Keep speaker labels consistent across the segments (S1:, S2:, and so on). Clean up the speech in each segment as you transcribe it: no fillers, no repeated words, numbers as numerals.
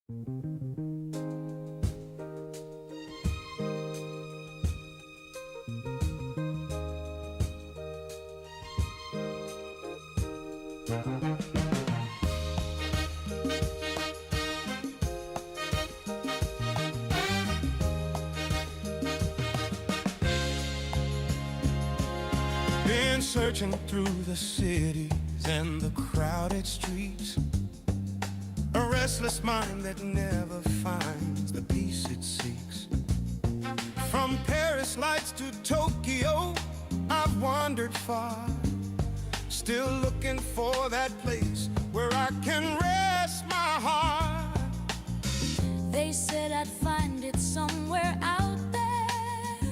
S1: Been searching through the cities and the crowded streets, a restless mind that never finds the peace it seeks. From Paris lights to Tokyo, I've wandered far, still looking for that place where I can rest my heart.
S2: They said I'd find it somewhere out there,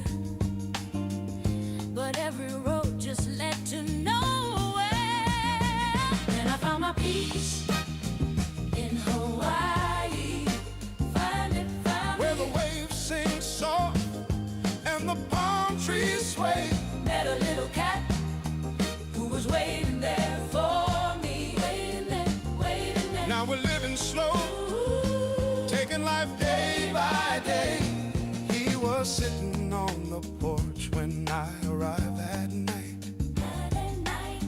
S2: but every road just led to nowhere. Then I found my peace in Hawaii. Found it,
S1: where the waves sing soft and the palm trees sway.
S2: Met a little cat who was waiting there for me. Waiting there.
S1: Now we're living slow, taking life day by day. He was sitting on the porch when I arrived that night.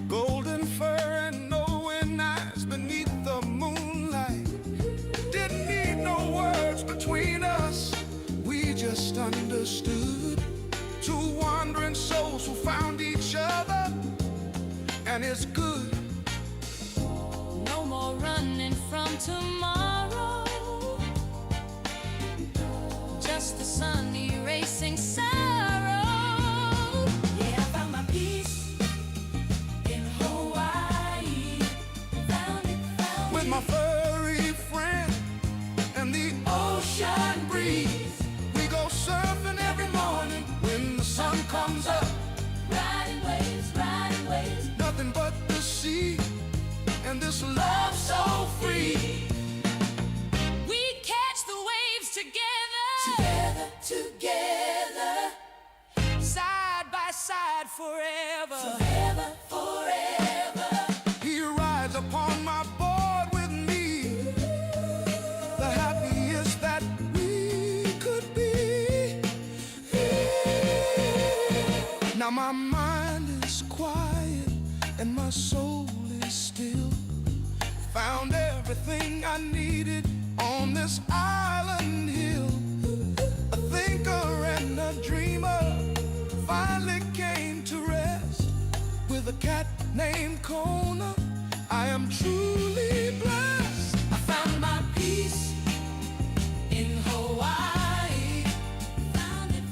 S1: Golden fur and knowing eyes beneath the moonlight. Didn't need no words between us, we just understood. Two wandering souls who found each other, and it's good.
S2: No more running from tomorrow, just the sun erasing sorrow. Yeah, I found my peace in Hawaii. Found it.
S1: With my furry friend and the ocean breeze, we go surfing every morning when the sun comes up.
S2: Riding waves,
S1: Nothing but the sea and this love so free.
S2: we catch the waves together, together, side by side forever.
S1: He rides upon my board with me, the happiest that we could be. Now my mind is quiet and my soul is still. Found everything I needed on this island hill. A thinker and a dreamer finally came to rest with a cat named Kona. I am truly blessed.
S2: I found my peace in Hawaii. Found it.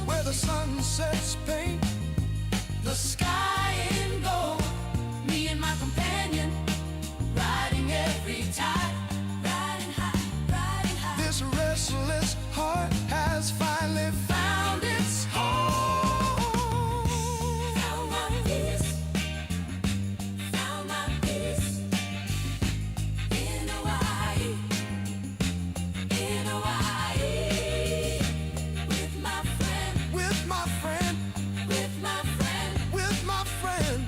S1: Where the sunsets paint
S2: The sky in gold. Me and my companion riding every tide. Riding high.
S1: this restless heart has finally found its home.
S2: Found my peace. Found my peace in Hawaii. In Hawaii. With my friend.
S1: With my friend,
S2: With my friend.
S1: with my friend.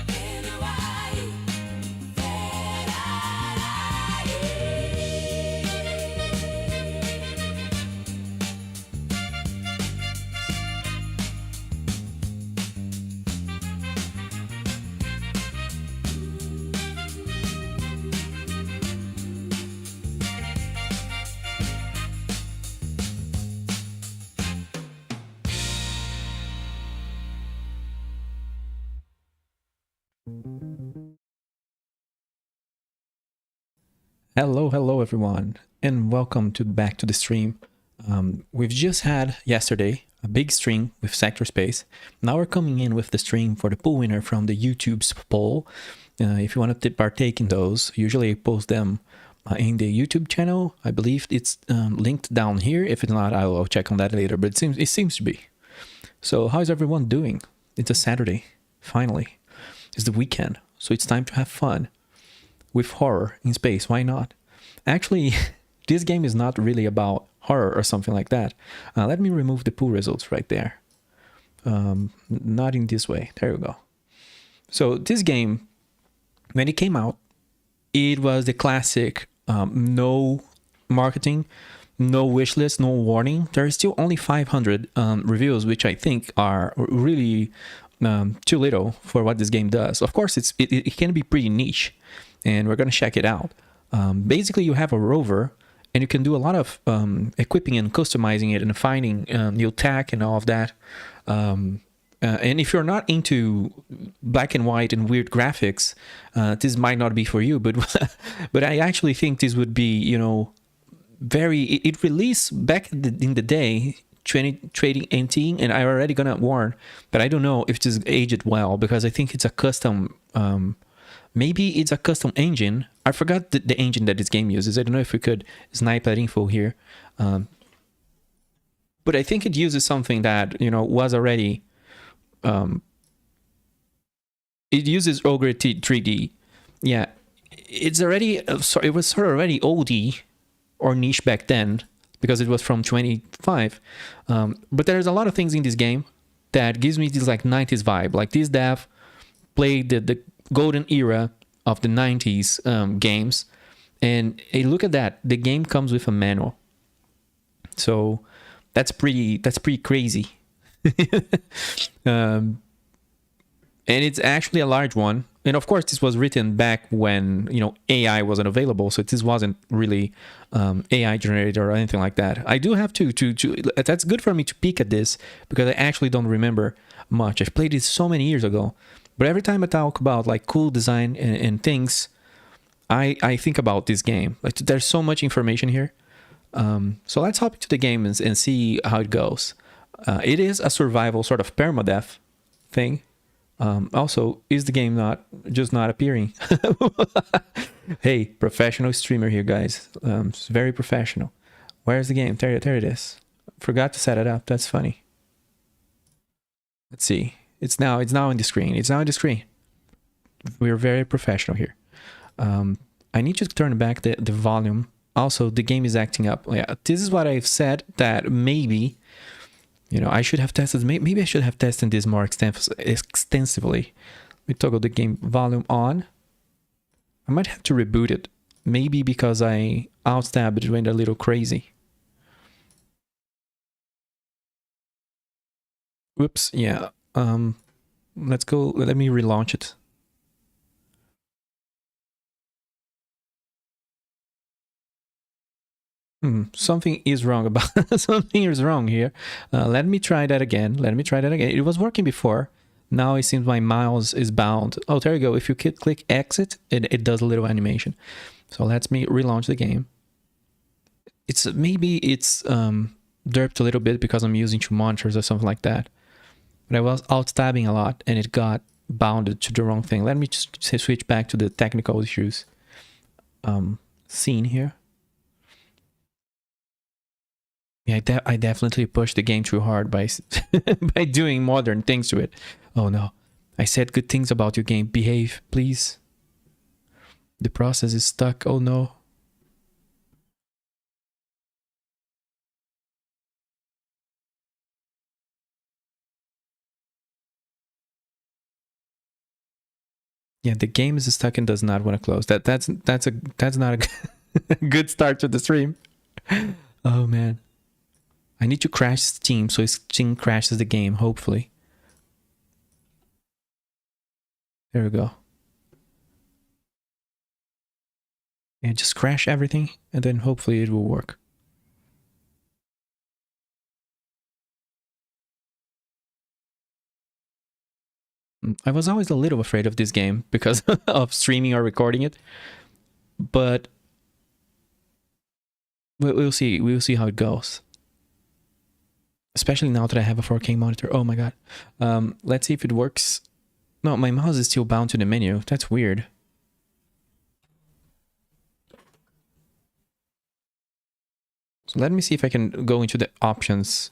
S2: In Hawaii.
S3: Hello everyone, and welcome back to the stream. We've just had yesterday a big stream with Sector Space. Now we're coming in with the stream for the pool winner from the YouTube's poll. If you want to partake in those, usually I post them in the YouTube channel. I believe it's linked down here. If it's not, I'll check on that later, but it seems to be. So how's everyone doing? It's a Saturday, finally. It's the weekend, so it's time to have fun with horror in space. Why not? Actually, this game is not really about horror or something like that. Let me remove the pool results right there. Not in this way. There you go. So this game, when it came out, it was the classic no marketing, no wish list, no warning. There are still only 500 reviews, which I think are really too little for what this game does. Of course, it can be pretty niche, and we're going to check it out. Basically, you have a rover, and you can do a lot of equipping and customizing it and finding new tech and all of that. And if you're not into black and white and weird graphics, this might not be for you. But but I actually think this would be, you know, it released back in the day, trading anteing, and I already gonna warn that I don't know if this aged well, because I think it's a custom. Maybe it's a custom engine. I forgot the engine that this game uses. I don't know if we could snipe that info here. But I think it uses something that, you know, was already... it uses Ogre 3D. Yeah, it's already... it was sort of already oldie or niche back then, because it was from 25. But there's a lot of things in this game that gives me this like 90s vibe. Like this dev played the golden era of the 90s games, and hey, look at that, the game comes with a manual, so that's pretty crazy. And it's actually a large one, and of course this was written back when, you know, AI wasn't available, so this wasn't really AI generated or anything like that. I do have to that's good for me to peek at this, because I actually don't remember much. I've played it so many years ago. But every time I talk about like cool design and things, I think about this game. Like there's so much information here. So let's hop into the game and see how it goes. It is a survival sort of permadeath thing. Also, is the game not appearing? Hey, professional streamer here, guys. It's very professional. Where's the game? There it is. Forgot to set it up. That's funny. Let's see. It's now on the screen. It's now on the screen. We're very professional here. I need to turn back the volume. Also, the game is acting up. Yeah, this is what I've said, that maybe, you know, I should have tested. Maybe I should have tested this more extensively. We toggle the game volume on. I might have to reboot it. Maybe because I out-tabbed it, went a little crazy. Whoops, yeah. Let's go. Let me relaunch it. Something is wrong about something is wrong here. Let me try that again. It was working before. Now it seems my mouse is bound. Oh, there you go. If you click exit, it does a little animation. So let me relaunch the game. Maybe it's derped a little bit because I'm using 2 monitors or something like that. But I was out-tabbing a lot and it got bounded to the wrong thing. Let me just switch back to the technical issues scene here. Yeah, I definitely pushed the game too hard by by doing modern things to it. Oh no, I said good things about your game. Behave, please. The process is stuck. Oh no. Yeah, the game is stuck and does not want to close. That's not a good start to the stream. Oh man. I need to crash Steam so Steam crashes the game, hopefully. There we go. Yeah, just crash everything and then hopefully it will work. I was always a little afraid of this game because of streaming or recording it, but we'll see. We'll see how it goes. Especially now that I have a 4K monitor. Oh my god. Let's see if it works. No, my mouse is still bound to the menu. That's weird. So let me see if I can go into the options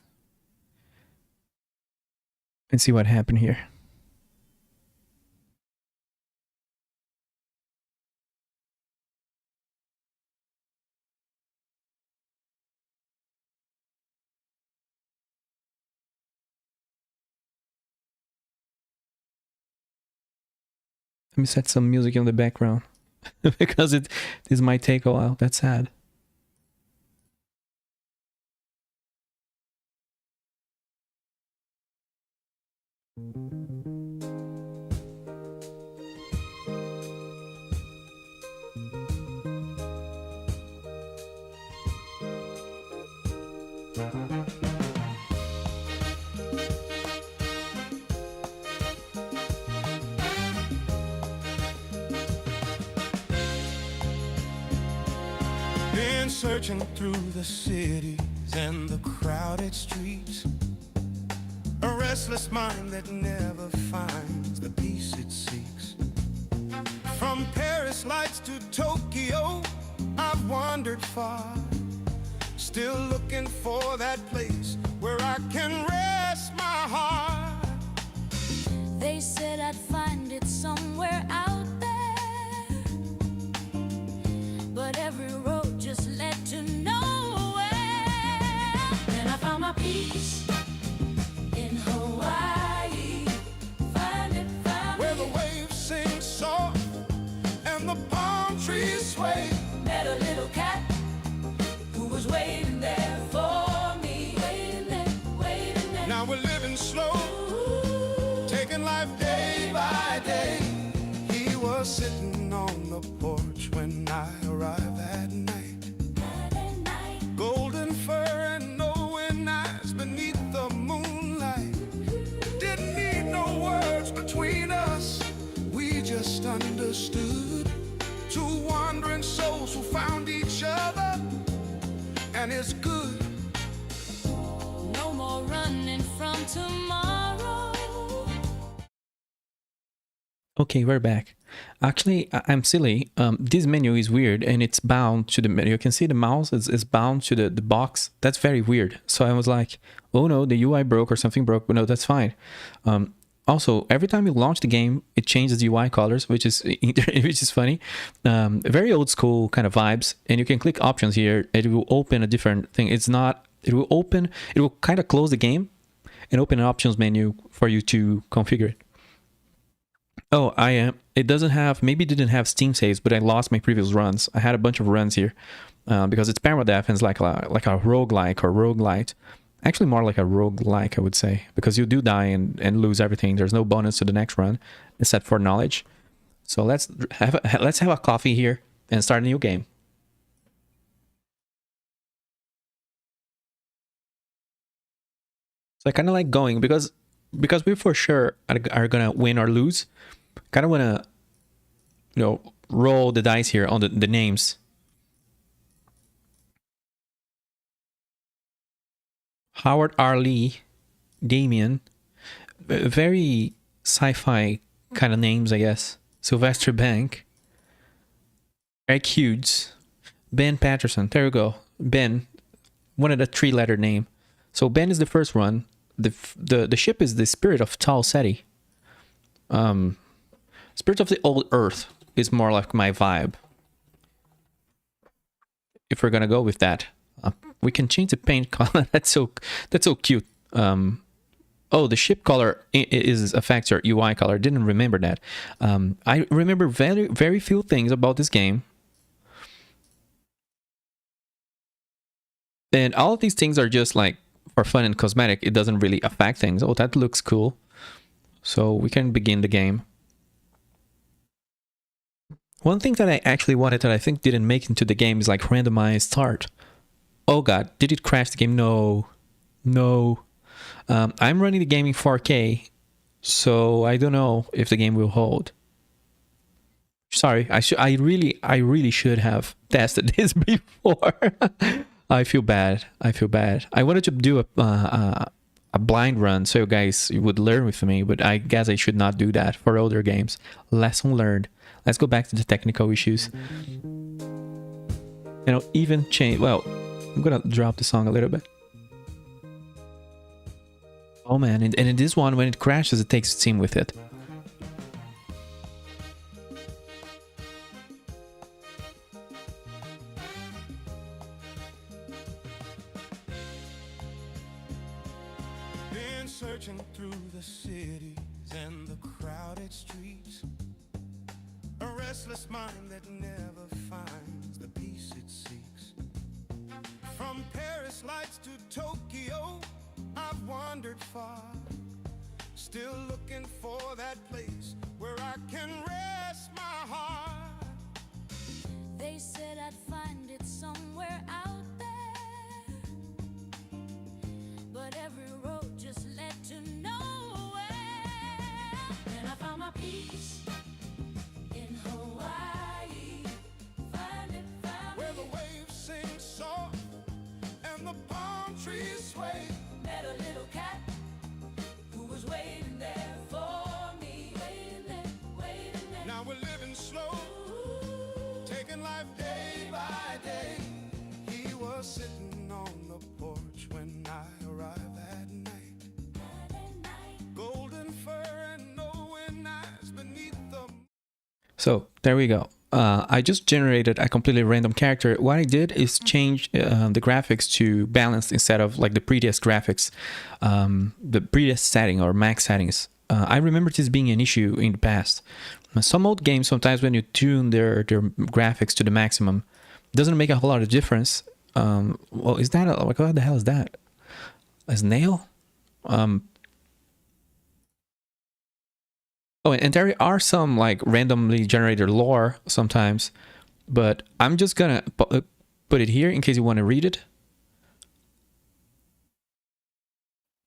S3: and see what happened here. Let me set some music in the background because this might take a while. That's sad.
S1: Been searching through the cities and the crowded streets, a restless mind that never finds the peace it seeks. From Paris lights to Tokyo, I've wandered far, still looking for that place where I can rest my heart.
S2: They said I'd find it somewhere out there, but every road just led to nowhere. Then I found my peace in Hawaii. Find it,
S1: Where the waves sing soft and the palm trees sway.
S2: met a little cat who was waiting there for me. Waiting there.
S1: Now we're living slow, taking life day by day. He was sitting on the porch when I arrived that night. Golden fur and knowing eyes beneath the moonlight. Didn't need no words between us, we just understood. Two wandering souls who found each other, and it's good.
S2: No more running from tomorrow.
S3: Okay, we're back. Actually, I'm silly. This menu is weird and it's bound to the menu. You can see the mouse is bound to the box. That's very weird. So I was like, oh no, the UI broke or something broke, but no, that's fine. Also, every time you launch the game, it changes UI colors, which is funny. Very old school kind of vibes. And you can click options here. It will open a different thing. It will kind of close the game and open an options menu for you to configure it. Oh, it doesn't have, maybe it didn't have Steam saves, but I lost my previous runs. I had a bunch of runs here because it's permadeath and it's like a roguelike or roguelite. Actually more like a roguelike, I would say, because you do die and lose everything. There's no bonus to the next run except for knowledge. So let's have a coffee here and start a new game. So I kind of like going because we for sure are gonna win or lose. Kind of want to, roll the dice here on the names. Howard Arlene, Damien, very sci-fi kind of names, I guess. Sylvester Bank, Eric Hughes, Ben Patterson. There you go, Ben. One of the 3-letter name. So Ben is the first one. The ship is the Spirit of Tal Ceti. Spirit of the Old Earth is more like my vibe. If we're gonna go with that, we can change the paint color. That's so cute. Oh, the ship color affects your UI color. Didn't remember that. I remember very few things about this game, and all of these things are just like for fun and cosmetic. It doesn't really affect things. Oh, that looks cool. So we can begin the game. One thing that I actually wanted that I think didn't make into the game is like randomized start. Oh god, did it crash the game? No. I'm running the game in 4K, so I don't know if the game will hold. Sorry, I really should have tested this before. I feel bad. I wanted to do a blind run so you guys would learn with me, but I guess I should not do that for older games. Lesson learned. Let's go back to the technical issues. Even change. Well, I'm gonna drop the song a little bit. Oh man, and in this one, when it crashes, it takes Steam with it.
S1: Been searching through the cities and the crowded streets, a restless mind that never finds the peace it seeks. From Paris lights to Tokyo, I've wandered far, still looking for that place where I can rest my heart.
S2: They said I'd find it somewhere out there, but every road just led to nowhere. Then I found my peace in Hawaii. Find it,
S1: where the waves sing soft and the palm trees sway.
S2: Met a little cat who was waiting there for me. Waiting there.
S1: Now we're living slow, taking life day by day. He was sitting on the porch when I arrived that night. Golden fur and knowing eyes beneath the...
S3: So there we go. I just generated a completely random character. What I did is change the graphics to balanced instead of like the previous graphics, the previous setting or max settings. I remember this being an issue in the past. Some old games, sometimes when you tune their graphics to the maximum, it doesn't make a whole lot of difference. Well, is that what the hell is that? A snail? Oh, and there are some like randomly generated lore sometimes, but I'm just gonna put it here in case you want to read it.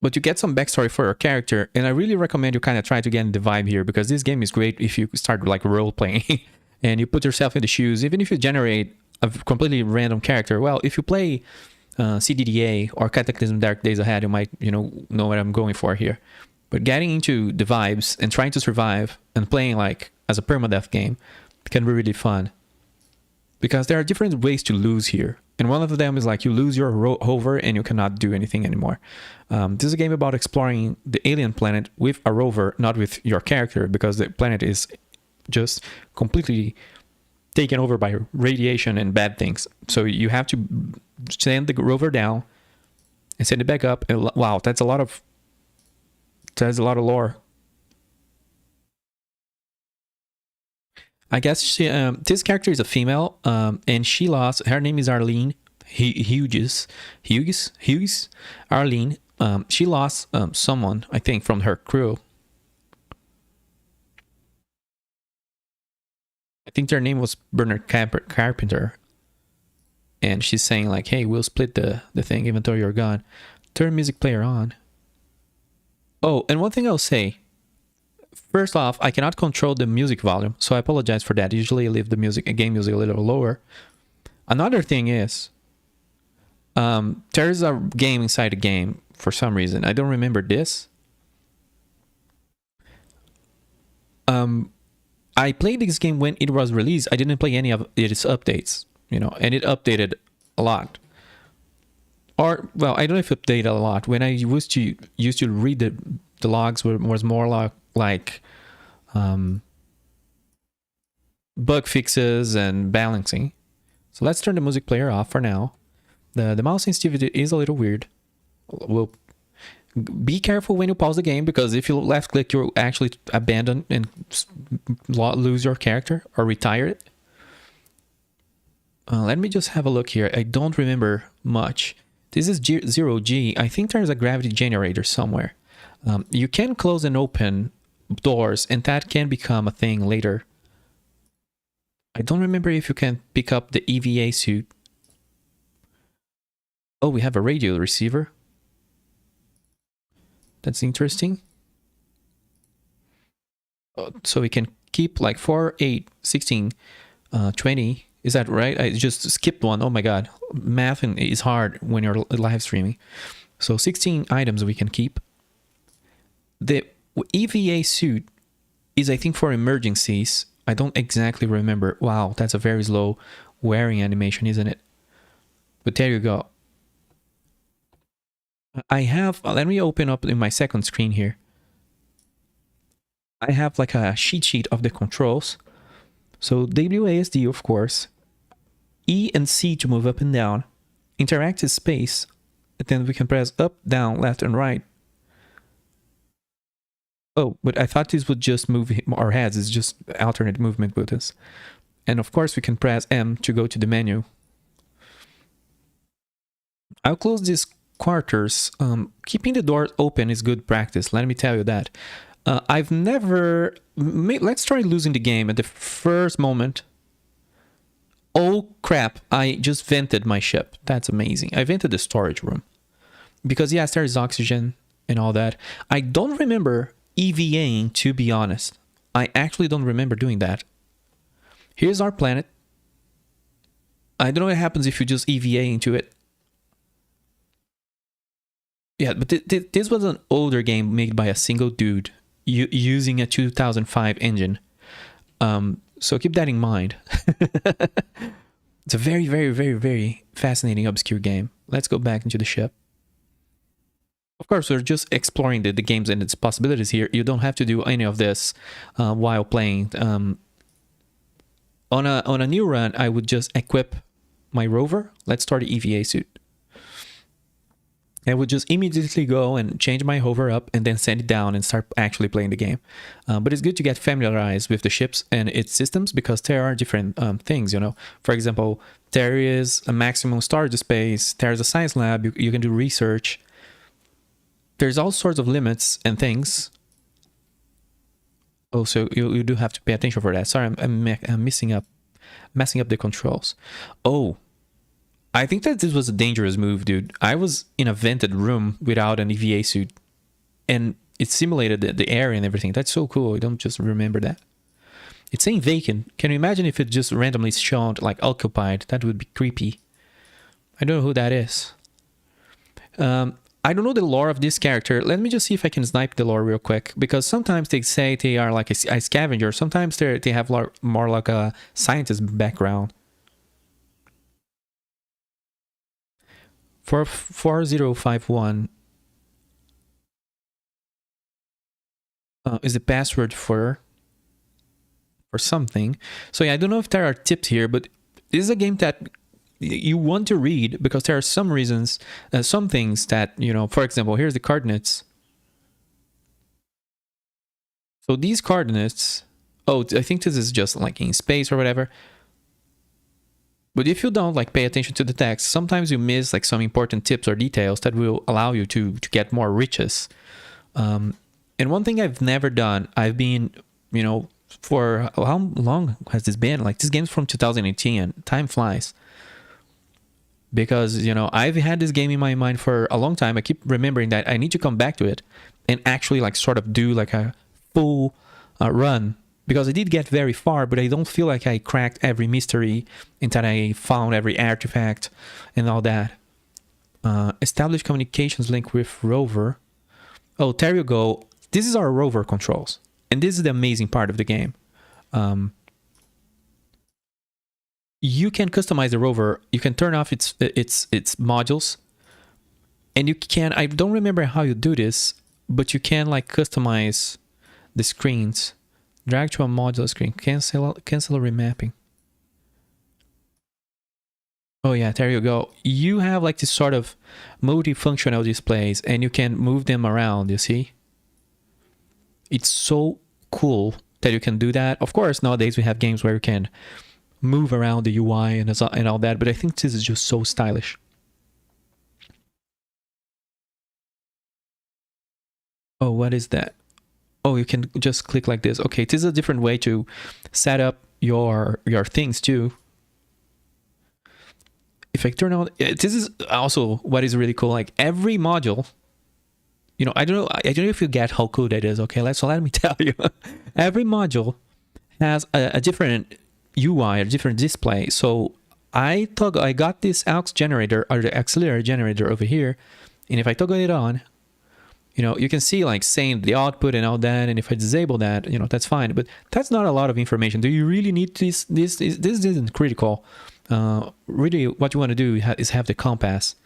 S3: But you get some backstory for your character, and I really recommend you kind of try to get the vibe here, because this game is great if you start like role playing and you put yourself in the shoes. Even if you generate a completely random character, well, if you play CDDA or Cataclysm Dark Days Ahead, you might know what I'm going for here. But getting into the vibes and trying to survive and playing like as a permadeath game can be really fun, because there are different ways to lose here. And one of them is like you lose your rover and you cannot do anything anymore. This is a game about exploring the alien planet with a rover, not with your character, because the planet is just completely taken over by radiation and bad things. So you have to send the rover down and send it back up. And wow, that's a lot of lore. I guess this character is a female, and she lost. Her name is Arlene. Hughes. Arlene. She lost someone, I think, from her crew. I think their name was Bernard Carpenter. And she's saying like, "Hey, we'll split the thing, even though you're gone." Turn music player on. Oh, and one thing I'll say. First off, I cannot control the music volume, so I apologize for that. Usually I leave the game music a little lower. Another thing is, there's a game inside a game for some reason. I don't remember this. I played this game when it was released. I didn't play any of its updates, and it updated a lot. Or, well, I don't know if it updated a lot. When I used to read the logs, was more like bug fixes and balancing. So let's turn the music player off for now. The mouse sensitivity is a little weird. We'll be careful when you pause the game, because if you left click, you'll actually abandon and lose your character or retire it. Let me just have a look here. I don't remember much. This is 0G. I think there's a gravity generator somewhere. You can close and open doors, and that can become a thing later. I don't remember if you can pick up the EVA suit. Oh, we have a radio receiver. That's interesting. So we can keep like 4, 8, 16, 20. Is that right? I just skipped one. Oh my god. Math is hard when you're live streaming. So 16 items we can keep. The EVA suit is, I think, for emergencies. I don't exactly remember. Wow, that's a very slow wearing animation, isn't it? But there you go. I have, let me open up in my second screen here. I have like a cheat sheet of the controls. So WASD, of course. E and C to move up and down. Interact is space. And then we can press up, down, left, and right. Oh, but I thought this would just move our heads. It's just alternate movement buttons. And of course, we can press M to go to the menu. I'll close this quarters, keeping the door open is good practice. Let me tell you that. I've never... Let's try losing the game at the first moment. Oh crap, I just vented my ship. That's amazing. I vented the storage room. Because yes, there is oxygen and all that. I don't remember EVAing, to be honest. I actually don't remember doing that. Here's our planet. I don't know what happens if you just EVA into it. Yeah, but this was an older game made by a single dude using a 2005 engine. So keep that in mind. It's a very, very, very, very fascinating, obscure game. Let's go back into the ship. Of course, we're just exploring the games and its possibilities here. You don't have to do any of this while playing. On a new run, I would just equip my rover. Let's start the EVA suit. I would just immediately go and change my hover up and then send it down and start actually playing the game. But it's good to get familiarized with the ships and its systems because there are different things, you know. For example, there is a maximum storage space. There's a science lab. You can do research. There's all sorts of limits and things. Oh, so you do have to pay attention for that. Sorry, I'm messing up the controls. Oh. I think that this was a dangerous move, dude. I was in a vented room without an EVA suit. And it simulated the air and everything. That's so cool. I don't just remember that. It's saying vacant. Can you imagine if it just randomly showed like occupied? That would be creepy. I don't know who that is. I don't know the lore of this character. Let me just see if I can snipe the lore real quick. Because sometimes they say they are like a scavenger. Sometimes they have more like a scientist background. For 4051 is the password for something. So yeah, I don't know if there are tips here, but this is a game that you want to read because there are some reasons, some things that, you know, for example, here's the coordinates. So these coordinates, oh, I think this is just like in space or whatever. But if you don't like pay attention to the text, sometimes you miss like some important tips or details that will allow you to get more riches. And one thing I've never done, I've been, you know, for how long has this been? Like this game's from 2018 and time flies. Because, you know, I've had this game in my mind for a long time. I keep remembering that I need to come back to it and actually like sort of do like a full run. Because I did get very far, but I don't feel like I cracked every mystery and that I found every artifact and all that. Establish communications link with Rover. Oh, there you go. This is our Rover controls. And this is the amazing part of the game. You can customize the Rover. You can turn off its modules. And you can, I don't remember how you do this, but you can like customize the screens. Drag to a modular screen. Cancel remapping. Oh yeah, there you go. You have like this sort of multifunctional displays and you can move them around, you see? It's so cool that you can do that. Of course, nowadays we have games where you can move around the UI and all that, but I think this is just so stylish. Oh, what is that? Oh, you can just click like this. Okay, this is a different way to set up your things too. If I turn on, this is also what is really cool. Like every module, you know, I don't know if you get how cool that is. Okay, so let me tell you, every module has a different UI, a different display. So I got this aux generator or the auxiliary generator over here, and if I toggle it on, you know, you can see like saying the output and all that, and if I disable that, you know, that's fine. But that's not a lot of information. Do you really need this? This isn't critical. Really, what you want to do is have the compass.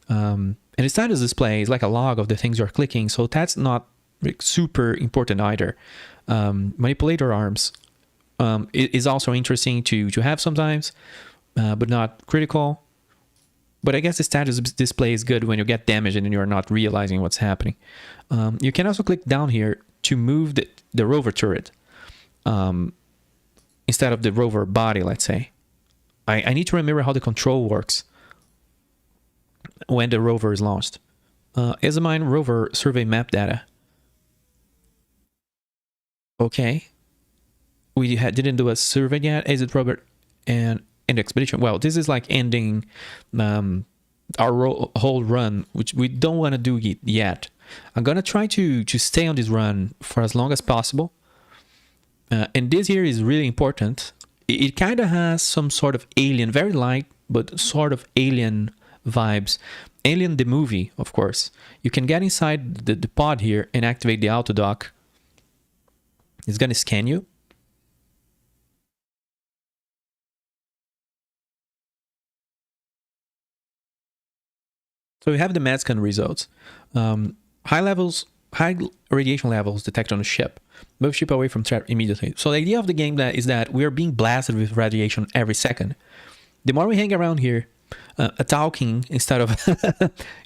S3: And the status display is like a log of the things you're clicking, so that's not super important either. Manipulator arms is also interesting to have sometimes, but not critical. But I guess the status display is good when you get damaged and you're not realizing what's happening. You can also click down here to move the rover turret instead of the rover body, let's say. I need to remember how the control works. when the rover is launched. Examine rover survey map data. Okay. We didn't do a survey yet. Exit rover and end expedition. Well, this is like ending our whole run, which we don't want to do it yet. I'm gonna try to stay on this run for as long as possible. And this here is really important. It kind of has some sort of Alien, very light, but sort of Alien vibes. Alien the movie, of course. You can get inside the pod here and activate the auto dock. It's gonna scan you. So we have the MedScan results. High radiation levels detected on the ship. Move ship away from threat immediately. So the idea of the game is that we are being blasted with radiation every second. The more we hang around here, talking instead of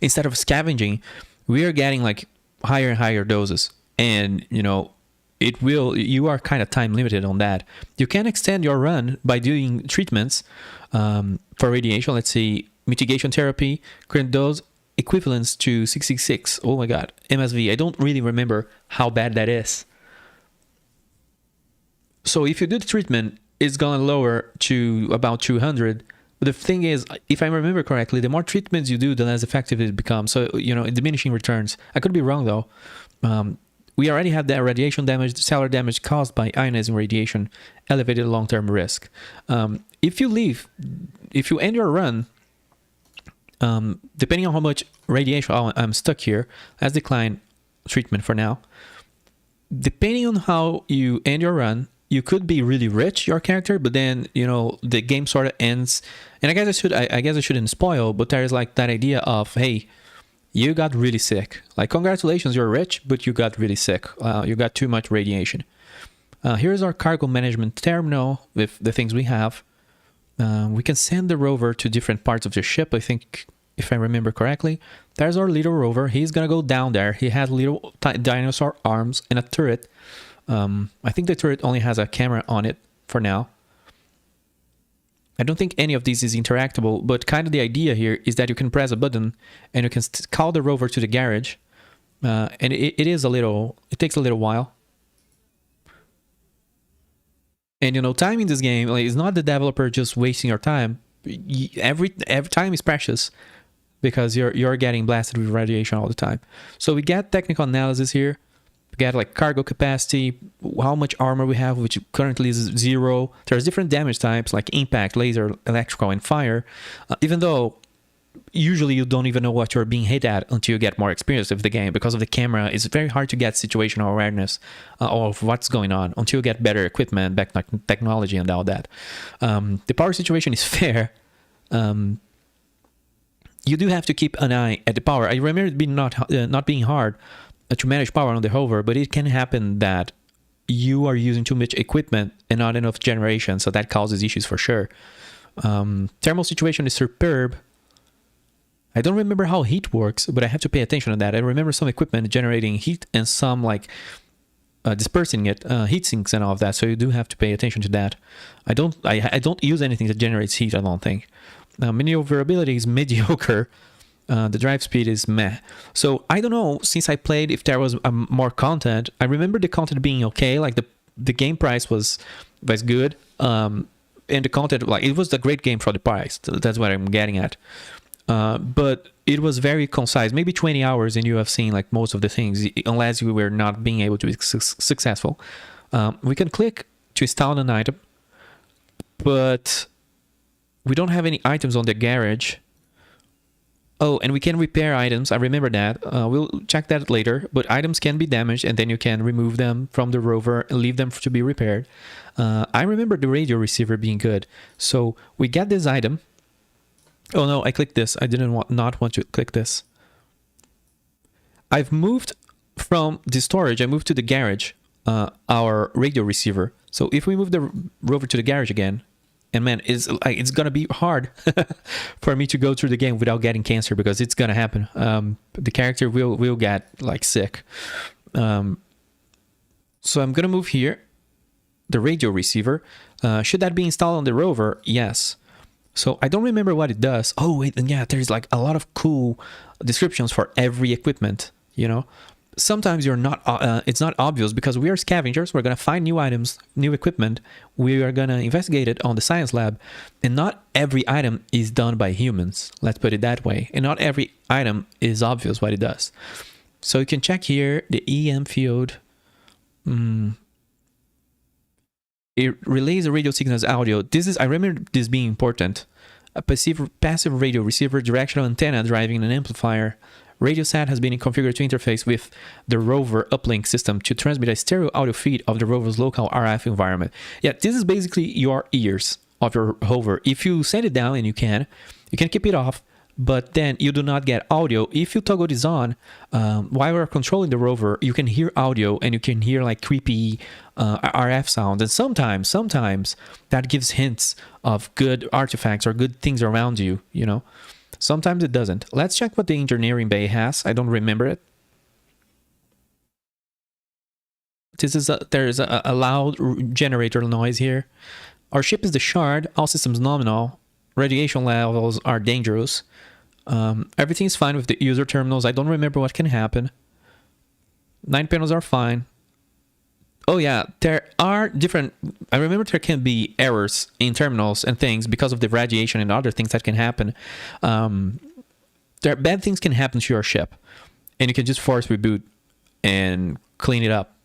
S3: instead of scavenging, we are getting like higher and higher doses. And you know, you are kind of time limited on that. You can extend your run by doing treatments for radiation. Let's see, mitigation therapy, current dose equivalence to 666. Oh my god, MSV. I don't really remember how bad that is. So if you do the treatment, it's gonna lower to about 200. But the thing is, if I remember correctly, the more treatments you do, the less effective it becomes. So, you know, diminishing returns. I could be wrong though. We already have that radiation damage, cellular damage caused by ionizing radiation, elevated long-term risk. If you end your run, depending on how much radiation, I'm stuck here, let's decline treatment for now. Depending on how you end your run, you could be really rich, your character, but then, you know, the game sort of ends. And I guess I shouldn't spoil, but there's like that idea of, hey, you got really sick. Like, congratulations, you're rich, but you got really sick. You got too much radiation. Here's our cargo management terminal with the things we have. We can send the rover to different parts of the ship, I think, if I remember correctly. There's our little rover. He's gonna go down there. He has little dinosaur arms and a turret. I think the turret only has a camera on it for now. I don't think any of these is interactable, but kind of the idea here is that you can press a button and you can call the rover to the garage. And it takes a little while. And you know, time in this game, like, it's not the developer just wasting your time. Every time is precious because you're getting blasted with radiation all the time. So we get technical analysis here. We get like cargo capacity, how much armor we have, which currently is 0. There's different damage types like impact, laser, electrical, and fire. Even though usually you don't even know what you're being hit at until you get more experience with the game. Because of the camera, it's very hard to get situational awareness of what's going on until you get better equipment, better technology, and all that. The power situation is fair. You do have to keep an eye at the power. I remember it being not being hard to manage power on the Rover, but it can happen that you are using too much equipment and not enough generation, so that causes issues for sure. Thermal situation is superb. I don't remember how heat works, but I have to pay attention to that. I remember some equipment generating heat and some like dispersing it, heat sinks and all of that. So you do have to pay attention to that. I don't use anything that generates heat, I don't think. Maneuverability is mediocre. The drive speed is meh. So I don't know, since I played, if there was more content. I remember the content being okay, like the game price was good. And the content, like, it was a great game for the price. That's what I'm getting at. But it was very concise, maybe 20 hours and you have seen like most of the things, unless you were not being able to be successful. We can click to install an item, but we don't have any items on the garage. Oh, and we can repair items. I remember that. We'll check that later, but items can be damaged and then you can remove them from the rover and leave them to be repaired. I remember the radio receiver being good. So we get this item. Oh no, I clicked this. I not want to click this. I've moved from the storage, I moved to the garage, our radio receiver. So if we move the rover to the garage again, and man, it's gonna be hard for me to go through the game without getting cancer, because it's gonna happen. The character will get like sick. So I'm gonna move here, the radio receiver. Should that be installed on the rover? Yes. So I don't remember what it does. Oh wait, and yeah, there's like a lot of cool descriptions for every equipment, you know. Sometimes you're not it's not obvious because we are scavengers. We're gonna find new items, new equipment. We are gonna investigate it on the science lab, and not every item is done by humans, let's put it that way, and not every item is obvious what it does. So you can check here the EM field. It relays the radio signals audio. I remember this being important. A passive radio receiver, directional antenna driving an amplifier. RadioSat has been configured to interface with the Rover uplink system to transmit a stereo audio feed of the Rover's local RF environment. Yeah, this is basically your ears of your Rover. If you set it down, and you can keep it off, but then you do not get audio. If you toggle this on, while you're controlling the Rover, you can hear audio, and you can hear like creepy RF sounds. And sometimes that gives hints of good artifacts or good things around you, you know. Sometimes it doesn't. Let's check what the engineering bay has. I don't remember it. There's a loud generator noise here. Our ship is the Shard. All systems nominal. Radiation levels are dangerous. Everything is fine with the user terminals. I don't remember what can happen. 9 panels are fine. Oh yeah, there are different... I remember there can be errors in terminals and things because of the radiation and other things that can happen. Bad things can happen to your ship, and you can just force reboot and clean it up.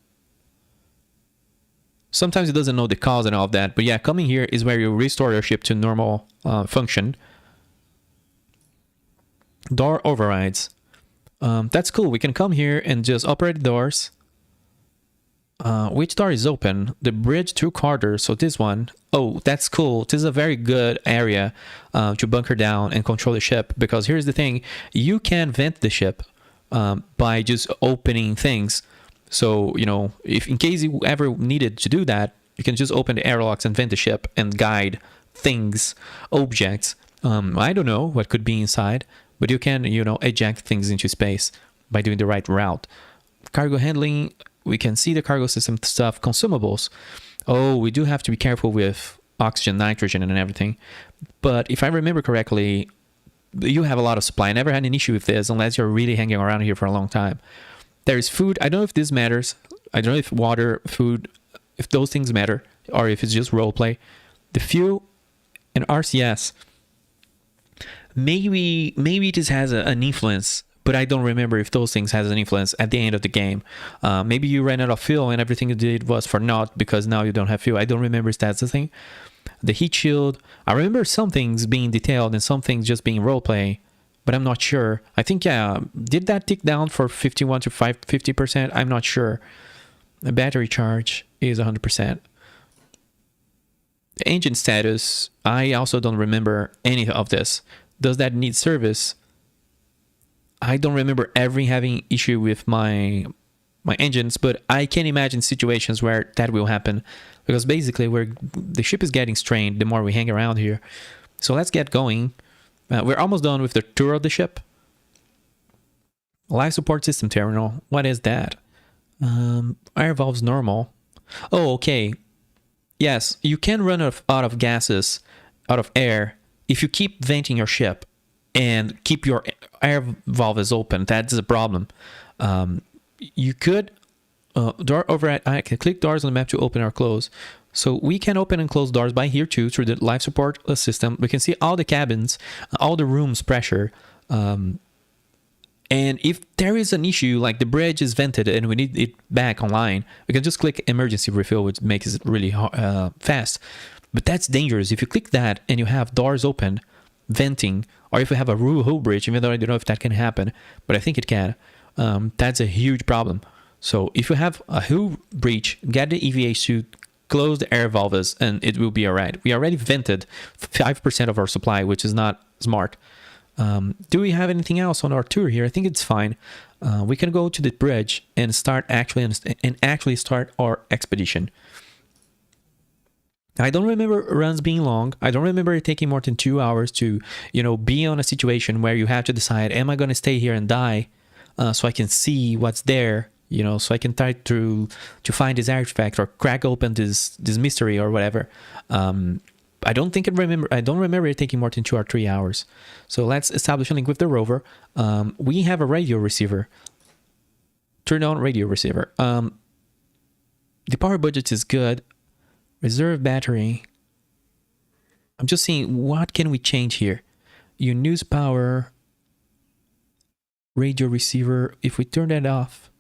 S3: Sometimes it doesn't know the cause and all of that, but yeah, coming here is where you restore your ship to normal function. Door overrides. That's cool. We can come here and just operate the doors. Which door is open? The bridge through corridors. So this one. Oh, that's cool. This is a very good area to bunker down and control the ship, because here's the thing. You can vent the ship by just opening things. So, you know, if in case you ever needed to do that, you can just open the airlocks and vent the ship and guide things, objects. I don't know what could be inside, but you can, you know, eject things into space by doing the right route. Cargo handling. We can see the cargo system stuff, consumables. Oh, we do have to be careful with oxygen, nitrogen, and everything. But if I remember correctly, you have a lot of supply. I never had an issue with this unless you're really hanging around here for a long time. There is food. I don't know if this matters. I don't know if water, food, if those things matter, or if it's just roleplay. The fuel and RCS. Maybe this has an influence, but I don't remember if those things has an influence at the end of the game. Maybe you ran out of fuel and everything you did was for naught because now you don't have fuel. I don't remember if that's the thing. The heat shield. I remember some things being detailed and some things just being roleplay, but I'm not sure. I think, yeah, did that tick down for 51 to 50%? I'm not sure. The battery charge is 100%. The engine status. I also don't remember any of this. Does that need service? I don't remember ever having issue with my engines, but I can imagine situations where that will happen, because basically the ship is getting strained the more we hang around here. So let's get going. We're almost done with the tour of the ship. Life support system terminal. What is that? Air valves normal. Oh, okay. Yes, you can run out of gases, out of air, if you keep venting your ship and keep your air valves open. That's a problem. You could door override. I can click doors on the map to open or close. So we can open and close doors by here too through the life support system. We can see all the cabins, all the rooms pressure. And if there is an issue, like the bridge is vented and we need it back online, we can just click emergency refill, which makes it really fast. But that's dangerous. If you click that and you have doors open, venting, or if you have a Ruhl bridge, even though I don't know if that can happen, but I think it can, that's a huge problem. So if you have a Hughes breach, get the EVA suit, close the air valves, and it will be all right. We already vented 5% of our supply, which is not smart. Do we have anything else on our tour here? I think it's fine. We can go to the bridge and start actually start our expedition. I don't remember runs being long. I don't remember it taking more than 2 hours to, be on a situation where you have to decide, am I going to stay here and die so I can see what's there, so I can try to find this artifact or crack open this mystery or whatever. I don't remember it taking more than 2 or 3 hours. So let's establish a link with the rover. We have a radio receiver. Turn on radio receiver. The power budget is good. Reserve battery. I'm just seeing what can we change here. Your news power. Radio receiver. If we turn that off.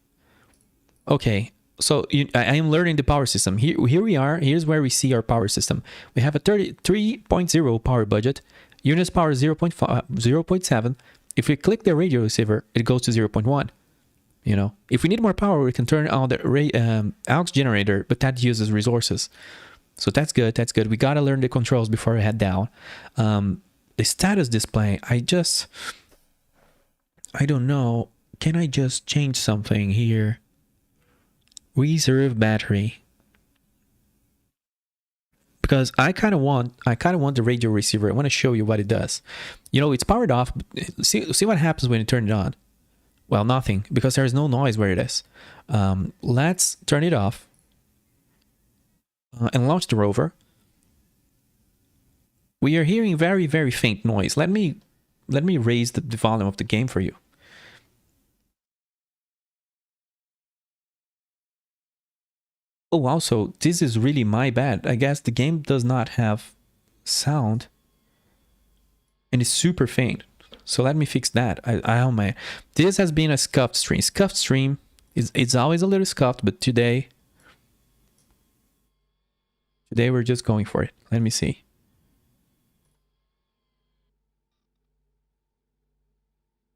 S3: Okay. So I am learning the power system. Here we are. Here's where we see our power system. We have a 3.0 power budget. Units power 0.7. If we click the radio receiver, it goes to 0.1. You know, if we need more power, we can turn on the aux generator, but that uses resources. So that's good. That's good. We got to learn the controls before we head down. The status display, I don't know. Can I just change something here? Reserve battery. Because I kind of want the radio receiver. I want to show you what it does. You know, it's powered off. See what happens when you turn it on. Well, nothing, because there's no noise where it is. Let's turn it off and launch the rover. We are hearing very, very faint noise. Let me raise the volume of the game for you. Oh, also, this is really my bad. I guess the game does not have sound and it's super faint. So let me fix that. Oh man, this has been a scuffed stream. Scuffed stream it's always a little scuffed, but today we're just going for it. Let me see.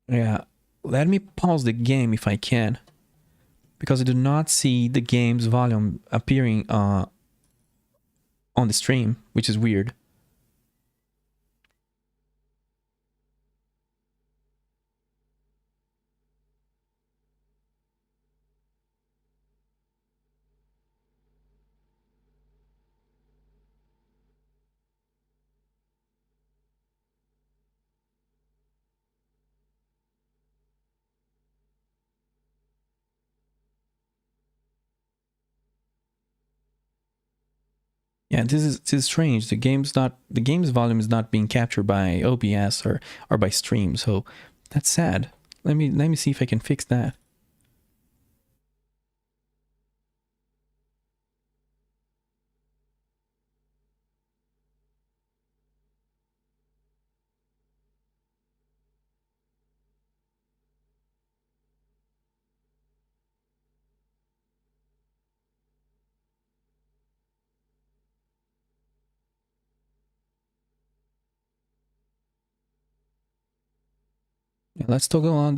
S3: Yeah, let me pause the game if I can, because I do not see the game's volume appearing on the stream, which is weird. Yeah, this is strange. The game's volume is not being captured by OBS or by stream, so that's sad. Let me see if I can fix that. Let's toggle on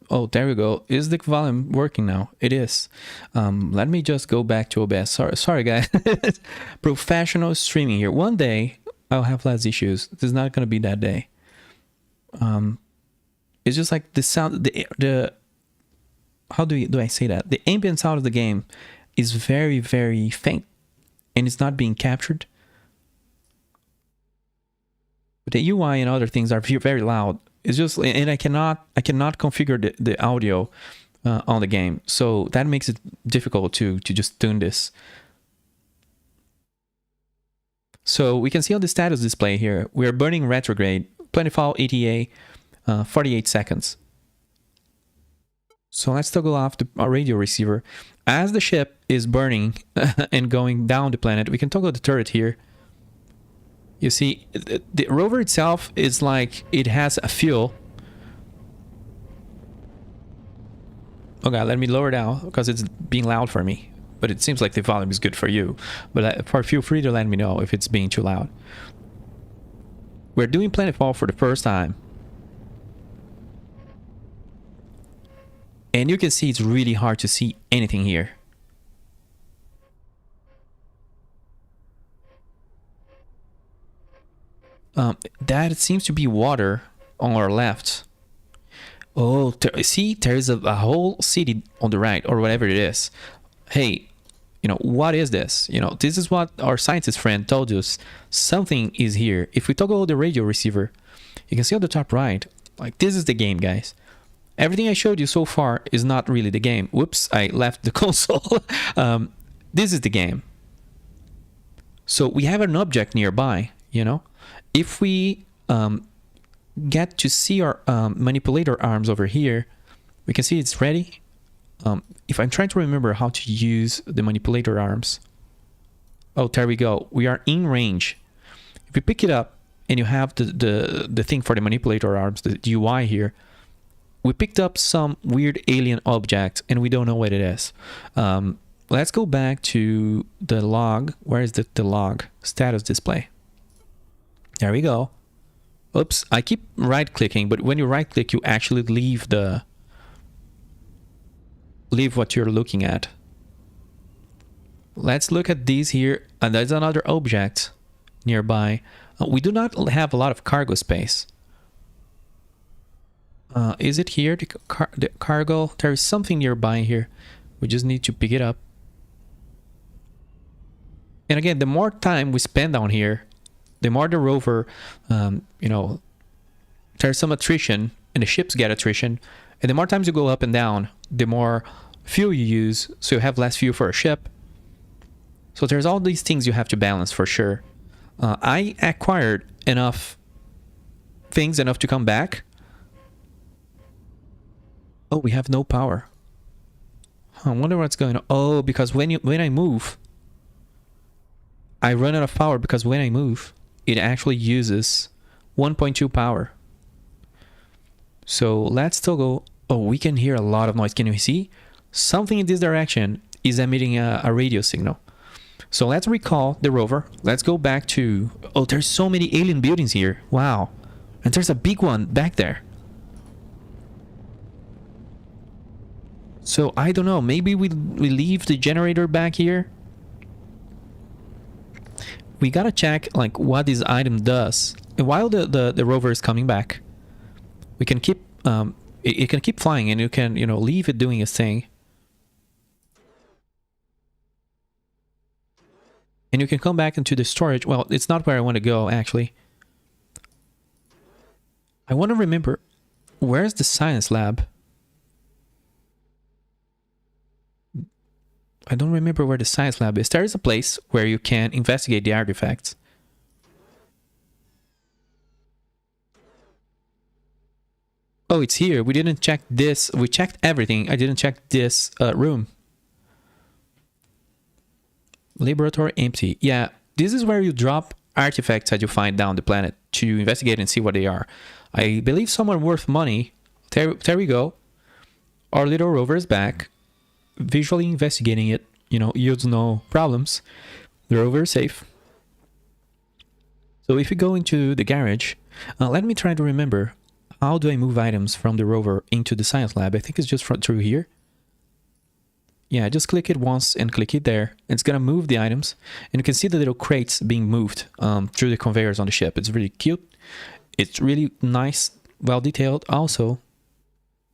S3: oh, there we go. Is the volume working now? It is. Let me just go back to OBS. Sorry guys. Professional streaming here. One day I'll have less issues. This is not going to be that day. It's just like the sound, the how do I say that? The ambient sound of the game is very, very faint and it's not being captured. But the UI and other things are very loud. It's just, and I cannot configure the audio on the game, so that makes it difficult to just tune this. So we can see on the status display here, we are burning retrograde, planetfall ETA, 48 seconds. So let's toggle off our radio receiver. As the ship is burning and going down the planet, we can toggle the turret here. You see, the rover itself is like, it has a fuel. Okay, let me lower down because it's being loud for me. But it seems like the volume is good for you. But feel free to let me know if it's being too loud. We're doing planetfall for the first time. And you can see it's really hard to see anything here. That seems to be water on our left. Oh, see, there's a whole city on the right, or whatever it is. Hey, you know, what is this? You know, this is what our scientist friend told us. Something is here. If we toggle the radio receiver, you can see on the top right, like, this is the game, guys. Everything I showed you so far is not really the game. Whoops, I left the console. This is the game. So we have an object nearby. you know? If we get to see our manipulator arms over here, we can see it's ready. If I'm trying to remember how to use the manipulator arms. Oh, there we go. We are in range. If you pick it up and you have the thing for the manipulator arms, the UI here, we picked up some weird alien object and we don't know what it is. Let's go back to the log. Where is the log? Status display. There we go. Oops, I keep right clicking, but when you right click, you actually leave what you're looking at. Let's look at these here, and there's another object nearby. We do not have a lot of cargo space. Is it here, the cargo? There is something nearby here. We just need to pick it up. And again, the more time we spend down here, the more the rover, you know, there's some attrition, and the ships get attrition. And the more times you go up and down, the more fuel you use, so you have less fuel for a ship. So there's all these things you have to balance for sure. I acquired enough things enough to come back. Oh, we have no power. I wonder what's going on. Oh, because when I move, I run out of power, because when I move, it actually uses 1.2 power. So let's still go. Oh, we can hear a lot of noise. Can you see? Something in this direction is emitting a radio signal. So let's recall the rover. Let's go back to... Oh, there's so many alien buildings here. Wow. And there's a big one back there. So I don't know. Maybe we leave the generator back here. We gotta check like what this item does. And while the rover is coming back, we can keep... it can keep flying, and you can, you know, leave it doing its thing. And you can come back into the storage. Well, it's not where I want to go, actually. I want to remember, where's the science lab? I don't remember where the science lab is. There is a place where you can investigate the artifacts. Oh, it's here. We didn't check this. We checked everything. I didn't check this room. Laboratory empty. Yeah, this is where you drop artifacts that you find down the planet to investigate and see what they are. I believe some are worth money. There we go. Our little rover is back. Visually investigating it, you know, yields no problems. The rover is safe. So if we go into the garage, let me try to remember, how do I move items from the rover into the science lab? I think it's just through here. Yeah, just click it once and click it there. It's gonna move the items, and you can see the little crates being moved through the conveyors on the ship. It's really cute. It's really nice, well detailed. Also,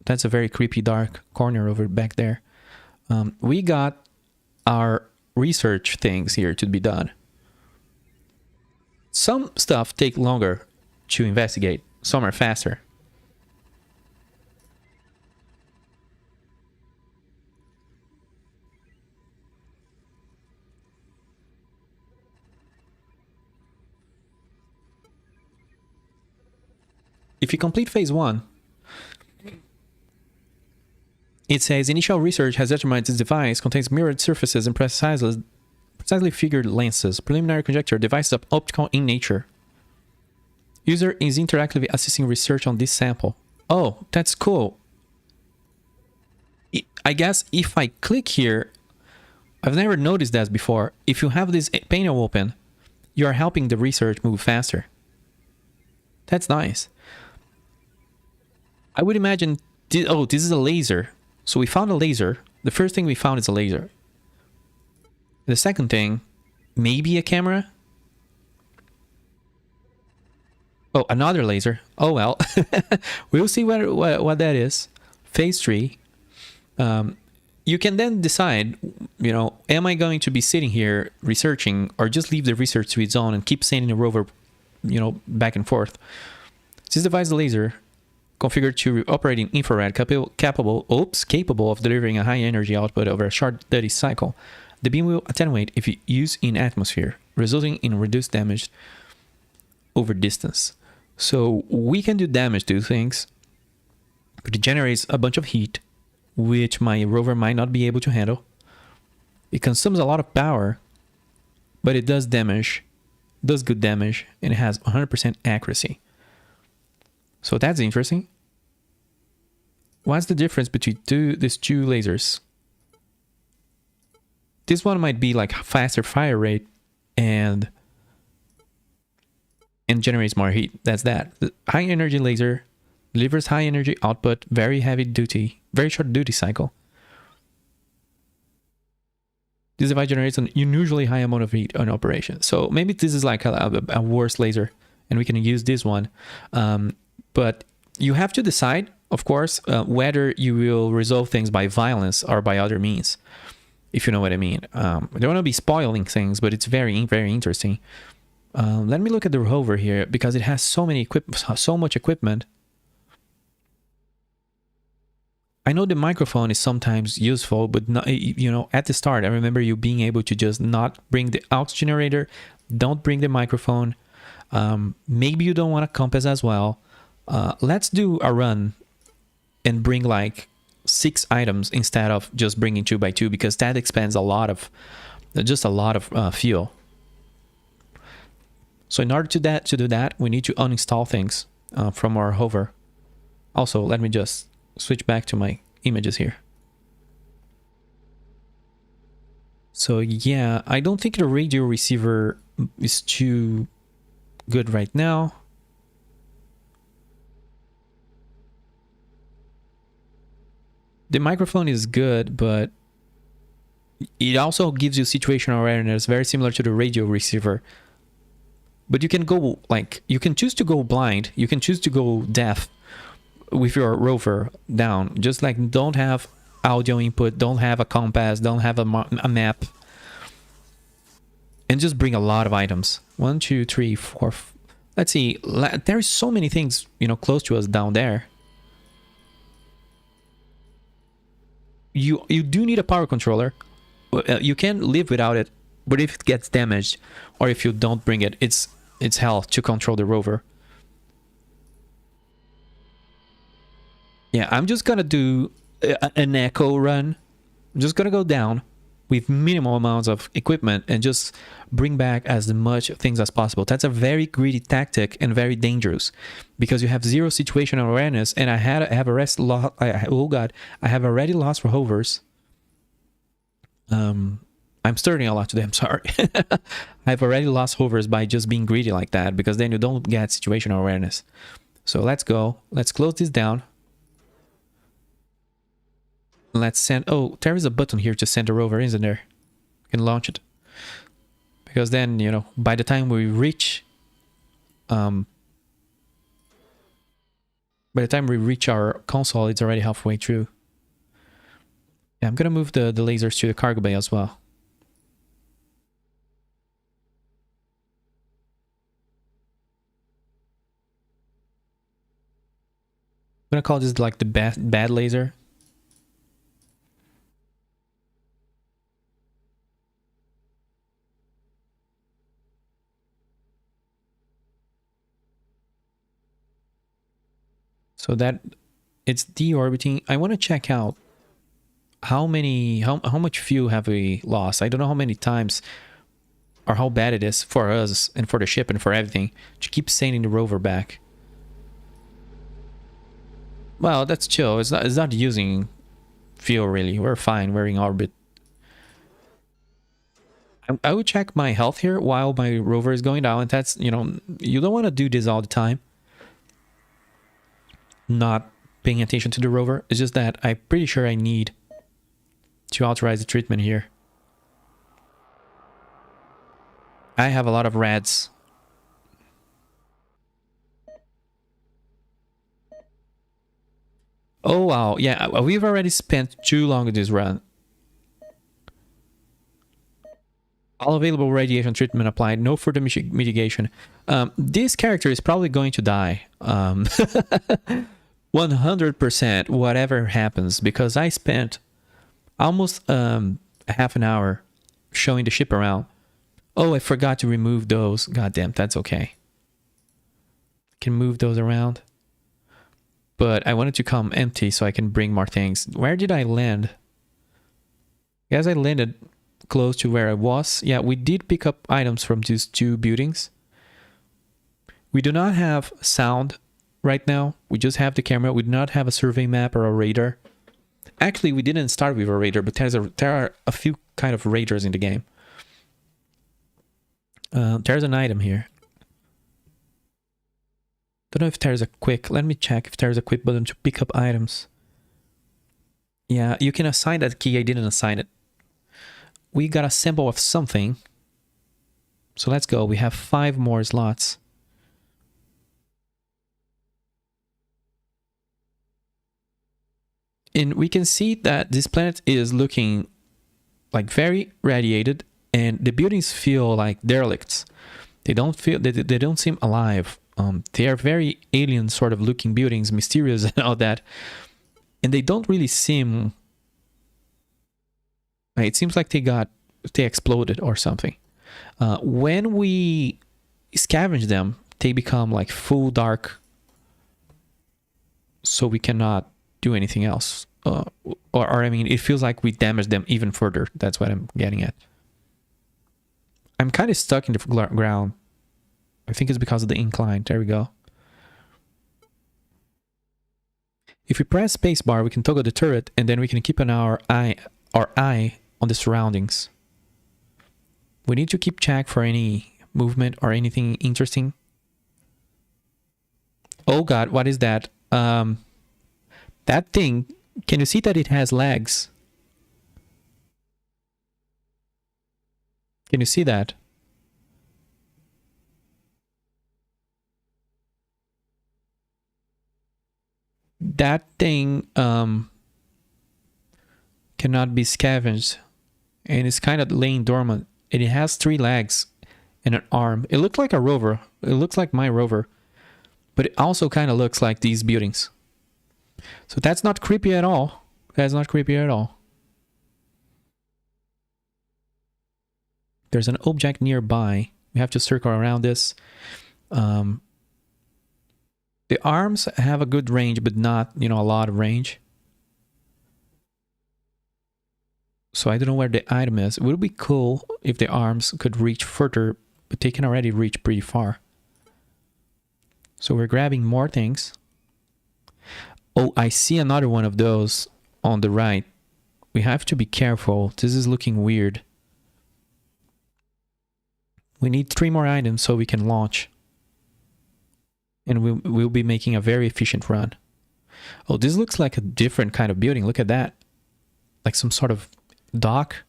S3: that's a very creepy dark corner over back there. We got our research things here to be done. Some stuff take longer to investigate. Some are faster. If you complete phase 1, it says initial research has determined this device contains mirrored surfaces and precisely figured lenses. Preliminary conjecture, device is optical in nature. User is interactively assisting research on this sample. Oh, that's cool. I guess if I click here, I've never noticed that before. If you have this panel open, you are helping the research move faster. That's nice. I would imagine... Oh, this is a laser. So we found a laser. The first thing we found is a laser. The second thing, maybe a camera? Oh, another laser. Oh, well. We'll see what that is. Phase 3. You can then decide, you know, am I going to be sitting here researching, or just leave the research to its own and keep sending the rover, you know, back and forth. This device, the laser, configured to operate in infrared, capable of delivering a high energy output over a short steady cycle. The beam will attenuate if used in atmosphere, resulting in reduced damage. over distance. So we can do damage to things, but it generates a bunch of heat, which my rover might not be able to handle. It consumes a lot of power, but it does damage, does good damage, and it has 100% accuracy. So that's interesting. What's the difference between these two lasers? This one might be like faster fire rate and generates more heat. That's that. The high energy laser delivers high energy output, very heavy duty, very short duty cycle. This device generates an unusually high amount of heat on operation. So maybe this is like a worse laser, and we can use this one. But you have to decide, of course, whether you will resolve things by violence or by other means, if you know what I mean. I don't want to be spoiling things, but it's very, very interesting. Let me look at the rover here, because it has so much equipment. I know the microphone is sometimes useful, but not, you know, at the start, I remember you being able to just not bring the aux generator, don't bring the microphone. Maybe you don't want a compass as well. Let's do a run and bring like 6 items instead of just bringing 2 by 2, because that expends a lot of, fuel. So in order to do that, we need to uninstall things from our hover. Also, let me just switch back to my images here. So yeah, I don't think the radio receiver is too good right now. The microphone is good, but it also gives you situational awareness, very similar to the radio receiver. But you can go, like, you can choose to go blind, you can choose to go deaf with your rover down. Just like, don't have audio input, don't have a compass, don't have a map. And just bring a lot of items. 1, 2, 3, 4. Let's see, there's so many things, you know, close to us down there. You do need a power controller. You can live without it, but if it gets damaged, or if you don't bring it, it's hell to control the rover. Yeah, I'm just gonna do an echo run. I'm just gonna go down with minimal amounts of equipment and just bring back as much things as possible. That's a very greedy tactic and very dangerous, because you have 0 situational awareness, and I have already lost rovers. I'm stirring a lot today, I'm sorry. I've already lost hovers by just being greedy like that, because then you don't get situational awareness. So let's go. Let's close this down. Let's send... Oh, there is a button here to send a rover, isn't there? You can launch it. Because then, you know, by the time we reach... by the time we reach our console, it's already halfway through. Yeah, I'm gonna move the lasers to the cargo bay as well. I'm gonna call this like the bad laser. So that it's deorbiting. I want to check out how much fuel have we lost. I don't know how many times or how bad it is for us and for the ship and for everything to keep sending the rover back. Well, that's chill. It's not using fuel really. We're fine. We're in orbit. I would check my health here while my rover is going down. And that's, you know, you don't want to do this all the time. Not paying attention to the rover. It's just that I'm pretty sure I need to authorize the treatment here. I have a lot of reds. Oh wow, yeah, we've already spent too long in this run. All available radiation treatment applied, no further mitigation. This character is probably going to die. 100% whatever happens, because I spent almost half an hour showing the ship around. Oh, I forgot to remove those. God damn, that's okay. can move those around. But I wanted to come empty so I can bring more things. Where did I land? Guys, I landed close to where I was. Yeah, we did pick up items from these two buildings. We do not have sound right now. We just have the camera. We do not have a survey map or a radar. Actually, we didn't start with a radar, but there are a few kind of radars in the game. There's an item here. Don't know if there's a quick. Let me check if there's a quick button to pick up items. Yeah, you can assign that key. I didn't assign it. We got a symbol of something. So let's go. We have 5 more slots. And we can see that this planet is looking like very radiated, and the buildings feel like derelicts. They don't seem alive. They are very alien sort of looking buildings, mysterious and all that. And they don't really seem... It seems like they exploded or something. When we scavenge them, they become like full dark. So we cannot do anything else. Or I mean, it feels like we damage them even further. That's what I'm getting at. I'm kind of stuck in the ground. I think it's because of the incline. There we go. If we press spacebar, we can toggle the turret, and then we can keep our eye on the surroundings. We need to keep check for any movement or anything interesting. Oh god, what is that? That thing, can you see that it has legs? Can you see that? That thing cannot be scavenged, and it's kind of laying dormant. And it has 3 legs and an arm. It looks like a rover. It looks like my rover, but it also kind of looks like these buildings. So that's not creepy at all. That's not creepy at all. There's an object nearby. We have to circle around this. The arms have a good range, but not, a lot of range. So I don't know where the item is. It would be cool if the arms could reach further, but they can already reach pretty far. So we're grabbing more things. Oh, I see another one of those on the right. We have to be careful. This is looking weird. We need 3 more items so we can launch. And we'll be making a very efficient run. Oh, this looks like a different kind of building. Look at that. Like some sort of dock.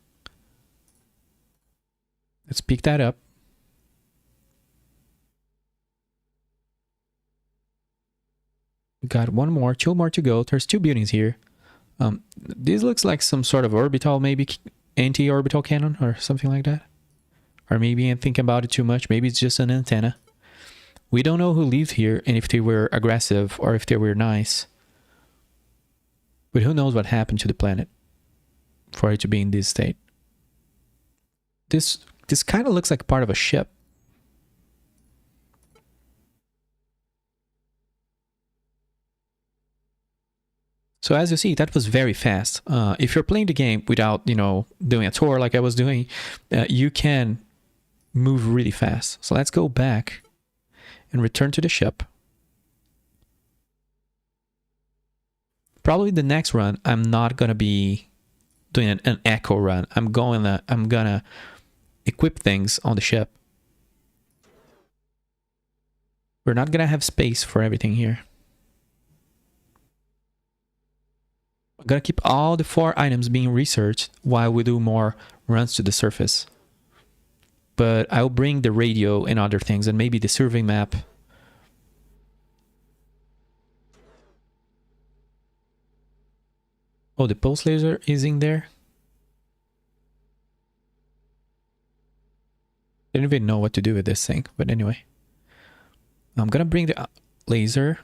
S3: Let's pick that up. We got 1 more, 2 more to go. There's 2 buildings here. This looks like some sort of orbital, maybe anti-orbital cannon or something like that. Or maybe I'm thinking about it too much. Maybe it's just an antenna. We don't know who lived here and if they were aggressive or if they were nice. But who knows what happened to the planet for it to be in this state. This kind of looks like part of a ship. So as you see, that was very fast. If you're playing the game without, doing a tour like I was doing, you can move really fast. So let's go back and return to the ship. Probably the next run, I'm not gonna be doing an echo run. I'm gonna equip things on the ship. We're not gonna have space for everything here. I'm gonna keep all the 4 items being researched while we do more runs to the surface. But I'll bring the radio and other things, and maybe the survey map. Oh, the pulse laser is in there. I don't even know what to do with this thing, but anyway. I'm gonna bring the laser,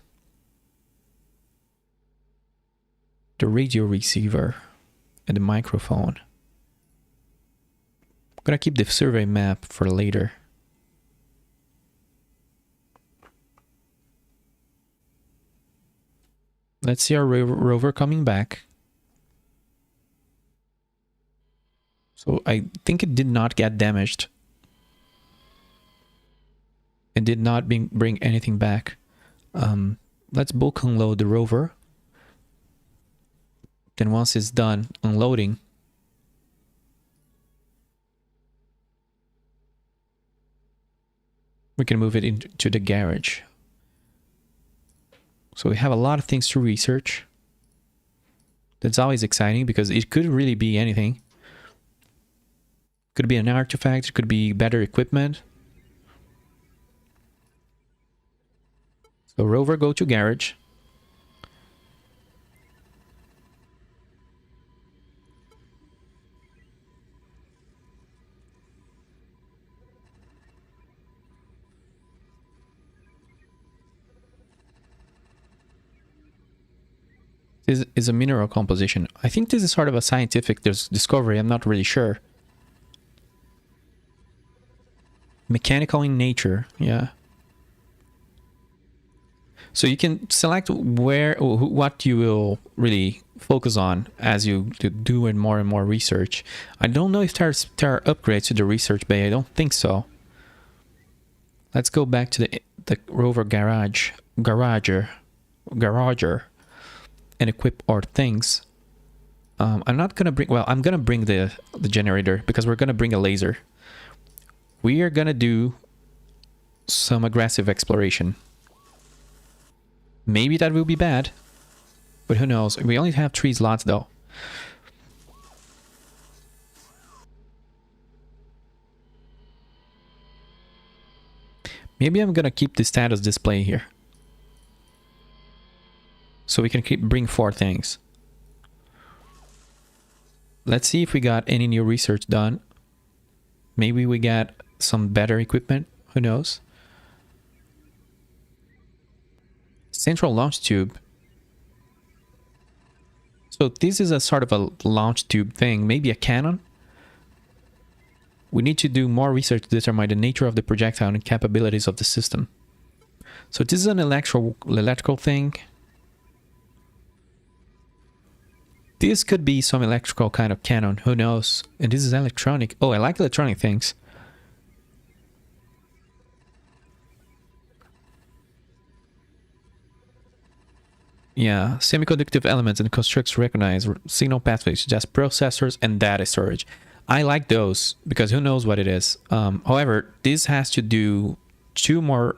S3: the radio receiver, and the microphone. I'm gonna keep the survey map for later. Let's see our rover coming back. So I think it did not get damaged. It did not bring anything back. Let's bulk unload the rover. Then once it's done unloading, we can move it into the garage. So we have a lot of things to research. That's always exciting because it could really be anything. Could be an artifact, it could be better equipment. So rover, go to garage. This is a mineral composition. I think this is sort of a scientific discovery. I'm not really sure. Mechanical in nature, yeah. So you can select what you will really focus on as you do more and more research. I don't know if there are upgrades to the research bay. I don't think so. Let's go back to the rover garager, and equip our things. I'm not gonna bring. Well, I'm gonna bring the generator because we're gonna bring a laser. We are gonna do some aggressive exploration. Maybe that will be bad, but who knows? We only have 3 slots though. Maybe I'm gonna keep the status display here, so we can bring 4 things. Let's see if we got any new research done. Maybe we got some better equipment. Who knows? Central launch tube. So this is a sort of a launch tube thing. Maybe a cannon? We need to do more research to determine the nature of the projectile and capabilities of the system. So this is an electrical thing. This could be some electrical kind of cannon. Who knows? And this is electronic. Oh, I like electronic things. Yeah, semiconductive elements and constructs recognize signal pathways, suggest processors and data storage. I like those because who knows what it is. However, this has to do 2 more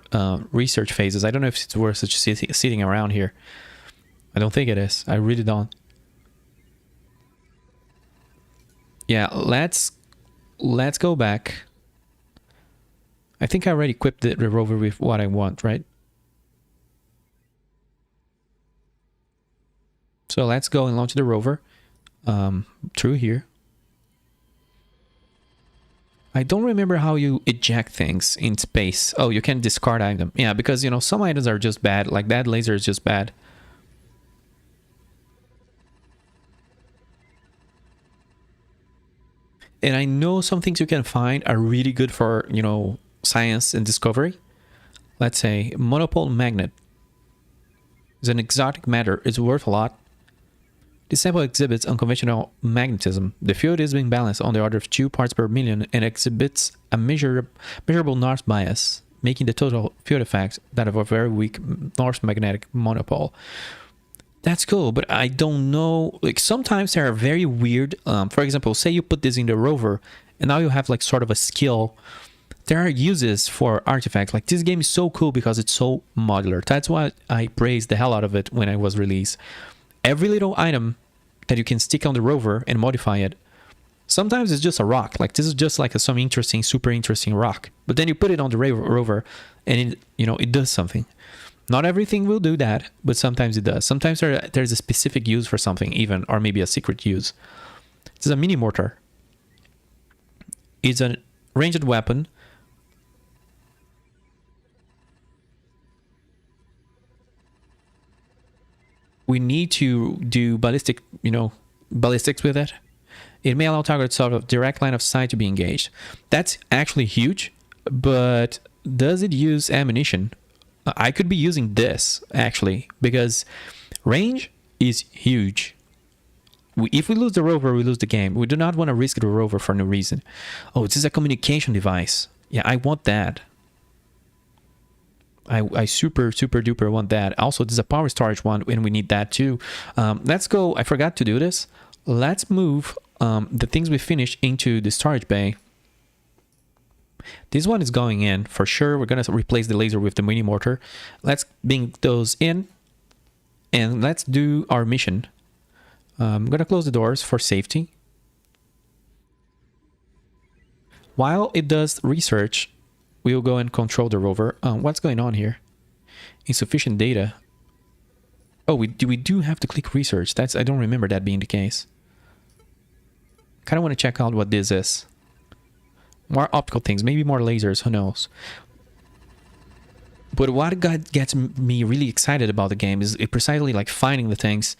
S3: research phases. I don't know if it's worth just sitting around here. I don't think it is. I really don't. Yeah, let's go back. I think I already equipped the rover with what I want, right? So let's go and launch the rover through here. I don't remember how you eject things in space. Oh, you can discard item. Yeah, because, you know, some items are just bad. Like that laser is just bad. And I know some things you can find are really good for, you know, science and discovery. Let's say monopole magnet is an exotic matter. It's worth a lot. This sample exhibits unconventional magnetism. The field is being balanced on the order of 2 parts per million and exhibits a measurable north bias, making the total field effect that of a very weak north magnetic monopole. That's cool, but I don't know. Like sometimes they are very weird. For example, say you put this in the rover, and now you have like sort of a skill. There are uses for artifacts. Like this game is so cool because it's so modular. That's why I praised the hell out of it when it was released. Every little item that you can stick on the rover and modify it. Sometimes it's just a rock. Like this is just like some interesting, super interesting rock. But then you put it on the rover, and it, you know, it does something. Not everything will do that, but sometimes it does. Sometimes there's a specific use for something even, or maybe a secret use. This is a mini mortar. It's a ranged weapon. We need to do ballistics with it. It may allow targets out of direct line of sight to be engaged. That's actually huge, but does it use ammunition? I could be using this, actually, because Range is huge. If we lose the rover, we lose the game. We do not want to risk the rover for no reason. Oh, this is a communication device. Yeah, I want that. I super duper want that. Also, there's a power storage one, and we need that too. Let's go. I forgot to do this. Let's move the things we finished into the storage bay. This one is going in for sure. We're gonna replace the laser with the mini mortar. Let's bring those in, and let's do our mission. I'm gonna close the doors for safety. While it does research, we'll go and control the rover. What's going on here? Insufficient data. Oh, we do have to click research. I don't remember that being the case. Kind of want to check out what this is. More optical things, maybe more lasers, who knows. But what gets me really excited about the game is precisely like finding the things,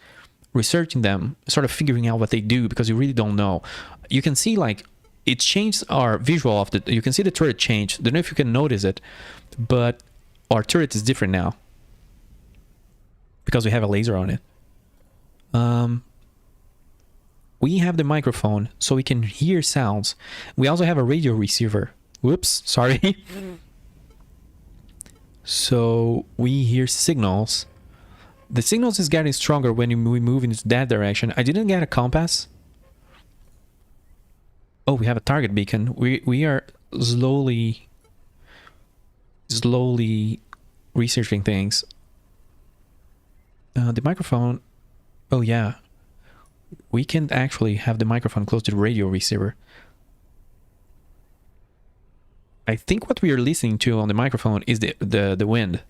S3: researching them, sort of figuring out what they do, because you really don't know. You can see like it changed our visual of the, you can see the turret change. Don't know if you can notice it, but our turret is different now because we have a laser on it. We have the microphone so we can hear sounds. We also have a radio receiver. Whoops, sorry. So we hear signals. The signals is getting stronger when we move into that direction. I didn't get a compass. Oh, we have a target beacon. We are slowly researching things. The microphone. Oh yeah. We can actually have the microphone close to the radio receiver. I think what we are listening to on the microphone is the wind.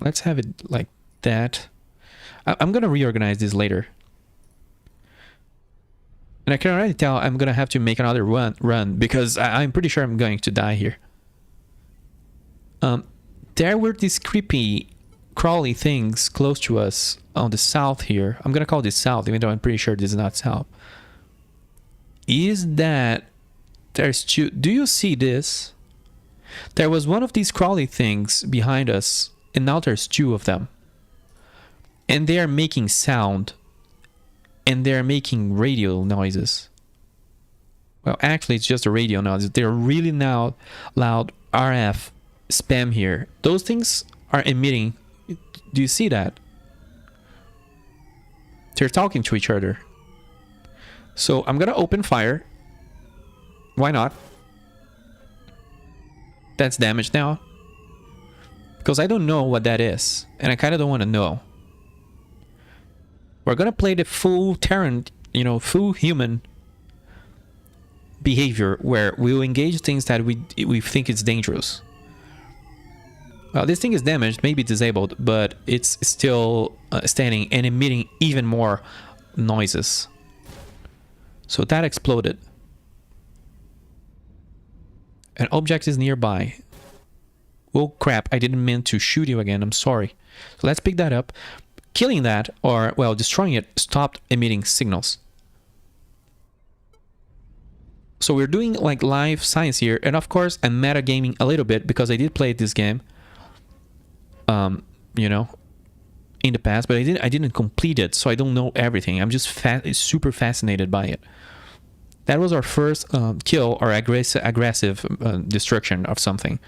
S3: Let's have it like that. I'm gonna reorganize this later. And I can already tell I'm gonna have to make another run because I'm pretty sure I'm going to die here. There were these creepy crawly things close to us on the south here. I'm gonna call this south, even though I'm pretty sure this is not south. Is that there's two? Do you see this? There was one of these crawly things behind us, and now there's two of them. And they are making sound. And they're making radio noises. Well, actually, it's just a radio noise. They're really now loud RF spam here. Those things are emitting. Do you see that? They're talking to each other. So I'm gonna open fire. Why not? That's damage now. Because I don't know what that is. And I kind of don't want to know. We're gonna play the full Terran, full human behavior where we'll engage things that we think is dangerous. Well, this thing is damaged, maybe disabled, but it's still standing and emitting even more noises. So that exploded. An object is nearby. Oh crap, I didn't mean to shoot you again, I'm sorry. So let's pick that up. Killing that, or, well, destroying it, stopped emitting signals. So we're doing like live science here, and of course I'm metagaming a little bit because I did play this game. In the past, but I didn't complete it, so I don't know everything. I'm just super fascinated by it. That was our first kill or aggressive destruction of something.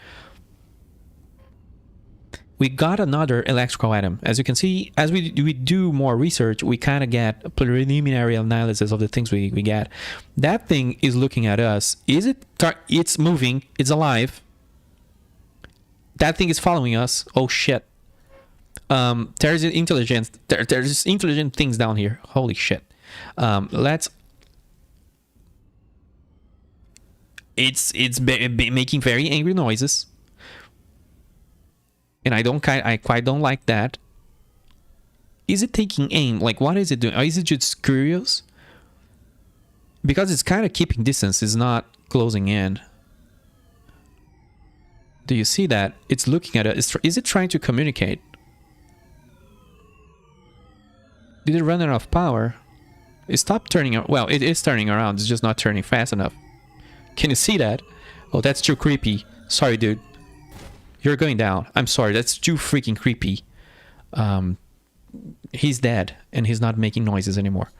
S3: We got another electrical atom. As you can see, as we do more research, we kind of get a preliminary analysis of the things we get. That thing is looking at us. It's moving. It's alive. That thing is following us. Oh shit. There's intelligence. There's intelligent things down here. Holy shit. It's making very angry noises. And I quite don't like that. Is it taking aim? Like, what is it doing? Or is it just curious? Because it's kind of keeping distance. It's not closing in. Do you see that? It's looking at it. Is it trying to communicate? Did it run out of power? It stopped turning. Well, it is turning around. It's just not turning fast enough. Can you see that? Oh, that's too creepy. Sorry, dude. You're going down. I'm sorry, that's too freaking creepy. He's dead, and he's not making noises anymore.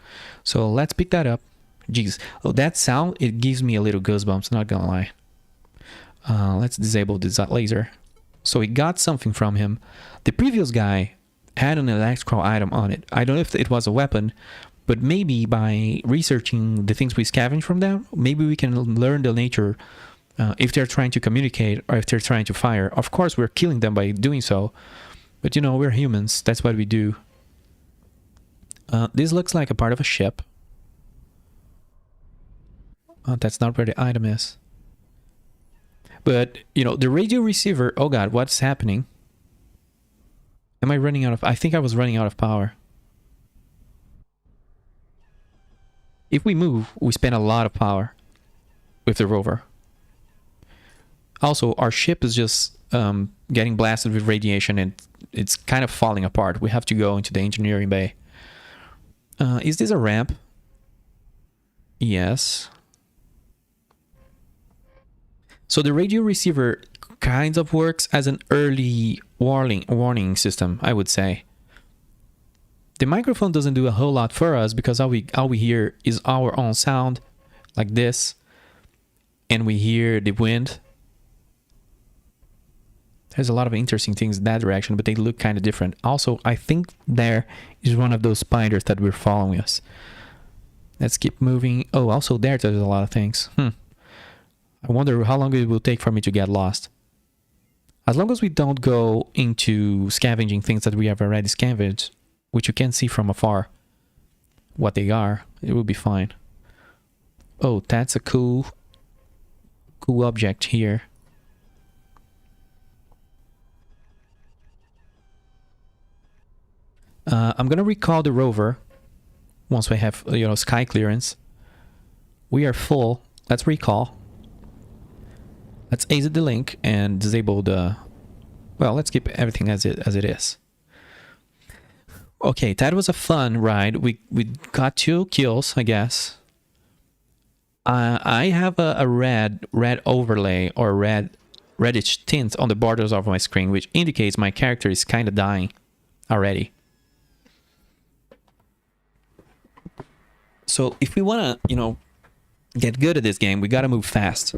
S3: So let's pick that up. Jeez. Oh, that sound, it gives me a little goosebumps, not gonna lie. Let's disable this laser. So we got something from him. The previous guy had an electrical item on it. I don't know if it was a weapon, but maybe by researching the things we scavenge from them, maybe we can learn the nature, if they're trying to communicate or if they're trying to fire. Of course, we're killing them by doing so, but you know, we're humans. That's what we do. This looks like a part of a ship. That's not where the item is. But, you know, the radio receiver... Oh god, what's happening? Am I running out of... I think I was running out of power. If we move, we spend a lot of power with the rover. Also, our ship is just getting blasted with radiation and it's kind of falling apart. We have to go into the engineering bay. Is this a ramp? Yes. So the radio receiver kind of works as an early warning system, I would say. The microphone doesn't do a whole lot for us because all we hear is our own sound, like this, and we hear the wind. There's a lot of interesting things in that direction, but they look kind of different. Also, I think there is one of those spiders that we're following us. Let's keep moving. Oh, also there's a lot of things. I wonder how long it will take for me to get lost. As long as we don't go into scavenging things that we have already scavenged, which you can see from afar what they are, it will be fine. Oh, that's a cool object here. I'm gonna recall the rover once we have, you know, sky clearance. We are full. Let's recall. Let's exit the link and disable the... Well, let's keep everything as it is. Okay, that was a fun ride. We got 2 kills, I guess. I have a red overlay or reddish tint on the borders of my screen, which indicates my character is kind of dying already. So if we want to, you know, get good at this game, we got to move fast.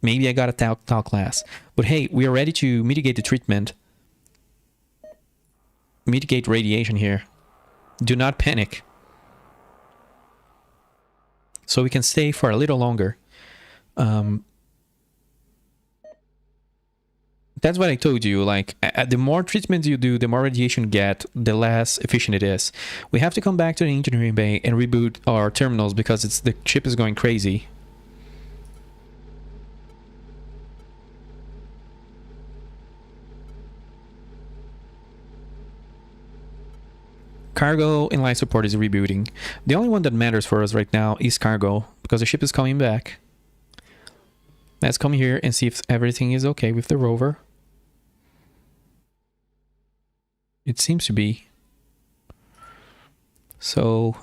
S3: Maybe I got to talk less. But hey, we are ready to mitigate the treatment. Mitigate radiation here. Do not panic. So we can stay for a little longer. That's what I told you. Like, the more treatment you do, the more radiation you get, the less efficient it is. We have to come back to the engineering bay and reboot our terminals because the ship is going crazy. Cargo and life support is rebooting. The only one that matters for us right now is cargo, because the ship is coming back. Let's come here and see if everything is okay with the rover. It seems to be. So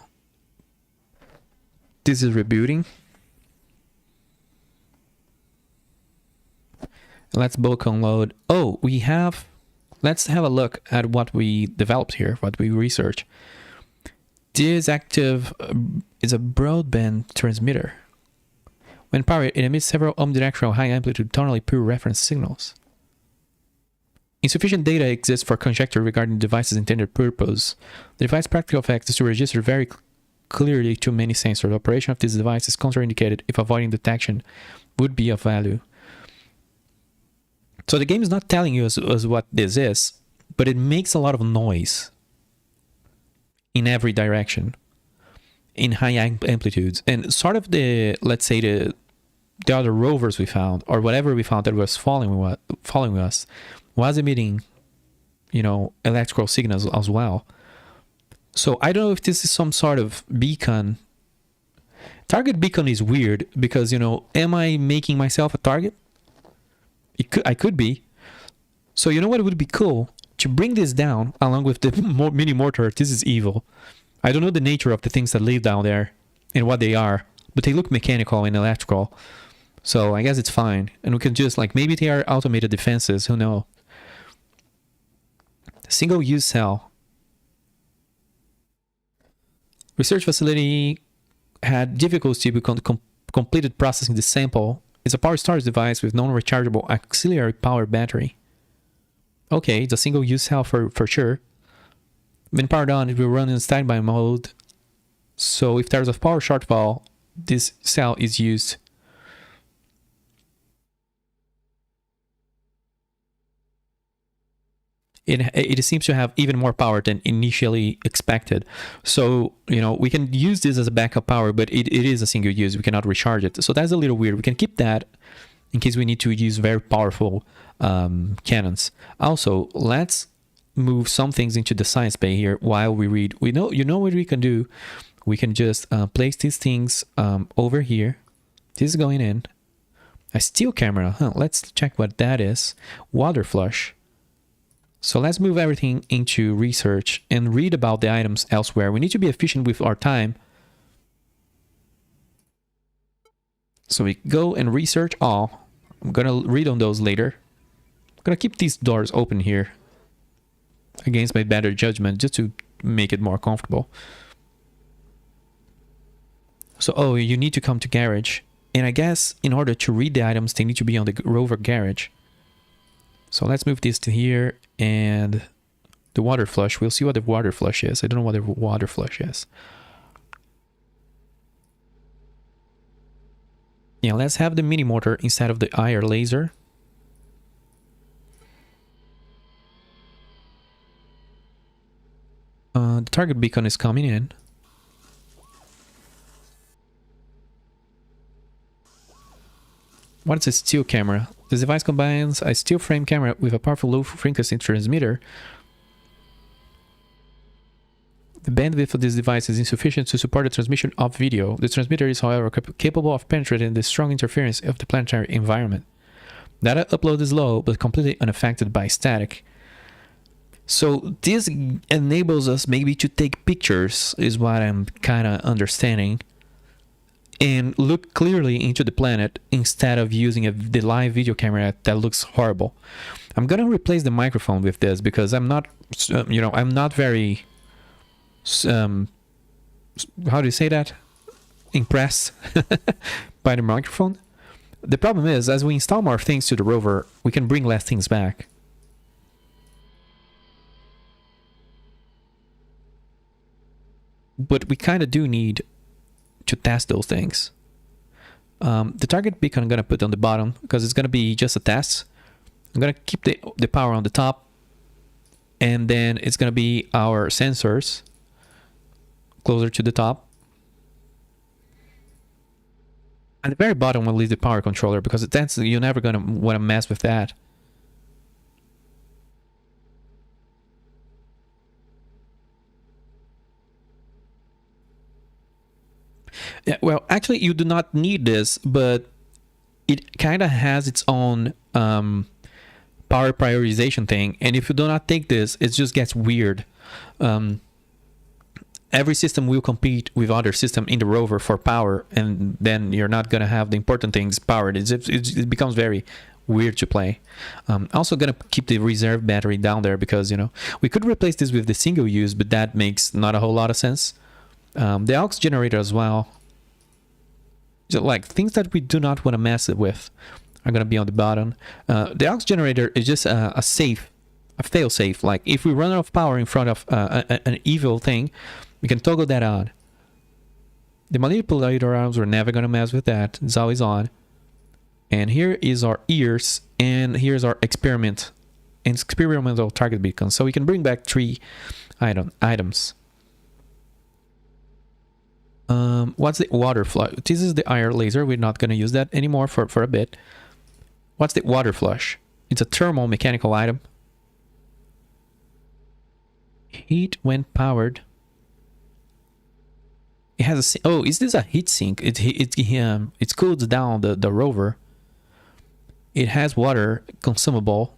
S3: this is rebooting. Let's bulk unload. Oh, we have... Let's have a look at what we developed here, what we researched. This active is a broadband transmitter. When powered, it emits several omnidirectional high-amplitude tonally pure reference signals. Insufficient data exists for conjecture regarding the device's intended purpose. The device's practical effect is to register very clearly to many sensors. The operation of this device is contraindicated if avoiding detection would be of value. So the game is not telling you as what this is, but it makes a lot of noise in every direction, in high amplitudes. And sort of the, let's say the other rovers we found, or whatever we found that was following us, was emitting, you know, electrical signals as well. So I don't know if this is some sort of beacon. Target beacon is weird because, you know, am I making myself a target? I could be. So you know what would be cool? To bring this down along with the mini mortar. This is evil. I don't know the nature of the things that live down there and what they are, but they look mechanical and electrical. So I guess it's fine. And we can just, like, maybe they are automated defenses, who knows? Single-use cell. Research facility had difficulty with completed processing the sample. It's a power storage device with non-rechargeable auxiliary power battery. Okay, it's a single-use cell for sure. When powered on, it will run in standby mode. So if there's a power shortfall, this cell is used. It seems to have even more power than initially expected. So, you know, we can use this as a backup power, but it is a single use. We cannot recharge it. So that's a little weird. We can keep that in case we need to use very powerful cannons. Also, let's move some things into the science bay here while we read. You know what we can do? We can just place these things over here. This is going in. A steel camera. Let's check what that is. Water flush. So let's move everything into research and read about the items elsewhere. We need to be efficient with our time. So we go and research all. I'm gonna read on those later. I'm gonna keep these doors open here against my better judgment just to make it more comfortable. So, oh, you need to come to garage. And I guess in order to read the items, they need to be on the Rover garage. So let's move this to here, and the water flush. We'll see what the water flush is. I don't know what the water flush is. Yeah, let's have the mini motor instead of the IR laser. The target beacon is coming in. What is a steel camera? This device combines a steel frame camera with a powerful low frequency transmitter. The bandwidth of this device is insufficient to support the transmission of video. The transmitter is, however, capable of penetrating the strong interference of the planetary environment. Data upload is low, but completely unaffected by static. So this enables us maybe to take pictures, is what I'm kind of understanding, and look clearly into the planet instead of using the live video camera that looks horrible. I'm gonna replace the microphone with this because I'm not, I'm not very, how do you say that? Impressed by the microphone. The problem is, as we install more things to the rover, we can bring less things back. But we kind of do need to test those things. The target beacon I'm going to put on the bottom because it's going to be just a test. I'm going to keep the power on the top, and then it's going to be our sensors closer to the top. At the very bottom we'll leave the power controller because you're never going to want to mess with that. Yeah, well, actually, you do not need this, but it kind of has its own power prioritization thing. And if you do not take this, it just gets weird. Every system will compete with other system in the rover for power, and then you're not going to have the important things powered. It becomes very weird to play. Also going to keep the reserve battery down there because, we could replace this with the single use, but that makes not a whole lot of sense. The aux generator as well. So, like, things that we do not want to mess with are going to be on the bottom. The aux generator is just a fail safe. Like, if we run out of power in front of an evil thing, we can toggle that on. The manipulator arms, we're never going to mess with that. It's always on. And here is our ears, and here's our experimental target beacon. So we can bring back 3 items. What's the water flush? This is the IR laser. We're not going to use that anymore for a bit. What's the water flush? It's a thermal mechanical item. Heat when powered. It has a... Oh, is this a heat sink? It cools down the rover. It has water consumable.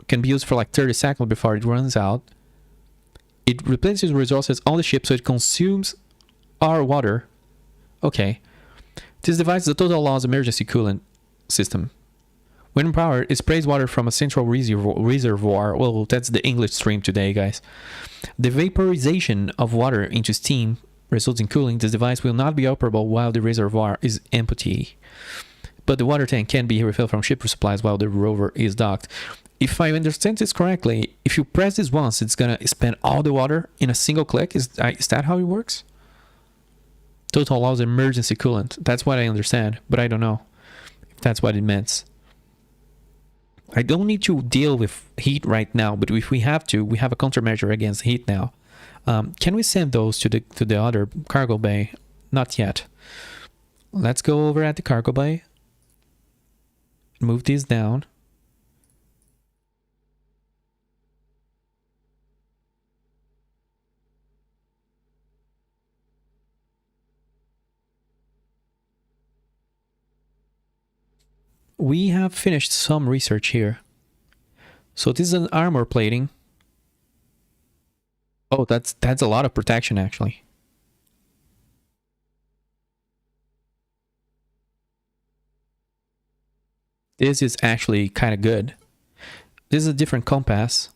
S3: Can be used for like 30 seconds before it runs out. It replenishes resources on the ship, so it consumes our water. Okay. This device is a total loss emergency coolant system. Wind power is sprays water from a central reservoir. Well, that's the English stream today, guys. The vaporization of water into steam results in cooling. This device will not be operable while the reservoir is empty. But the water tank can be refilled from ship supplies while the rover is docked. If I understand this correctly, if you press this once, it's gonna spend all the water in a single click. Is that how it works? Total allows emergency coolant. That's what I understand, but I don't know if that's what it meant. I don't need to deal with heat right now, but if we have to, we have a countermeasure against heat now. Can we send those to the other cargo bay? Not yet. Let's go over at the cargo bay. Move these down. We have finished some research here. So this is an armor plating. Oh, that's a lot of protection actually. This is actually kind of good. This is a different compass.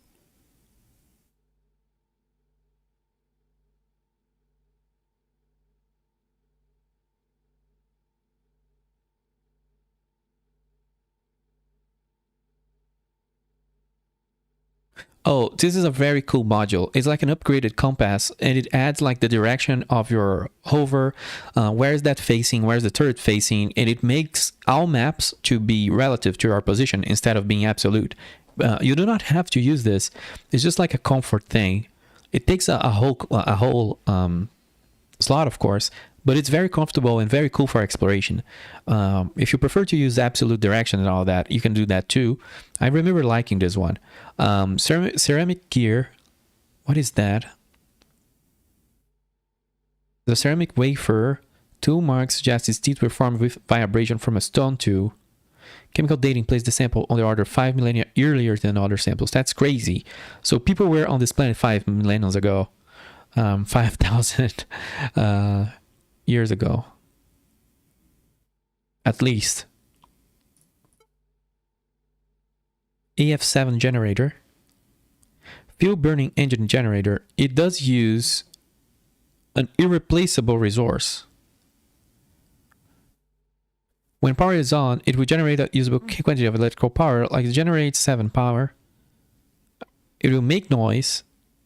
S3: Oh, this is a very cool module. It's like an upgraded compass, and it adds like the direction of your hover. Where is that facing? Where's the turret facing? And it makes all maps to be relative to your position instead of being absolute. You do not have to use this. It's just like a comfort thing. It takes a whole slot, of course, but it's very comfortable and very cool for exploration. If you prefer to use absolute direction and all that, you can do that too. I remember liking this one. Ceramic gear. What is that? The ceramic wafer. Tool marks suggest its teeth were formed with vibration from a stone tool. Chemical dating placed the sample on the order 5 millennia earlier than other samples. That's crazy. So people were on this planet 5 millennia ago. 5,000 years ago. At least. AF7 generator. Fuel burning engine generator. It does use an irreplaceable resource. When power is on, it will generate a usable quantity of electrical power, like it generates 7 power. It will make noise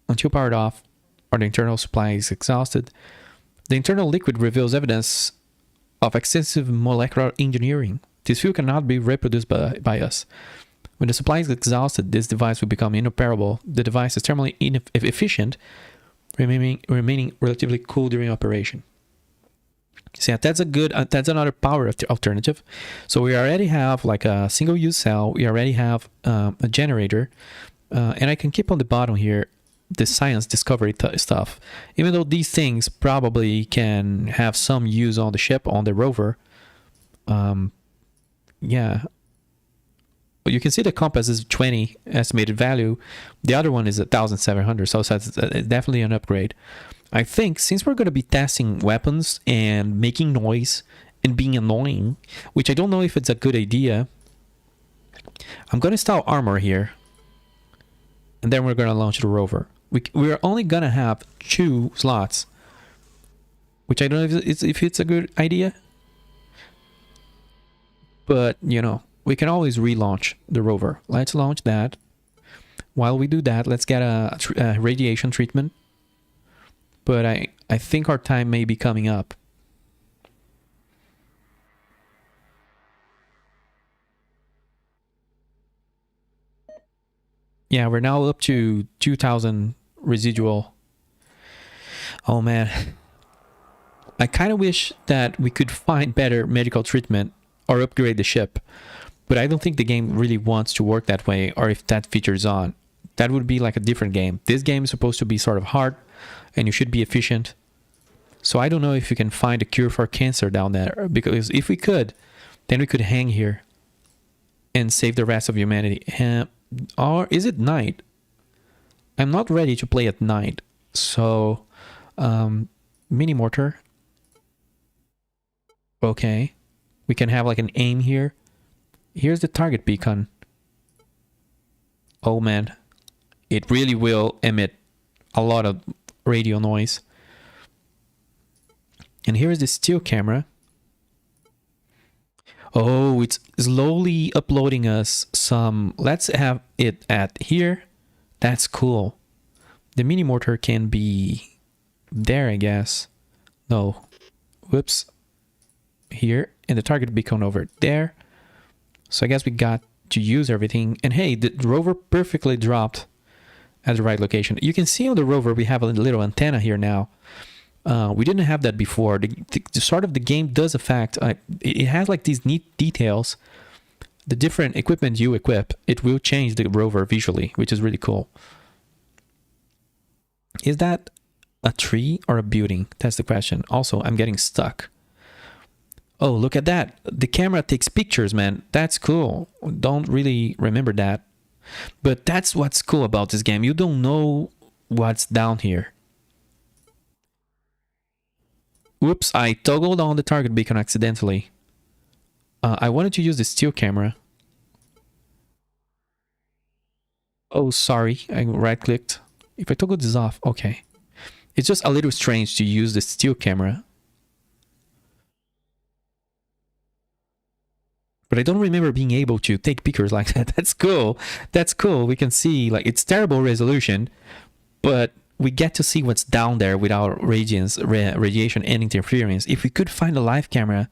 S3: until powered off or the internal supply is exhausted. The internal liquid reveals evidence of extensive molecular engineering. This fuel cannot be reproduced by us. When the supply is exhausted, this device will become inoperable. The device is thermally inefficient, remaining relatively cool during operation. So yeah, that's a good. That's another power alternative. So we already have like a single-use cell. We already have a generator, and I can keep on the bottom here the science discovery stuff. Even though these things probably can have some use on the ship, on the rover. Yeah. But you can see the compass is 20 estimated value. The other one is 1,700, so that's definitely an upgrade. I think since we're going to be testing weapons and making noise and being annoying, which I don't know if it's a good idea, I'm going to install armor here. And then we're going to launch the rover. We're only going to have 2 slots, which I don't know if it's a good idea. But, you know, we can always relaunch the rover. Let's launch that. While we do that, let's get a radiation treatment. But I think our time may be coming up. Yeah, we're now up to 2,000 residual. Oh man. I kind of wish that we could find better medical treatment or upgrade the ship. But I don't think the game really wants to work that way, or if that feature's on. That would be like a different game. This game is supposed to be sort of hard, and you should be efficient. So I don't know if you can find a cure for cancer down there, because if we could, then we could hang here and save the rest of humanity. Or is it night? I'm not ready to play at night. So, mini mortar. Okay. We can have like an aim here. Here's the target beacon. Oh man, it really will emit a lot of radio noise. And here is the still camera. Oh, it's slowly uploading us some. Let's have it at here. That's cool. The mini mortar can be there, I guess. No. Whoops. Here. And the target beacon over there. So I guess we got to use everything. And hey, the rover perfectly dropped at the right location. You can see on the rover we have a little antenna here now. We didn't have that before. The start of the game does affect. It has like these neat details. The different equipment you equip, it will change the rover visually, which is really cool. Is that a tree or a building? That's the question. Also, I'm getting stuck. Oh, look at that. The camera takes pictures, man. That's cool. Don't really remember that. But that's what's cool about this game. You don't know what's down here. Whoops, I toggled on the target beacon accidentally. I wanted to use the still camera. Oh, sorry. I right-clicked. If I toggle this off, okay. It's just a little strange to use the still camera. But I don't remember being able to take pictures like that. That's cool. That's cool. We can see, like, it's terrible resolution, but we get to see what's down there without radiation and interference. If we could find a live camera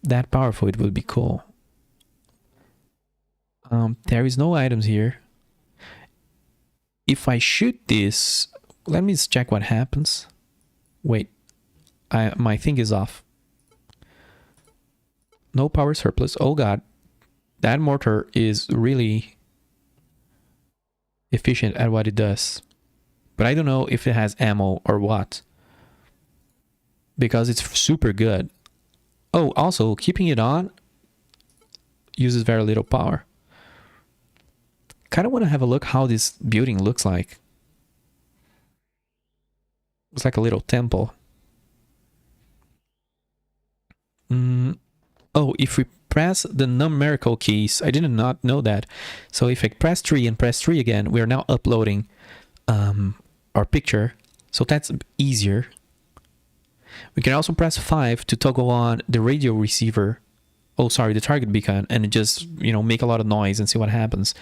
S3: that powerful, it would be cool. There is no items here. If I shoot this, let me just check what happens. Wait, my thing is off. No power surplus. Oh god, that mortar is really efficient at what it does. But I don't know if it has ammo or what. Because it's super good. Oh, also, keeping it on uses very little power. Kind of want to have a look how this building looks like. It's like a little temple. Oh, if we press the numerical keys, I did not know that. So if I press 3 and press 3 again, we are now uploading our picture. So that's easier. We can also press 5 to toggle on the radio receiver. Oh, sorry, the target beacon, and just, you know, make a lot of noise and see what happens.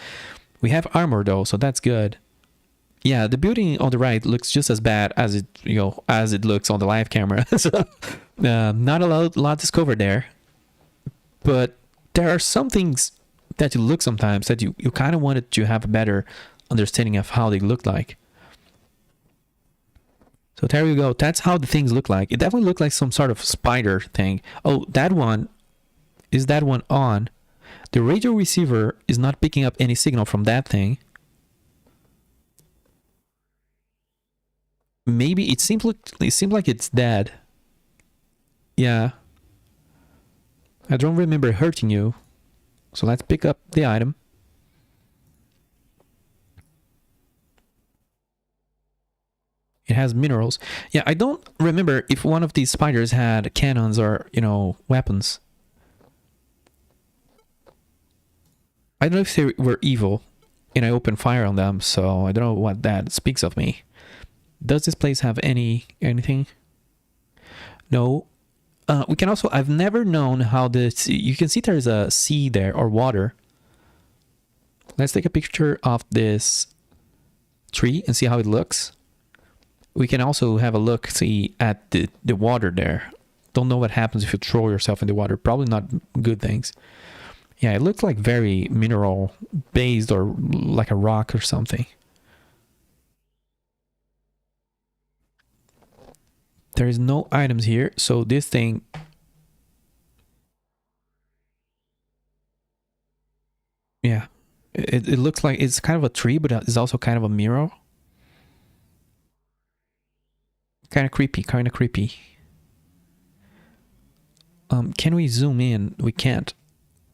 S3: We have armor though, so that's good. Yeah, the building on the right looks just as bad as it, you know, as it looks on the live camera. So, not a lot discovered there. But there are some things that you look sometimes that you kind of wanted to have a better understanding of how they look like. So there you go. That's how the things look like. It definitely looked like some sort of spider thing. Oh, that one. Is that one on? The radio receiver is not picking up any signal from that thing. Maybe it seems like it's dead. Yeah. I don't remember hurting you. So let's pick up the item. It has minerals. Yeah, I don't remember if one of these spiders had cannons or, you know, weapons. I don't know if they were evil and I opened fire on them, so I don't know what that speaks of me. Does this place have anything? No. We can also, I've never known how this, you can see there's a sea there or water. Let's take a picture of this tree and see how it looks. We can also have a look, see at the water there. Don't know what happens if you throw yourself in the water. Probably not good things. Yeah, it looks like very mineral based or like a rock or something. There is no items here, so this thing... Yeah, it looks like it's kind of a tree, but it's also kind of a mirror. Kind of creepy, kind of creepy. Can we zoom in? We can't.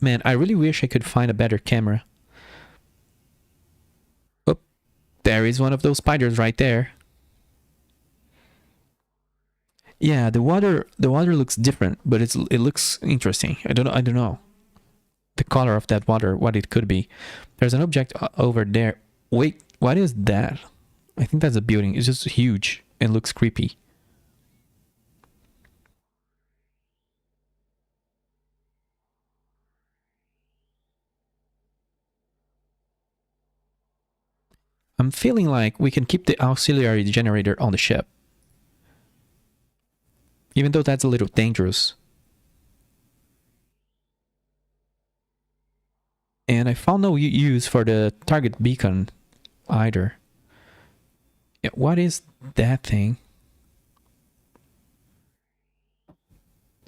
S3: Man, I really wish I could find a better camera. Oh, there is one of those spiders right there. Yeah, the water looks different, but it looks interesting. I don't know. the color of that water, what it could be. There's an object over there. Wait, what is that? I think that's a building. It's just huge and looks creepy. I'm feeling like we can keep the auxiliary generator on the ship. Even though that's a little dangerous. And I found no use for the target beacon either. Yeah, what is that thing?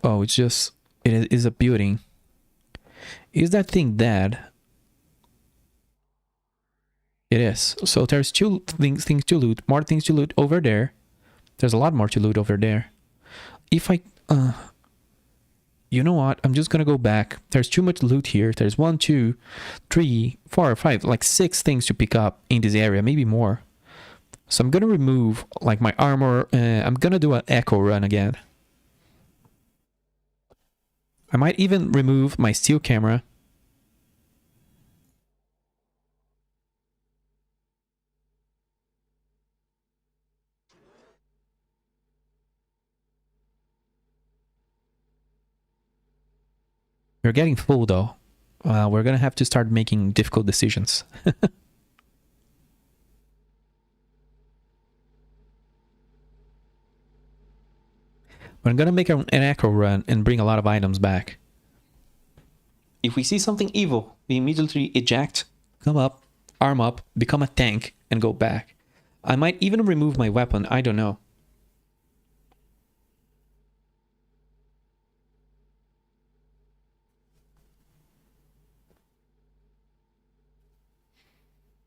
S3: Oh, it's just... it is a building. Is that thing dead? It is. So there's two things to loot. More things to loot over there. There's a lot more to loot over there. If I... you know what? I'm just gonna go back. There's too much loot here. There's 1, 2, 3, 4, 5, like 6 things to pick up in this area. Maybe more. So I'm gonna remove like my armor. I'm gonna do an echo run again. I might even remove my steel camera. We're getting full though. We're gonna have to start making difficult decisions. I'm gonna make an echo run and bring a lot of items back. If we see something evil, we immediately eject, come up, arm up, become a tank, and go back. I might even remove my weapon, I don't know.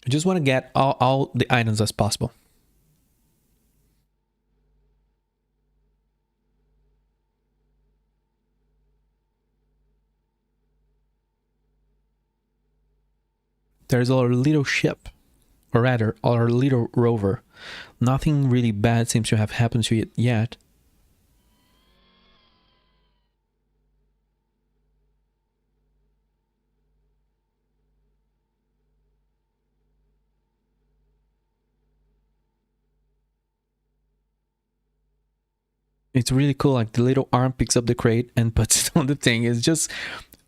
S3: I just want to get all the items as possible. There's our little ship, or rather, our little rover. Nothing really bad seems to have happened to it yet. It's really cool, like the little arm picks up the crate and puts it on the thing. It's just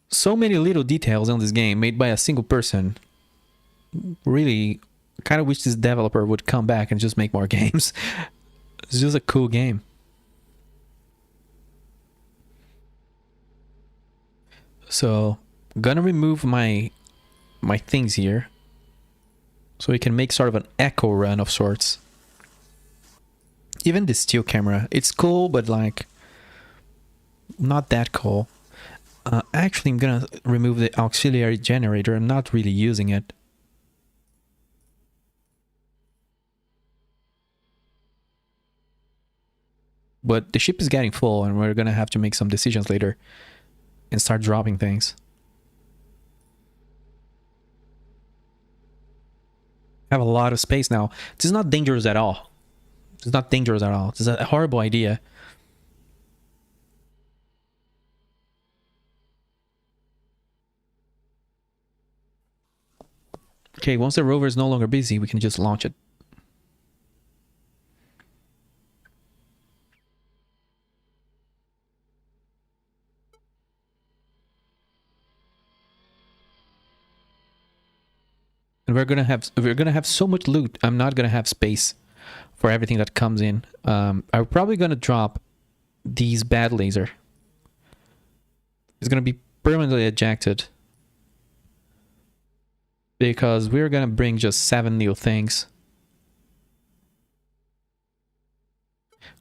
S3: so many little details on this game made by a single person. Really, kind of wish this developer would come back and just make more games. It's just a cool game. So, gonna remove my things here, so we can make sort of an echo run of sorts. Even the steel camera, it's cool, but like not that cool. Actually, I'm gonna remove the auxiliary generator. I'm not really using it. But the ship is getting full and we're gonna have to make some decisions later and start dropping things. I have a lot of space now. This is not dangerous at all. It's not dangerous at all. This is a horrible idea. Okay, once the rover is no longer busy, we can just launch it. And we're gonna have so much loot. I'm not gonna have space for everything that comes in. I'm probably gonna drop these bad laser. It's gonna be permanently ejected because we're gonna bring just 7 new things.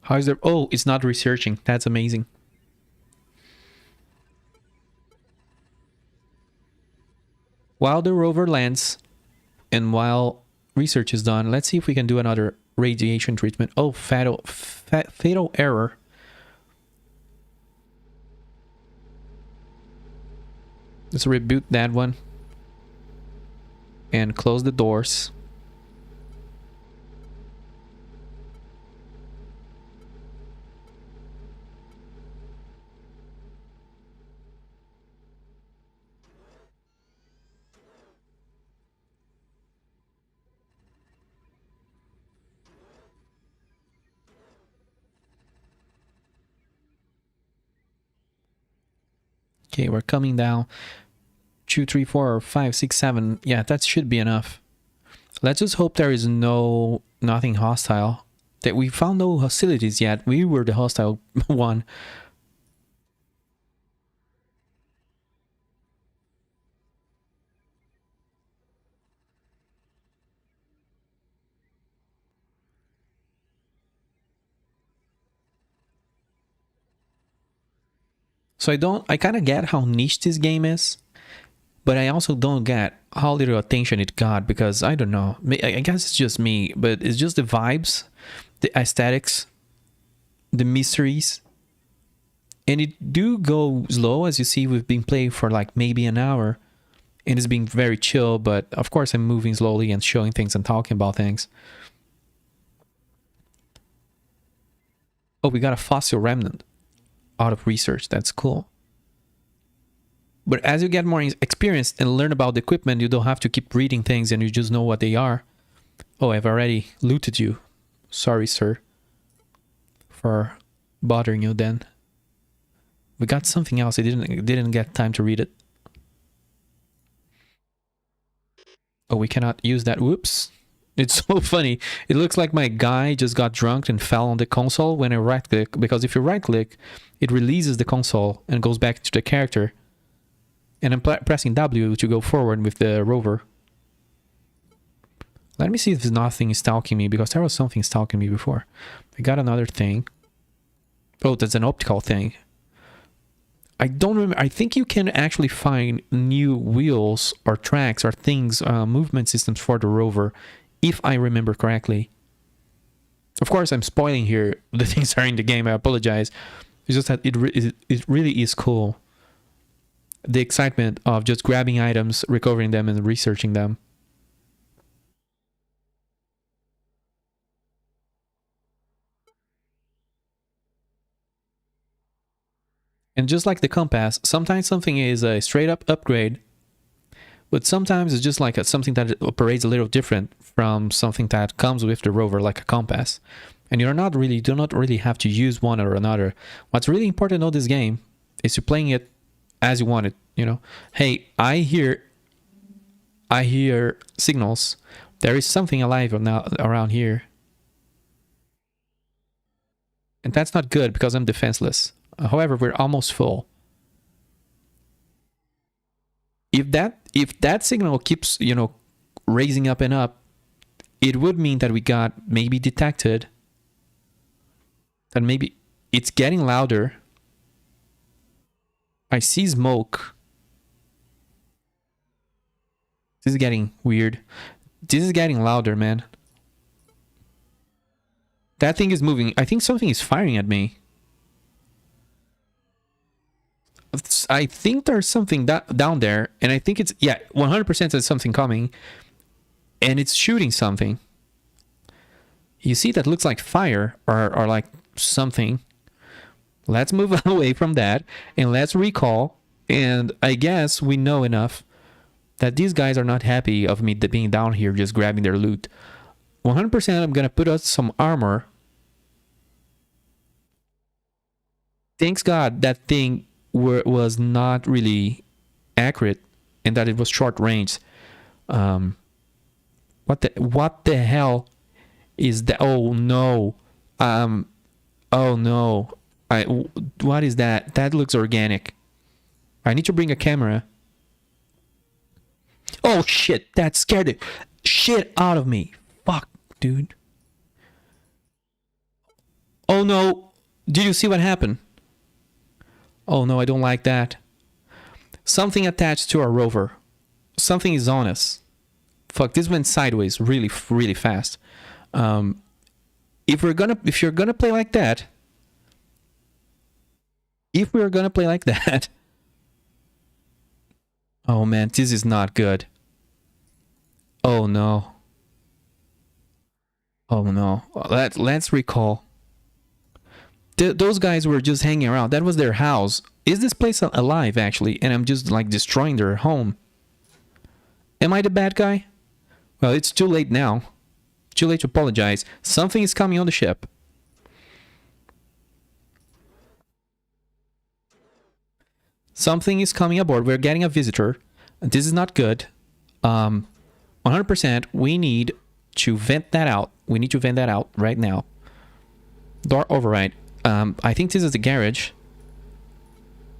S3: How is there? Oh, it's not researching. That's amazing. While the rover lands and while research is done, let's see if we can do another radiation treatment. Oh, fatal error. Let's reboot that one and close the doors. Okay, we're coming down. 2, 3, 4, 5, 6, 7. Yeah, that should be enough. Let's just hope there is nothing hostile. That we found no hostilities yet. We were the hostile one. So I kind of get how niche this game is, but I also don't get how little attention it got, because I don't know. I guess it's just me, but it's just the vibes, the aesthetics, the mysteries. And it do go slow. As you see, we've been playing for like maybe an hour, and it's been very chill, but of course I'm moving slowly and showing things and talking about things. Oh, we got a fossil remnant out of research. That's cool. But as you get more experience and learn about the equipment, you don't have to keep reading things and you just know what they are. Oh, I've already looted you. Sorry, sir, for bothering you then. We got something else. I didn't get time to read it. Oh, we cannot use that. Whoops. It's so funny. It looks like my guy just got drunk and fell on the console when I right click, because if you right click, it releases the console and goes back to the character. And I'm pressing W to go forward with the rover. Let me see if nothing is stalking me, because there was something stalking me before. I got another thing. Oh, that's an optical thing. I don't remember. I think you can actually find new wheels or tracks or things, movement systems for the rover, if I remember correctly. Of course, I'm spoiling here. The things are in the game. I apologize. It's just that it really is cool. The excitement of just grabbing items, recovering them, and researching them. And just like the compass, sometimes something is a straight up upgrade, but sometimes it's just like something that operates a little different from something that comes with the rover, like a compass. And do not really have to use one or another. What's really important about this game is you're playing it as you want it. You know, hey, I hear signals. There is something alive now around here, and that's not good because I'm defenseless. However, we're almost full. If that signal keeps, you know, raising up and up, it would mean that we got maybe detected. That maybe it's getting louder. I see smoke. This is getting weird. This is getting louder, man. That thing is moving. I think something is firing at me. I think there's something down there, and I think it's, yeah, 100% there's something coming, and it's shooting something. You see, that looks like fire or like something. Let's move away from that, and let's recall, and I guess we know enough that these guys are not happy of me being down here just grabbing their loot. 100% I'm gonna put us some armor. Thanks God that thing was not really accurate and that it was short range. What the hell is that? Oh no. Oh no. What is that? That looks organic. I need to bring a camera. Oh shit, that scared the shit out of me. Fuck, dude. Oh no. Did you see what happened? Oh no, I don't like that. Something attached to our rover. Something is on us. Fuck, this went sideways really, really fast. If you're gonna play like that, oh man, this is not good. Oh no. Oh no. Let's recall. Those guys were just hanging around. That was their house. Is this place alive, actually? And I'm just like destroying their home. Am I the bad guy? Well, it's too late now. Too late to apologize. Something is coming on the ship. Something is coming aboard. We're getting a visitor. This is not good. 100%, we need to vent that out. We need to vent that out right now. Door override. I think this is the garage.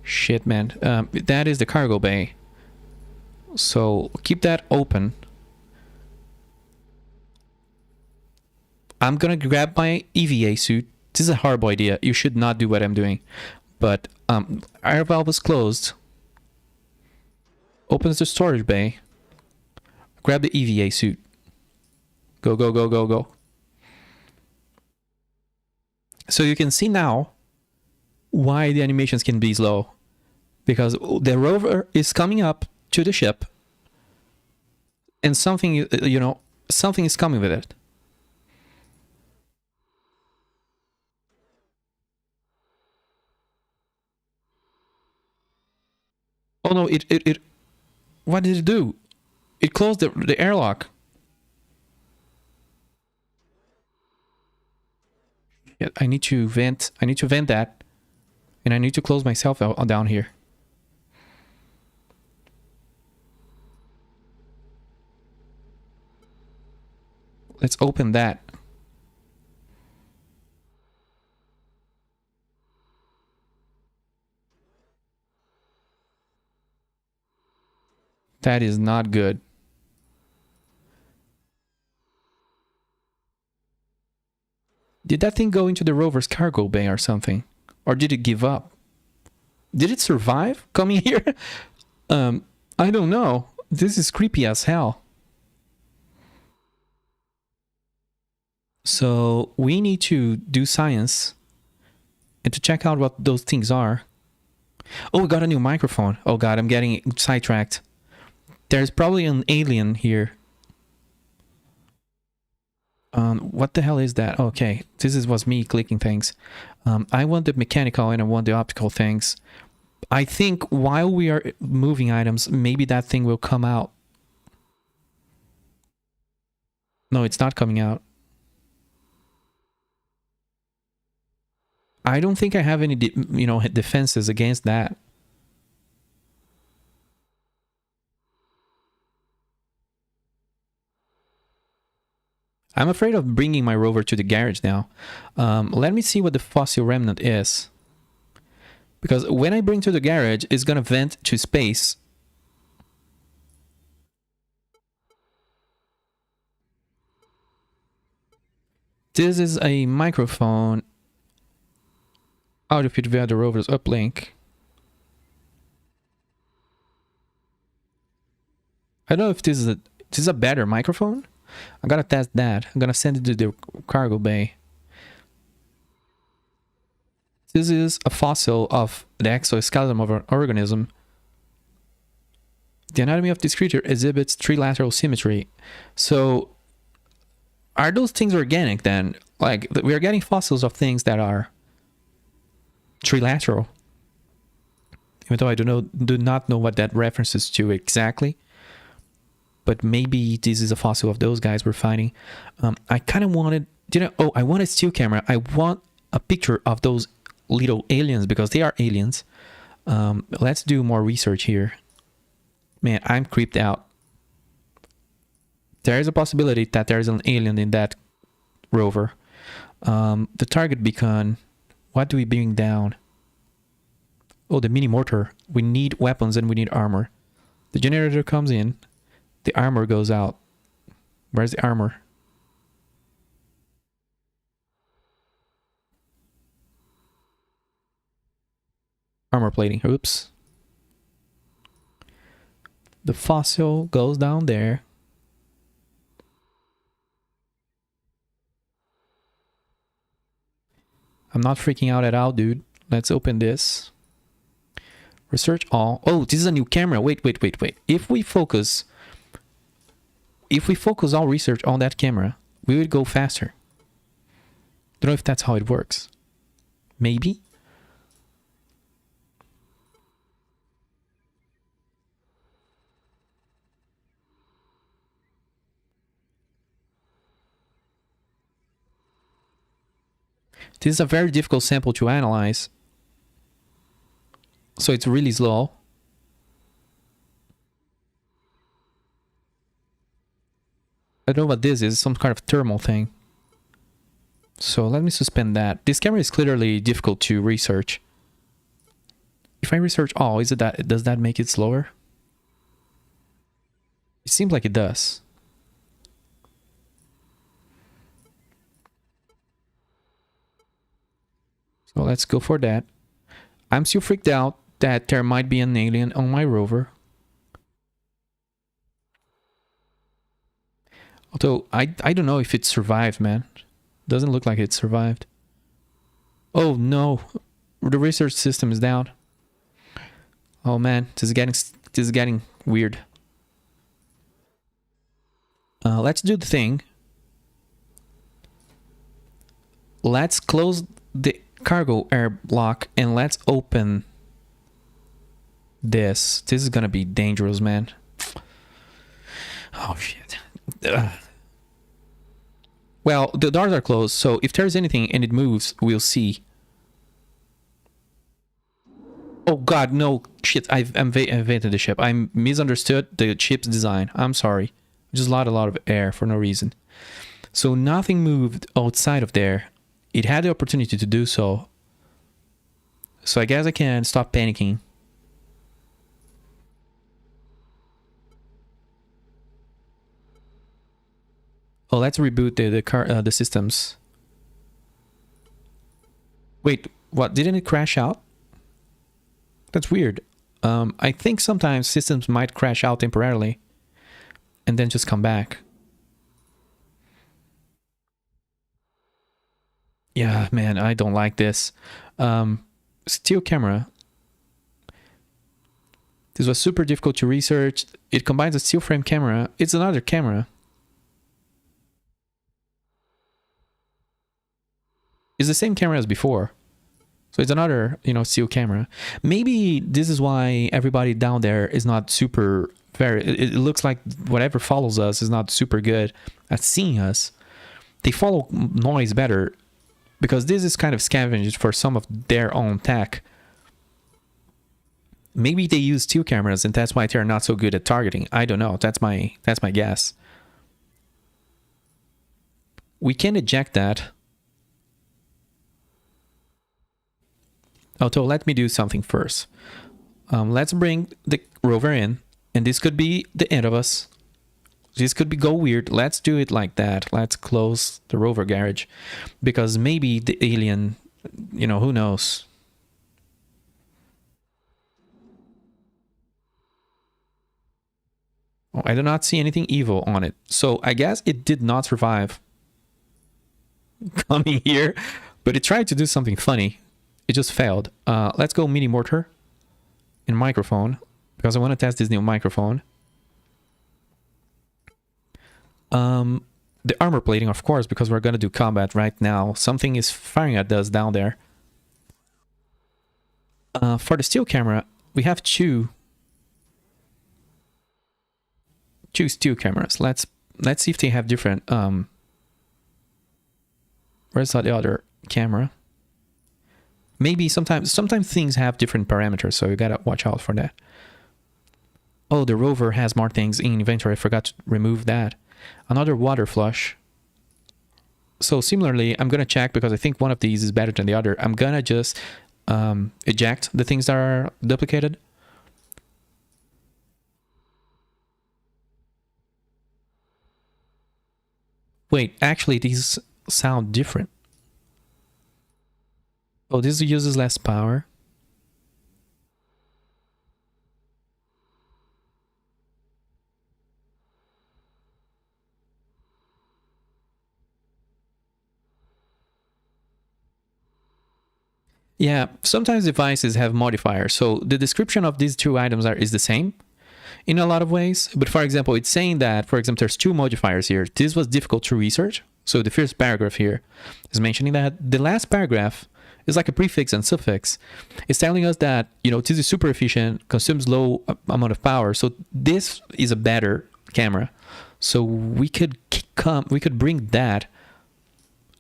S3: Shit, man. That is the cargo bay. So keep that open. I'm gonna grab my EVA suit. This is a horrible idea. You should not do what I'm doing. But air valve is closed. Opens the storage bay. Grab the EVA suit. Go, go, go, go, go. So you can see now why the animations can be slow. Because the rover is coming up to the ship. And something, you know, something is coming with it. Oh no, it what did it do? It closed the airlock. Yeah, I need to vent that. And I need to close myself out down here. Let's open that. That is not good. Did that thing go into the rover's cargo bay or something? Or did it give up? Did it survive coming here? I don't know. This is creepy as hell. So we need to do science and to check out what those things are. Oh, we got a new microphone. Oh god, I'm getting sidetracked. There's probably an alien here. What the hell is that? Okay, was me clicking things. I want the mechanical and I want the optical things. I think while we are moving items, maybe that thing will come out. No, it's not coming out. I don't think I have any, you know, defenses against that. I'm afraid of bringing my rover to the garage now. Let me see what the fossil remnant is. Because when I bring to the garage, it's gonna vent to space. This is a microphone. Audio feed via the rover's uplink. I don't know if this is a better microphone. I'm gonna test that. I'm gonna send it to the cargo bay. This is a fossil of the exoskeleton of an organism. The anatomy of this creature exhibits trilateral symmetry. So, are those things organic then? Like, we are getting fossils of things that are trilateral. Even though I do not know what that references to exactly. But maybe this is a fossil of those guys we're finding. I kind of wanted... I want a still camera. I want a picture of those little aliens because they are aliens. Let's do more research here. Man, I'm creeped out. There is a possibility that there is an alien in that rover. The target beacon. What do we bring down? Oh, the mini mortar. We need weapons and we need armor. The generator comes in. The armor goes out. Where's the armor? Armor plating. Oops. The fossil goes down there. I'm not freaking out at all, dude. Let's open this. Research all. Oh, this is a new camera. Wait. If we focus all research on that camera, we would go faster. Don't know if that's how it works. Maybe. This is a very difficult sample to analyze. So it's really slow. I don't know what this is, some kind of thermal thing. So let me suspend that. This camera is clearly difficult to research. If I research all, is it that, does that make it slower? It seems like it does. So let's go for that. I'm still freaked out that there might be an alien on my rover. Although, I don't know if it survived, man. Doesn't look like it survived. Oh no, the research system is down. Oh man, this is getting weird. Let's do the thing. Let's close the cargo air lock and let's open this. This is gonna be dangerous, man. Oh shit. Well, the doors are closed, so if there's anything and it moves, we'll see. Oh god, no. Shit, I've invented the ship. I misunderstood the ship's design. I'm sorry. Just lost a lot of air for no reason. So nothing moved outside of there. It had the opportunity to do so. So I guess I can stop panicking. Oh, let's reboot the systems. Wait, what? Didn't it crash out? That's weird. I think sometimes systems might crash out temporarily and then just come back. Yeah, man, I don't like this. Still camera. This was super difficult to research. It combines a still frame camera. It's another camera. It's the same camera as before. So it's another, still camera. Maybe this is why everybody down there is not super it looks like whatever follows us is not super good at seeing us. They follow noise better because this is kind of scavenged for some of their own tech. Maybe they use still cameras and that's why they're not so good at targeting. I don't know. That's my guess. We can eject that. Oh, so let me do something first. Let's bring the rover in, and this could be the end of us. This could go weird. Let's do it like that. Let's close the rover garage, because maybe the alien, who knows? Oh, I do not see anything evil on it, so I guess it did not survive coming here, but it tried to do something funny. It just failed. Let's go mini mortar in microphone because I want to test this new microphone. The armor plating, of course, because we're going to do combat right now. Something is firing at us down there. For the steel camera, we have two steel cameras. Let's see if they have different. Where's the other camera? Maybe sometimes things have different parameters, so you gotta watch out for that. Oh, the rover has more things in inventory. I forgot to remove that. Another water flush. So similarly, I'm gonna check because I think one of these is better than the other. I'm gonna just eject the things that are duplicated. Wait, actually these sound different. Oh, this uses less power. Yeah, sometimes devices have modifiers, so the description of these two items is the same in a lot of ways. But for example, it's saying that, for example, there's two modifiers here. This was difficult to research. So the first paragraph here is mentioning that. The last paragraph is like a prefix and suffix. It's telling us that, this is super efficient, consumes low amount of power. So this is a better camera. So we could bring that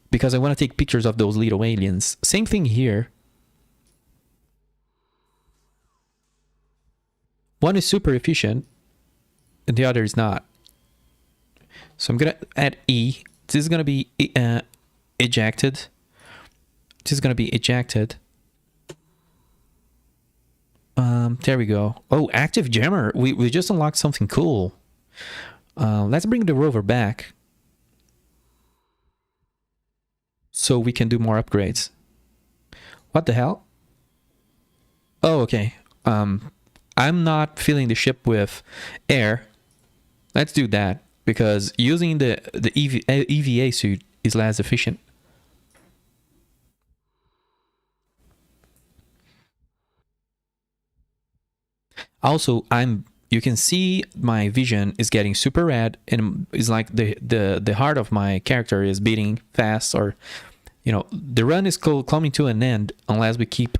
S3: because I want to take pictures of those little aliens. Same thing here. One is super efficient and the other is not. So I'm gonna add E. This is gonna be ejected. This is gonna be ejected. There we go. Oh, active jammer. We just unlocked something cool. Let's bring the rover back so we can do more upgrades. What the hell? Oh, okay. I'm not filling the ship with air. Let's do that because using the EVA suit is less efficient. Also, you can see my vision is getting super red and it's like the heart of my character is beating fast, or you know, the run is coming to an end unless we keep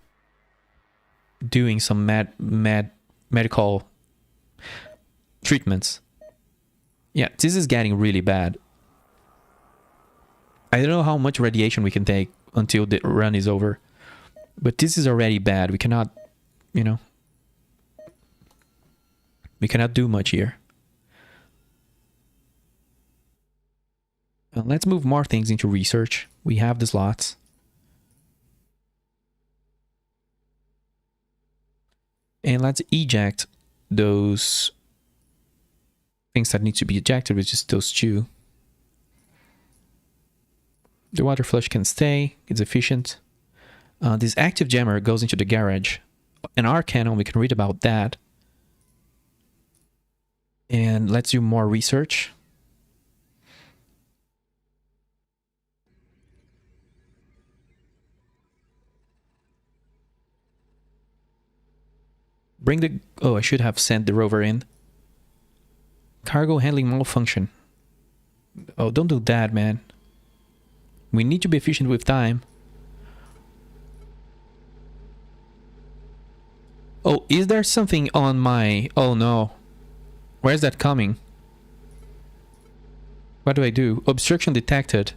S3: doing some medical treatments. Yeah, this is getting really bad. I don't know how much radiation we can take until the run is over, but this is already bad. We cannot, you know, we cannot do much here. Let's move more things into research. We have the slots. And let's eject those things that need to be ejected, which is those two. The water flush can stay. It's efficient. This active jammer goes into the garage. An R cannon, we can read about that. And let's do more research. Bring the... Oh, I should have sent the rover in. Cargo handling malfunction. Oh, don't do that, man. We need to be efficient with time. Oh, is there something on my... Oh, no. Where's that coming? What do I do? Obstruction detected.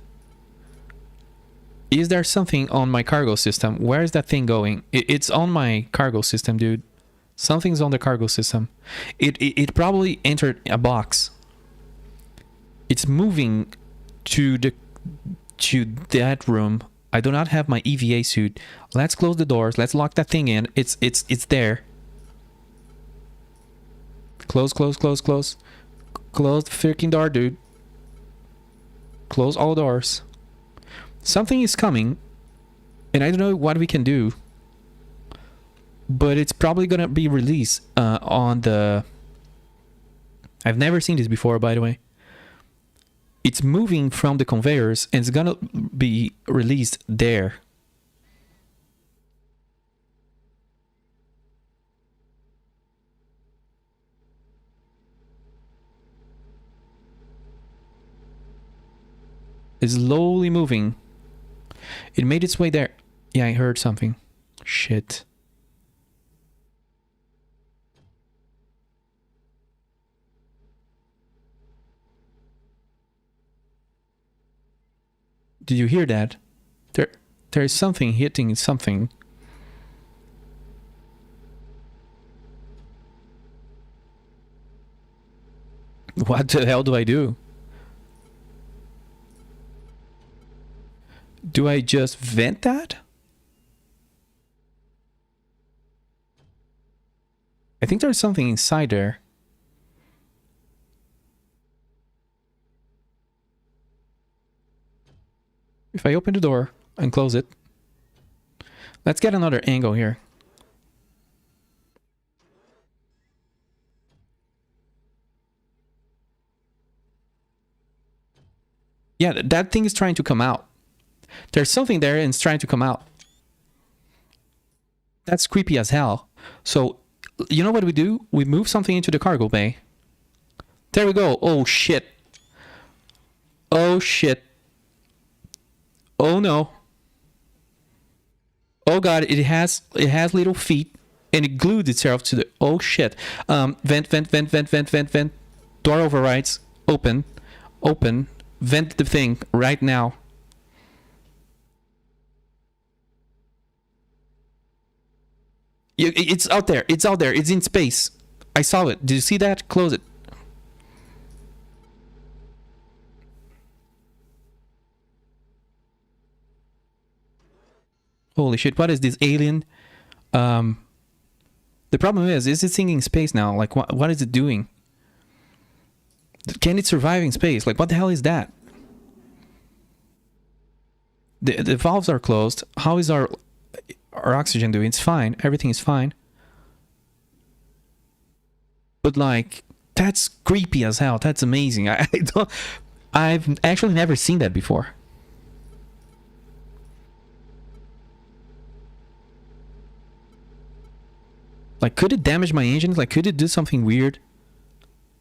S3: Is there something on my cargo system? Where is that thing going? It's on my cargo system, dude. Something's on the cargo system. It probably entered a box. It's moving to that room. I do not have my EVA suit. Let's close the doors. Let's lock that thing in. It's there. Close, close, close, close. Close the freaking door, dude. Close all doors. Something is coming, and I don't know what we can do. But it's probably gonna be released on the... I've never seen this before, by the way. It's moving from the conveyors and it's gonna be released there. It's slowly moving. It made its way there. Yeah, I heard something. Shit. Did you hear that? There is something hitting something. What the hell do I do? Do I just vent that? I think there's something inside there. If I open the door and close it, let's get another angle here. Yeah, that thing is trying to come out. There's something there and it's trying to come out. That's creepy as hell. So, you know what we do? We move something into the cargo bay. There we go. Oh, shit. Oh, shit. Oh, no. Oh, God. It has little feet and it glued itself to the... Oh, shit. Vent. Door overrides. Open. Vent the thing right now. It's out there. It's in space. I saw it. Did you see that? Close it. Holy shit, what is this alien? The problem is it singing space now? Like, what is it doing? Can it survive in space? Like, what the hell is that? The valves are closed. How is our oxygen doing? It's fine. Everything is fine. But like, that's creepy as hell. That's amazing. I've actually never seen that before. Like, could it damage my engines? Like, could it do something weird?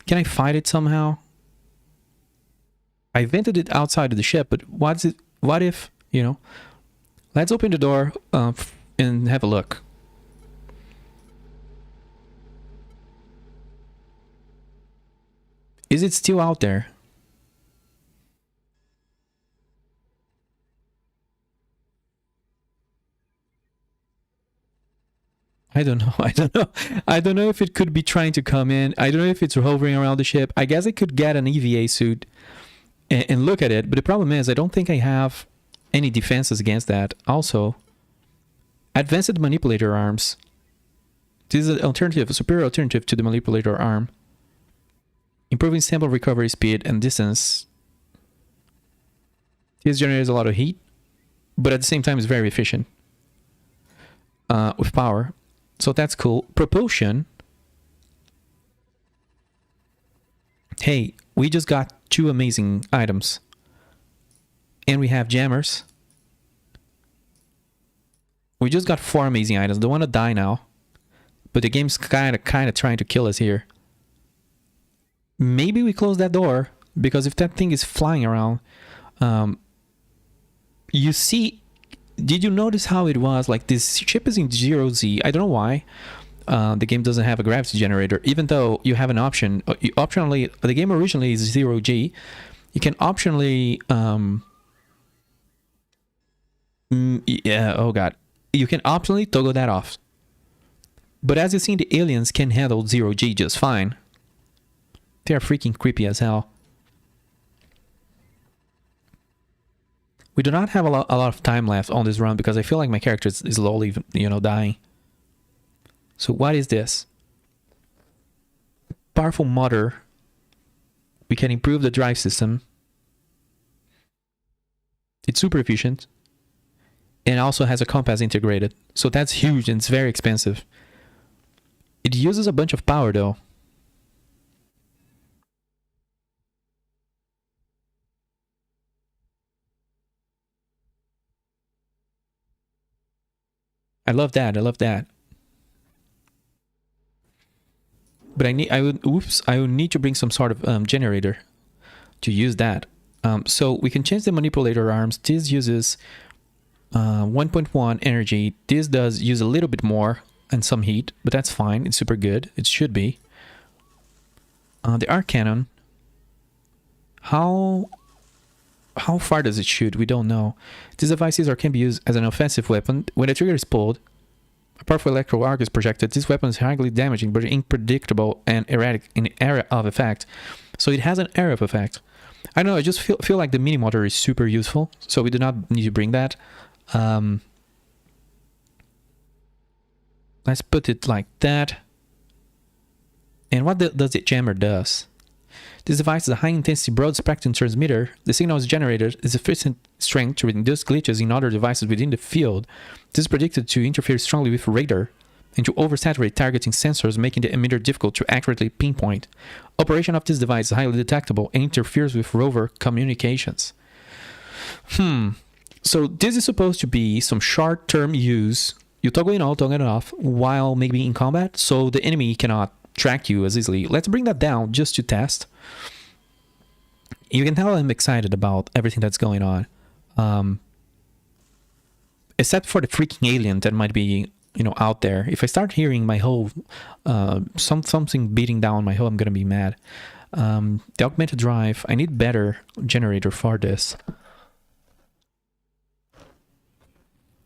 S3: Can I fight it somehow? I vented it outside of the ship, but what if, you know? Let's open the door and have a look. Is it still out there? I don't know. I don't know. I don't know if it could be trying to come in. I don't know if it's hovering around the ship. I guess I could get an EVA suit and look at it. But the problem is I don't think I have any defenses against that. Also, advanced manipulator arms. This is an alternative, a superior alternative to the manipulator arm. Improving sample recovery speed and distance. This generates a lot of heat, but at the same time is very efficient with power. So that's cool. Propulsion. Hey, we just got 2 amazing items. And we have jammers. We just got 4 amazing items. Don't want to die now. But the game's kind of trying to kill us here. Maybe we close that door, because if that thing is flying around, you see, did you notice how it was like this ship is in 0Z? I don't know why the game doesn't have a gravity generator, even though you have an option. Optionally, the game originally is 0G. You can optionally, yeah, oh god, you can optionally toggle that off. But as you see, the aliens can handle 0G just fine. They are freaking creepy as hell. We do not have a lot of time left on this run because I feel like my character is slowly, you know, dying. So what is this? Powerful motor. We can improve the drive system. It's super efficient. And also has a compass integrated. So that's huge and it's very expensive. It uses a bunch of power though. I love that. I love that. But I would need to bring some sort of generator to use that. So we can change the manipulator arms. This uses 1.1 energy. This does use a little bit more and some heat, but that's fine. It's super good. It should be. The arc cannon. How far does it shoot? We don't know. These devices can be used as an offensive weapon. When the trigger is pulled, a powerful electro arc is projected. This weapon is highly damaging, but unpredictable and erratic in area of effect. So it has an area of effect. I don't know, I just feel like the mini motor is super useful, so we do not need to bring that. Let's put it like that. And what does the jammer does? This device is a high-intensity broad-spectrum transmitter. The signal is generated is sufficient strength to reduce glitches in other devices within the field. This is predicted to interfere strongly with radar and to oversaturate targeting sensors, making the emitter difficult to accurately pinpoint. Operation of this device is highly detectable and interferes with rover communications. So this is supposed to be some short-term use. You toggle it on, toggle it off, while maybe in combat, so the enemy cannot track you as easily. Let's bring that down just to test. You can tell I'm excited about everything that's going on. Except for the freaking alien that might be, you know, out there. If I start hearing my whole something beating down my hull, I'm gonna be mad. The augmented drive, I need better generator for this.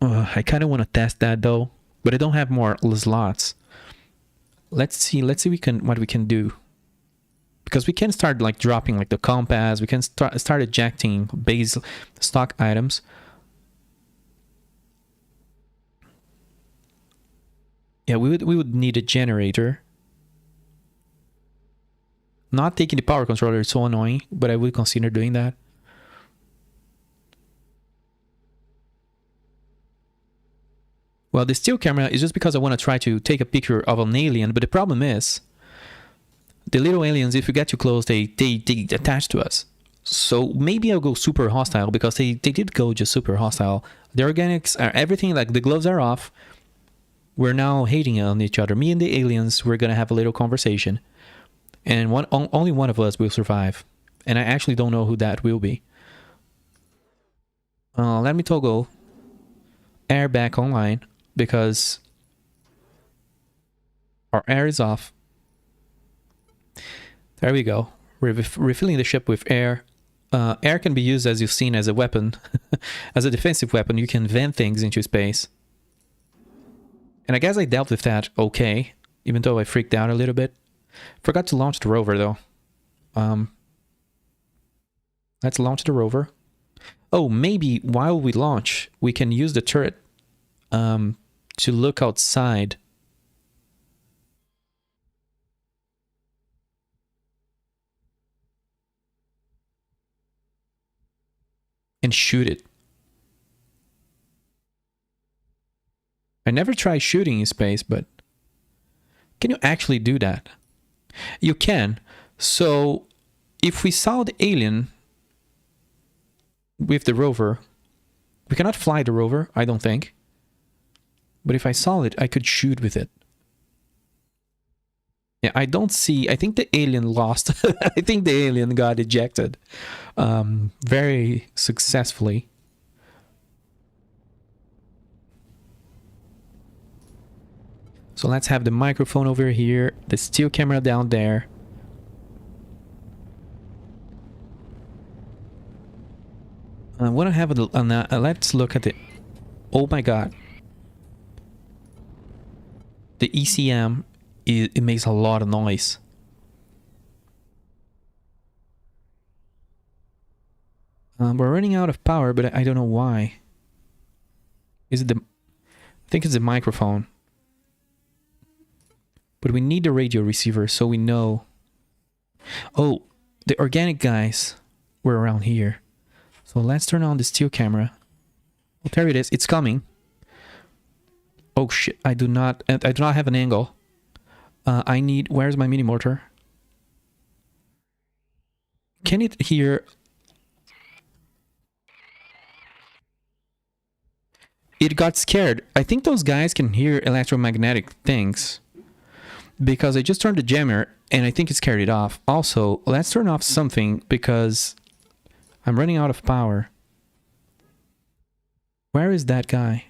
S3: I kind of want to test that though, but I don't have more slots. let's see what we can do. Because we can start like dropping like the compass, we can start ejecting base stock items. Yeah, we would need a generator. Not taking the power controller is so annoying, but I would consider doing that. Well, the still camera is just because I want to try to take a picture of an alien, but the problem is the little aliens, if you get too close, they attach to us. So maybe I'll go super hostile, because they did go just super hostile. The organics are everything, like the gloves are off. We're now hating on each other. Me and the aliens, we're gonna have a little conversation. And only one of us will survive. And I actually don't know who that will be. Let me toggle air back online, because our air is off. There we go. We're refilling the ship with air. Air can be used, as you've seen, as a weapon. As a defensive weapon, you can vent things into space. And I guess I dealt with that okay, even though I freaked out a little bit. Forgot to launch the rover, though. Let's launch the rover. Oh, maybe while we launch, we can use the turret to look outside. And shoot it. I never tried shooting in space, but can you actually do that? You can. So if we saw the alien with the rover, we cannot fly the rover, I don't think. But if I saw it, I could shoot with it. Yeah, I don't see... I think the alien lost. I think the alien got ejected very successfully. So let's have the microphone over here, the still camera down there. I want to have a let's look at the... Oh my god. The ECM, it makes a lot of noise. We're running out of power, but I don't know why. Is it the... I think it's the microphone. But we need the radio receiver so we know. Oh, the organic guys were around here. So let's turn on the still camera. Oh, there it is. It's coming. Oh shit! I do not have an angle. I need... Where's my mini mortar? Can it hear? It got scared. I think those guys can hear electromagnetic things. Because I just turned the jammer and I think it's carried off. Also, let's turn off something because I'm running out of power. Where is that guy?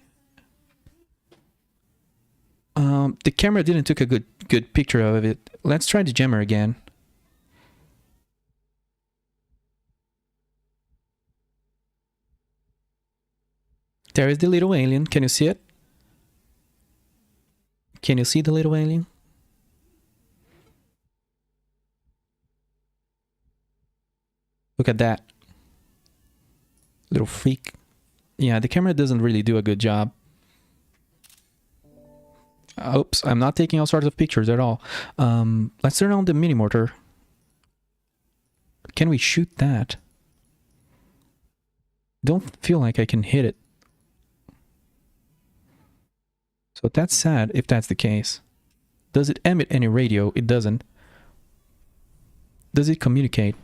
S3: The camera didn't take a good picture of it. Let's try the jammer again. There is the little alien. Can you see it? Can you see the little alien? Look at that. Little freak. Yeah, the camera doesn't really do a good job. Oops, I'm not taking all sorts of pictures at all. Let's turn on the mini mortar. Can we shoot that? Don't feel like I can hit it. So that's sad if that's the case. Does it emit any radio? It doesn't. Does it communicate?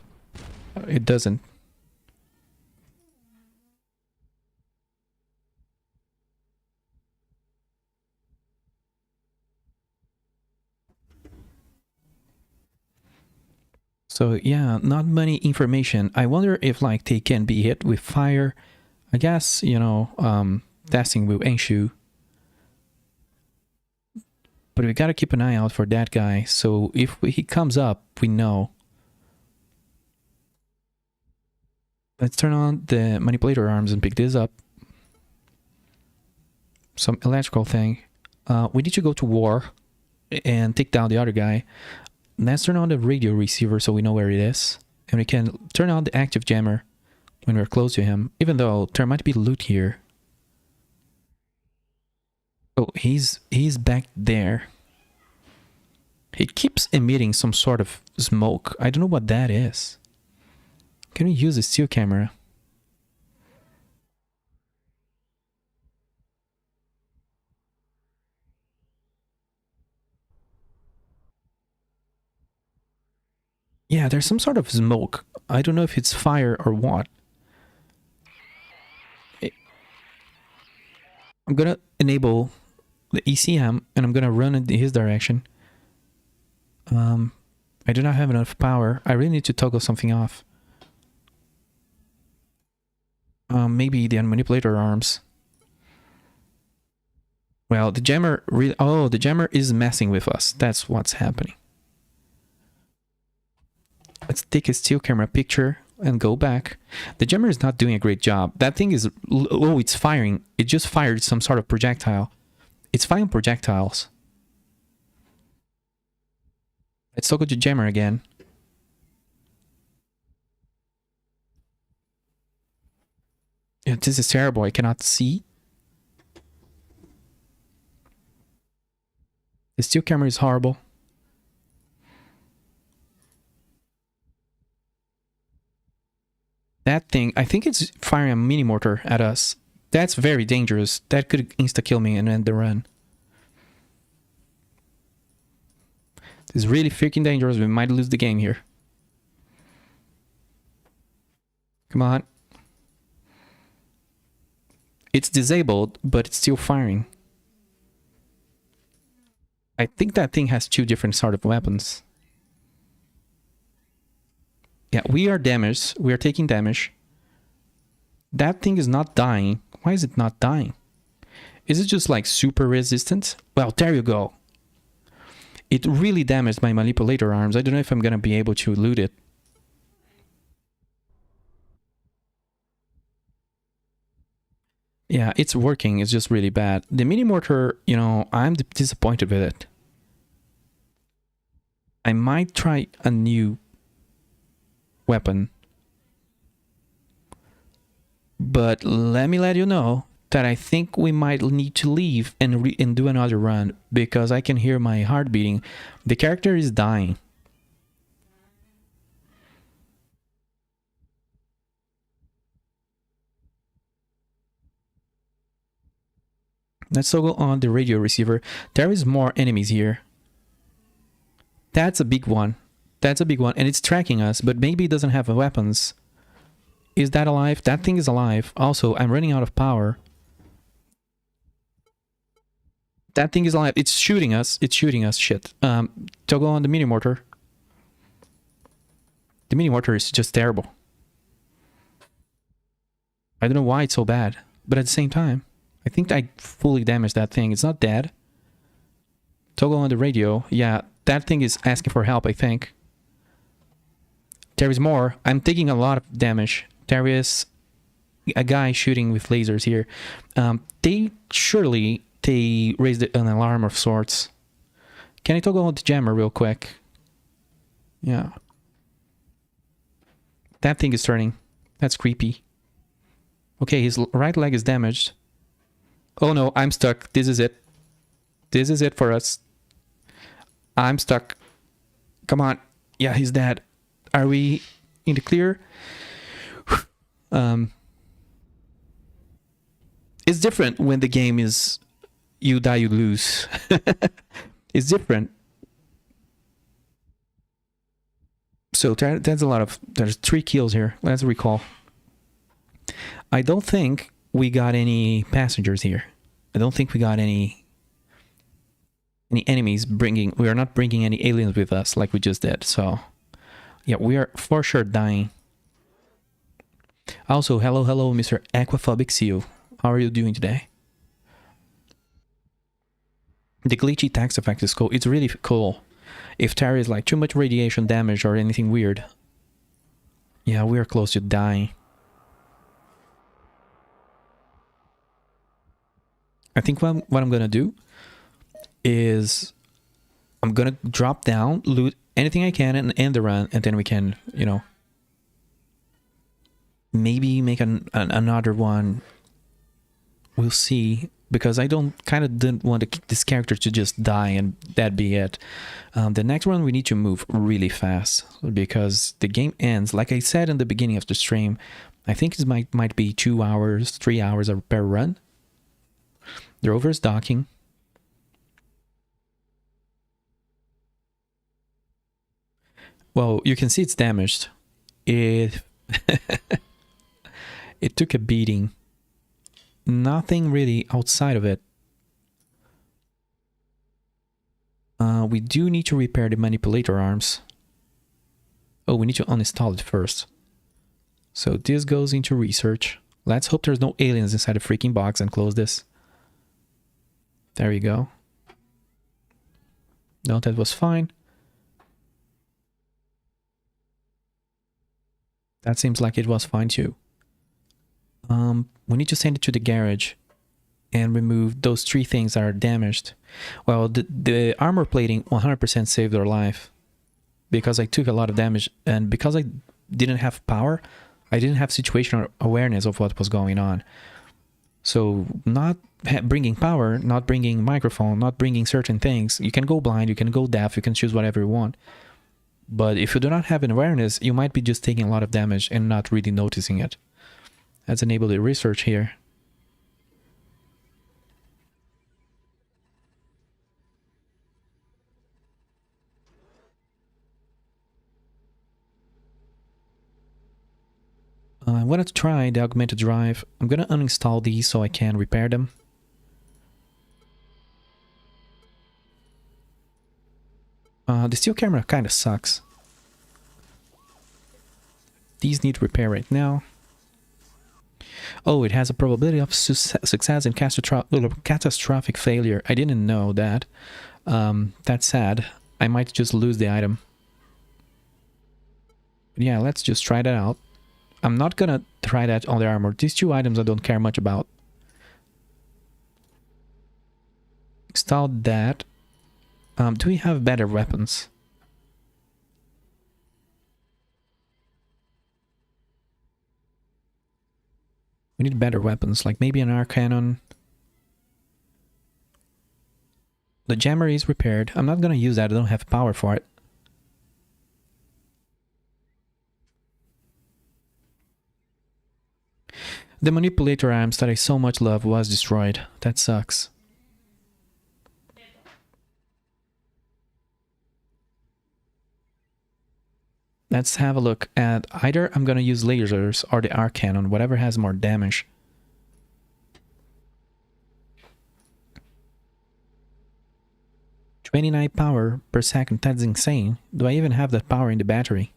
S3: It doesn't. So yeah, not many information. I wonder if like they can be hit with fire. I guess, you know, testing will ensue. But we gotta keep an eye out for that guy. So if he comes up, we know. Let's turn on the manipulator arms and pick this up. Some electrical thing. We need to go to war. and take down the other guy. Let's turn on the radio receiver so we know where it is. And we can turn on the active jammer when we're close to him, even though there might be loot here. Oh, he's back there. He keeps emitting some sort of smoke. I don't know what that is. Can we use a steel camera? Yeah, there's some sort of smoke. I don't know if it's fire or what. I'm gonna enable the ECM and I'm gonna run in his direction. I do not have enough power. I really need to toggle something off. Maybe the manipulator arms. Well, the jammer really... Oh, the jammer is messing with us. That's what's happening. Let's take a steel camera picture and go back. The jammer is not doing a great job. That thing is... Oh, it's firing. It just fired some sort of projectile. It's firing projectiles. Let's toggle the jammer again. Yeah, this is terrible. I cannot see. The steel camera is horrible. That thing, I think it's firing a mini mortar at us. That's very dangerous. That could insta-kill me and end the run. This is really freaking dangerous. We might lose the game here. Come on. It's disabled, but it's still firing. I think that thing has two different sort of weapons. Yeah, we are damaged. We are taking damage. That thing is not dying. Why is it not dying? Is it just like super resistant? Well, there you go. It really damaged my manipulator arms. I don't know if I'm gonna be able to loot it. Yeah, it's working. It's just really bad. The mini mortar, you know, I'm disappointed with it. I might try a new weapon. But let me let you know that I think we might need to leave and do another run because I can hear my heart beating. The character is dying. Let's toggle on the radio receiver. There is more enemies here. That's a big one. That's a big one. And it's tracking us, but maybe it doesn't have weapons. Is that alive? That thing is alive. Also, I'm running out of power. That thing is alive. It's shooting us. It's shooting us. Shit. Toggle on the mini mortar. The mini mortar is just terrible. I don't know why it's so bad, but at the same time, I think I fully damaged that thing. It's not dead. Toggle on the radio. Yeah, that thing is asking for help, I think. There is more. I'm taking a lot of damage. There is a guy shooting with lasers here. They raised an alarm of sorts. Can I toggle on the jammer real quick? Yeah. That thing is turning. That's creepy. Okay, his right leg is damaged. Oh no, I'm stuck. This is it. This is it for us. I'm stuck. Come on. Yeah, he's dead. Are we in the clear? It's different when the game is you die, you lose. It's different. So that's a lot of... There's 3 kills here. Let's recall. I don't think we got any passengers here. I don't think we got any enemies bringing... We are not bringing any aliens with us like we just did. So, yeah, we are for sure dying. Also, hello, Mr. Aquaphobic Seal. How are you doing today? The glitchy text effect is cool. It's really cool. If there is like too much radiation damage or anything weird. Yeah, we are close to dying. I think what I'm gonna do is I'm gonna drop down, loot anything I can, and end the run, and then we can, you know, maybe make another one. We'll see, because I didn't want this character to just die and that be it. The next one we need to move really fast, because the game ends, like I said in the beginning of the stream. I think it might be 2 hours, 3 hours per run. The rover is docking. Well, you can see it's damaged. It it took a beating. Nothing really outside of it. We do need to repair the manipulator arms. Oh, we need to uninstall it first. So this goes into research. Let's hope there's no aliens inside the freaking box and close this. There you go. No, that was fine. That seems like it was fine too. We need to send it to the garage and remove those 3 things that are damaged. Well, the armor plating 100% saved our life, because I took a lot of damage, and because I didn't have power, I didn't have situational awareness of what was going on. So not bringing power, not bringing microphone, not bringing certain things, you can go blind, you can go deaf, you can choose whatever you want. But if you do not have an awareness, you might be just taking a lot of damage and not really noticing it. Let's enable the research here. I want to try the augmented drive. I'm going to uninstall these so I can repair them. The steel camera kind of sucks. These need repair right now. Oh, it has a probability of success in catastrophic failure. I didn't know that. That's sad. I might just lose the item. But yeah, let's just try that out. I'm not gonna try that on the armor. These 2 items I don't care much about. Install that. Do we have better weapons? We need better weapons, like maybe an arc cannon. The jammer is repaired. I'm not gonna use that, I don't have power for it. The manipulator arms that I so much love was destroyed. That sucks. Let's have a look at either I'm gonna use lasers or the arc cannon, whatever has more damage. $29 power per second, that's insane. Do I even have that power in the battery?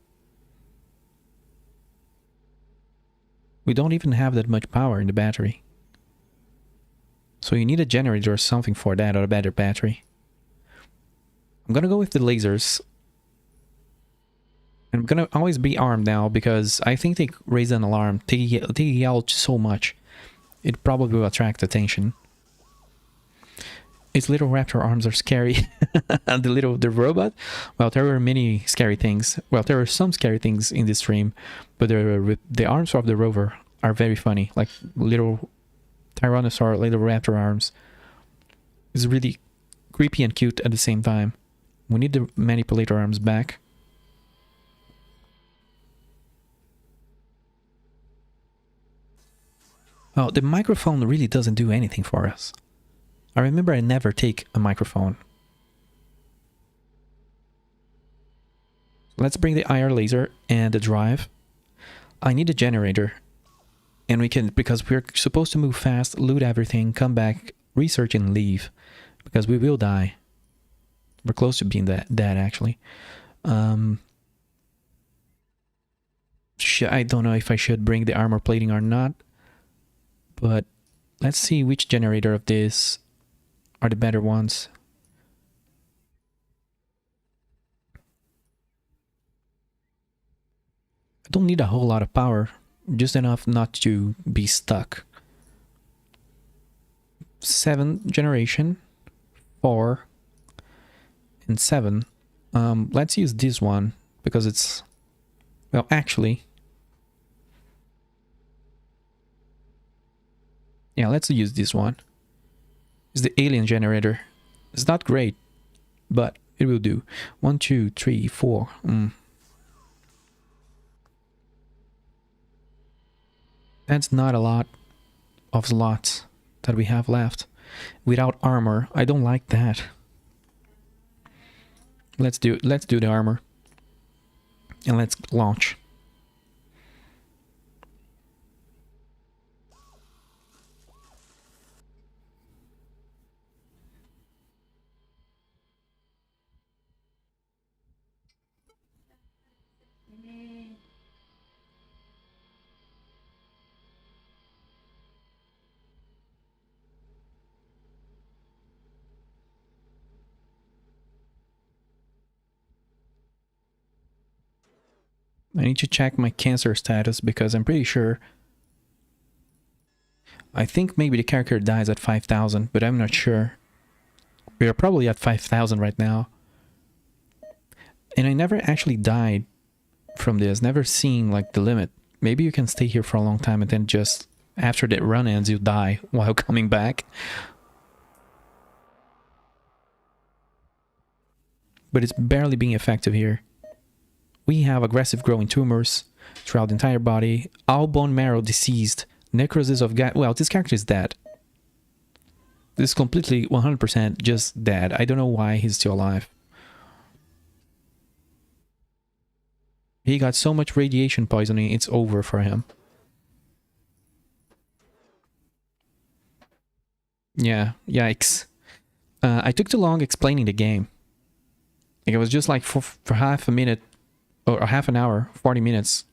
S3: We don't even have that much power in the battery. So you need a generator or something for that, or a better battery. I'm gonna go with the lasers. I'm gonna always be armed now, because I think they raise an alarm. They yell so much. It probably will attract attention. Its little raptor arms are scary. the robot? Well, there were many scary things. Well, there were some scary things in this stream, but the arms of the rover are very funny. Like little tyrannosaur, little raptor arms. It's really creepy and cute at the same time. We need the manipulator arms back. Oh, the microphone really doesn't do anything for us. I remember I never take a microphone. Let's bring the IR laser and the drive. I need a generator. And we can, because we're supposed to move fast, loot everything, come back, research and leave. Because we will die. We're close to being dead actually. I don't know if I should bring the armor plating or not. But let's see which generator of this are the better ones. I don't need a whole lot of power, just enough not to be stuck. 7th generation, 4, 7. Let's use this one because it's, well, actually, yeah, let's use this one. It's the alien generator. It's not great, but it will do. 1, 2, 3, 4. That's not a lot of slots that we have left. Without armor, I don't like that. Let's do the armor. And let's launch. I need to check my cancer status because I'm pretty sure. I think maybe the character dies at 5,000, but I'm not sure. We are probably at 5,000 right now. And I never actually died from this, never seen like the limit. Maybe you can stay here for a long time and then just after that run ends you die while coming back. But it's barely being effective here. We have aggressive growing tumors throughout the entire body, all bone marrow diseased, necrosis of gut. Well, this character is dead. This is completely 100% just dead. I don't know why he's still alive. He got so much radiation poisoning, it's over for him. Yeah, yikes. I took too long explaining the game. Like, it was just like for half a minute, or half an hour, 40 minutes.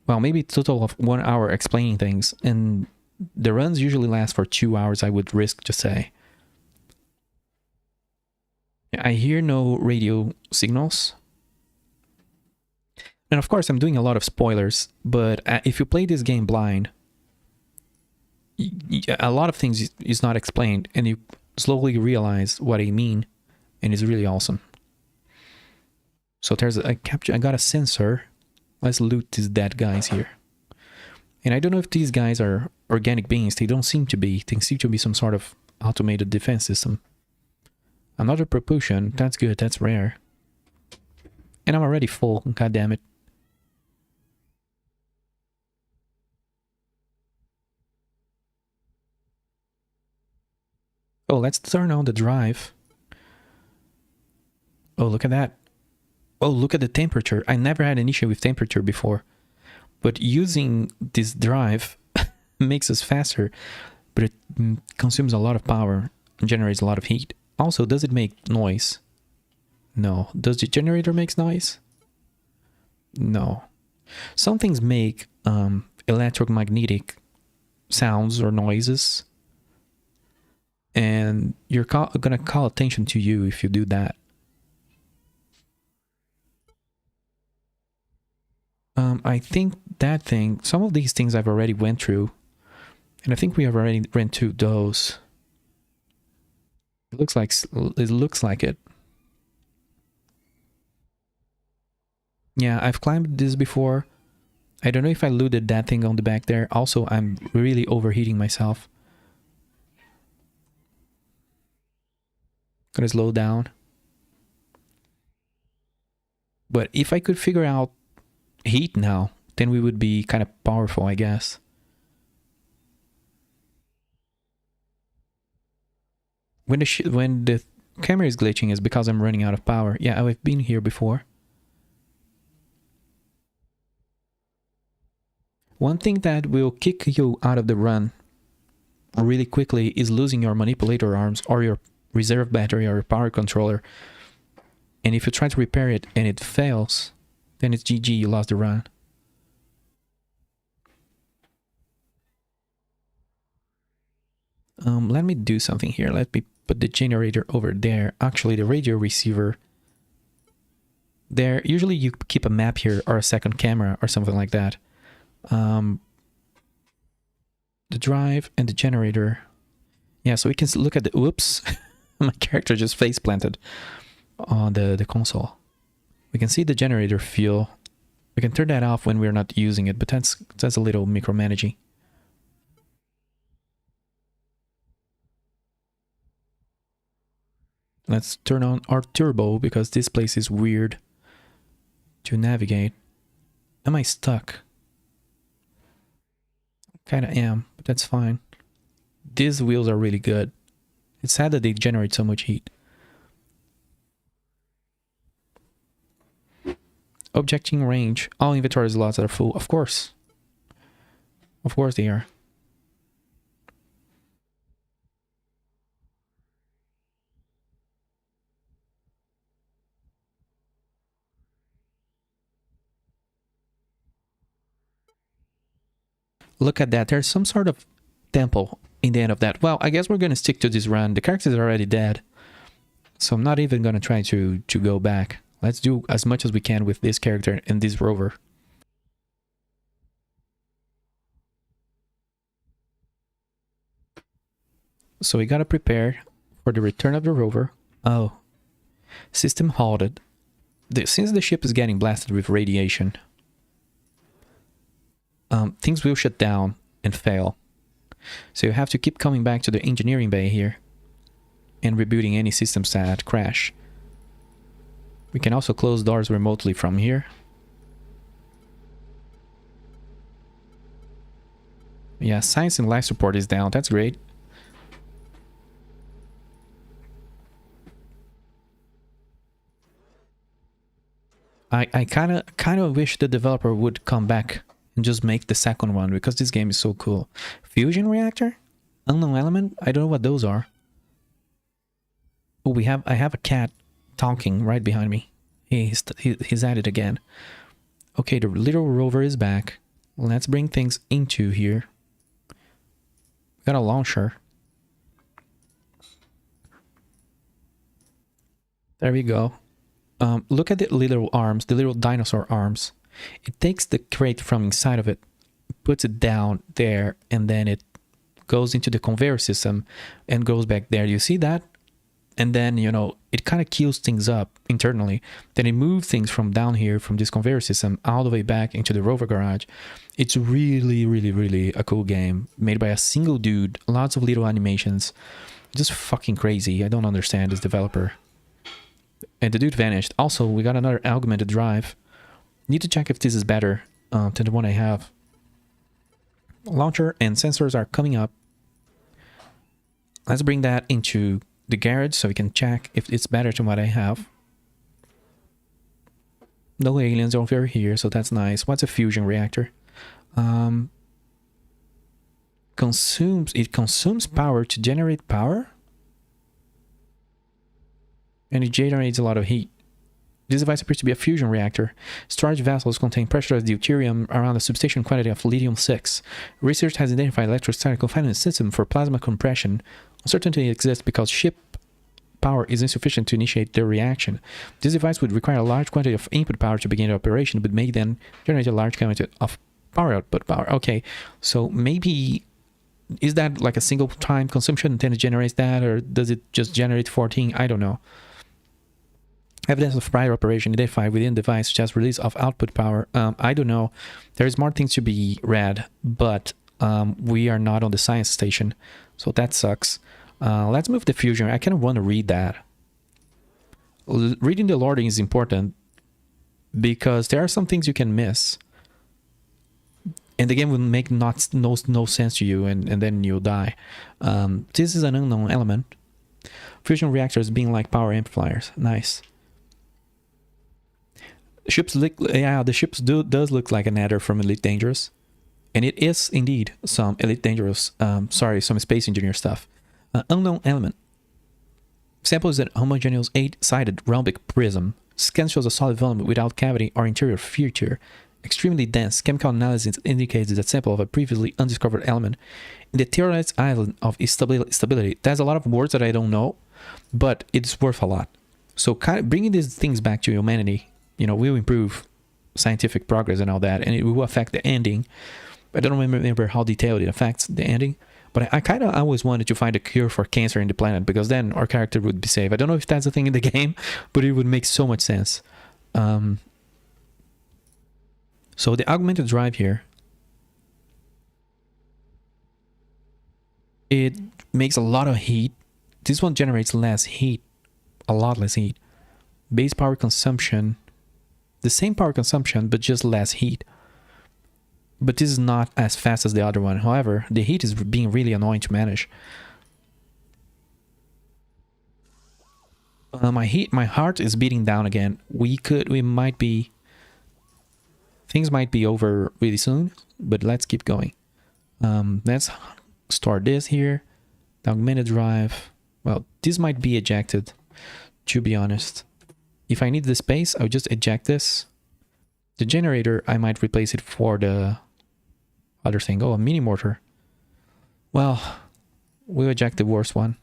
S3: Well, maybe a total of 1 hour explaining things. And the runs usually last for 2 hours, I would risk to say. I hear no radio signals. And of course, I'm doing a lot of spoilers, but if you play this game blind, a lot of things is not explained, and you slowly realize what I mean, and it's really awesome. So there's a capture. I got a sensor. Let's loot these dead guys here. And I don't know if these guys are organic beings. They don't seem to be. They seem to be some sort of automated defense system. Another propulsion. That's good. That's rare. And I'm already full. God damn it. Oh, let's turn on the drive. Oh, look at that. Oh, look at the temperature. I never had an issue with temperature before. But using this drive makes us faster. But it consumes a lot of power and generates a lot of heat. Also, does it make noise? No. Does the generator make noise? No. Some things make electromagnetic sounds or noises. And you're gonna call attention to you if you do that. I think that thing, some of these things I've already went through, and I think we have already went through those. It looks like it. Yeah, I've climbed this before. I don't know if I looted that thing on the back there. Also, I'm really overheating myself. Gonna slow down. But if I could figure out heat now, then we would be kind of powerful, I guess. When the camera is glitching is because I'm running out of power. Yeah, I've been here before. One thing that will kick you out of the run really quickly is losing your manipulator arms or your reserve battery or your power controller. And if you try to repair it and it fails, then it's GG, you lost the run. Let me do something here. Let me put the generator over there. Actually, the radio receiver there. Usually you keep a map here or a second camera or something like that. The drive and the generator. Yeah, so we can look at the... Oops. My character just face planted. on the console. We can see the generator fuel. We can turn that off when we're not using it, but that's a little micromanaging. Let's turn on our turbo because this place is weird to navigate. Am I stuck? Kinda am, but that's fine. These wheels are really good. It's sad that they generate so much heat. Objecting range. All inventory slots are full. Of course. Of course they are. Look at that. There's some sort of temple in the end of that. Well, I guess we're going to stick to this run. The characters are already dead. So I'm not even going to try to go back. Let's do as much as we can with this character and this rover. So we got to prepare for the return of the rover. Oh. System halted. Since the ship is getting blasted with radiation, things will shut down and fail. So you have to keep coming back to the engineering bay here and rebooting any systems that crash. We can also close doors remotely from here. Yeah, science and life support is down. That's great. I kind of wish the developer would come back and just make the second one, because this game is so cool. Fusion reactor? Unknown element? I don't know what those are. Oh, I have a cat talking right behind me. He's at it again. Okay, the little rover is back. Let's bring things into here. We got a launcher. There we go. Look at the little arms, the little dinosaur arms. It takes the crate from inside of it, puts it down there, and then it goes into the conveyor system and goes back there. You see that? And then, you know, it kind of queues things up internally. Then it moves things from down here, from this conveyor system, all the way back into the rover garage. It's really, really, really a cool game. Made by a single dude. Lots of little animations. Just fucking crazy. I don't understand this developer. And the dude vanished. Also, we got another augmented drive. Need to check if this is better than the one I have. Launcher and sensors are coming up. Let's bring that into the garage so we can check if it's better than what I have. No aliens over here, so that's nice. What's a fusion reactor? It consumes power to generate power? And it generates a lot of heat. This device appears to be a fusion reactor. Storage vessels contain pressurized deuterium around a substantial quantity of lithium-6. Research has identified electrostatic confinement system for plasma compression. Uncertainty exists because ship power is insufficient to initiate the reaction. This device would require a large quantity of input power to begin operation, but may then generate a large quantity of power output power. Okay, so maybe... is that like a single time consumption and then it generates that, or does it just generate 14? I don't know. Evidence of prior operation identified within the device, such as release of output power. I don't know. There's more things to be read, but we are not on the science station, so that sucks. Let's move the fusion. I kind of want to read that. Reading the lording is important because there are some things you can miss, and the game will make no sense to you, and then you'll die. This is an unknown element. Fusion reactors being like power amplifiers. Nice. The ships does look like a Nether from Elite Dangerous, and it is indeed some Elite Dangerous. Some Space Engineer stuff. Unknown element. Sample is an homogeneous 8-sided rhombic prism. Scan shows a solid volume without cavity or interior feature. Extremely dense. Chemical analysis indicates that sample of a previously undiscovered element in the theorized island of stability. There's a lot of words that I don't know, but it's worth a lot. So kind of bringing these things back to humanity, you know, will improve scientific progress and all that, and it will affect the ending. I don't remember how detailed it affects the ending, But I kind of always wanted to find a cure for cancer in the planet, because then our character would be safe. I don't know if that's a thing in the game, but it would make so much sense. So the augmented drive here, it makes a lot of heat. This one generates less heat, a lot less heat. Base power consumption, the same power consumption, but just less heat. But this is not as fast as the other one. However, the heat is being really annoying to manage. My heart is beating down again. Things might be over really soon, but let's keep going. Let's start this here. The augmented drive. Well, this might be ejected, to be honest. If I need the space, I'll just eject this. The generator, I might replace it for the other thing. Oh, a mini mortar. Well, we'll eject the worst one.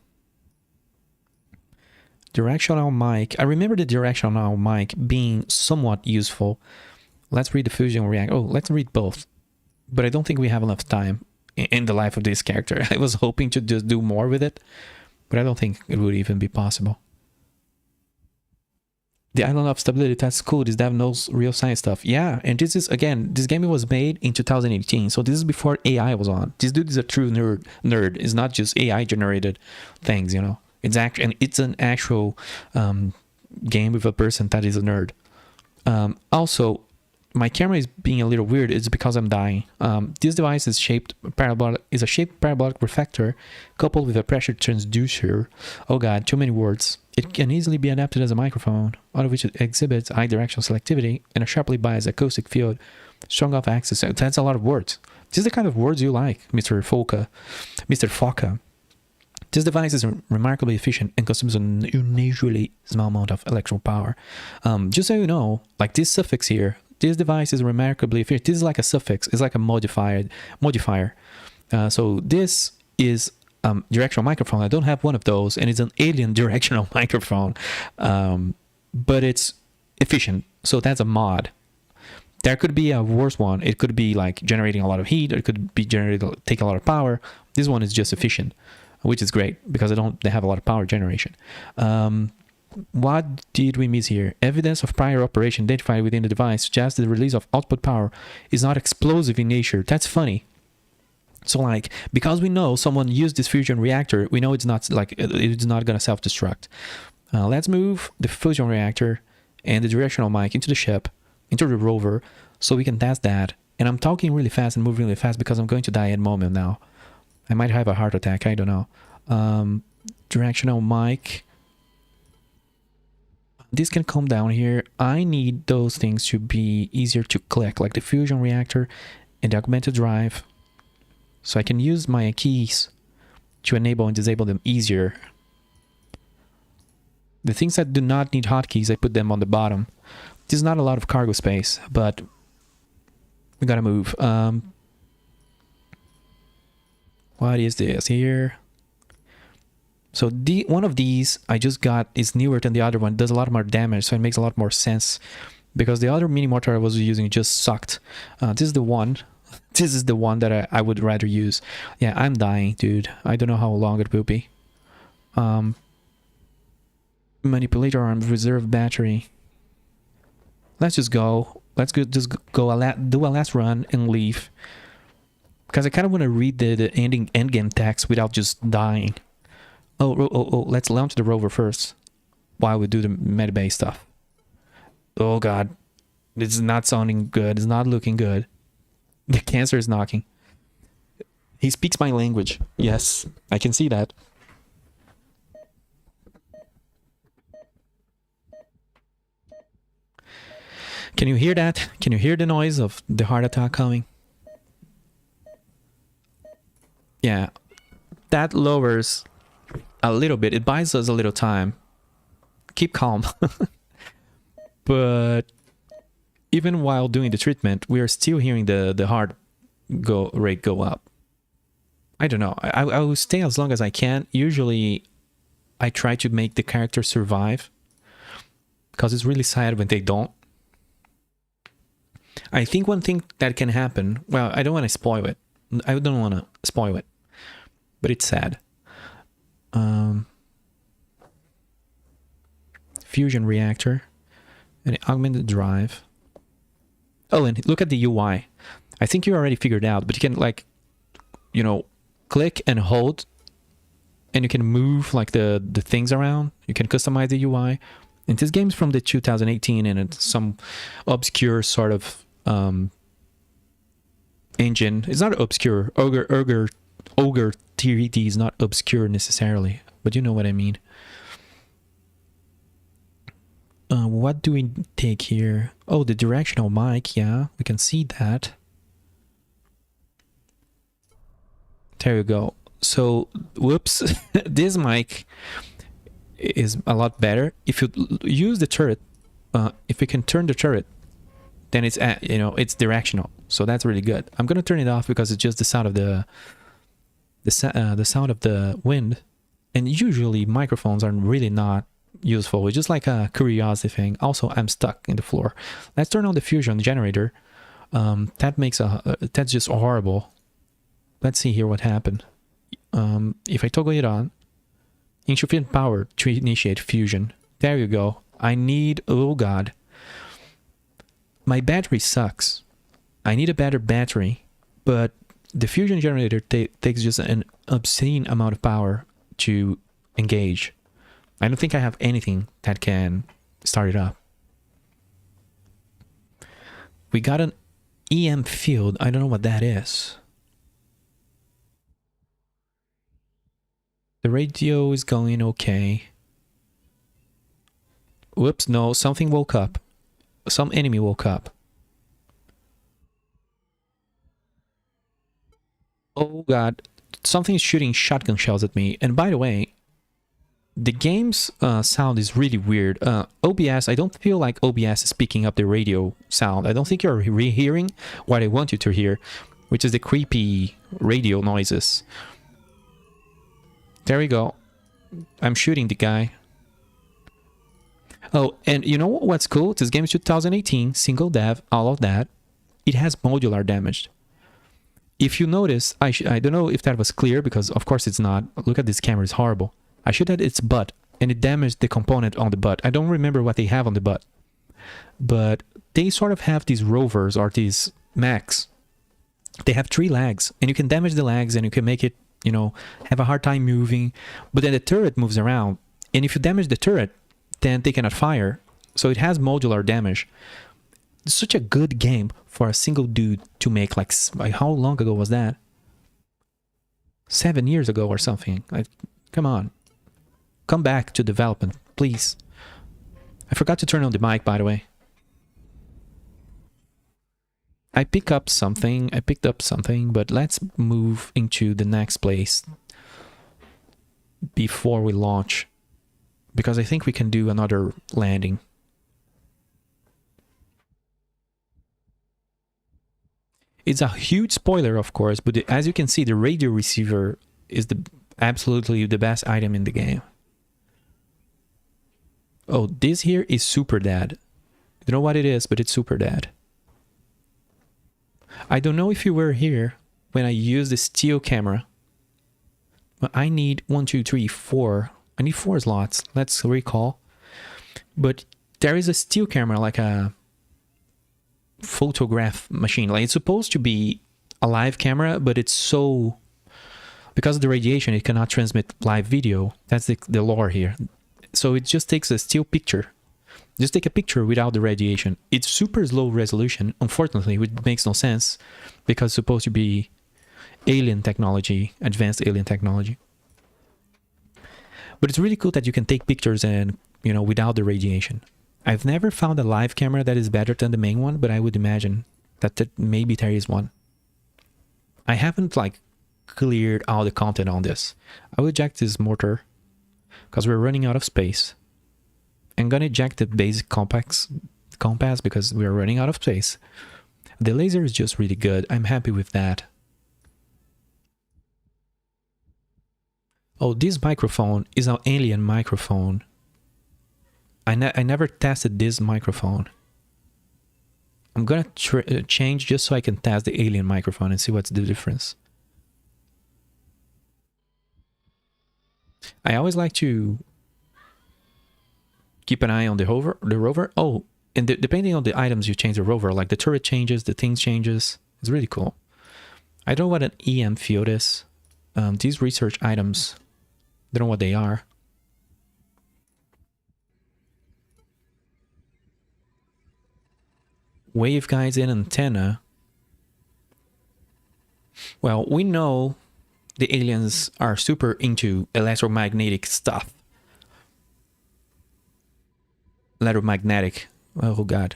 S3: Directional mic. I remember the directional mic being somewhat useful. Let's read the fusion reactor. Oh, let's read both. But I don't think we have enough time in the life of this character. I was hoping to just do more with it, but I don't think it would even be possible. The island of stability, that's cool. This dev knows real science stuff. Yeah, and this is, again, this game was made in 2018, so this is before AI was on. This dude is a true nerd. It's not just AI generated things, you know. It's actually, and it's an actual game with a person that is a nerd. Also, my camera is being a little weird. It's because I'm dying. This device is a shaped parabolic reflector coupled with a pressure transducer. Oh god, too many words. It can easily be adapted as a microphone, out of which it exhibits high directional selectivity and a sharply biased acoustic field, strong off axis. That's a lot of words. This is the kind of words you like, Mr. Foca. This device is remarkably efficient and consumes an unusually small amount of electrical power. Just so you know, like this suffix here, this device is remarkably efficient. This is like a suffix. It's like a modifier. So this is directional microphone. I don't have one of those, and it's an alien directional microphone, but it's efficient. So that's a mod. There could be a worse one. It could be like generating a lot of heat, or it could be take a lot of power. This one is just efficient, which is great because they have a lot of power generation. What did we miss here? Evidence of prior operation identified within the device suggests that the release of output power is not explosive in nature. That's funny. So like, because we know someone used this fusion reactor, we know it's not like, it's not going to self-destruct. Let's move the fusion reactor and the directional mic into the ship, into the rover, so we can test that. And I'm talking really fast and moving really fast because I'm going to die at the moment now. I might have a heart attack, I don't know. Directional mic. This can come down here. I need those things to be easier to click, like the fusion reactor and the augmented drive. So I can use my keys to enable and disable them easier. The things that do not need hotkeys, I put them on the bottom. This is not a lot of cargo space, but we gotta move. What is this here? So one of these I just got is newer than the other one. Does a lot more damage, so it makes a lot more sense. Because the other mini mortar I was using just sucked. This is the one. This is the one that I would rather use. Yeah, I'm dying, dude. I don't know how long it will be. Manipulator arm, reserve battery. Let's just go. Let's go. Just go. Do a last run and leave. Because I kind of want to read the endgame text without just dying. Oh, let's launch the rover first while we do the medbay stuff. Oh god, this is not sounding good. It's not looking good. The cancer is knocking. He speaks my language. Yes, I can see that. Can you hear that? Can you hear the noise of the heart attack coming? Yeah, that lowers a little bit. It buys us a little time. Keep calm. But even while doing the treatment, we are still hearing the heart rate go up. I don't know. I will stay as long as I can. Usually, I try to make the character survive. Because it's really sad when they don't. I think one thing that can happen... Well, I don't want to spoil it. I don't want to spoil it. but it's sad. Fusion reactor, an augmented drive. Oh, and look at the UI. I think you already figured out, but you can like, you know, click and hold, and you can move like the things around. You can customize the UI. And this game's from the 2018, and it's some obscure sort of engine. It's not obscure. Ogre 3D is not obscure necessarily, but you know what I mean. What do we take here? Oh, the directional mic. Yeah, we can see that. There you go. So, whoops, this mic is a lot better. If you use the turret, if you can turn the turret, then it's you know, it's directional. So that's really good. I'm gonna turn it off because it's just the sound of the sound of the wind. And usually microphones are really not useful. It's just like a curiosity thing. Also, I'm stuck in the floor. Let's turn on the fusion generator. That's just horrible. Let's see here what happened. If I toggle it on, insufficient power to initiate fusion. There you go. I need, oh god, my battery sucks. I need a better battery, but the fusion generator takes just an obscene amount of power to engage. I don't think I have anything that can start it up. We got an EM field. I don't know what that is. The radio is going okay. Whoops, no, something woke up. Some enemy woke up. Oh god, something is shooting shotgun shells at me. And by the way, the game's sound is really weird. OBS, I don't feel like OBS is picking up the radio sound. I don't think you're hearing what I want you to hear, which is the creepy radio noises. There we go. I'm shooting the guy. Oh, and you know what's cool? This game is 2018, single dev, all of that. It has modular damage. If you notice, I don't know if that was clear, because of course it's not. Look at this camera, it's horrible. I shot at its butt, and it damaged the component on the butt. I don't remember what they have on the butt. But they sort of have these rovers, or these mechs. They have 3 legs, and you can damage the legs, and you can make it, you know, have a hard time moving. But then the turret moves around, and if you damage the turret, then they cannot fire. So it has modular damage. It's such a good game for a single dude to make. Like how long ago was that? 7 years ago or something. Come on. Come back to development, please. I forgot to turn on the mic, by the way. I picked up something, but let's move into the next place before we launch, because I think we can do another landing. It's a huge spoiler, of course, but as you can see, the radio receiver is absolutely the best item in the game. Oh, this here is Super Dad. I don't know what it is, but it's Super Dad. I don't know if you were here when I used the steel camera, but I need 1, 2, 3, 4. I need 4 slots. Let's recall. But there is a steel camera, like a photograph machine. Like it's supposed to be a live camera, but it's so, because of the radiation, it cannot transmit live video. That's the lore here. So it just takes a still picture. Just take a picture without the radiation. It's super low resolution, unfortunately, which makes no sense, because it's supposed to be alien technology, advanced alien technology. But it's really cool that you can take pictures and, you know, without the radiation. I've never found a live camera that is better than the main one, but I would imagine that maybe there is one. I haven't like cleared all the content on this. I will eject this mortar because we're running out of space. I'm gonna eject the basic compass because we're running out of space. The laser is just really good. I'm happy with that. Oh, this microphone is an alien microphone. I never tested this microphone. I'm gonna change just so I can test the alien microphone and see what's the difference. I always like to keep an eye on the rover. Oh, and depending on the items you change the rover, like the turret changes, the things changes. It's really cool. I don't know what an EM field is. These research items, I don't know what they are. Waveguides and antenna. Well, we know the aliens are super into electromagnetic stuff. Electromagnetic. Oh god.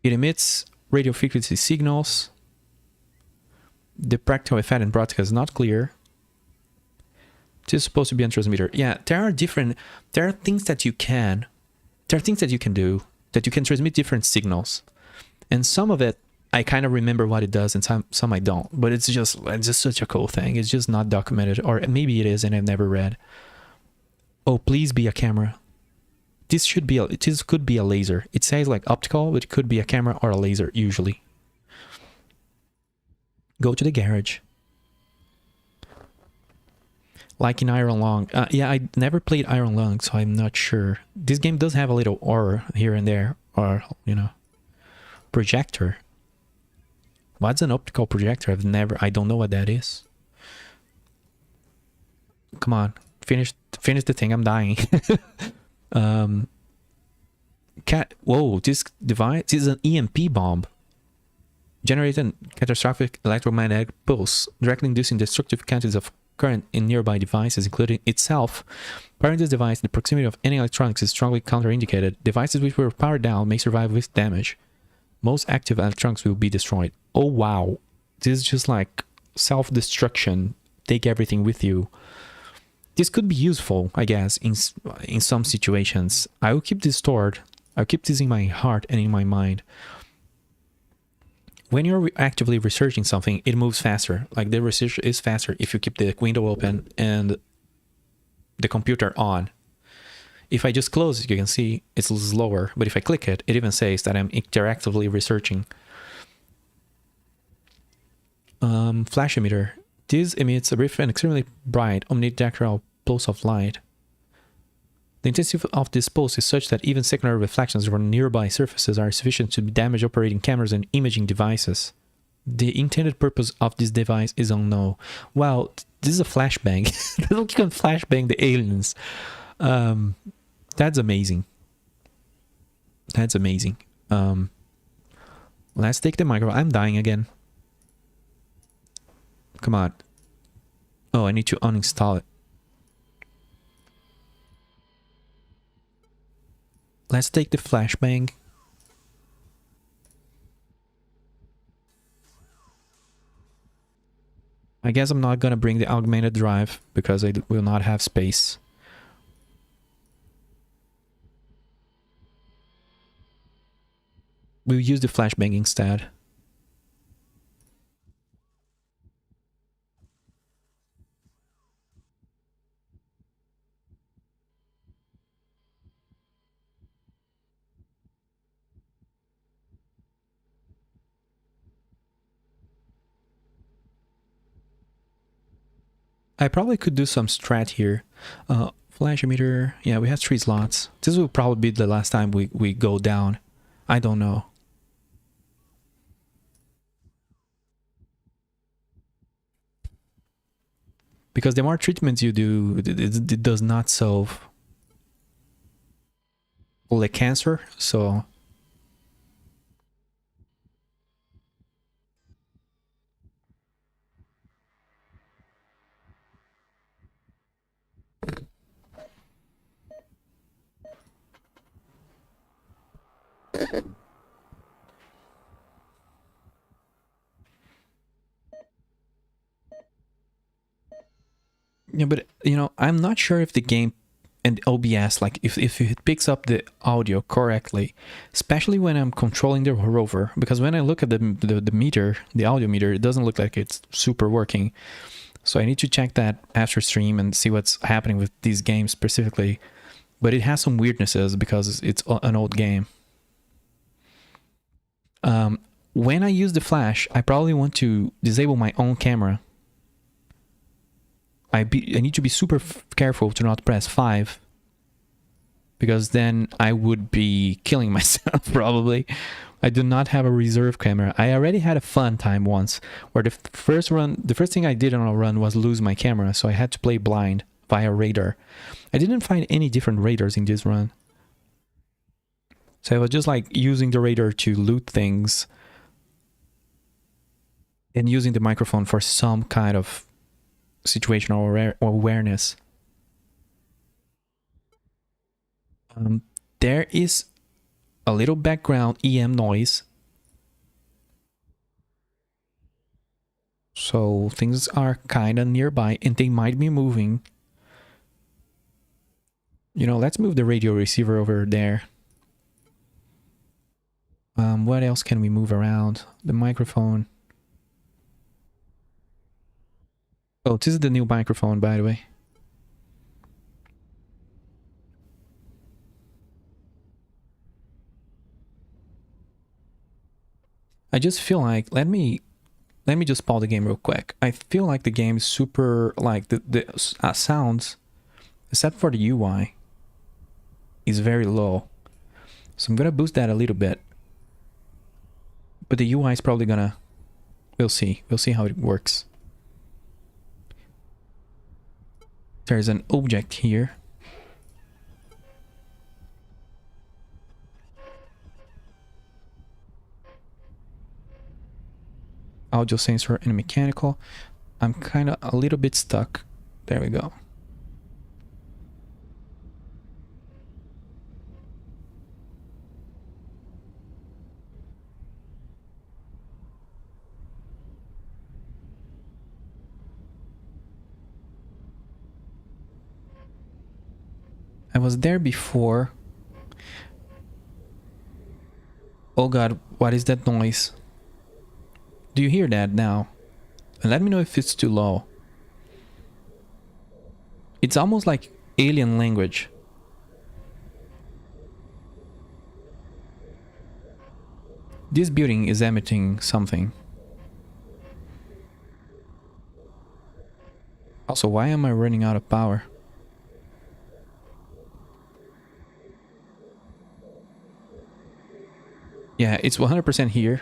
S3: It emits radio frequency signals. The practical effect in broadcast is not clear. It is supposed to be a transmitter. Yeah, there are things that you can do, that you can transmit different signals. And some of it, I kind of remember what it does, and some I don't. But it's just such a cool thing. It's just not documented, or maybe it is and I've never read. Oh, please be a camera. This could be a laser. It says like optical, but it could be a camera or a laser usually. Go to the garage. Like in Iron Lung. Yeah, I never played Iron Lung, so I'm not sure. This game does have a little aura here and there, or, you know, projector. What's an optical projector? I don't know what that is. Come on, finish the thing. I'm dying. Whoa, this device is an EMP bomb. Generating catastrophic electromagnetic pulse, directly inducing destructive quantities of current in nearby devices, including itself. Powering this device in the proximity of any electronics is strongly counterindicated. Devices which were powered down may survive with damage. Most active electronics will be destroyed. Oh wow, this is just like self-destruction. Take everything with you. This could be useful, I guess, in some situations. I will keep this stored. I'll keep this in my heart and in my mind. When you're actively researching something, it moves faster. Like the research is faster if you keep the window open and the computer on. If I just close it, you can see it's slower. But if I click it, it even says that I'm interactively researching. Flash emitter. This emits a brief and extremely bright omnidirectional pulse of light. The intensity of this pulse is such that even secondary reflections from nearby surfaces are sufficient to damage operating cameras and imaging devices. The intended purpose of this device is unknown. Wow, this is a flashbang. You can flashbang the aliens. That's amazing. That's amazing. Let's take the micro. I'm dying again. Come on. Oh, I need to uninstall it. Let's take the flashbang. I guess I'm not gonna bring the augmented drive because I will not have space. We'll use the flashbang instead. I probably could do some strat here. Flash emitter. Yeah, we have 3 slots. This will probably be the last time we go down. I don't know. Because the more treatments you do, it does not solve all the cancer, so... Yeah, but you know, I'm not sure if the game and OBS, like if it picks up the audio correctly, especially when I'm controlling the Rover, because when I look at the meter, the audio meter, it doesn't look like it's super working. So I need to check that after stream and see what's happening with these games specifically. But it has some weirdnesses because it's an old game. When I use the flash, I probably want to disable my own camera. I need to be super careful to not press 5, because then I would be killing myself probably. I do not have a reserve camera. I already had a fun time once where the first thing I did on a run was lose my camera, so I had to play blind via radar. I didn't find any different radars in this run. So I was just like using the radar to loot things and using the microphone for some kind of situational awareness. There is a little background EM noise. So things are kind of nearby and they might be moving. You know, let's move the radio receiver over there. What else can we move around? The microphone. Oh, this is the new microphone, by the way. I just feel like, let me just pause the game real quick. I feel like the game is super, like the sounds, except for the UI, is very low. So I'm gonna boost that a little bit. But the UI is probably gonna, we'll see how it works. There's an object here. Audio sensor and mechanical. I'm kind of a little bit stuck. There we go. I was there before. Oh god, what is that noise? Do you hear that now? And let me know if it's too low. It's almost like alien language. This building is emitting something. Also, why am I running out of power? Yeah, it's 100% here.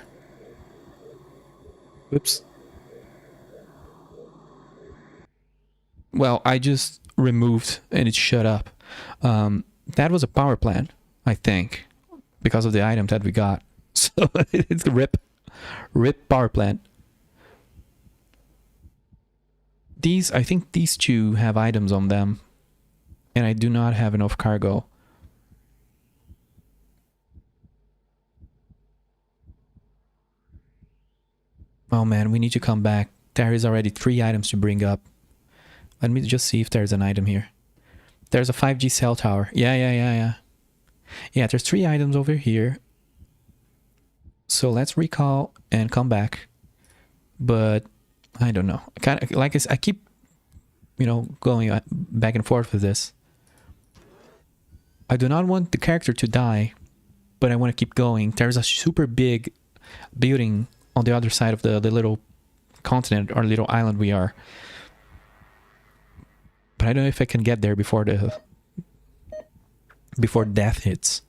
S3: Whoops. Well, I just removed and it shut up. That was a power plant, I think, because of the item that we got. So it's rip power plant. I think these two have items on them, and I do not have enough cargo. Oh man, we need to come back. There is already 3 items to bring up. Let me just see if there's an item here. There's a 5G cell tower. Yeah, there's 3 items over here. So let's recall and come back. But I don't know. I keep, you know, going back and forth with this. I do not want the character to die, but I want to keep going. There's a super big building on the other side of the little continent or little island we are. But I don't know if I can get there before death hits.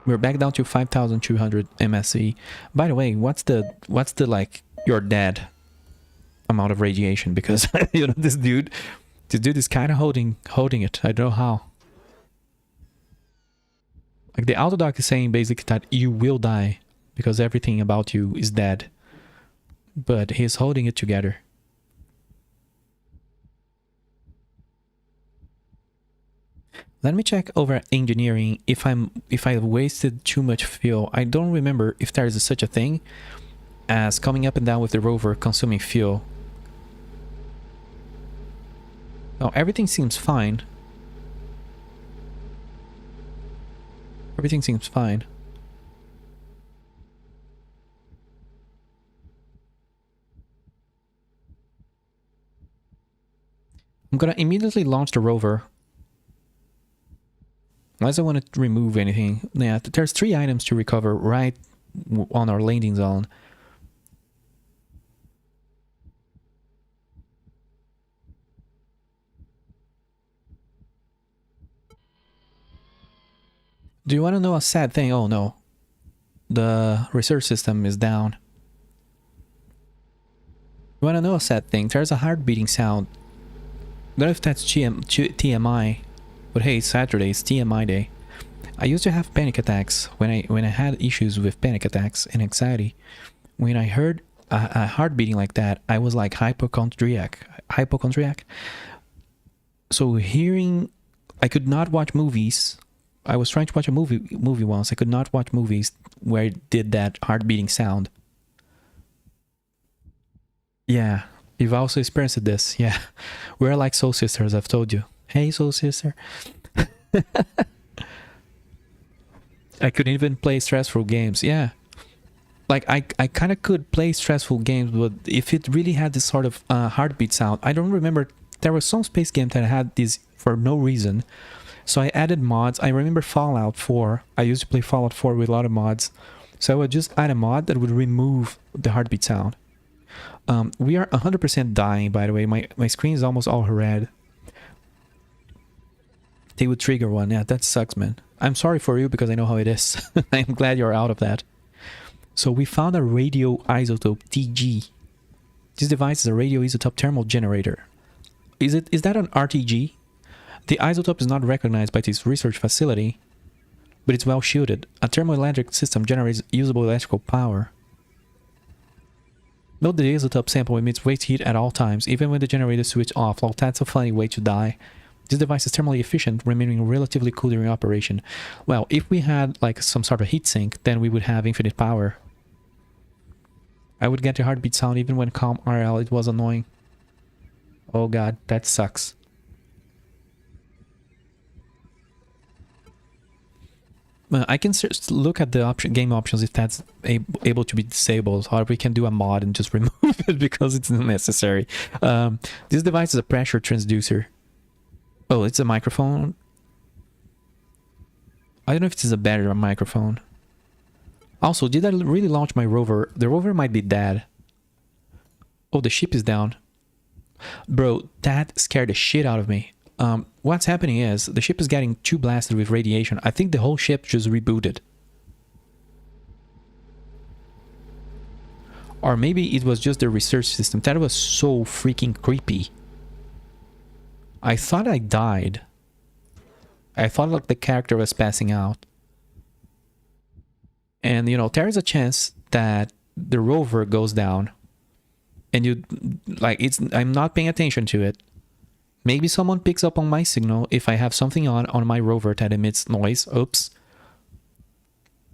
S3: We're back down to 5,200 MSE. By the way, what's the like your dead amount of radiation? Because you know this dude is kind of holding it. I don't know how. Like the autodoc is saying basically that you will die because everything about you is dead. But he's holding it together. Let me check over engineering if I wasted too much fuel. I don't remember if there is such a thing as coming up and down with the rover consuming fuel. No, everything seems fine. Everything seems fine. I'm gonna immediately launch the rover. Unless I want to remove anything. Yeah, there's 3 items to recover right on our landing zone. Do you want to know a sad thing? Oh no. The research system is down. You want to know a sad thing? There's a heart beating sound. I don't know if that's TMI, but hey, it's Saturday, it's TMI day. I used to have panic attacks when I had issues with panic attacks and anxiety. When I heard a heart beating like that, I was like hypochondriac. So hearing, I could not watch movies. I was trying to watch a movie once. I could not watch movies where it did that heart beating sound. Yeah, you've also experienced this. Yeah, we're like soul sisters. I've told you. Hey, soul sister. I couldn't even play stressful games. Yeah, like I kind of could play stressful games, but if it really had this sort of heartbeat sound, I don't remember. There was some space game that had this for no reason. So I added mods. I remember Fallout 4. I used to play Fallout 4 with a lot of mods. So I would just add a mod that would remove the heartbeat sound. We are 100% dying, by the way. My screen is almost all red. They would trigger one. Yeah, that sucks, man. I'm sorry for you because I know how it is. I'm glad you're out of that. So we found a radioisotope TG. This device is a radioisotope thermal generator. Is that an RTG? The isotope is not recognized by this research facility, but it's well shielded. A thermoelectric system generates usable electrical power. Note the isotope sample emits waste heat at all times, even when the generator is switched off. Well, that's a funny way to die. This device is thermally efficient, remaining relatively cool during operation. Well, if we had like some sort of heat sink, then we would have infinite power. I would get the heartbeat sound even when calm RL. It was annoying. Oh god, that sucks. I can look at the game options if that's able to be disabled, or we can do a mod and just remove it because it's unnecessary. This device is a pressure transducer. Oh, it's a microphone. I don't know if this is a battery or a microphone. Also, did I really launch my rover? The rover might be dead. Oh, the ship is down. Bro, that scared the shit out of me. What's happening is the ship is getting too blasted with radiation. I think the whole ship just rebooted. Or maybe it was just the research system. That was so freaking creepy. I thought I died. I thought like the character was passing out. And you know, there is a chance that the rover goes down. And you like I'm not paying attention to it. Maybe someone picks up on my signal if I have something on my rover that emits noise. Oops.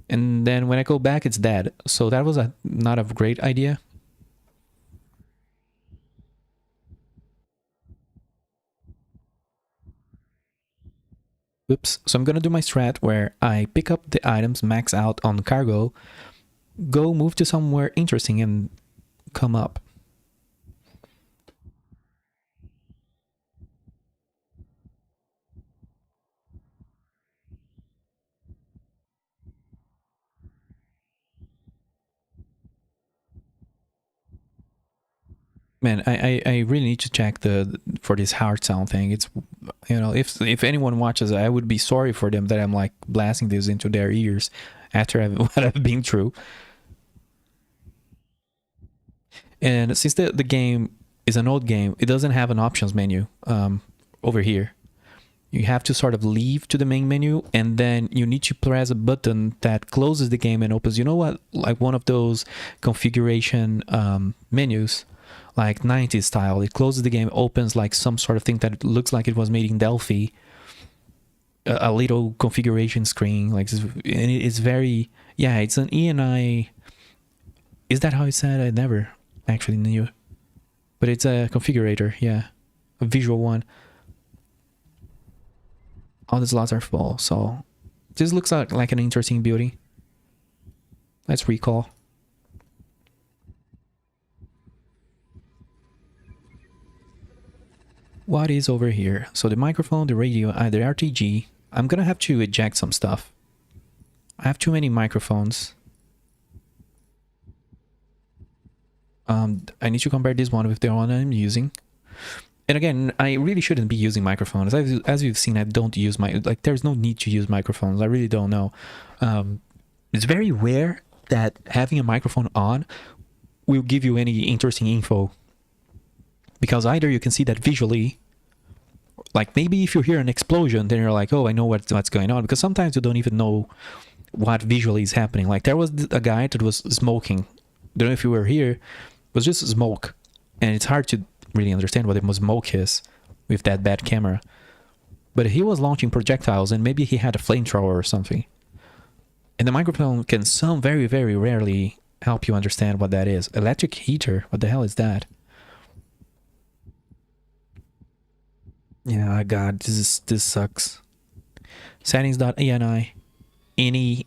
S3: And then when I go back, it's dead. So that was not a great idea. Oops. So I'm going to do my strat where I pick up the items, max out on cargo, go move to somewhere interesting and come up. Man, I really need to check for this heart sound thing. It's, you know, if anyone watches, I would be sorry for them that I'm like blasting this into their ears after what I've been through. And since the game is an old game, it doesn't have an options menu over here. You have to sort of leave to the main menu, and then you need to press a button that closes the game and opens, you know what, like one of those configuration menus. Like 90s style. It closes the game, opens like some sort of thing that looks like it was made in Delphi. A little configuration screen. Like, and it's very, yeah, it's an ENI. Is that how it's said? I never actually knew. But it's a configurator, yeah. A visual one. All the slots are full, so this looks like an interesting beauty. Let's recall. What is over here? So the microphone, the radio, the RTG. I'm gonna have to eject some stuff. I have too many microphones. I need to compare this one with the one I'm using. And again, I really shouldn't be using microphones. As you've seen, I don't use like, there's no need to use microphones. I really don't know. It's very rare that having a microphone on will give you any interesting info. Because either you can see that visually, like maybe if you hear an explosion, then you're like, oh, I know what's going on. Because sometimes you don't even know what visually is happening. Like there was a guy that was smoking. Don't know if you were here. It was just smoke. And it's hard to really understand what the smoke is with that bad camera. But he was launching projectiles and maybe he had a flamethrower or something. And the microphone can some very, very rarely help you understand what that is. Electric heater? What the hell is that? Yeah, God, this sucks. Settings.ani. Any.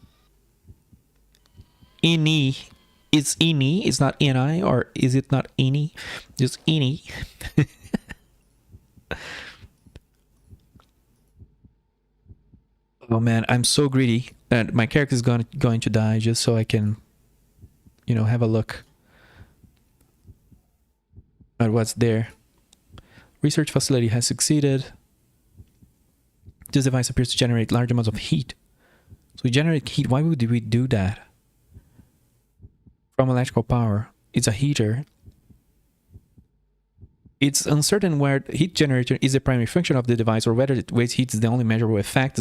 S3: It's ini. It's not ini, or is it not ini? Just ini. Oh man, I'm so greedy that my character is going to die just so I can, you know, have a look at what's there. Research facility has succeeded. This device appears to generate large amounts of heat. So we generate heat. Why would we do that? From electrical power. It's a heater. It's uncertain where heat generator is the primary function of the device or whether it waste heat is the only measurable effect.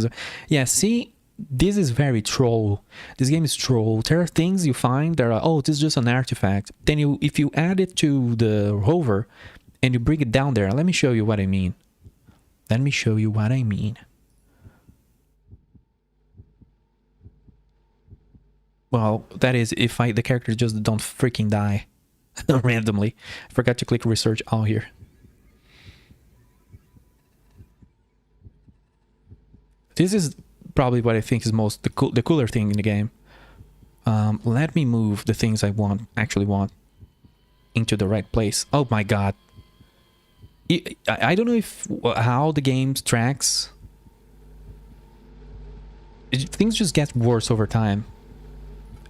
S3: Yeah, see, this is very troll. This game is troll. There are things you find that are, oh, this is just an artifact. Then if you add it to the Rover and you bring it down there, let me show you what I mean. Let me show you what I mean. Well, that is if the characters just don't freaking die randomly. I forgot to click research all here. This is probably what I think is most the cooler thing in the game. Let me move the things I actually want into the right place. Oh my god. I don't know how the game tracks. Things just get worse over time.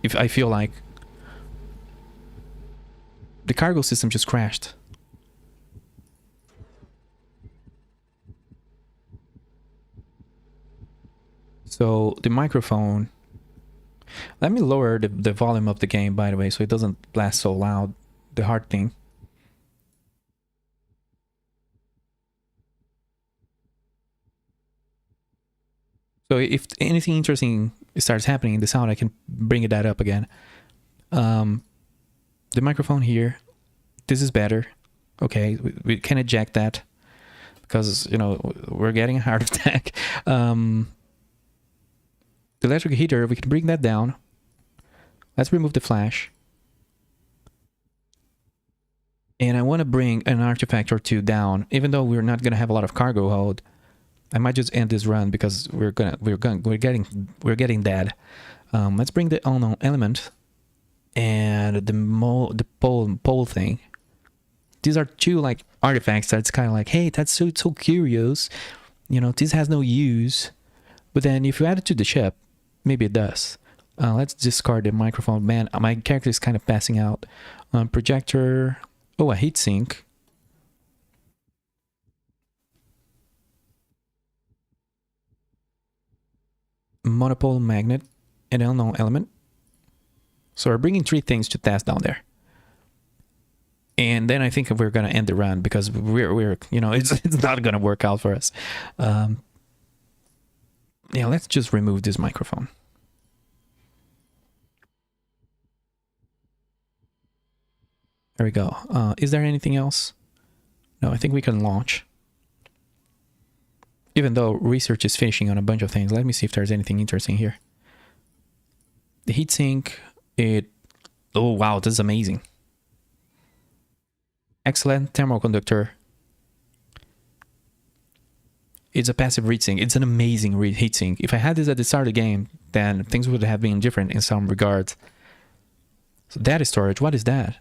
S3: If I feel like the cargo system just crashed. So the microphone. Let me lower the volume of the game, by the way, so it doesn't blast so loud. The hard thing. So if anything interesting starts happening in the sound, I can bring that up again. The microphone here, this is better. Okay, we can eject that because, you know, we're getting a heart attack. The electric heater, we can bring that down. Let's remove the flash. And I want to bring an artifact or two down, even though we're not going to have a lot of cargo hold. I might just end this run because we're getting dead. Let's bring the unknown element and the pole thing. These are two like artifacts that's kind of like, hey, that's so curious. You know, this has no use. But then if you add it to the ship, maybe it does. Let's discard the microphone. Man, my character is kind of passing out. Projector. Oh, a heatsink. Monopole magnet and unknown element. So we're bringing three things to test down there. And then I think we're gonna end the run because we're you know, it's not gonna work out for us. Yeah, let's just remove this microphone. There we go. Is there anything else? No, I think we can launch. Even though research is finishing on a bunch of things, let me see if there's anything interesting here. The heatsink, oh wow, this is amazing. Excellent thermal conductor. It's a passive heatsink. It's an amazing heatsink. If I had this at the start of the game, then things would have been different in some regards. So data storage, what is that?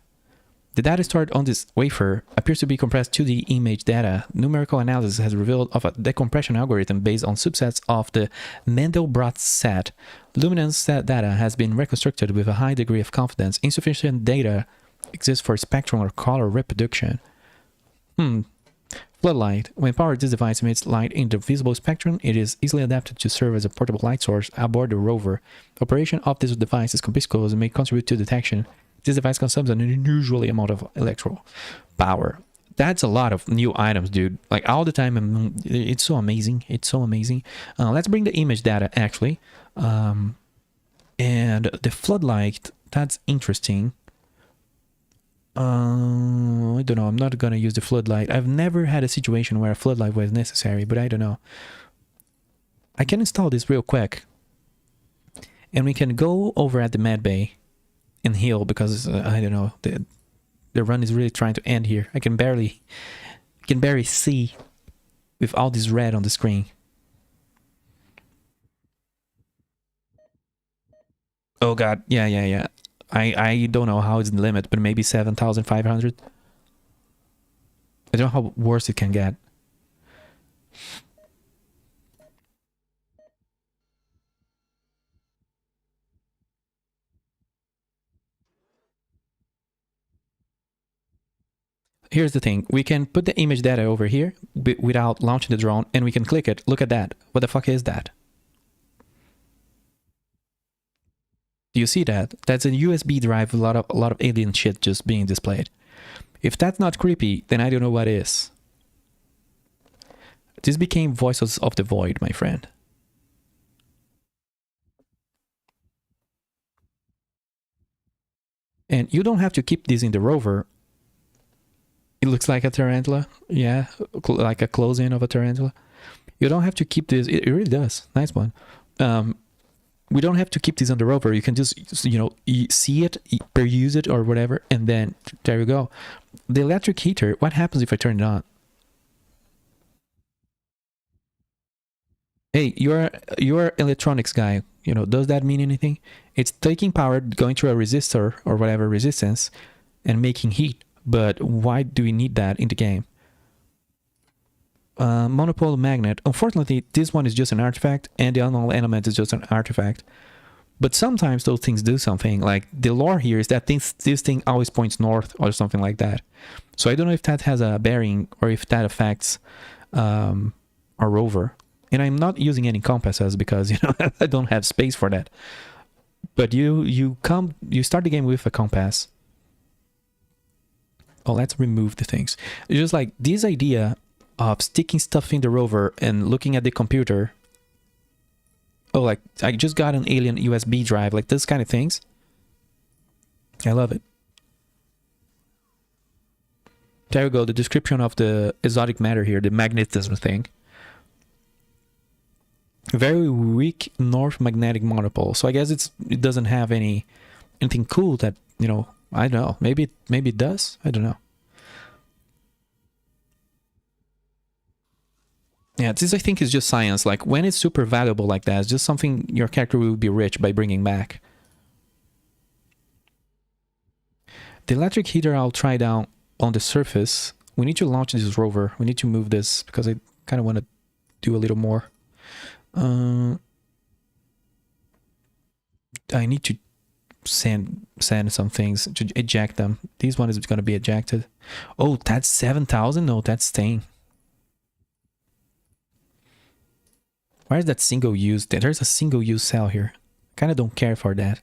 S3: The data stored on this wafer appears to be compressed 2D image data. Numerical analysis has revealed of a decompression algorithm based on subsets of the Mandelbrot set. Luminance set data has been reconstructed with a high degree of confidence. Insufficient data exists for spectral or color reproduction. Floodlight. When powered, this device emits light in the visible spectrum. It is easily adapted to serve as a portable light source aboard the rover. Operation of this device is conspicuous and may contribute to detection. This device consumes an unusual amount of electrical power. That's a lot of new items, dude. Like all the time, it's so amazing. It's so amazing. Let's bring the image data, actually. And the floodlight, that's interesting. I don't know. I'm not gonna use the floodlight. I've never had a situation where a floodlight was necessary, but I don't know. I can install this real quick, and we can go over at the med bay and heal because I don't know, the run is really trying to end here. I can barely see with all this red on the screen. Oh god, yeah. I don't know how it's the limit, but maybe 7,500. I don't know how worse it can get. Here's the thing. We can put the image data over here without launching the drone, and we can click it. Look at that. What the fuck is that? Do you see that? That's a USB drive with a lot of alien shit just being displayed. If that's not creepy, then I don't know what is. This became Voices of the Void, my friend. And you don't have to keep this in the rover. It looks like a tarantula. Yeah, like a close-in of a tarantula. You don't have to keep this. It really does. Nice one. We don't have to keep this on the rover. You can just, you know, see it, peruse it or whatever, and then there you go. The electric heater, what happens if I turn it on? Hey, you're electronics guy. You know, does that mean anything? It's taking power, going through a resistor or whatever resistance, and making heat. But why do we need that in the game? Monopole magnet. Unfortunately, this one is just an artifact, and the unknown element is just an artifact. But sometimes those things do something. Like the lore here is that this thing always points north or something like that. So I don't know if that has a bearing or if that affects our rover. And I'm not using any compasses because, you know, I don't have space for that. But you start the game with a compass. Oh, let's remove the things. It's just like this idea of sticking stuff in the rover and looking at the computer. Oh, like I just got an alien USB drive, like this kind of things. I love it. There you go, the description of the exotic matter here, the magnetism thing. Very weak north magnetic monopole. So I guess it doesn't have anything cool that, you know, I don't know. Maybe it does. I don't know. Yeah, this I think is just science. Like when it's super valuable like that, it's just something your character will be rich by bringing back. The electric heater I'll try down on the surface. We need to launch this rover. We need to move this because I kind of want to do a little more. I need to send some things to eject them. This one is going to be ejected. Oh, that's 7,000? No, that's staying. Why is that single use? There's a single use cell here. Kind of don't care for that.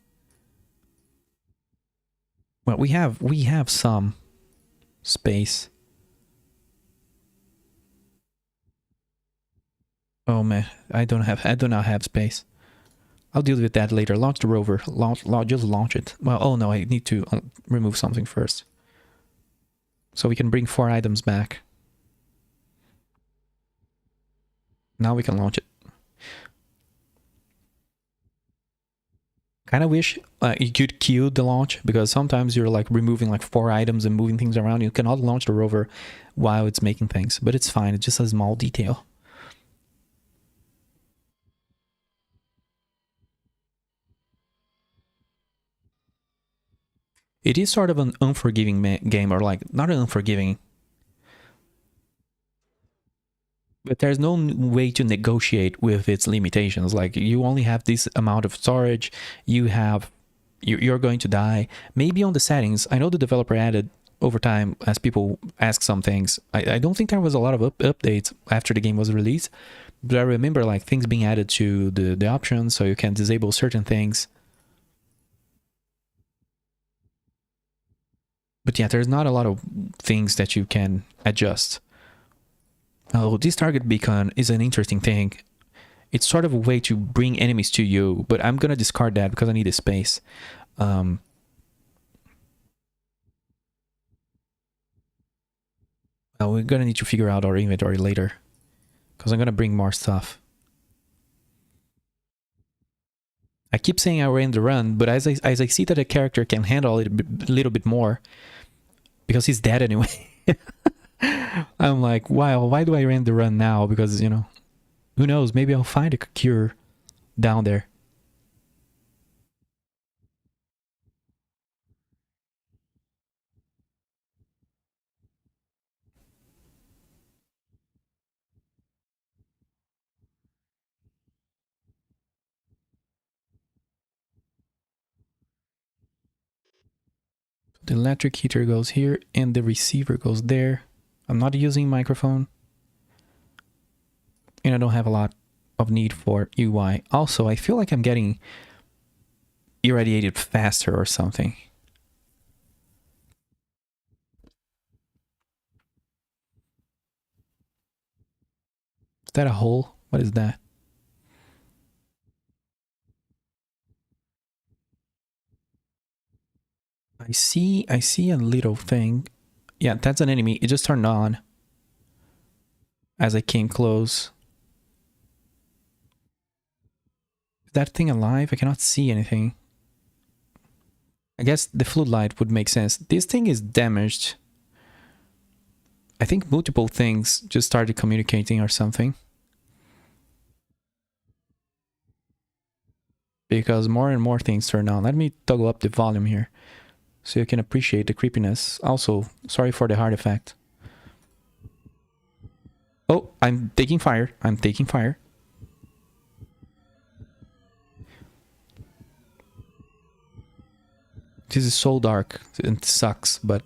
S3: Well, we have some space. Oh man, I do not have space. I'll deal with that later. Launch the rover. Just launch it. Well, oh no, I need to remove something first. So we can bring 4 items back. Now we can launch it. Kind of wish you could queue the launch, because sometimes you're like removing like 4 items and moving things around. You cannot launch the rover while it's making things, but it's fine. It's just a small detail. It is sort of an unforgiving game, or like not an unforgiving, but there's no way to negotiate with its limitations. Like you only have this amount of storage, you have you're going to die. Maybe on the settings, I know the developer added over time as people ask some things. I don't think there was a lot of updates after the game was released, but I remember like things being added to the options so you can disable certain things. But yeah, there's not a lot of things that you can adjust. Oh, this target beacon is an interesting thing. It's sort of a way to bring enemies to you, but I'm gonna discard that because I need a space. Well, we're gonna need to figure out our inventory later, because I'm gonna bring more stuff. I keep saying I ran the run, but as I see that a character can handle it a little bit more, because he's dead anyway. I'm like, wow, why do I ran the run now? Because, you know, who knows? Maybe I'll find a cure down there. The electric heater goes here and the receiver goes there. I'm not using microphone. And I don't have a lot of need for UI. Also, I feel like I'm getting irradiated faster or something. Is that a hole? What is that? I see a little thing. Yeah, that's an enemy. It just turned on as I came close. Is that thing alive? I cannot see anything. I guess the floodlight would make sense. This thing is damaged. I think multiple things just started communicating or something. Because more and more things turn on. Let me toggle up the volume here so you can appreciate the creepiness. Also, sorry for the hard effect. Oh, I'm taking fire. I'm taking fire. This is so dark. It sucks, but...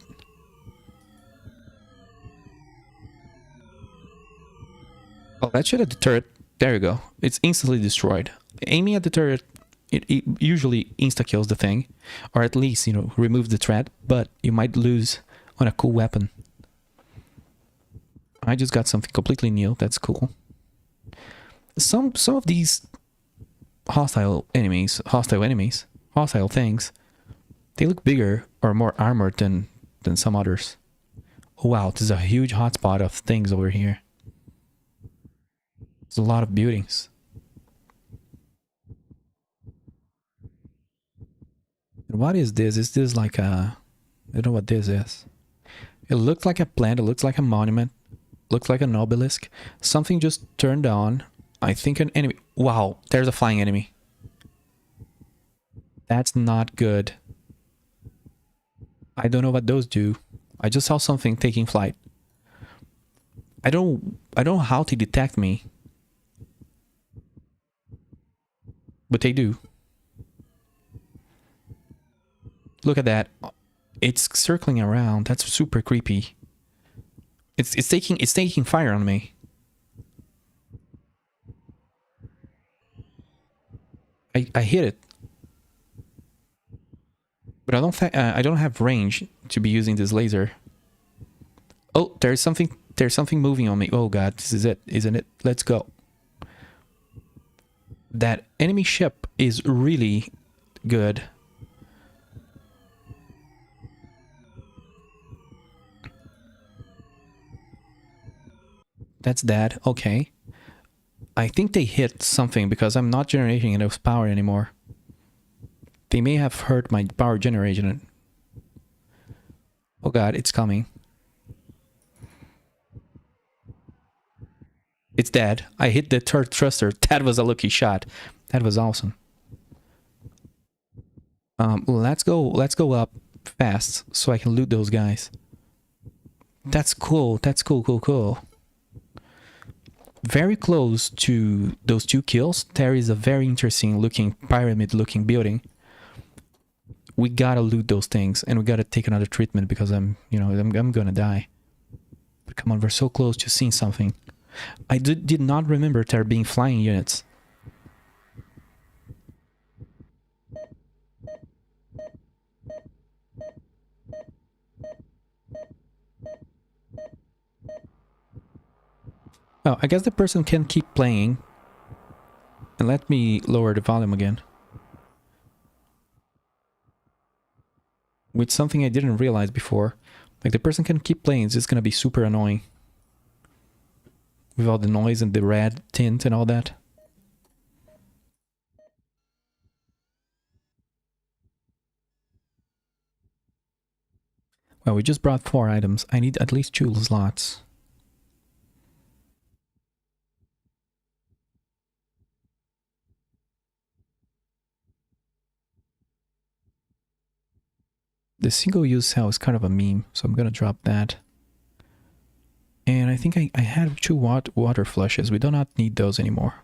S3: Oh, that should have the turret. There you go. It's instantly destroyed. Aiming at the turret, it usually insta-kills the thing. Or at least, you know, remove the threat. But you might lose on a cool weapon. I just got something completely new. That's cool. Some of these hostile things, they look bigger or more armored than some others. Oh, wow, there's a huge hotspot of things over here. There's a lot of buildings. And what is this? Is this like a... I don't know what this is. It looks like a plant. It looks like a monument. Looks like an obelisk. Something just turned on. I think an enemy... Wow, there's a flying enemy. That's not good. I don't know what those do. I just saw something taking flight. I don't know how to detect me. But they do. Look at that. It's circling around. That's super creepy. It's taking fire on me. I hit it. But I don't have range to be using this laser. Oh, there's something moving on me. Oh god, this is it, isn't it? Let's go. That enemy ship is really good. That's dead. Okay. I think they hit something because I'm not generating enough power anymore. They may have hurt my power generation. Oh god, it's coming. It's dead. I hit the third thruster. That was a lucky shot. That was awesome. Let's go up fast so I can loot those guys. That's cool. That's cool. Very close to those two kills, there is a very interesting looking pyramid looking building. we gotta loot those things, and we gotta take another treatment because I'm gonna die. But come on, we're so close to seeing something. I did not remember there being flying units. Oh, I guess the person can keep playing. And let me lower the volume again. With something I didn't realize before. Like, the person can keep playing, it's just gonna be super annoying. With all the noise and the red tint and all that. Well, we just brought 4 items. I need at least 2 slots. The single-use cell is kind of a meme, so I'm gonna drop that. And I think I had 2 water flushes. We do not need those anymore.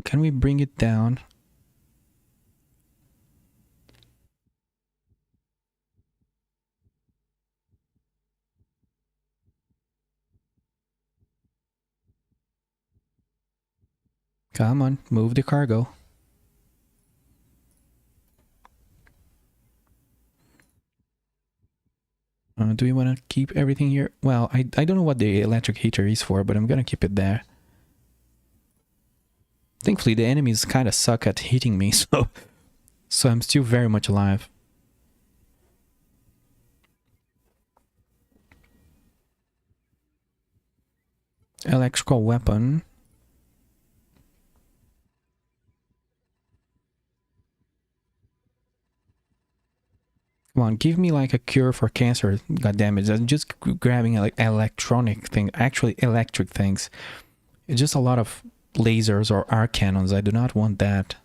S3: Can we bring it down? Come on, move the cargo. Do we want to keep everything here? Well, I don't know what the electric heater is for, but I'm gonna keep it there. Thankfully, the enemies kind of suck at hitting me, so I'm still very much alive. Electrical weapon. Come on, give me like a cure for cancer. God damn it! I'm just grabbing like electronic thing, actually electric things. It's just a lot of lasers or arc cannons. I do not want that.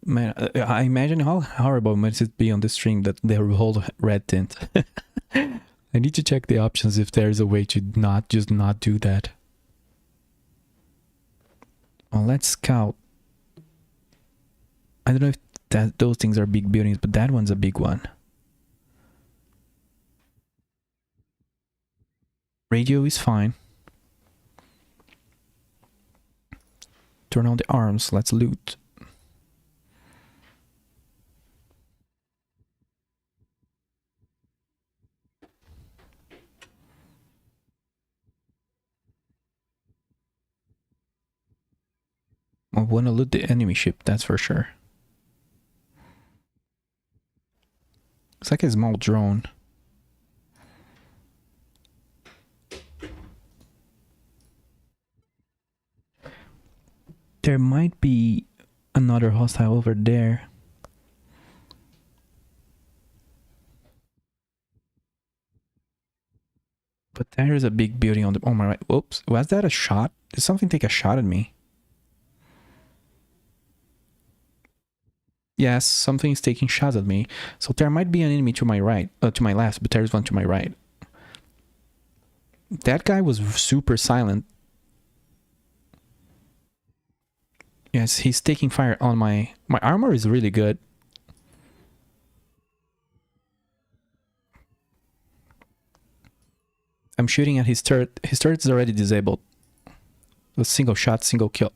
S3: Man, I imagine how horrible must it be on the stream that they hold red tint. I need to check the options if there's a way to not do that. Oh, let's scout. I don't know if those things are big buildings, but that one's a big one. Radio is fine. Turn on the arms. Let's loot. I want to loot the enemy ship, that's for sure. It's like a small drone. There might be another hostile over there. But there is a big building on my right. Oops, was that a shot? Did something take a shot at me? Yes, something's taking shots at me. So there might be an enemy to my right, to my left, but there's one to my right. That guy was super silent. Yes, he's taking fire on my armor is really good. I'm shooting at his turret. His turret is already disabled. A single shot, single kill.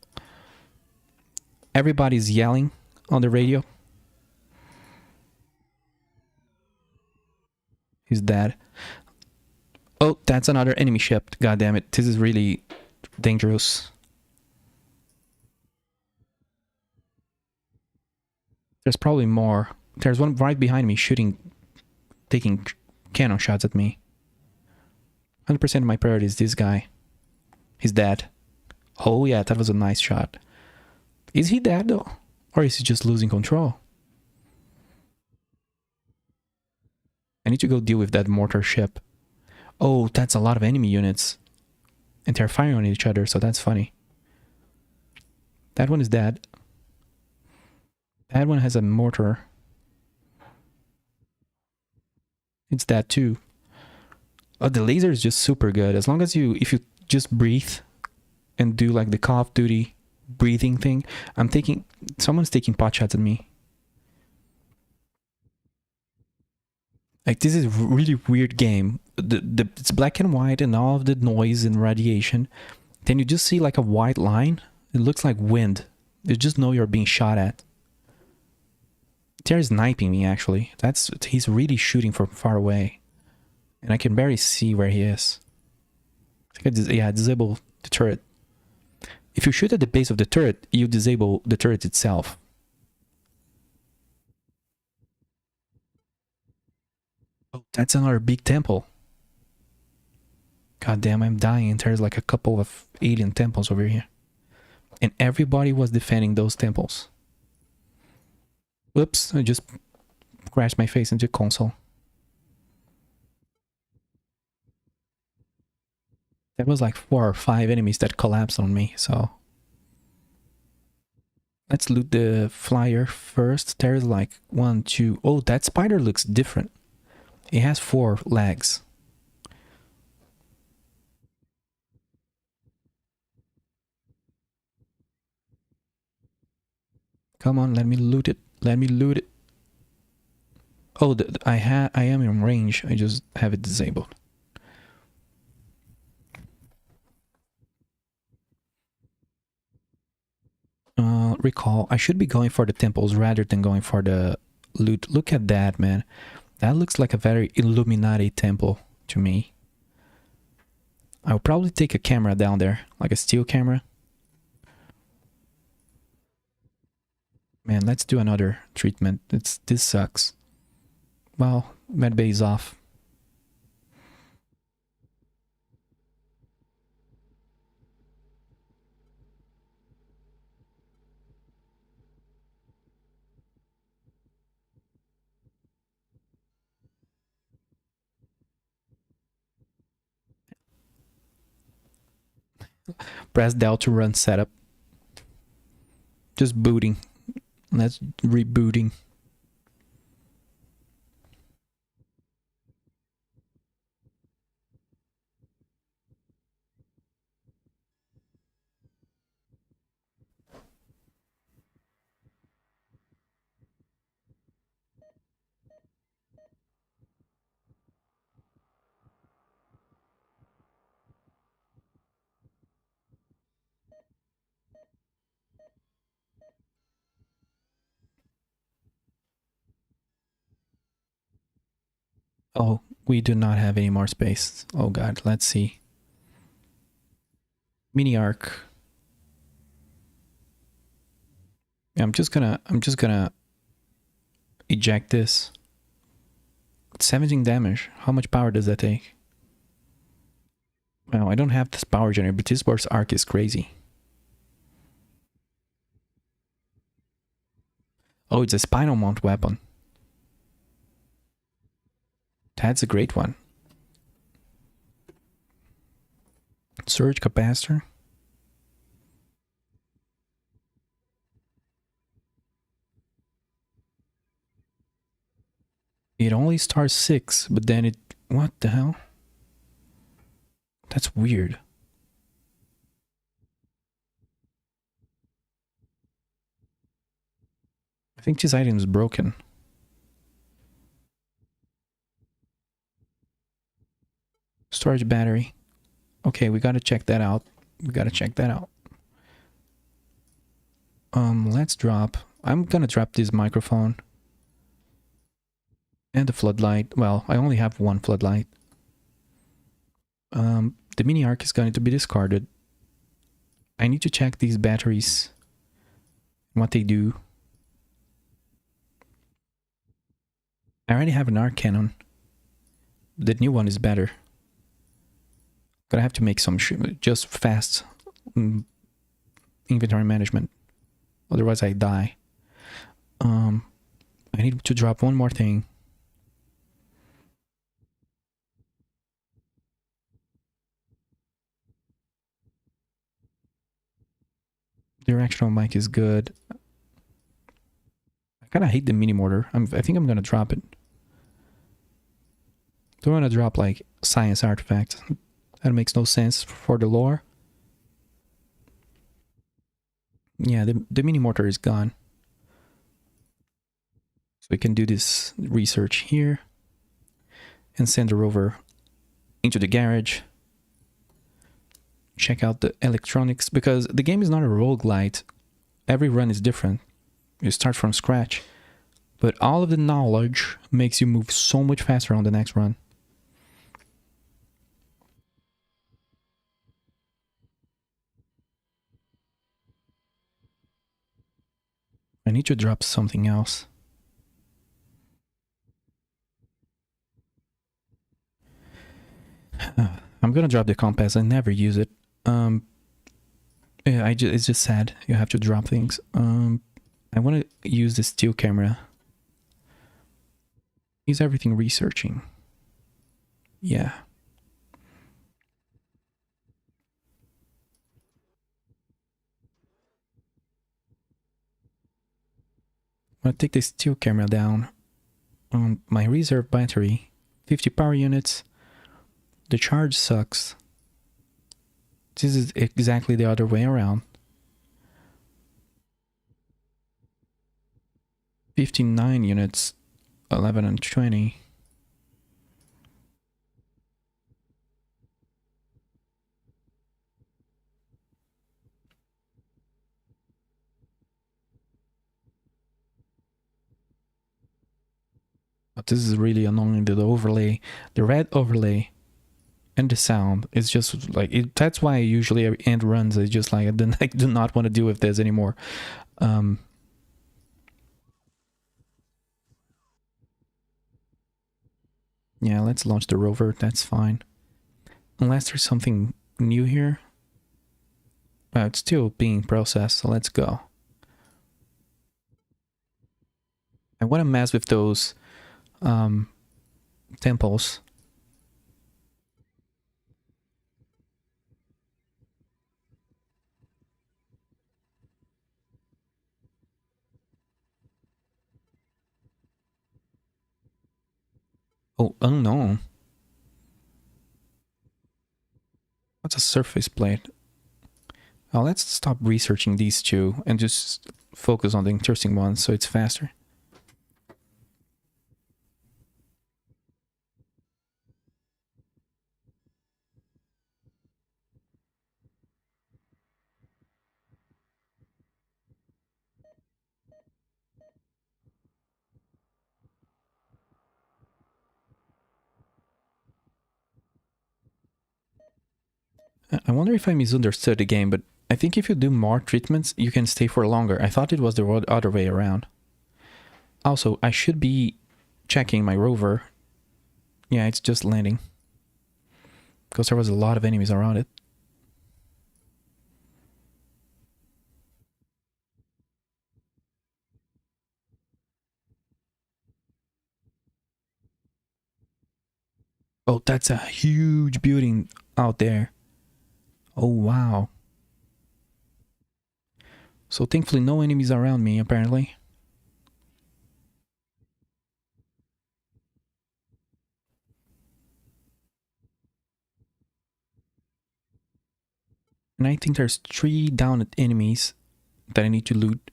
S3: Everybody's yelling on the radio. He's dead. Oh, that's another enemy ship. God damn it. This is really dangerous. There's probably more. There's one right behind me shooting taking cannon shots at me. 100% of my priority is this guy. He's dead. Oh yeah, that was a nice shot. Is he dead though? Or is he just losing control? I need to go deal with that mortar ship. Oh, that's a lot of enemy units. And they're firing on each other, so that's funny. That one is dead. That one has a mortar. It's dead too. Oh, the laser is just super good. As long as if you just breathe and do like the Call of Duty breathing thing. Someone's taking pot shots at me. Like, this is a really weird game. It's black and white and all of the noise and radiation. Then you just see like a white line. It looks like wind. You just know you're being shot at. They're sniping me, actually. He's really shooting from far away. And I can barely see where he is. I think I disable the turret. If you shoot at the base of the turret, you disable the turret itself. Oh, that's another big temple. God damn, I'm dying. There's like a couple of alien temples over here. And everybody was defending those temples. Whoops, I just crashed my face into the console. There was like 4 or 5 enemies that collapsed on me, so... Let's loot the flyer first. There's like 1, 2... Oh, that spider looks different. It has 4 legs. Come on, let me loot it. Let me loot it. Oh, I am in range. I just have it disabled. Recall. I should be going for the temples rather than going for the loot. Look at that, man. That looks like a very Illuminati temple to me. I'll probably take a camera down there, like a steel camera. Man, let's do another treatment. This sucks. Well, medbay is off. Press Del to run setup. Just booting. Let's rebooting. Oh, we do not have any more space. Oh god, let's see. Mini arc. I'm just gonna eject this. 17 damage. How much power does that take? Well, I don't have this power generator, but this burst arc is crazy. Oh, it's a spinal mount weapon. That's a great one. Surge capacitor. It only starts 6, but then it... What the hell? That's weird. I think this item is broken. Storage battery. Okay, we gotta check that out. Let's drop... I'm gonna drop this microphone. And the floodlight. Well, I only have 1 floodlight. The mini arc is going to be discarded. I need to check these batteries. What they do. I already have an arc cannon. the new one is better. Gonna have to make some just fast inventory management. Otherwise I die. I need to drop one more thing. Directional mic is good. I kind of hate the mini mortar. I think I'm gonna drop it. Don't want to drop like science artifacts. That makes no sense for the lore. Yeah, the mini mortar is gone. So we can do this research here and send the rover into the garage. Check out the electronics, because the game is not a roguelite. Every run is different. You start from scratch. But all of the knowledge makes you move so much faster on the next run. I need to drop something else. I'm gonna drop the compass. I never use it. Yeah, it's just sad. You have to drop things. I want to use the still camera. Is everything researching? Yeah. I'm gonna take the still camera down. My reserve battery, 50 power units. The charge sucks. This is exactly the other way around. 59 units, 11 and 20. But this is really annoying, the overlay, the red overlay and the sound. It's just like, that's why I usually end runs. It's just like, I do not want to deal with this anymore. Yeah, let's launch the rover. That's fine. Unless there's something new here. Well, it's still being processed, so let's go. I want to mess with those temples. Oh, unknown. What's a surface plate? Well, let's stop researching these two and just focus on the interesting ones so it's faster. I wonder if I misunderstood the game, but I think if you do more treatments, you can stay for longer. I thought it was the other way around. Also, I should be checking my rover. Yeah, it's just landing. Because there was a lot of enemies around it. Oh, that's a huge building out there. Oh, wow. So thankfully no enemies around me, apparently. And I think there's 3 downed enemies that I need to loot.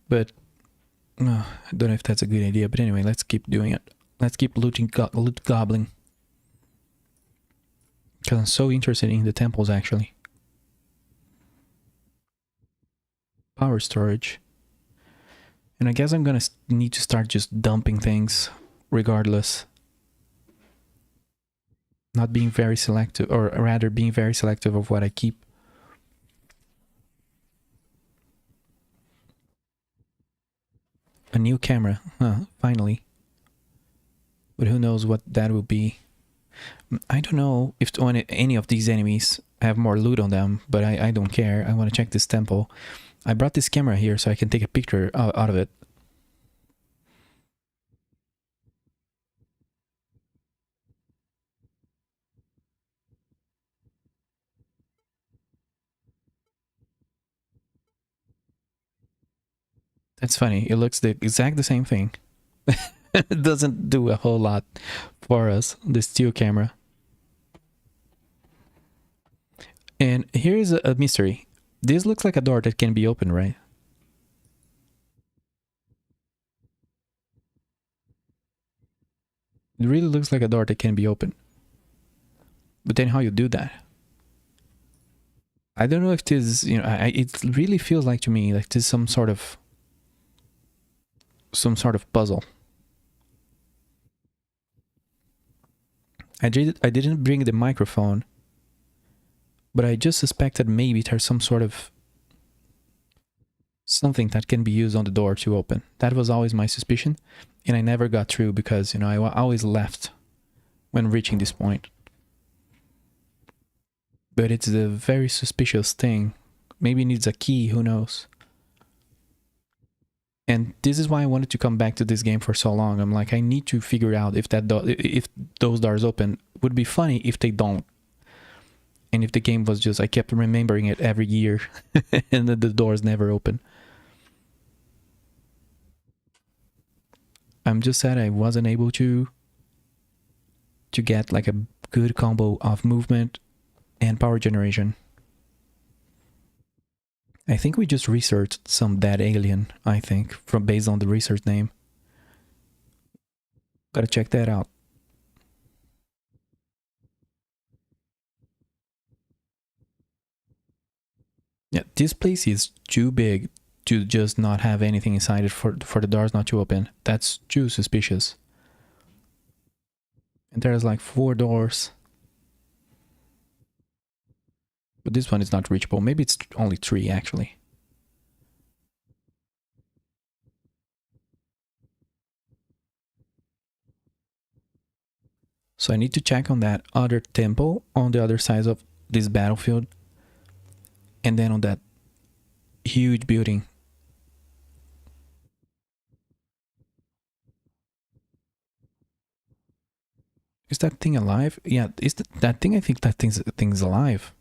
S3: But I don't know if that's a good idea. But anyway, let's keep doing it. Let's keep looting, loot gobbling. Because I'm so interested in the temples, actually. Power storage. And I guess I'm gonna need to start just dumping things regardless. Not being very selective, or rather being very selective of what I keep. A new camera, finally. But who knows what that will be. I don't know if any of these enemies have more loot on them, but I don't care. I want to check this temple. I brought this camera here so I can take a picture out of it. That's funny. It looks the exact same thing. It doesn't do a whole lot for us, this steel camera. And here's a mystery. This looks like a door that can be opened, right? It really looks like a door that can be opened. But then how you do that? I don't know if this, you know, it really feels like to me like this is some sort of puzzle. I didn't bring the microphone, but I just suspected maybe there's some sort of something that can be used on the door to open. That was always my suspicion, and I never got through because, you know, I always left when reaching this point. But it's a very suspicious thing. Maybe it needs a key, who knows? And this is why I wanted to come back to this game for so long. I'm like, I need to figure out if if those doors open. Would be funny if they don't. And if the game was just, I kept remembering it every year and the doors never open. I'm just sad I wasn't able to get like a good combo of movement and power generation. I think we just researched some dead alien, I think, based on the research name. Gotta check that out. Yeah, this place is too big to just not have anything inside it for the doors not to open. That's too suspicious. And there's like 4 doors. But this one is not reachable. Maybe it's only 3 actually. So I need to check on that other temple on the other side of this battlefield. And then on that huge building. Is that thing alive? Yeah, is that thing? I think that thing's alive.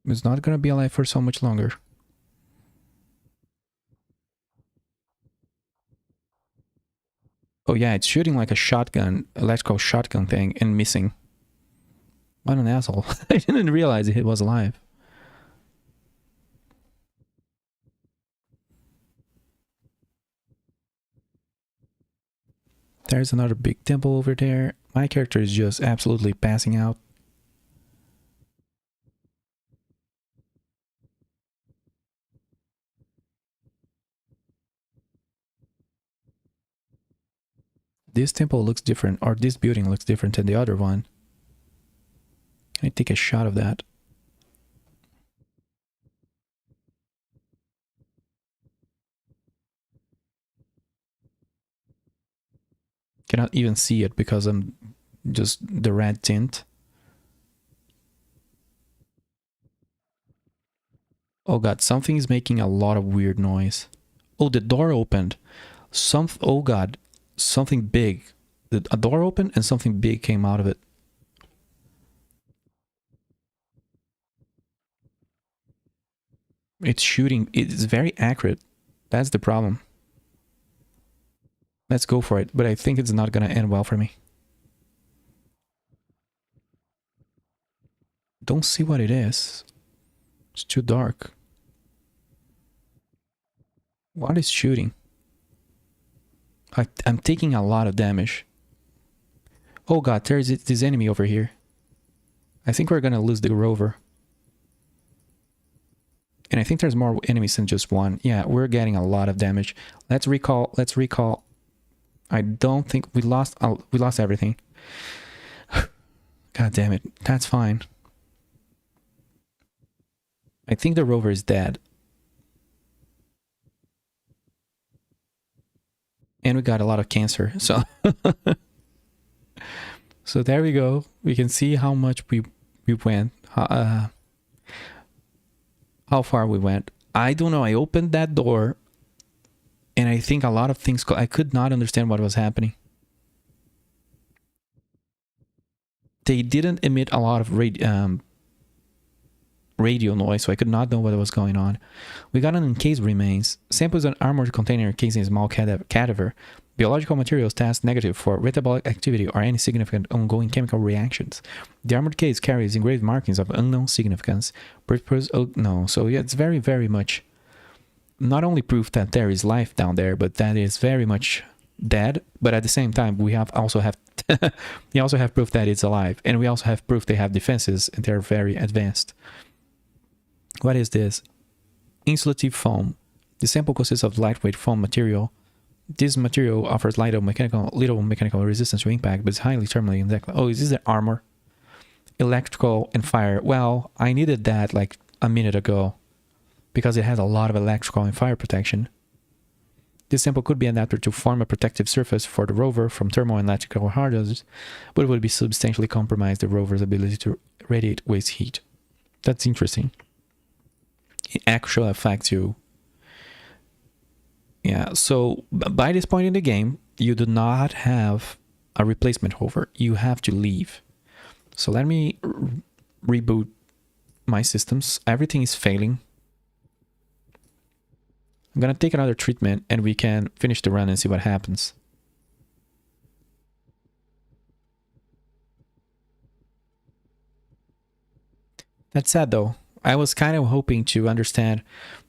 S3: It's not gonna be alive for so much longer. Oh yeah, it's shooting like a shotgun, electrical shotgun thing, and missing. What an asshole. I didn't realize it was alive. There's another big temple over there. My character is just absolutely passing out. This temple looks different, or this building looks different than the other one. Can I take a shot of that? Cannot even see it because I'm just the red tint. Oh god, something is making a lot of weird noise. Oh, the door opened. Oh god, something big. A door opened and something big came out of it. It's shooting. It's very accurate. That's the problem. Let's go for it, but I think it's not gonna end well for me. Don't see what it is. It's too dark. What is shooting? I'm taking a lot of damage. Oh god, there's this enemy over here. I think we're gonna lose the Rover. And I think there's more enemies than just one. Yeah, we're getting a lot of damage. Let's recall. I don't think we lost everything. God damn it. That's fine. I think the rover is dead. And we got a lot of cancer, so so there we go. We can see how much we went, how far we went. I don't know. I opened that door, and I think a lot of things. I could not understand what was happening. They didn't emit a lot of radio noise, so I could not know what was going on. We got an encased remains. Samples an armored container encasing a small cadaver. Biological materials test negative for metabolic activity or any significant ongoing chemical reactions. The armored case carries engraved markings of unknown significance. No, so yeah, it's very, very much not only proof that there is life down there, but that is very much dead. But at the same time, we also have proof that it's alive, and we also have proof they have defenses and they're very advanced. What is this? Insulative foam. The sample consists of lightweight foam material. This material offers little mechanical resistance to impact, but it's highly thermally. Oh, is this the armor? Electrical and fire. Well, I needed that like a minute ago because it has a lot of electrical and fire protection. This sample could be adapted to form a protective surface for the rover from thermal and electrical hazards, but it would be substantially compromise the rover's ability to radiate waste heat. That's interesting. It actually affects you. Yeah, so by this point in the game, you do not have a replacement rover. You have to leave. So let me reboot my systems. Everything is failing. I'm gonna take another treatment and we can finish the run and see what happens. That's sad though. I was kind of hoping to understand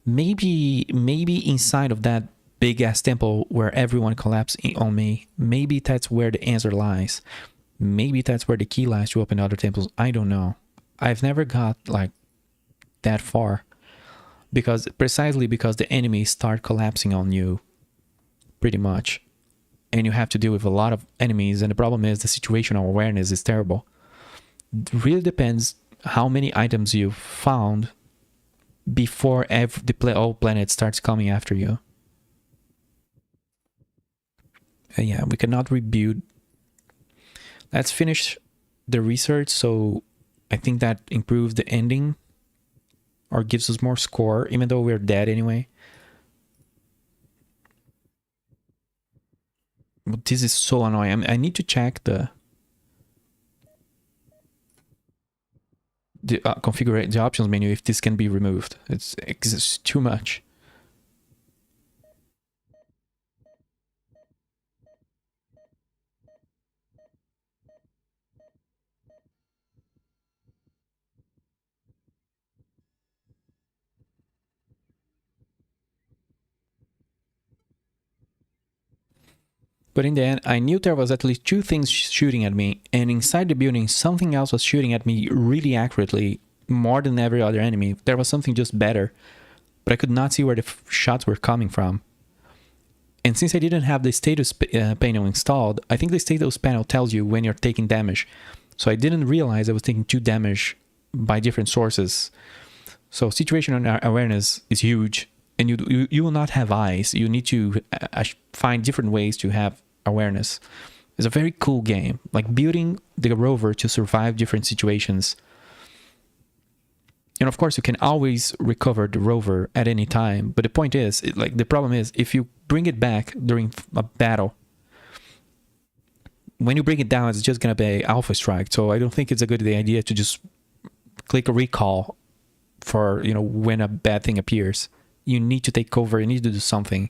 S3: maybe inside of that big ass temple where everyone collapsed on me, maybe that's where the answer lies. Maybe that's where the key lies to open other temples. I don't know. I've never got like that far precisely because the enemies start collapsing on you pretty much, and you have to deal with a lot of enemies, and the problem is the situational awareness is terrible. It really depends how many items you found before all planet starts coming after you. And yeah, we cannot rebuild. Let's finish the research, so I think that improves the ending or gives us more score, even though we're dead anyway. But this is so annoying. I need to check the configure the options menu if this can be removed. It's too much. But in the end, I knew there was at least two things shooting at me, and inside the building, something else was shooting at me really accurately, more than every other enemy. There was something just better, but I could not see where the shots were coming from. And since I didn't have the status panel installed, I think the status panel tells you when you're taking damage. So I didn't realize I was taking 2 damage by different sources. So situational awareness is huge. And you will not have eyes. You need to find different ways to have awareness. It's a very cool game, like building the rover to survive different situations. And of course, you can always recover the rover at any time. But the point is, the problem is, if you bring it back during a battle, when you bring it down, it's just gonna be alpha strike. So I don't think it's a good idea to just click a recall for when a bad thing appears. You need to take cover, you need to do something.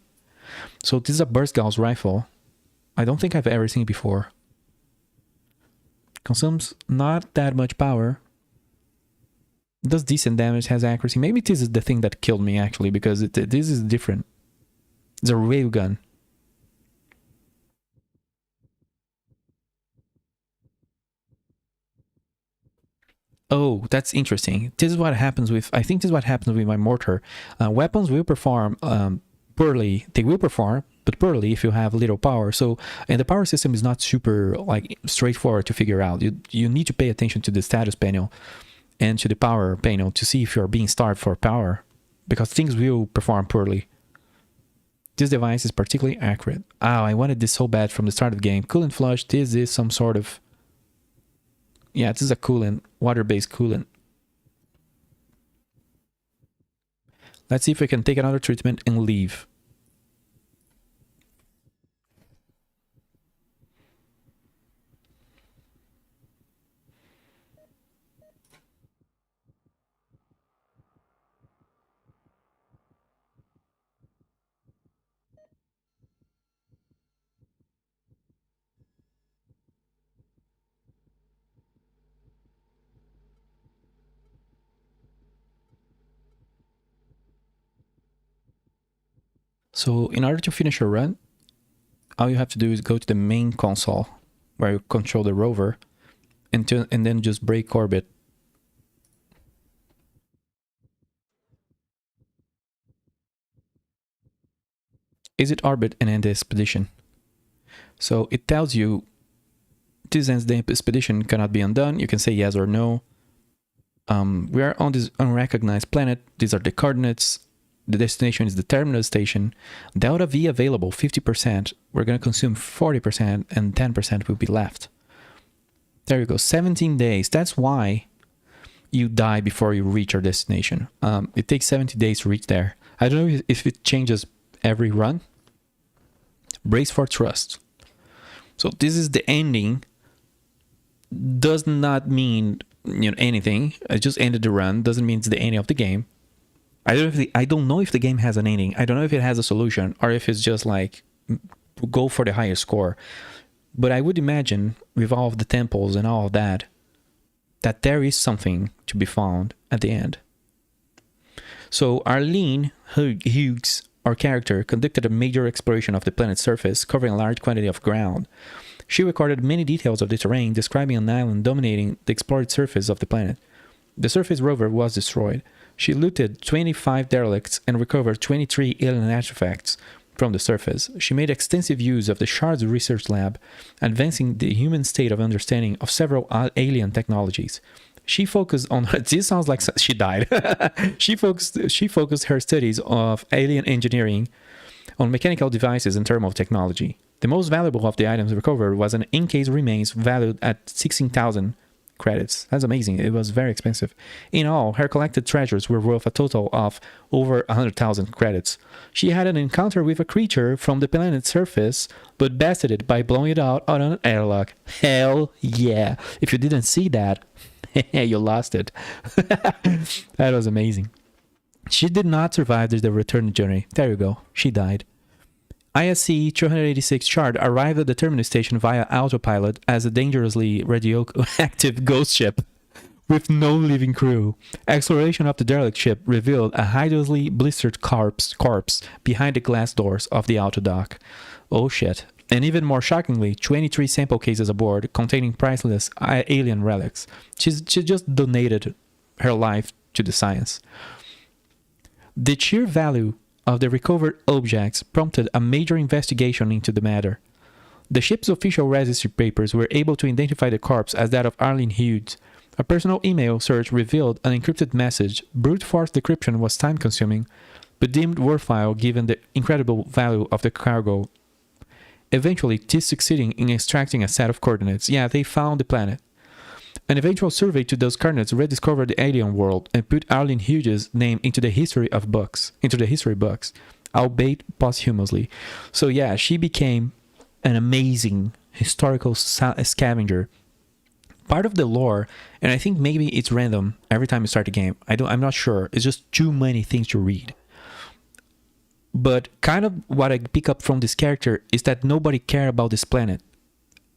S3: So this is a burst gauss rifle. I don't think I've ever seen it before. Consumes not that much power. Does decent damage, has accuracy. Maybe this is the thing that killed me actually, because this is different. It's a railgun. Oh, that's interesting. This is what happens with, I think this is what happens with my mortar. Weapons will perform poorly. They will perform, but poorly if you have little power. So, and the power system is not super straightforward to figure out. You need to pay attention to the status panel. and to the power panel to see if you're being starved for power, because things will perform poorly. This device is particularly accurate. Oh, I wanted this so bad from the start of the game. Coolant flush, this is some sort of... Yeah, this is a coolant, water-based coolant. Let's see if we can take another treatment and leave. So in order to finish your run, all you have to do is go to the main console where you control the rover and then just break orbit. Exit orbit and end the expedition. So it tells you this ends the expedition, cannot be undone. You can say yes or no. We are on this unrecognized planet. These are the coordinates. The destination is the terminal station. Delta V available 50%. We're going to consume 40% and 10% will be left. There you go. 17 days. That's why you die before you reach your destination. It takes 70 days to reach there. I don't know if it changes every run. Brace for trust. So this is the ending. Does not mean anything. I just ended the run. Doesn't mean it's the ending of the game. I don't know if the game has an ending. I don't know if it has a solution or if it's just like go for the higher score. But I would imagine with all of the temples and all of that there is something to be found at the end. So Arlene Hughes, our character, conducted a major exploration of the planet's surface, covering a large quantity of ground. She recorded many details of the terrain, describing an island dominating the explored surface of the planet. The surface rover was destroyed. She looted 25 derelicts and recovered 23 alien artifacts from the surface. She made extensive use of the Shards Research Lab, advancing the human state of understanding of several alien technologies. She focused on... This sounds like she died. She focused her studies of alien engineering on mechanical devices and thermal technology. The most valuable of the items recovered was an encased remains valued at 16,000 credits. That's amazing. It was very expensive. In all, her collected treasures were worth a total of over 100,000 credits. She had an encounter with a creature from the planet's surface, but bested it by blowing it out on an airlock. Hell yeah. If you didn't see that, you lost it. That was amazing. She did not survive the return journey. There you go. She died. ISC-286 Shard arrived at the terminal station via autopilot as a dangerously radioactive ghost ship with no living crew. Exploration of the derelict ship revealed a hideously blistered corpse behind the glass doors of the auto dock. Oh shit. And even more shockingly, 23 sample cases aboard containing priceless alien relics. She just donated her life to the science. The sheer value of the recovered objects prompted a major investigation into the matter. The ship's official registry papers were able to identify the corpse as that of Arlene Hughes. A personal email search revealed an encrypted message. Brute force decryption was time-consuming, but deemed worthwhile given the incredible value of the cargo. Eventually, this succeeding in extracting a set of coordinates. Yeah, they found the planet. An eventual survey to those coordinates rediscovered the alien world and put Arlene Hughes' name into the history books, albeit posthumously. So yeah, she became an amazing historical scavenger. Part of the lore, and I think maybe it's random every time you start the game. I'm not sure. It's just too many things to read. But kind of what I pick up from this character is that nobody cared about this planet.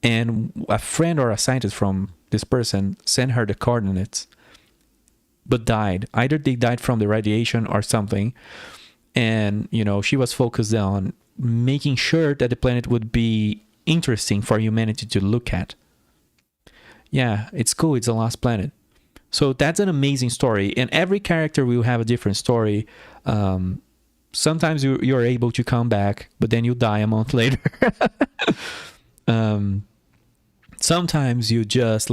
S3: And a friend or a scientist from this person sent her the coordinates, but died. Either they died from the radiation or something. And, she was focused on making sure that the planet would be interesting for humanity to look at. Yeah, it's cool. It's a lost planet. So that's an amazing story. And every character will have a different story. Sometimes you're able to come back, but then you die a month later. Sometimes you just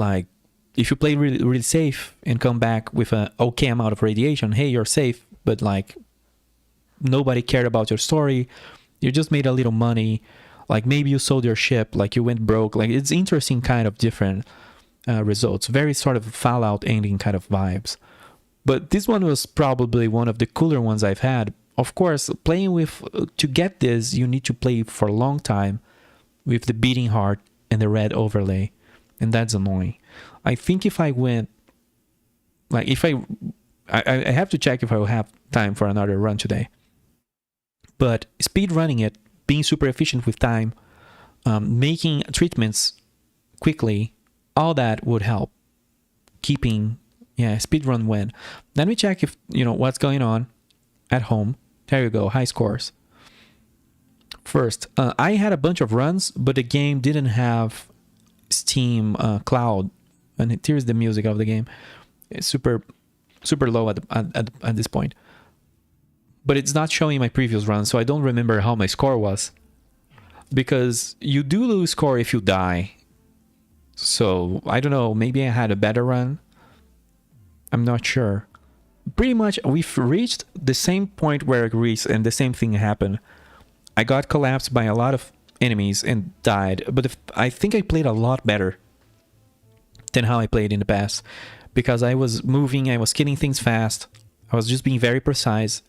S3: if you play really, really safe and come back with an okay amount of radiation, hey, you're safe, but like nobody cared about your story. You just made a little money. Like maybe you sold your ship, like you went broke. Like it's interesting kind of different results. Very sort of Fallout ending kind of vibes. But this one was probably one of the cooler ones I've had. Of course, playing with, to get this, you need to play for a long time with the beating heart and the red overlay. And that's annoying. I think if I went, like if I have to check if I will have time for another run today. But speed running it, being super efficient with time, making treatments quickly, all that would help. Keeping, yeah, speedrun win. Let me check if, you know, what's going on at home. There you go, high scores. First, I had a bunch of runs, but the game didn't have Steam Cloud. And here's the music of the game. It's super low at this point. But it's not showing my previous run, so I don't remember how my score was. Because you do lose score if you die. So, I don't know, maybe I had a better run. I'm not sure. Pretty much, we've reached the same point where I reached, and the same thing happened. I got collapsed by a lot of enemies and died, but I think I played a lot better than how I played in the past. Because I was moving, I was killing things fast, I was just being very precise,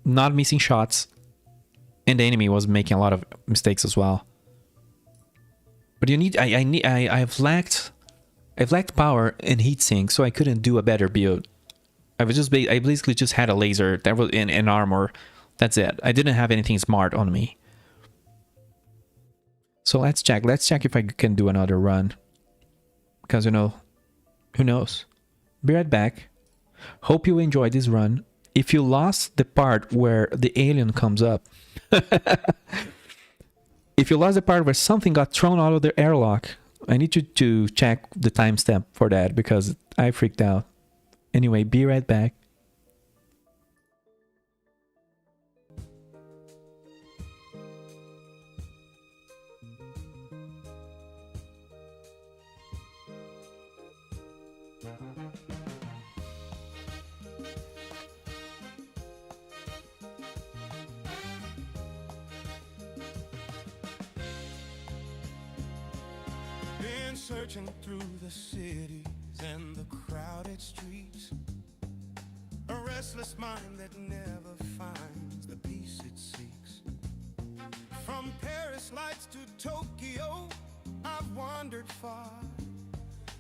S3: not missing shots, and the enemy was making a lot of mistakes as well. But you need, I've lacked power and heatsink, so I couldn't do a better build. I basically just had a laser that was in an armor. That's it. I didn't have anything smart on me. So let's check. Let's check if I can do another run. Because, you know, who knows? Be right back. Hope you enjoyed this run. If you lost the part where the alien comes up, if you lost the part where something got thrown out of the airlock, I need you to check the timestamp for that because I freaked out. Anyway, be right back.
S1: Been searching through the cities and the crowded streets, a restless mind that never finds the peace it seeks. From Paris lights to Tokyo, I've wandered far,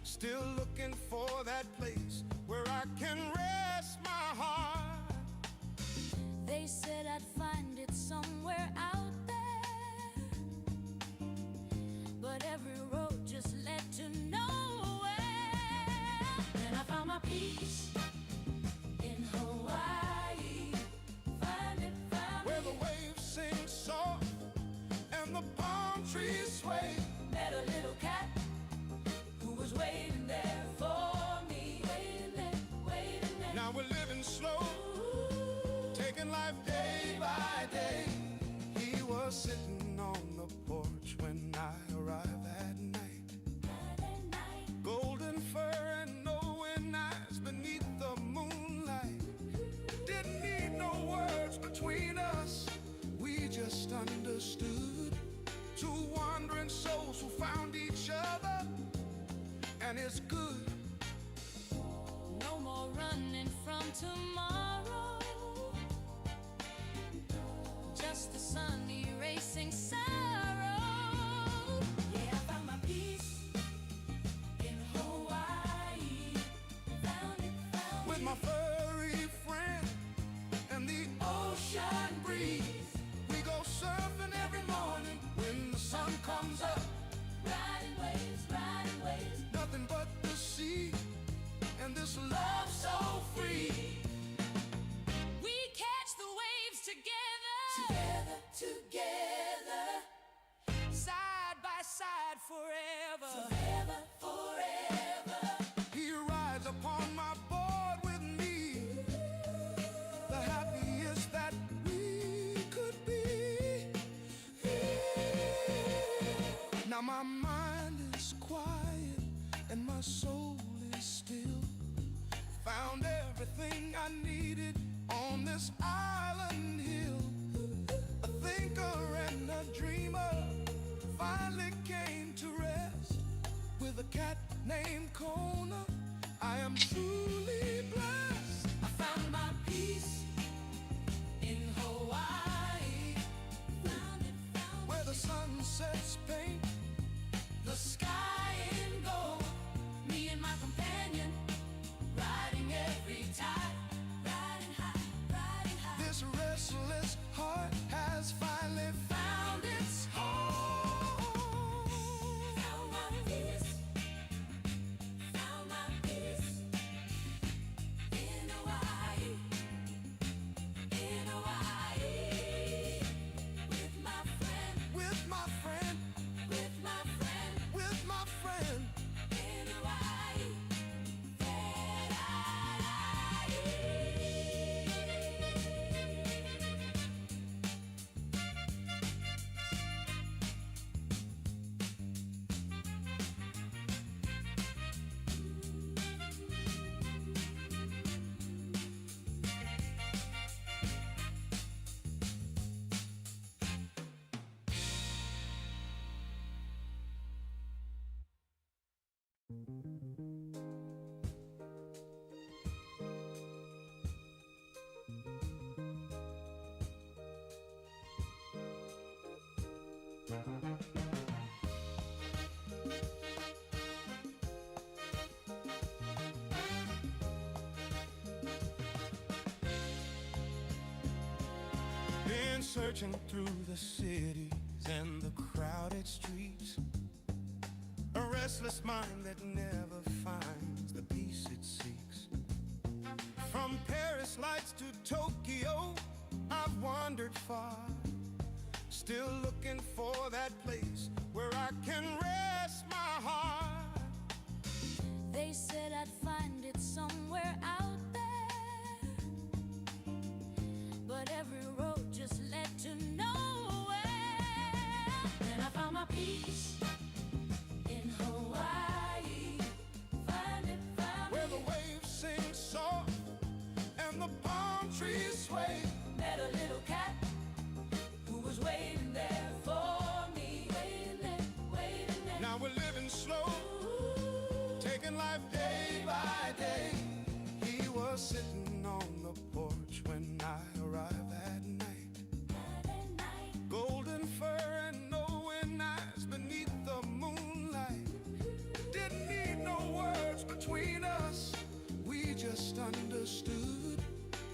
S1: still looking for that place where I can rest my heart.
S2: They said I'd find it somewhere out there, but every road just led to nowhere. Then I found my peace in Hawaii. Find it,
S1: Where the waves sing soft and the palm trees sway.
S2: met a little cat who was waiting there for me. Waiting there.
S1: Now we're living slow, taking life day by day. He was sitting on the porch when I arrived that night. Golden fur and knowing eyes beneath the moonlight. Didn't need no words between us, we just understood. Two wandering souls who found each other, and it's good.
S2: No more running from tomorrow, just the sun erasing sorrow. Yeah, I found my peace in Hawaii. Found it.
S1: With my furry friend and the ocean breeze, we go surfing every morning when the sun comes up.
S2: Riding waves.
S1: Nothing but the sea and this love so free.
S2: We catch the waves together.
S1: Side by side forever. He rides upon my board with me, the happiest that we could be. Now my mind is quiet and my this island hill. A thinker and a dreamer finally came to rest with a cat named Kona. I am truly blessed. I found my peace in Hawaii. Where the sunsets paint the sky in gold. Me and my companion riding every tide. Riding high, riding high. This restless heart has finally found its home. Found my peace. Found my peace in Hawaii. In Hawaii. With my friend. With my friend. With my friend. With my friend. In Hawaii. Been searching through the cities and the crowded streets. A restless mind that never finds the peace it seeks. From Paris lights to Tokyo, I've wandered far. Still looking for that place where I can rest my heart.
S2: They said I'd find it somewhere out there, but every road just led to nowhere. Then I found my peace in Hawaii. Find it,
S1: where the waves sing soft and the palm trees sway.
S2: Met a little cat who was waiting there for me. Waiting there.
S1: Now we're living slow, taking life day by day. He was sitting on the porch when I arrived that night. Golden fur and knowing eyes beneath the moonlight. Didn't need no words between us, we just understood.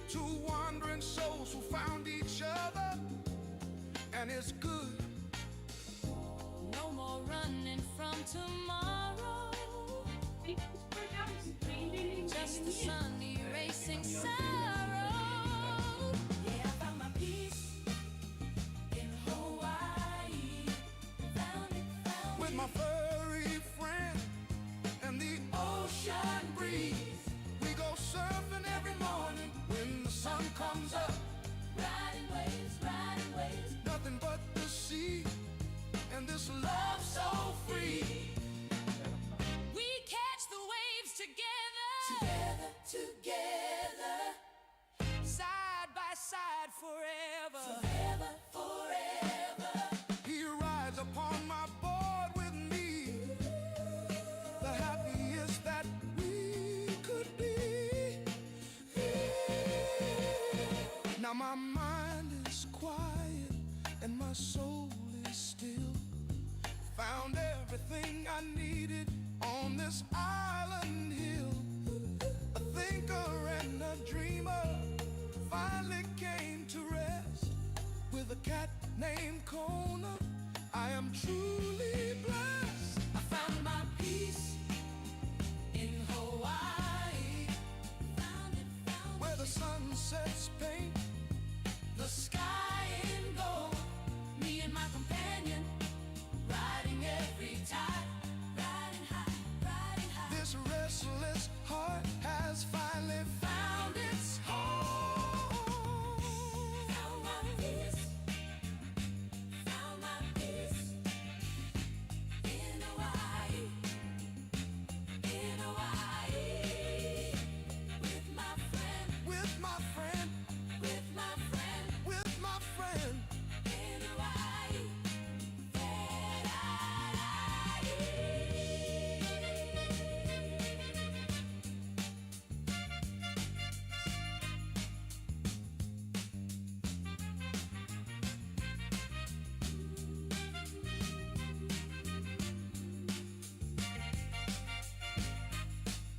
S1: Two wandering souls who found each other, and it's good.
S2: No more running from tomorrow. Just the sun erasing sorrow. Yeah, I found my peace in Hawaii. Found it.
S1: With my furry friend and the ocean breeze. We go surfing every morning when the sun comes up.
S2: Riding waves.
S1: Nothing but the sea and this love so free.
S2: We catch the waves together. Together. Side by side forever. Forever.
S1: He rides upon my board with me. The happiest that we could be. Now my mind is quiet and my soul is still. Found everything I needed on this island hill. A thinker and a dreamer finally came to rest with a cat named Kona. I am truly blessed.
S2: I found my peace in Hawaii. Found it.
S1: Where the sunsets paint
S2: The sky in gold. Me and my companion riding every tide. Riding high, riding high.
S1: this restless heart has finally found its home.
S2: Found my peace. Found my peace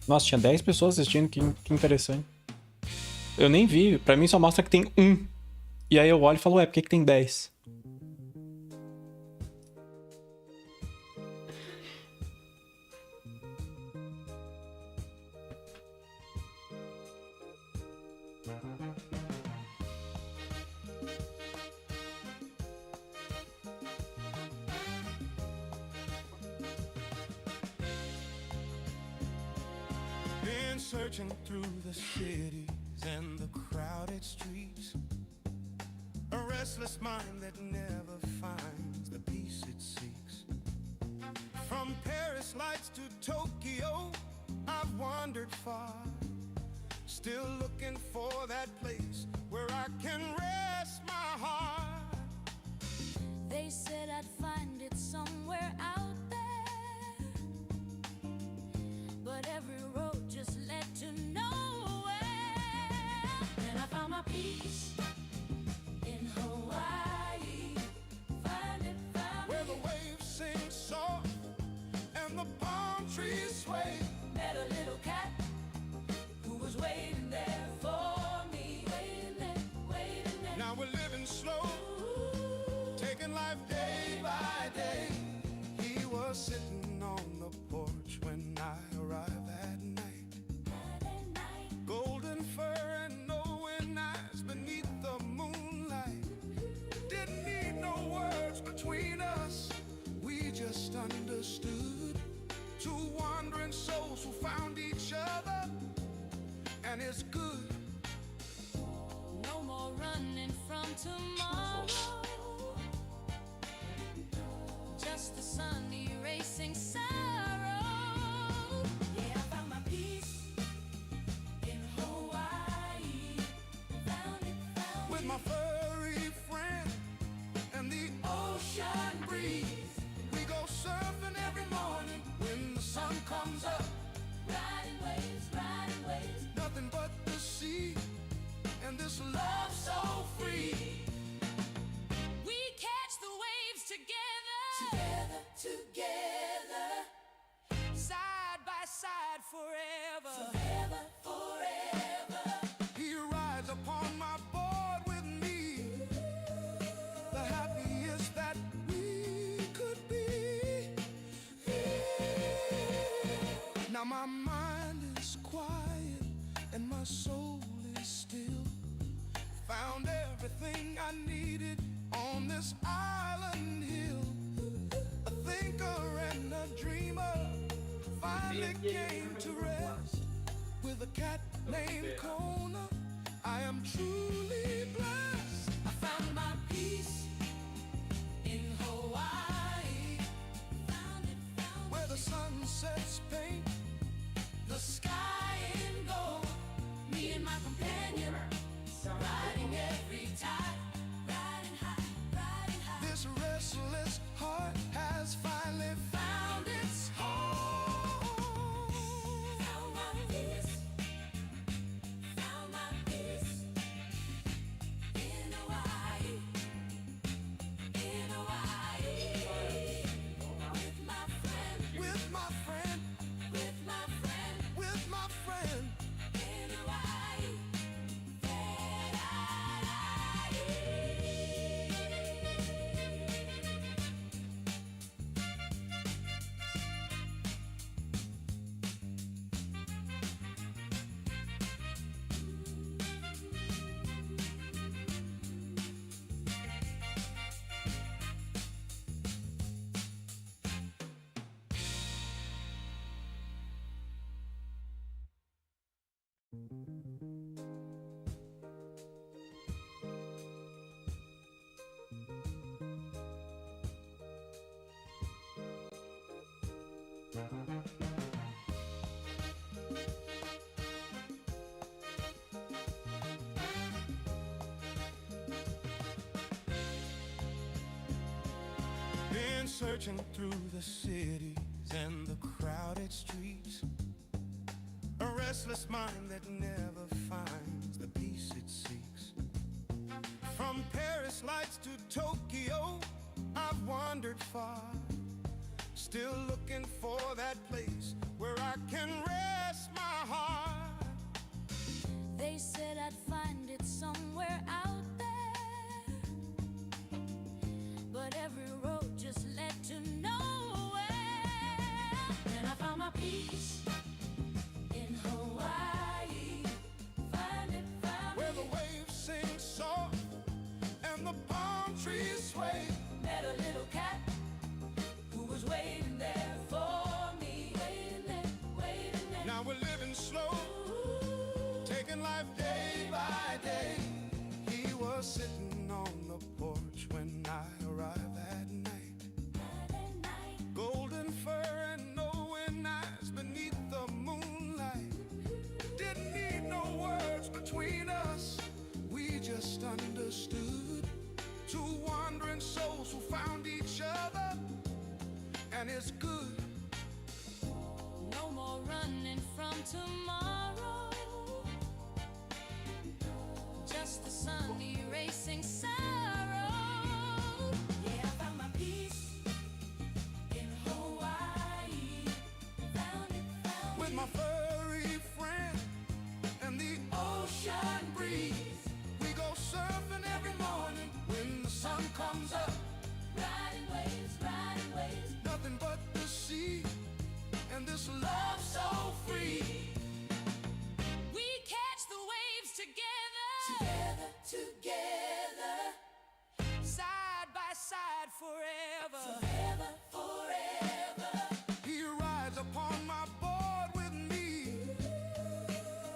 S3: Nossa, tinha 10 pessoas assistindo, que interessante. Eu nem vi, pra mim só mostra que tem 1. E aí eu olho e falo, ué, por que tem 10?
S1: Been searching through the cities and the crowded streets. A restless mind that never finds the peace it seeks. From Paris lights to Tokyo, I've wandered far. Still looking for that place where I can rest my heart.
S2: They said I'd find it somewhere out there, but every road just led to nowhere. Then I found my peace in Hawaii. Find it,
S1: where the waves sing soft and the palm trees sway.
S2: met a little cat who was waiting there for me. Waiting there.
S1: Now we're living slow, taking life day by day. He was sitting on the porch when I arrived that night. Golden fur and knowing eyes beneath the moonlight. Didn't need no words between us, we just understood. Two wandering souls who found each other, and it's good.
S2: No more running from tomorrow, just the sun erasing sorrow. Yeah, I found my peace in Hawaii. Found it.
S1: With my furry friend and the ocean breeze. We go surfing every morning when the sun comes up.
S2: Riding waves,
S1: Nothing but the sea and this love so free.
S2: we catch the waves together, together, side by side forever, forever.
S1: He rides upon my board with me, the happiest that we could be. Now my mind is quiet and my soul is still. Found everything I needed on this island hill. A thinker and a dreamer finally came to rest. With a cat named Kona, I am truly blessed.
S2: I found my peace in Hawaii. Found it.
S1: Where the sunsets paint
S2: The sky in gold. Me and my companion, riding every tide, riding high.
S1: this restless heart has finally found its home.
S2: Found my peace in Hawaii, with my friend,
S1: With my friend,
S2: with my friend
S1: with my friend.
S2: in Hawaii.
S1: Been searching through the cities and the crowded streets. A restless mind that never finds the peace it seeks. From Paris lights to Tokyo, I've wandered far. Still looking for that place where I can rest my heart.
S2: They said I'd find it somewhere out there, but every road just led to nowhere. Then I found my peace in Hawaii. Found it,
S1: where the waves sing soft and the palm trees sway.
S2: Met a little cat who was waiting there for me. Waiting there.
S1: Now we're living slow, taking life day by day. He was sitting on the porch when I arrived that night. Golden fur and knowing eyes beneath the moonlight. Didn't need no words between us, we just understood. Two wandering souls who found each other, and it's good.
S2: No more running from tomorrow, just the sun erasing sorrow. Yeah, I found my peace in Hawaii. Found it.
S1: With my furry friend and the ocean breeze. We go surfing every morning when the sun comes up.
S2: Riding waves.
S1: Nothing but the sea and this love so free.
S2: We catch the waves together, together, side by side forever.
S1: He rides upon my board with me,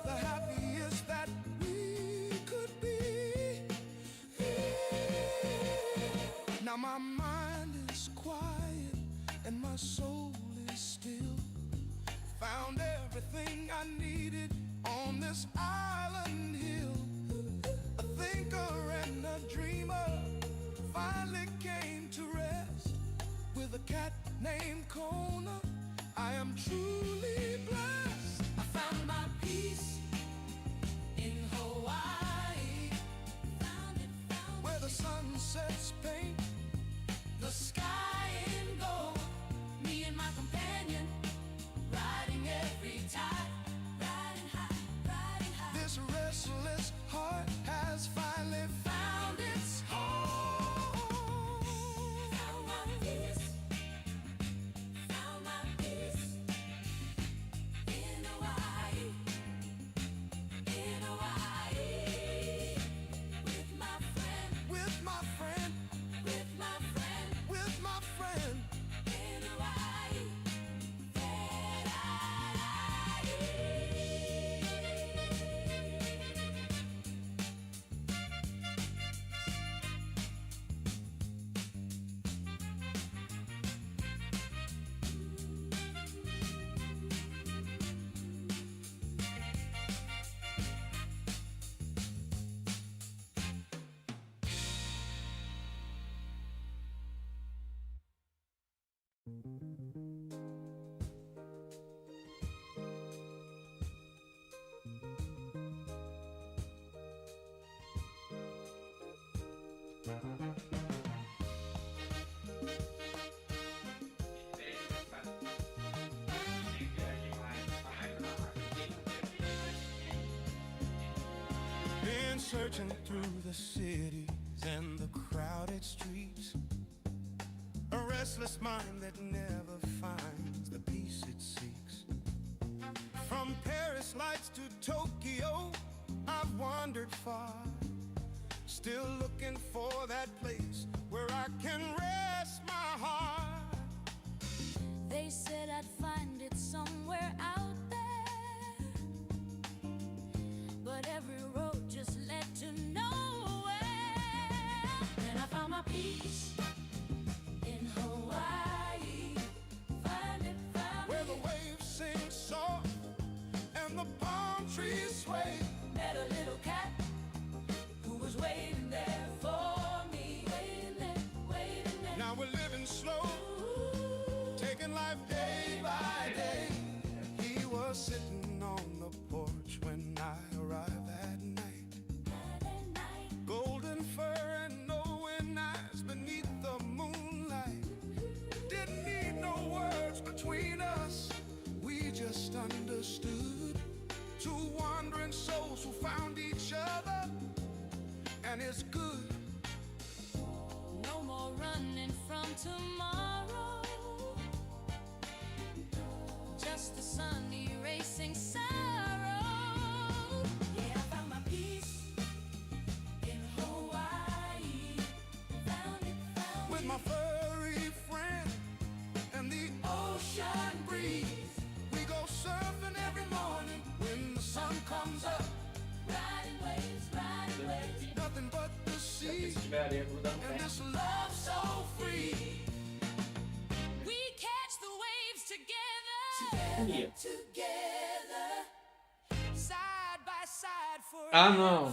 S1: the happiest that we could be. Now my mind is quiet and my soul is still. Found everything I needed on this island hill. A thinker and a dreamer finally came to rest. With a cat named Kona, I am truly blessed.
S2: I found my peace in Hawaii. Found it.
S1: Where the sunsets paint
S2: The sky in gold. Me and my companion riding every tide. Riding high.
S1: this restless heart has finally found its home.
S2: Found my peace. Found my peace in Hawaii. In Hawaii. With my friend.
S1: With my friend,
S2: With my friend.
S1: with my friend.
S2: In Hawaii.
S1: Been searching through the cities and the crowded streets. A restless mind that never finds the peace it seeks. From Paris lights to Tokyo, I've wandered far. Still looking for that place where I can rest my heart.
S2: They said I'd find it somewhere out there, but every road just led to nowhere. Then I found my peace in Hawaii. Found it.
S1: Where the waves sing soft and the palm trees sway.
S2: Met a little cat who was waiting there for me. Waiting there.
S1: Now we're living slow, taking life day by day. He was sitting on the porch when I arrived that night. Golden fur and knowing eyes beneath the moonlight. Didn't need no words misunderstood. Two wandering souls who found each other, and it's good.
S2: No more running from tomorrow. Just a sun erasing sorrow. Yeah, I found my peace in Hawaii. Found it.
S1: With my furry friend and the ocean breeze. We go surfing every morning when the sun comes up.
S2: Riding waves.
S1: Nothing but the sea. And this love so free.
S2: We catch the waves together. Together. Side by side forever.
S3: Ah, não.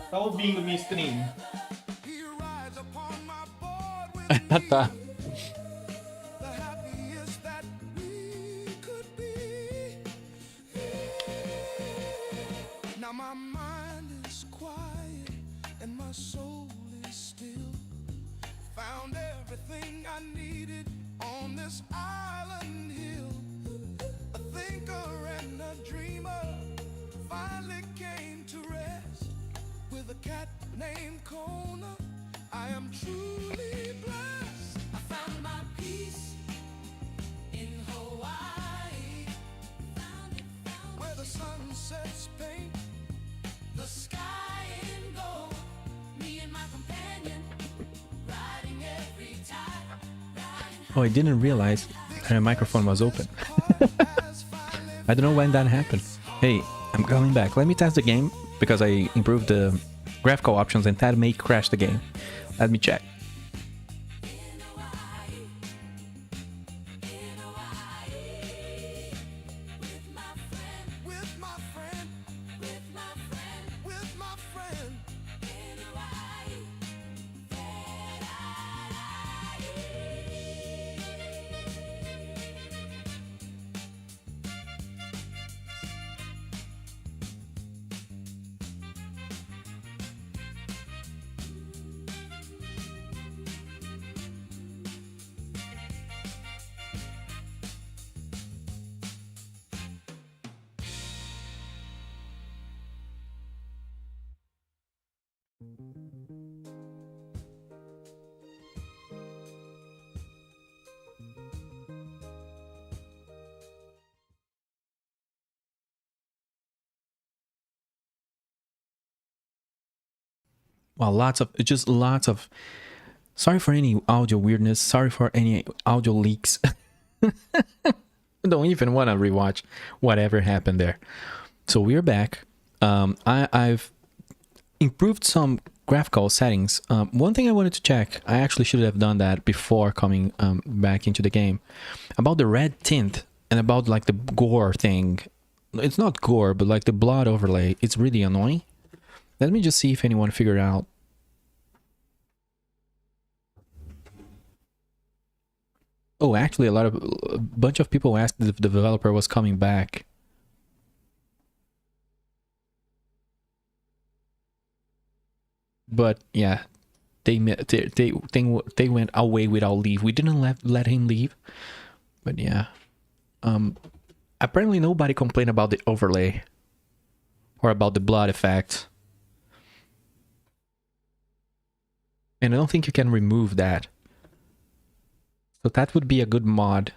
S3: Tá ouvindo minha stream.
S1: He rides upon my board with
S3: Tá.
S1: me. The happiest that we could be. Now my mind is quiet and my soul is still. Found everything I needed on this island hill. A thinker and a dreamer finally came to rest. With a cat named Kona, I am truly blessed.
S2: I found my peace in Hawaii. Found it.
S1: Where the sunsets paint
S2: The sky in gold. Me and my companion riding every tide.
S3: Oh, I didn't realize my microphone was open. I don't know when that happened. Hey, I'm coming back. Let me test the game because I improved the graphical options and that may crash the game. Let me check.
S2: In Hawaii. In Hawaii. With my friend.
S1: with my friend,
S2: With my friend.
S1: with my friend.
S2: In Hawaii.
S3: Well, lots of. Sorry for any audio weirdness. Sorry for any audio leaks. I don't even want to rewatch whatever happened there. So we're back. I've improved some graphical settings. One thing I wanted to check, I actually should have done that before coming back into the game, about the red tint and about like the gore thing. It's not gore, but like the blood overlay. It's really annoying. Let me just see if anyone figured out. Oh, actually, a bunch of people asked if the developer was coming back. But yeah, they went away without leave. We didn't let him leave. But yeah, apparently nobody complained about the overlay or about the blood effect. And I don't think you can remove that. So that would be a good mod.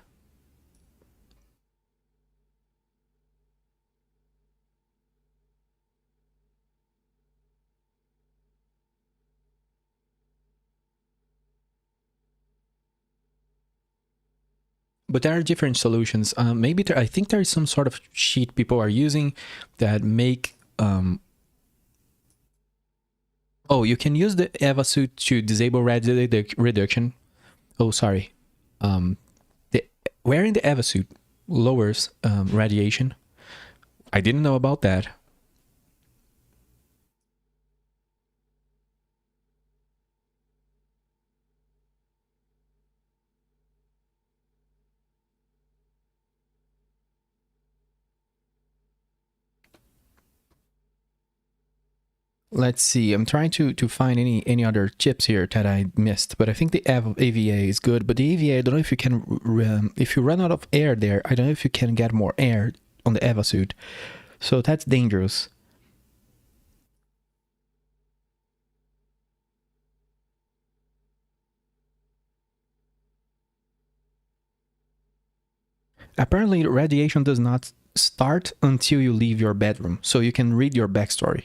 S3: But there are different solutions. Maybe I think there is some sort of sheet people are using that make... Oh, you can use the Eva suit to disable reduction. Oh, sorry. Wearing the Eva suit lowers radiation. I didn't know about that. Let's see. I'm trying to find any other chips here that I missed, but I think the AVA is good. But the AVA, I don't know if you can if you run out of air there. I don't know if you can get more air on the Eva suit. So that's dangerous. Apparently, radiation does not start until you leave your bedroom, so you can read your backstory.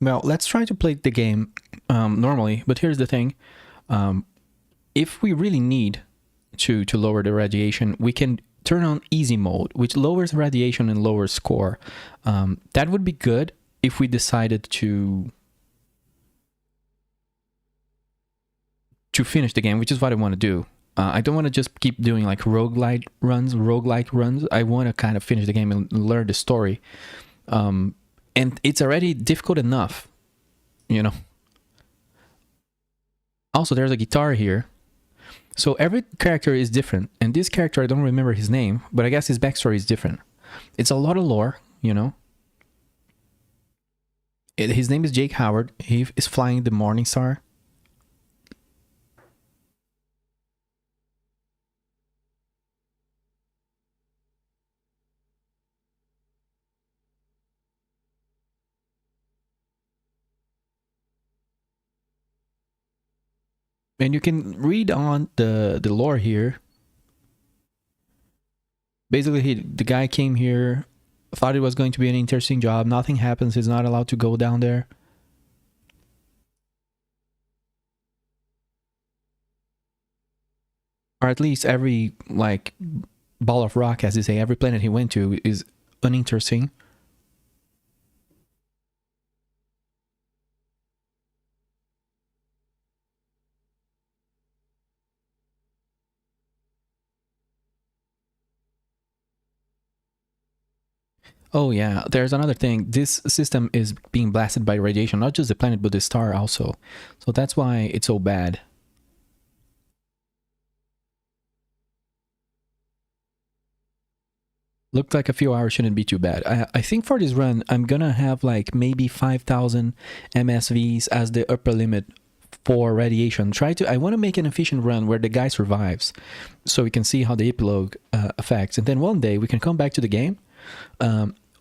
S3: Well, let's try to play the game normally, but here's the thing. If we really need to lower the radiation, we can turn on easy mode, which lowers radiation and lowers score. That would be good if we decided to finish the game, which is what I want to do. I don't want to just keep doing like roguelike runs. I want to kind of finish the game and learn the story. And it's already difficult enough, you know. Also, there's a guitar here. So every character is different. And this character, I don't remember his name, but I guess his backstory is different. It's a lot of lore, you know. His name is Jake Howard. He is flying the Morningstar. And you can read on the lore here. Basically, the guy came here, thought it was going to be an interesting job. Nothing happens. He's not allowed to go down there. Or at least every, like, ball of rock, as they say, every planet he went to is uninteresting. Oh yeah, there's another thing. This system is being blasted by radiation, not just the planet, but the star also. So that's why it's so bad. Looked like a few hours shouldn't be too bad. I think for this run, I'm gonna have like maybe 5,000 MSVs as the upper limit for radiation. I want to make an efficient run where the guy survives, so we can see how the epilogue affects. And then one day we can come back to the game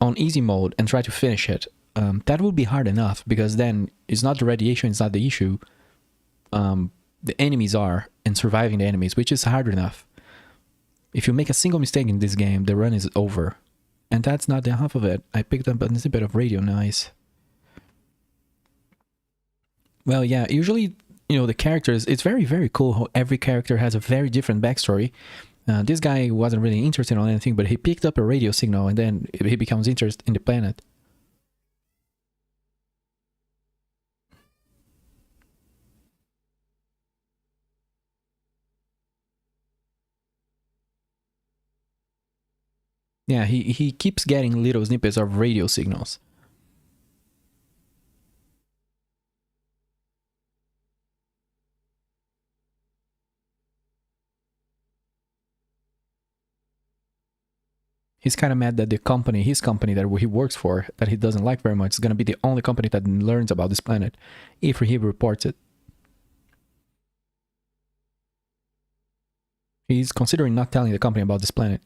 S3: on easy mode and try to finish it. That would be hard enough, because then it's not the radiation, it's not the issue. The enemies are, and surviving the enemies, which is hard enough. If you make a single mistake in this game, the run is over. And that's not the half of it. I picked up a snippet of radio, nice. Well, yeah, usually, you know, the characters, it's very, very cool how every character has a very different backstory. This guy wasn't really interested in anything, but he picked up a radio signal and then he becomes interested in the planet. Yeah, he keeps getting little snippets of radio signals. He's kind of mad that his company that he works for, that he doesn't like very much, is going to be the only company that learns about this planet if he reports it. He's considering not telling the company about this planet.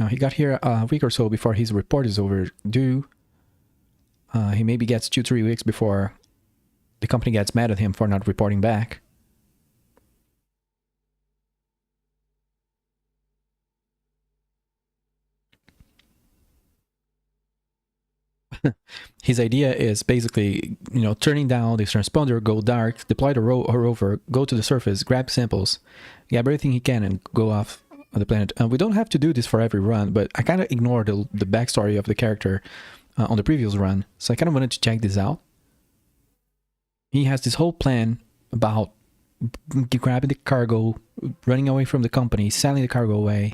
S3: He got here a week or so before his report is overdue. He maybe gets 2-3 weeks before the company gets mad at him for not reporting back. His idea is basically, you know, turning down the transponder, go dark, deploy the rover, go to the surface, grab samples, grab everything he can, and go off the planet. We don't have to do this for every run, but I kind of ignored the backstory of the character on the previous run, so I kind of wanted to check this out. He has this whole plan about grabbing the cargo, running away from the company, selling the cargo away.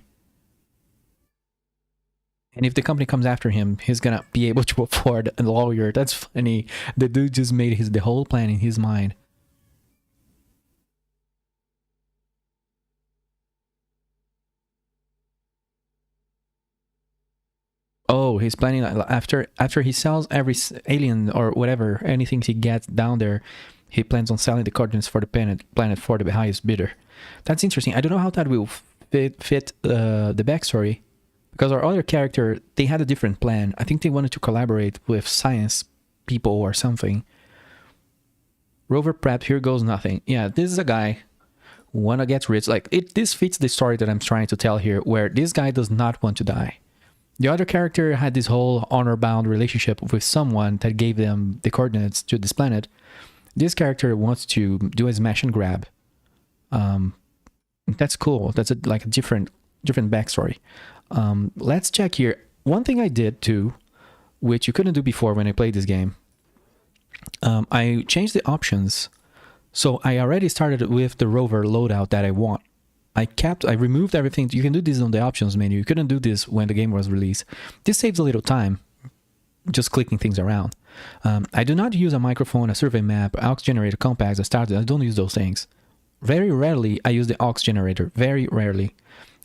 S3: And if the company comes after him, he's gonna be able to afford a lawyer. That's funny. The dude just made the whole plan in his mind. Oh, he's planning after he sells every alien or whatever, anything he gets down there, he plans on selling the coordinates for the planet for the highest bidder. That's interesting. I don't know how that will fit the backstory, because our other character, they had a different plan. I think they wanted to collaborate with science people or something. Rover prepped, here goes nothing. Yeah, this is a guy who wanna get rich. Like this fits the story that I'm trying to tell here, where this guy does not want to die. The other character had this whole honor-bound relationship with someone that gave them the coordinates to this planet. This character wants to do a smash and grab. That's cool. That's like a different backstory. Let's check here. One thing I did too, which you couldn't do before when I played this game, I changed the options. So I already started with the Rover loadout that I want. I removed everything. You can do this on the options menu. You couldn't do this when the game was released. This saves a little time, just clicking things around. I do not use a microphone, a survey map, aux generator, compacts, a starter. I don't use those things. Very rarely I use the aux generator. Very rarely.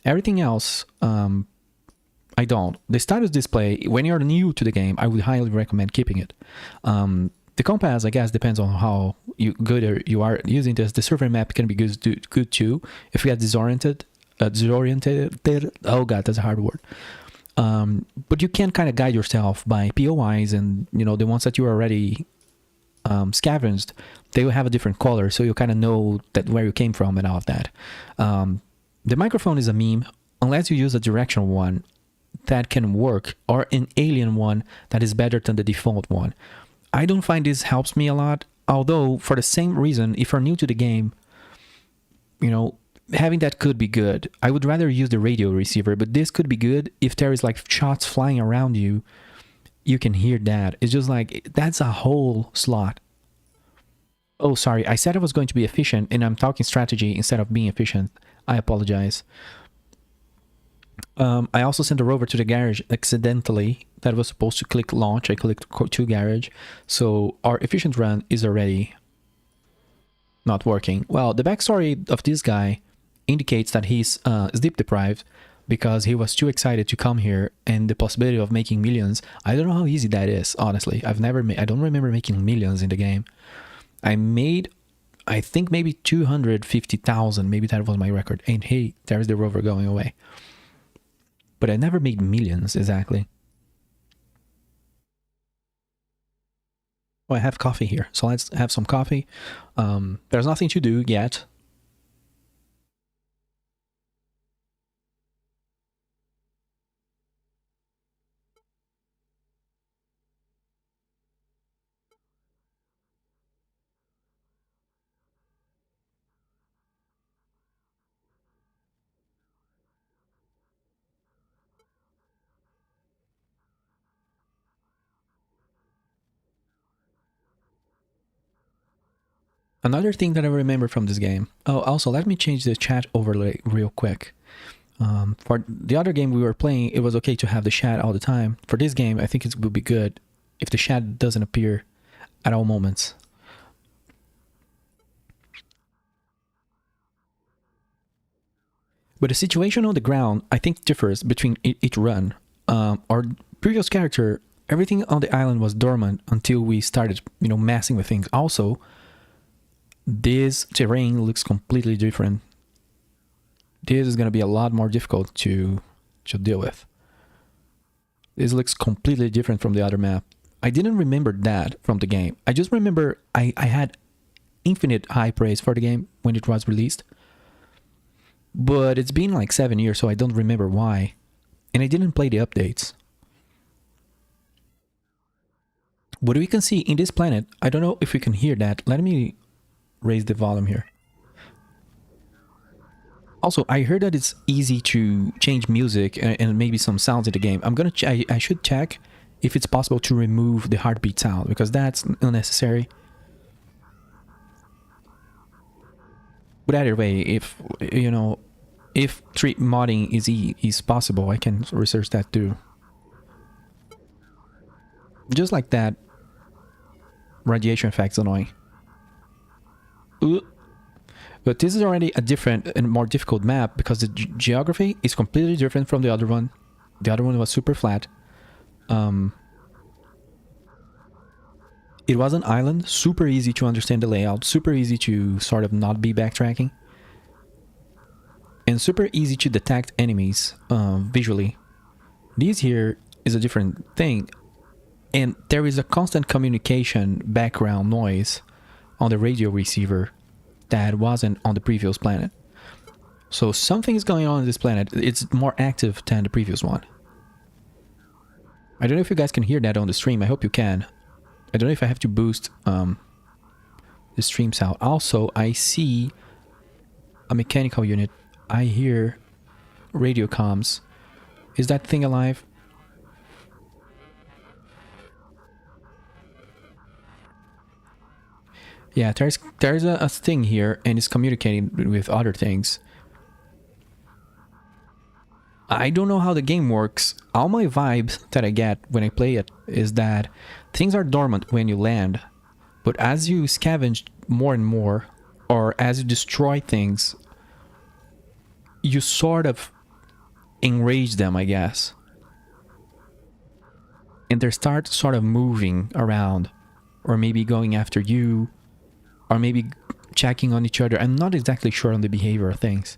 S3: Everything else, I don't. The status display, when you're new to the game, I would highly recommend keeping it. The compass, I guess, depends on how good you are using this. The survey map can be good too. If you get disoriented, oh god, that's a hard word. But you can kind of guide yourself by POIs, and the ones that you already scavenged, they will have a different color, so you kind of know that where you came from and all of that. The microphone is a meme, unless you use a directional one that can work, or an alien one that is better than the default one. I don't find this helps me a lot, although for the same reason, if you're new to the game, having that could be good. I would rather use the radio receiver, but this could be good if there is like shots flying around you. You can hear that. It's just like, that's a whole slot. Oh, sorry, I said I was going to be efficient, and I'm talking strategy instead of being efficient. I apologize. I also sent a Rover to the garage accidentally. That was supposed to click launch. I clicked to garage. So our efficient run is already not working. Well, the backstory of this guy indicates that he's sleep deprived because he was too excited to come here, and the possibility of making millions. I don't know how easy that is, honestly. I don't remember making millions in the game. I made, I think, maybe 250,000. Maybe that was my record. And hey, there's the Rover going away. But I never made millions, exactly. Oh, I have coffee here, so let's have some coffee. There's nothing to do yet. Another thing that I remember from this game. Oh, also, let me change the chat overlay real quick. For the other game we were playing, it was okay to have the chat all the time. For this game, I think it would be good if the chat doesn't appear at all moments. But the situation on the ground, I think, differs between each run. Our previous character, everything on the island was dormant until we started, messing with things. Also, this terrain looks completely different. This is going to be a lot more difficult to deal with. This looks completely different from the other map. I didn't remember that from the game. I just remember I had infinite high praise for the game when it was released. But it's been like 7 years, so I don't remember why. And I didn't play the updates. What we can see in this planet, I don't know if we can hear that. Let me raise the volume here. Also, I heard that it's easy to change music and maybe some sounds in the game. I should check if it's possible to remove the heartbeat sound, because that's unnecessary. But either way, if if modding is possible, I can research that too. Just like that, radiation effect's annoying. Ooh. But this is already a different and more difficult map because the geography is completely different from the other one. The other one was super flat. It was an island, super easy to understand the layout, super easy to sort of not be backtracking. And super easy to detect enemies visually. This here is a different thing. And there is a constant communication background noise on the radio receiver that wasn't on the previous planet. So something is going on this planet. It's more active than the previous one. I don't know if you guys can hear that on the stream. I hope you can. I don't know if I have to boost the stream sound. Also, I see a mechanical unit. I hear radio comms. Is that thing alive? Yeah, there's a thing here and it's communicating with other things. I don't know how the game works. All my vibes that I get when I play it is that things are dormant when you land, but as you scavenge more and more, or as you destroy things, you sort of enrage them, I guess. And they start sort of moving around, or maybe going after you, or maybe checking on each other. I'm not exactly sure on the behavior of things.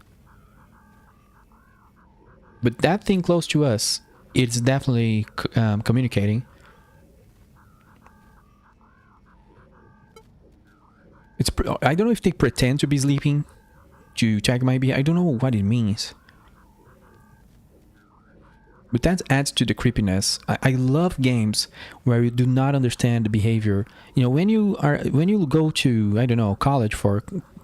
S3: But that thing close to us, it's definitely communicating. I don't know if they pretend to be sleeping to check my behavior. I don't know what it means. But that adds to the creepiness. I love games where you do not understand the behavior. You know, when you go to, I don't know, college for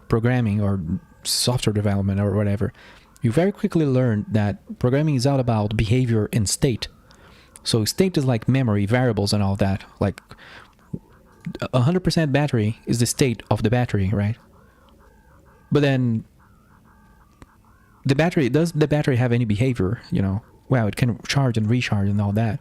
S3: programming or software development or whatever, you very quickly learn that programming is all about behavior and state. So state is like memory, variables and all that. Like 100% battery is the state of the battery, right? But then does the battery have any behavior, you know? Wow, it can charge and recharge and all that.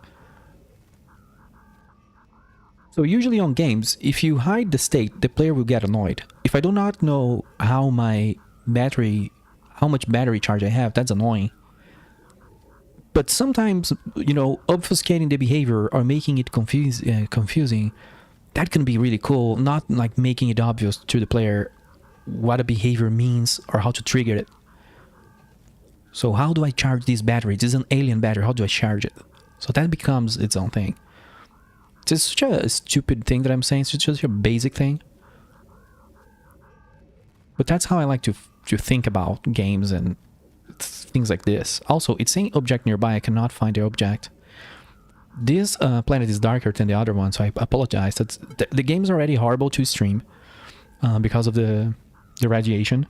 S3: So usually on games, if you hide the state, the player will get annoyed. If I do not know how much battery charge I have, that's annoying. But sometimes, you know, obfuscating the behavior or making it confusing, that can be really cool. Not like making it obvious to the player what a behavior means or how to trigger it. So how do I charge this battery? This is an alien battery. How do I charge it? So that becomes its own thing. It's such a stupid thing that I'm saying. It's just a basic thing. But that's how I like to think about games and things like this. Also, it's saying object nearby. I cannot find the object. This planet is darker than the other one, so I apologize. The game's already horrible to stream because of the radiation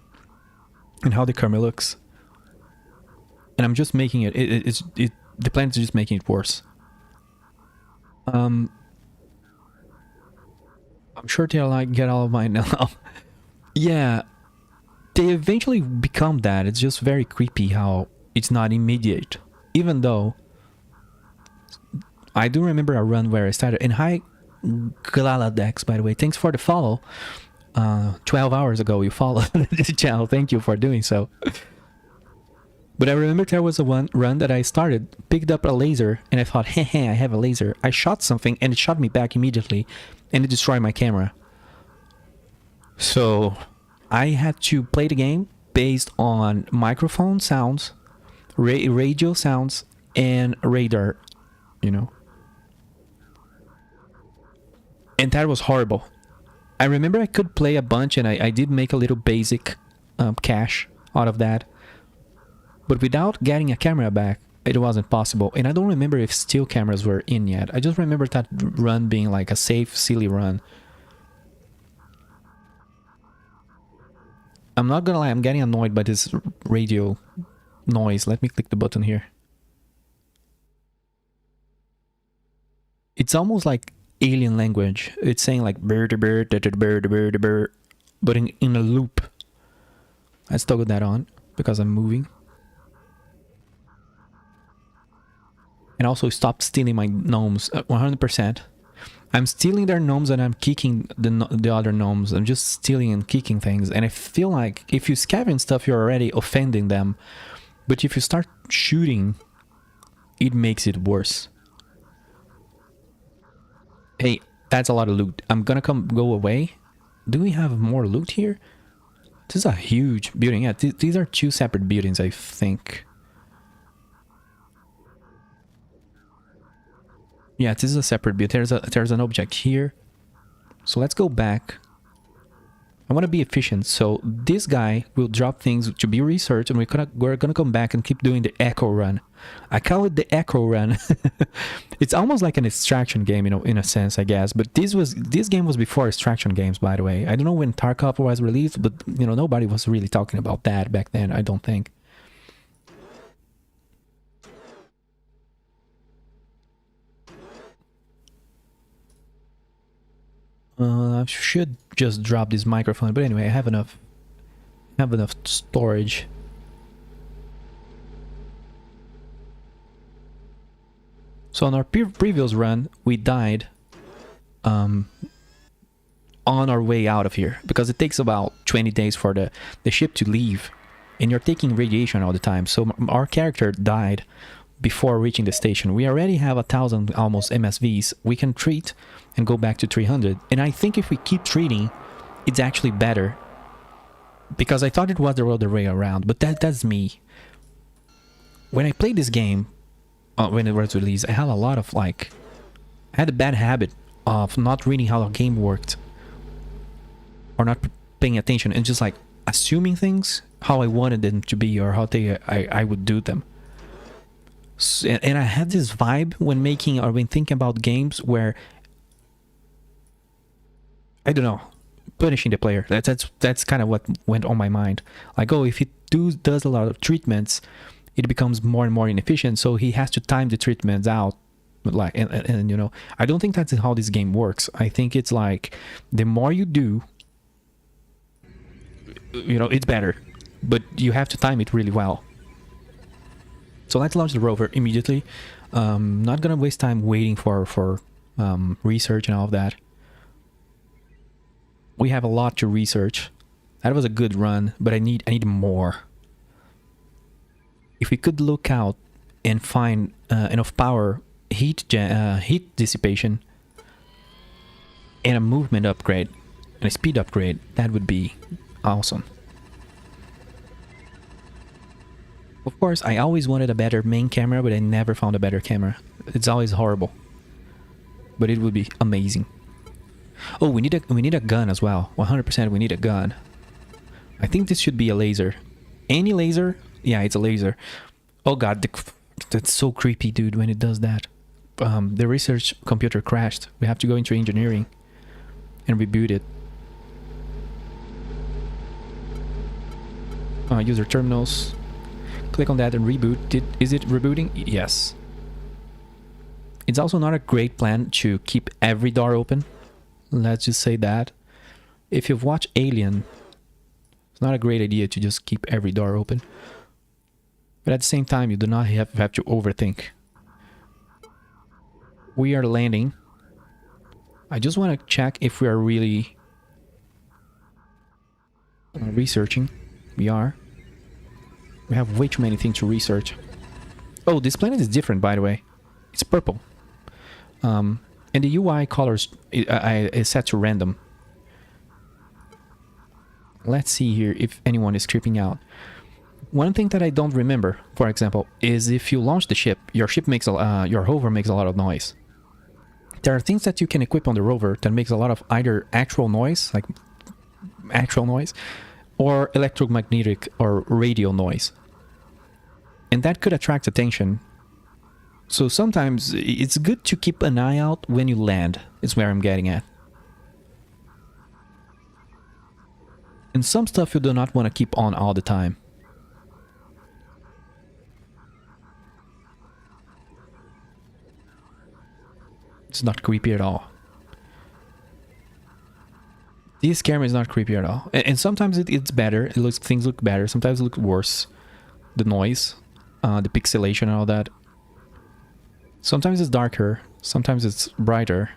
S3: and how the camera looks. And I'm just making the planet is just making it worse. I'm sure they'll like get all of mine now. Yeah, they eventually become that. It's just very creepy how it's not immediate. Even though I do remember a run where I started. And hi, Glaladex, by the way. Thanks for the follow. 12 hours ago you followed the channel. Thank you for doing so. But I remember there was a run that I started, picked up a laser, and I thought, hey, I have a laser. I shot something, and it shot me back immediately, and it destroyed my camera. So I had to play the game based on microphone sounds, radio sounds, and radar, you know. And that was horrible. I remember I could play a bunch, and I did make a little basic cache out of that. But without getting a camera back, it wasn't possible. And I don't remember if still cameras were in yet. I just remember that run being like a safe, silly run. I'm not gonna lie, I'm getting annoyed by this radio noise. Let me click the button here. It's almost like alien language. It's saying like bird, bird, bird, bird, bird, but in a loop. Let's toggle that on because I'm moving. And also stop stealing my gnomes 100%. I'm stealing their gnomes and I'm kicking the other gnomes. I'm just stealing and kicking things. And I feel like if you scavenge stuff, you're already offending them. But if you start shooting, it makes it worse. Hey, that's a lot of loot. I'm gonna go away. Do we have more loot here? This is a huge building. Yeah, these are two separate buildings, I think. Yeah, this is a separate build. There's an object here. So let's go back. I want to be efficient, so this guy will drop things to be researched, and we're gonna come back and keep doing the echo run. I call it the echo run. It's almost like an extraction game, you know, in a sense, I guess. But this game was before extraction games, by the way. I don't know when Tarkov was released, but you know, nobody was really talking about that back then, I don't think. I should just drop this microphone, but anyway, I have enough storage. So on our previous run, we died on our way out of here, because it takes about 20 days for the ship to leave, and you're taking radiation all the time. So our character died before reaching the station. We already have 1,000 almost MSVs. We can treat and go back to 300. And I think if we keep treating, it's actually better. Because I thought it was the other way around, but that's me. When I played this game, when it was released, I had a lot of I had a bad habit of not reading how a game worked. Or not paying attention and just assuming things how I wanted them to be, or how I would do them. And I had this vibe when making or when thinking about games where, I don't know, punishing the player. That's kind of what went on my mind. Like, oh, if he does a lot of treatments, it becomes more and more inefficient, so he has to time the treatments out. And you know, I don't think that's how this game works. I think it's like, the more you do, you know, it's better, but you have to time it really well. So let's launch the rover immediately. Not gonna waste time waiting for research and all of that. We have a lot to research. That was a good run, but I need more. If we could look out and find enough power, heat dissipation, and a movement upgrade, and a speed upgrade, that would be awesome. Of course, I always wanted a better main camera, but I never found a better camera. It's always horrible. But it would be amazing. Oh, we need a gun as well. 100% we need a gun. I think this should be a laser. Any laser? Yeah, it's a laser. Oh god, that's so creepy, dude, when it does that. The research computer crashed. We have to go into engineering and reboot it. User terminals. Click on that and reboot. Is it rebooting? Yes. It's also not a great plan to keep every door open. Let's just say that. If you've watched Alien, it's not a great idea to just keep every door open. But at the same time, you do not have to overthink. We are landing. I just want to check if we are really researching. We are. We have way too many things to research. Oh, this planet is different, by the way. It's purple. And the UI colors is set to random. Let's see here if anyone is creeping out. One thing that I don't remember, for example, is if you launch the ship, your rover makes a lot of noise. There are things that you can equip on the rover that makes a lot of either actual noise, like actual noise, or electromagnetic or radio noise. And that could attract attention. So sometimes it's good to keep an eye out when you land, is where I'm getting at. And some stuff you do not want to keep on all the time. It's not creepy at all. This camera is not creepy at all. And sometimes it's better. Things look better. Sometimes it looks worse. The noise, the pixelation and all that. Sometimes it's darker. Sometimes it's brighter.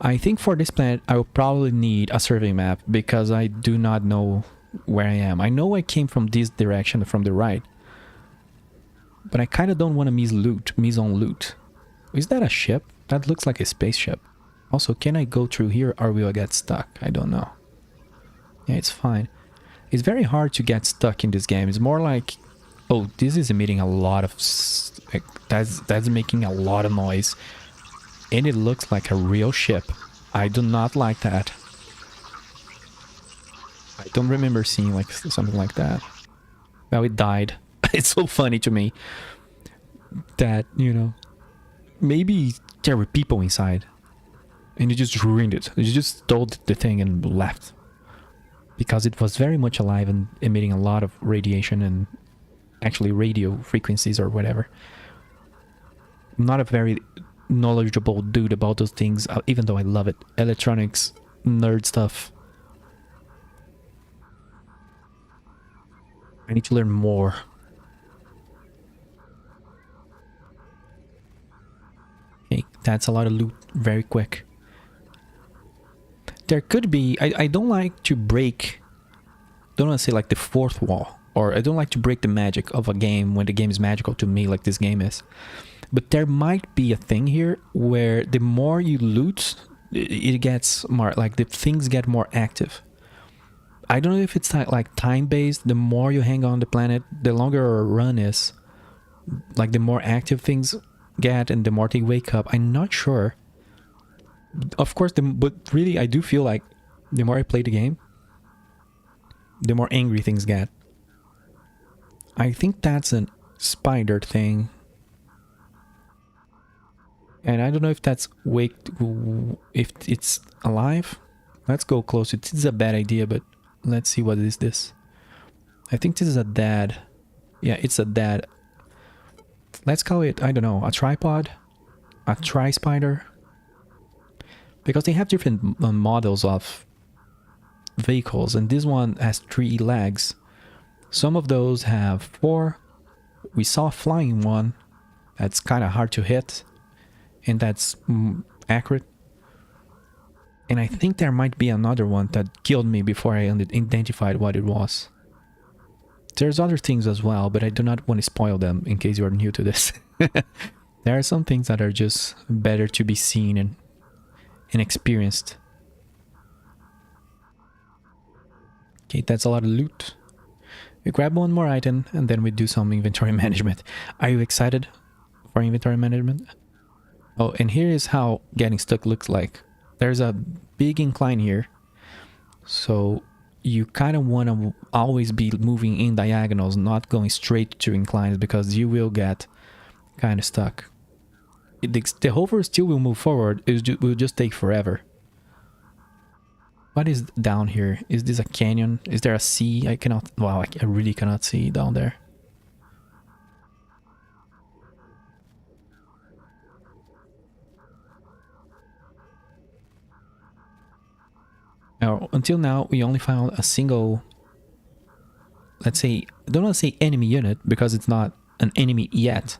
S3: I think for this planet, I will probably need a survey map because I do not know where I am. I know I came from this direction, from the right. But I kind of don't want to miss on loot. Is that a ship? That looks like a spaceship. Also, can I go through here or will I get stuck? I don't know. Yeah, it's fine. It's very hard to get stuck in this game. It's more like... Oh, this is emitting a lot of... Like, that's making a lot of noise. And it looks like a real ship. I do not like that. I don't remember seeing like something like that. Well, it died. It's so funny to me that, you know, maybe there were people inside and it just ruined it. It just stole the thing and left. Because it was very much alive and emitting a lot of radiation and actually radio frequencies or whatever. I'm not a very knowledgeable dude about those things, even though I love it. Electronics, nerd stuff. I need to learn more. Okay, that's a lot of loot very quick. There could be... I don't like to break... Don't want to say like the fourth wall. Or I don't like to break the magic of a game when the game is magical to me like this game is. But there might be a thing here where the more you loot, it gets more... Like the things get more active. I don't know if it's like time-based. The more you hang on the planet, the longer a run is. Like the more active things get and the more they wake up. I'm not sure. Of course, but really I do feel like the more I play the game, the more angry things get. I think that's a spider thing. And I don't know if that's if it's alive. Let's go close. It is a bad idea, but let's see what is this. I think this is a dad. Yeah, it's a dad. Let's call it, I don't know, a tripod? A tri-spider? Because they have different models of vehicles, and this one has 3 legs. Some of those have 4. We saw a flying one that's kind of hard to hit, and that's accurate. And I think there might be another one that killed me before I identified what it was. There's other things as well, but I do not want to spoil them in case you are new to this. There are some things that are just better to be seen and experienced. Okay, that's a lot of loot. We grab one more item and then we do some inventory management. Are you excited for inventory management? Oh, and here is how getting stuck looks like. There's a big incline here. So you kind of want to always be moving in diagonals, not going straight to inclines, because you will get kind of stuck. The hover still will move forward, it will just take forever. What is down here? Is this a canyon? Is there a sea? I cannot... Wow, I really cannot see down there. Now, until now, we only found a single... Let's say... I don't want to say enemy unit, because it's not an enemy yet.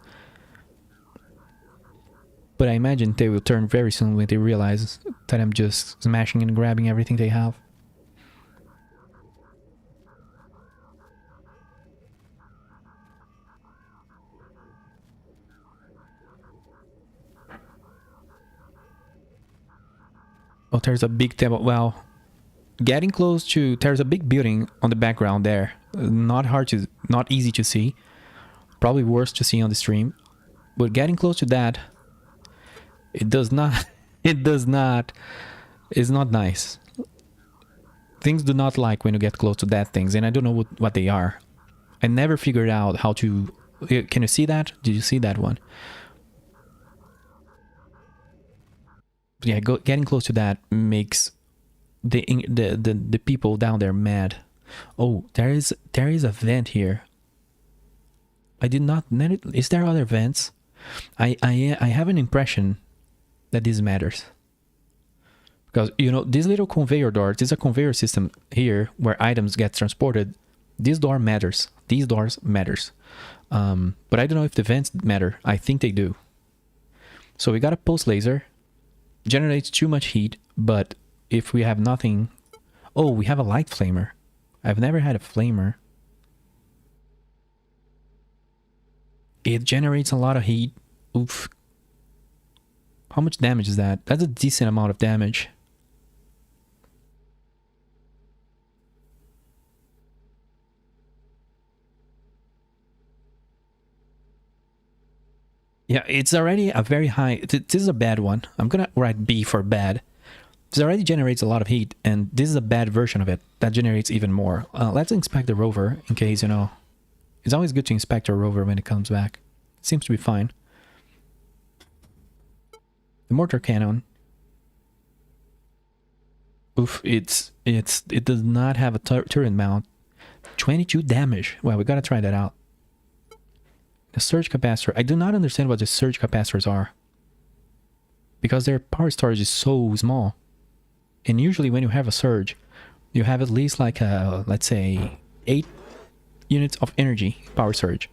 S3: But I imagine they will turn very soon when they realize that I'm just smashing and grabbing everything they have. Oh, there's a big table. Well, getting close to... There's a big building on the background there. Not easy to see. Probably worse to see on the stream. But getting close to that... It's not nice. Things do not like when you get close to that things, and I don't know what they are. I never figured out how to... Can you see that? Did you see that one? Yeah, getting close to that makes the people down there mad. Oh, there is a vent here. I did not... Is there other vents? I have an impression that this matters. Because, you know, this little conveyor door, this is a conveyor system here where items get transported. This door matters. These doors matters. But I don't know if the vents matter. I think they do. So we got a pulse laser. generates too much heat, but if we have nothing... Oh, we have a light flamer. I've never had a flamer. It generates a lot of heat. Oof. How much damage is that? That's a decent amount of damage. Yeah, it's already a very high... This is a bad one. I'm gonna write B for bad. This already generates a lot of heat, and this is a bad version of it that generates even more. Let's inspect the rover in case, you know... It's always good to inspect a rover when it comes back. It seems to be fine. The mortar cannon. Oof, it does not have a turret mount. 22 damage. Well, we gotta try that out. The surge capacitor. I do not understand what the surge capacitors are, because their power storage is so small. And usually when you have a surge, you have at least like a, let's say, 8 units of energy power surge.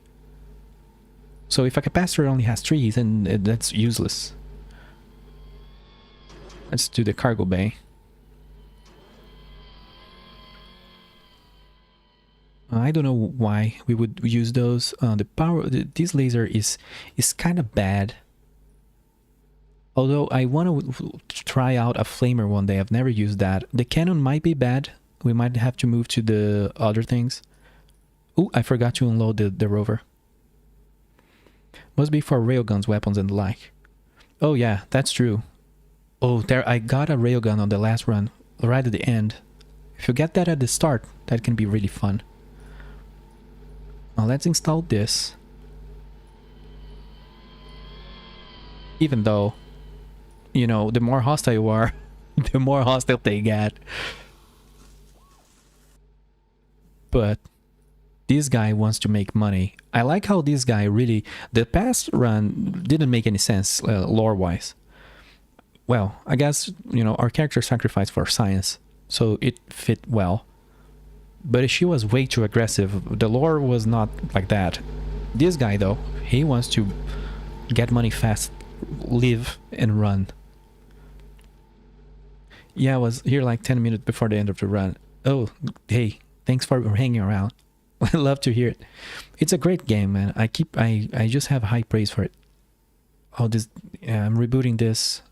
S3: So if a capacitor only has 3, then that's useless. Let's do the cargo bay. I don't know why we would use those. This laser is kind of bad. Although I want to try out a flamer one day. I've never used that. The cannon might be bad. We might have to move to the other things. Oh, I forgot to unload the rover. Must be for railguns, weapons, and the like. Oh yeah, that's true. Oh, there, I got a railgun on the last run, right at the end. If you get that at the start, that can be really fun. Now let's install this. Even though, you know, the more hostile you are, the more hostile they get. But this guy wants to make money. I like how this guy really... The past run didn't make any sense lore-wise. Well, I guess, you know, our character sacrificed for science, so it fit well. But she was way too aggressive. The lore was not like that. This guy, though, he wants to get money fast, live, and run. Yeah, I was here like 10 minutes before the end of the run. Oh, hey, thanks for hanging around. I love to hear it. It's a great game, man. I just have high praise for it. Oh, this... Yeah, I'm rebooting this.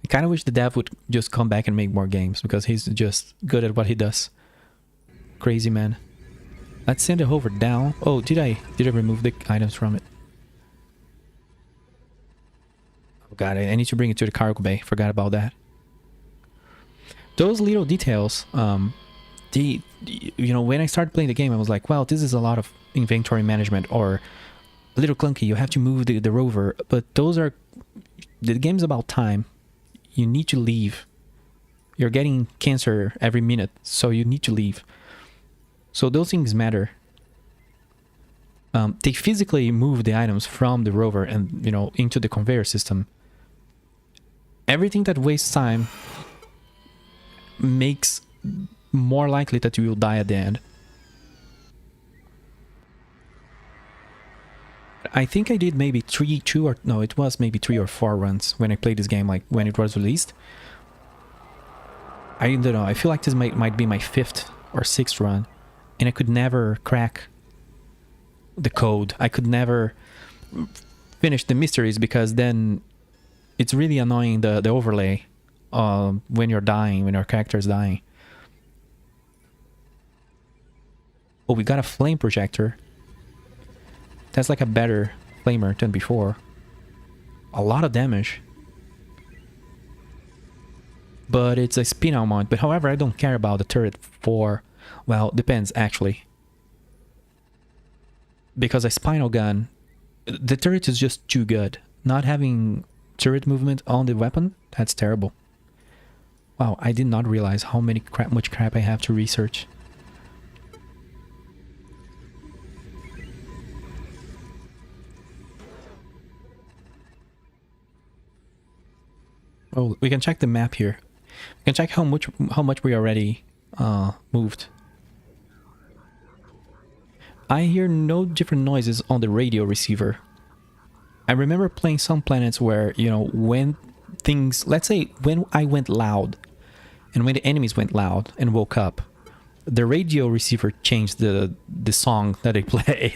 S3: I kind of wish the dev would just come back and make more games, because he's just good at what he does. Crazy man. Let's send the hover down. Oh, did I remove the items from it? Oh god, I need to bring it to the cargo bay. Forgot about that. Those little details, you know, when I started playing the game, I was like, well, this is a lot of inventory management, or a little clunky. You have to move the rover, but those are... The game's about time. You need to leave. You're getting cancer every minute, so you need to leave. So those things matter. They physically move the items from the rover and, you know, into the conveyor system. Everything that wastes time makes more likely that you will die at the end. I think I did maybe 3 or 4 runs when I played this game, like when it was released. I don't know, I feel like this might be my 5th or 6th run, and I could never crack the code. I could never finish the mysteries, because then it's really annoying, the overlay when you're dying, when your character's dying. Oh, we got a flame projector. That's like a better flamer than before. A lot of damage. But it's a spin-out mount. But however, I don't care about the turret for... Well, depends actually. Because a spinal gun... The turret is just too good. Not having turret movement on the weapon, that's terrible. Wow, I did not realize how much crap I have to research. Oh, we can check the map here. We can check how much we already moved. I hear no different noises on the radio receiver. I remember playing some planets where, you know, when things, let's say when I went loud and when the enemies went loud and woke up, the radio receiver changed the song that they play.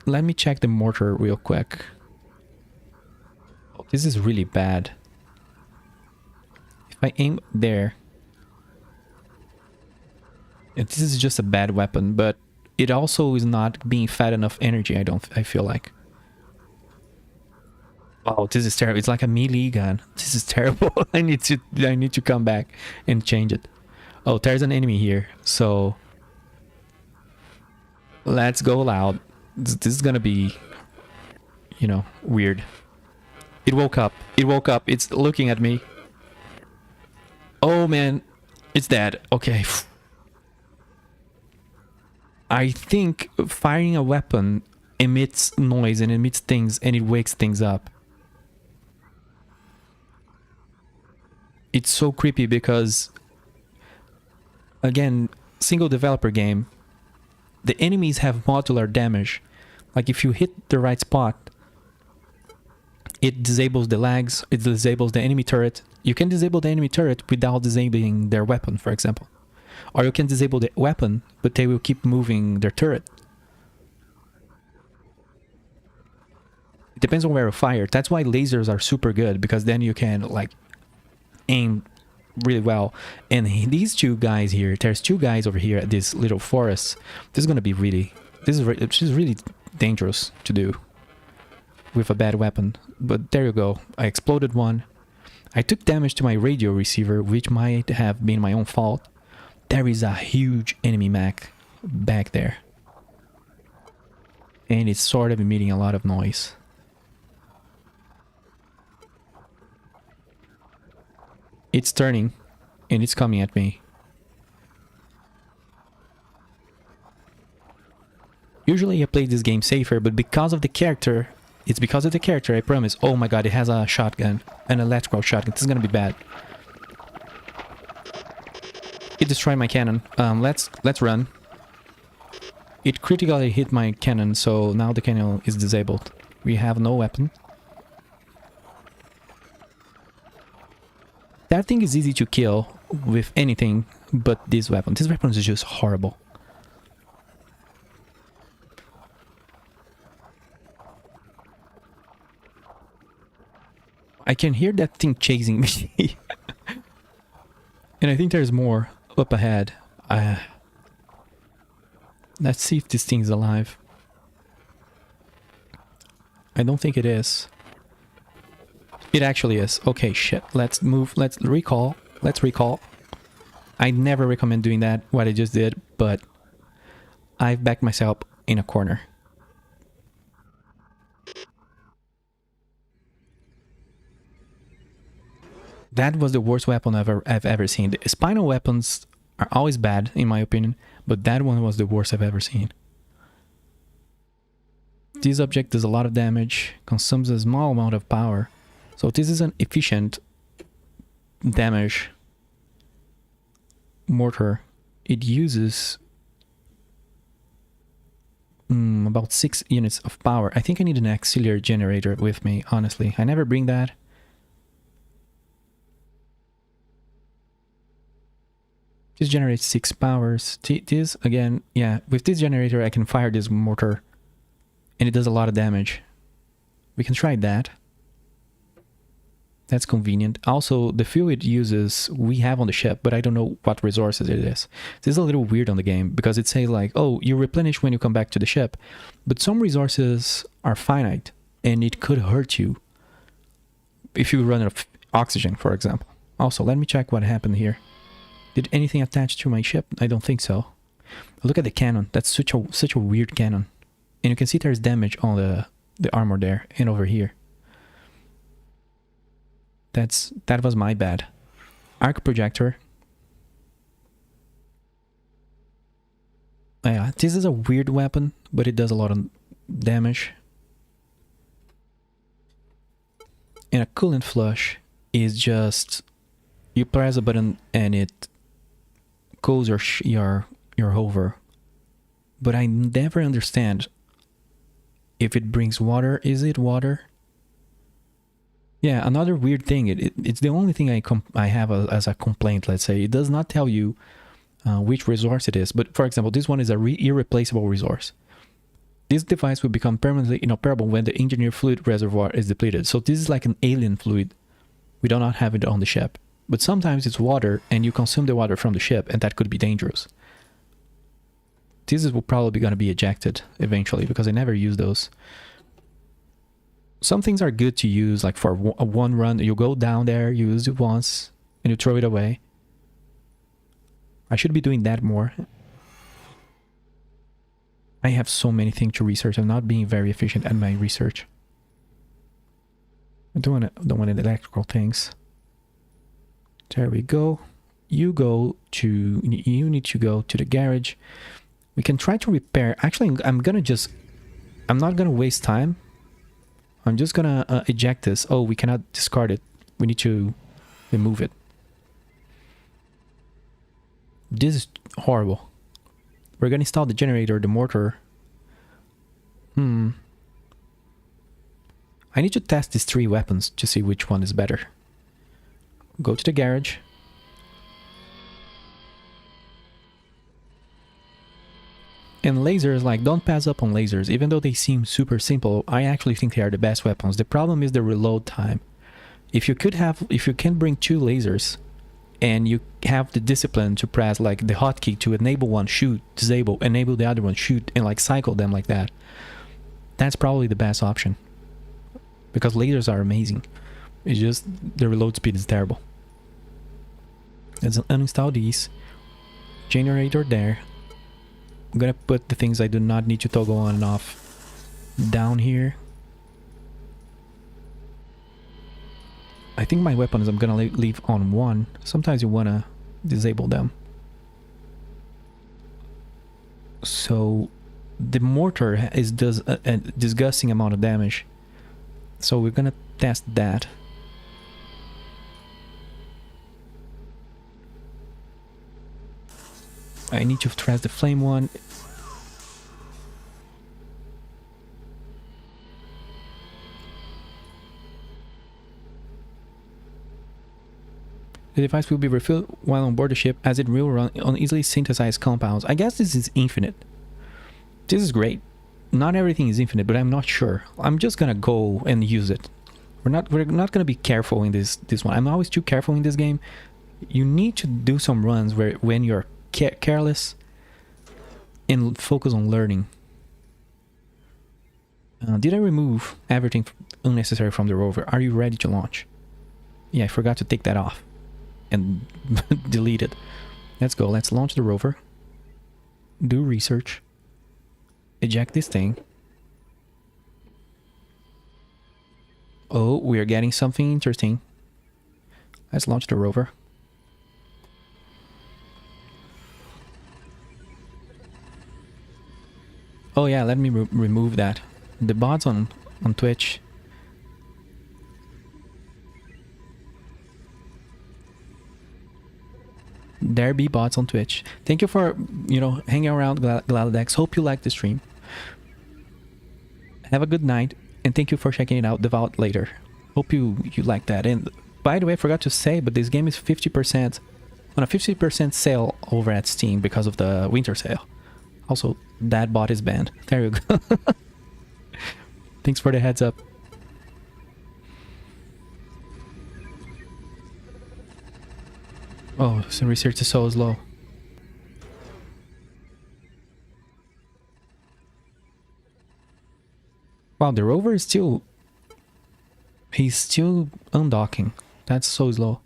S3: Let me check the mortar real quick. Oh, this is really bad. If I aim there, this is just a bad weapon, but it also is not being fed enough energy. I feel like. Oh, this is terrible. It's like a melee gun. This is terrible. I need to come back and change it. Oh, there's an enemy here. So let's go loud. This is gonna be, you know, weird. It woke up. It woke up. It's looking at me. Oh man, it's dead. Okay. I think firing a weapon emits noise and emits things and it wakes things up. It's so creepy because, again, single developer game, the enemies have modular damage. Like if you hit the right spot, it disables the lags, it disables the enemy turret. You can disable the enemy turret without disabling their weapon, for example. Or you can disable the weapon, but they will keep moving their turret. It depends on where you fire. That's why lasers are super good, because then you can like aim really well. And these two guys here, there's two guys over here at this little forest. This is gonna be really, this is really dangerous to do with a bad weapon. But there you go. I exploded one. I took damage to my radio receiver, which might have been my own fault. There is a huge enemy mech back there. And it's sort of emitting a lot of noise. It's turning and it's coming at me. Usually I play this game safer, but because of the character, it's because of the character, I promise. Oh my god, it has a shotgun, an electrical shotgun. This is gonna be bad. It destroyed my cannon. Let's run. It critically hit my cannon, so now the cannon is disabled. We have no weapon. That thing is easy to kill with anything but this weapon. This weapon is just horrible. I can hear that thing chasing me. And I think there's more up ahead. Let's see if this thing's alive. I don't think it is. It actually is. Okay, shit. Let's move. Let's recall. Let's recall. I never recommend doing that, what I just did, but I've backed myself in a corner. That was the worst weapon I've ever seen. The spinal weapons are always bad, in my opinion, but that one was the worst I've ever seen. This object does a lot of damage, consumes a small amount of power, so this is an efficient damage mortar. It uses about 6 units of power. I think I need an auxiliary generator with me, honestly. I never bring that. This generates 6 powers. This, again, yeah, with this generator I can fire this mortar and it does a lot of damage. We can try that. That's convenient. Also, the fuel it uses, we have on the ship, but I don't know what resources it is. This is a little weird on the game, because it says like, oh, you replenish when you come back to the ship. But some resources are finite, and it could hurt you if you run out of oxygen, for example. Also, let me check what happened here. Did anything attach to my ship? I don't think so. Look at the cannon. That's such a weird cannon. And you can see there's damage on the armor there and over here. That was my bad. Arc projector. Yeah, this is a weird weapon, but it does a lot of damage. And a coolant flush is just, you press a button and it cools your Rover. But I never understand if it brings water. Is it water? Yeah, another weird thing. It's the only thing I have as a complaint, let's say. It does not tell you which resource it is. But for example, this one is a irreplaceable resource. This device will become permanently inoperable when the engineered fluid reservoir is depleted. So this is like an alien fluid. We do not have it on the ship. But sometimes it's water and you consume the water from the ship, and that could be dangerous. This is probably going to be ejected eventually because I never use those. Some things are good to use, like for a one run. You go down there, you use it once, and you throw it away. I should be doing that more. I have so many things to research. I'm not being very efficient at my research. I don't want electrical things. There we go. You need to go to the garage. We can try to repair. Actually, I'm not gonna waste time. I'm just gonna eject this. Oh, we cannot discard it. We need to remove it. This is horrible. We're gonna install the generator, the mortar. I need to test these 3 weapons to see which one is better. Go to the garage. And lasers, like, don't pass up on lasers. Even though they seem super simple, I actually think they are the best weapons. The problem is the reload time. If you can bring 2 lasers and you have the discipline to press like the hotkey to enable one, shoot, disable, enable the other one, shoot, and like cycle them like that, that's probably the best option. Because lasers are amazing. It's just the reload speed is terrible. Let's uninstall these. Generator there. I'm gonna put the things I do not need to toggle on and off down here. I think my weapons I'm gonna leave on 1. Sometimes you wanna disable them. So the mortar does a disgusting amount of damage. So we're gonna test that. I need to press the flame one. The device will be refilled while on board the ship as it will run on easily synthesized compounds. I guess this is infinite. This is great. Not everything is infinite, but I'm not sure. I'm just gonna go and use it. We're not gonna be careful in this one. I'm always too careful in this game. You need to do some runs when you're careless and focus on learning. Did I remove everything unnecessary from the rover? Are you ready to launch? Yeah, I forgot to take that off and delete it. Let's go. Let's launch the rover. Do research. Eject this thing. Oh, we are getting something interesting. Let's launch the rover. Oh yeah, let me remove that. The bots on Twitch. There be bots on Twitch. Thank you for, hanging around, Gladadex. Hope you like the stream. Have a good night, and thank you for checking it out, the vault later. Hope you like that. And by the way, I forgot to say, but this game is 50% on a 50% sale over at Steam because of the winter sale. Also, that bot is banned. There you go. Thanks for the heads up. Oh, some research is so slow. Wow, the rover is still... He's still undocking. That's so slow.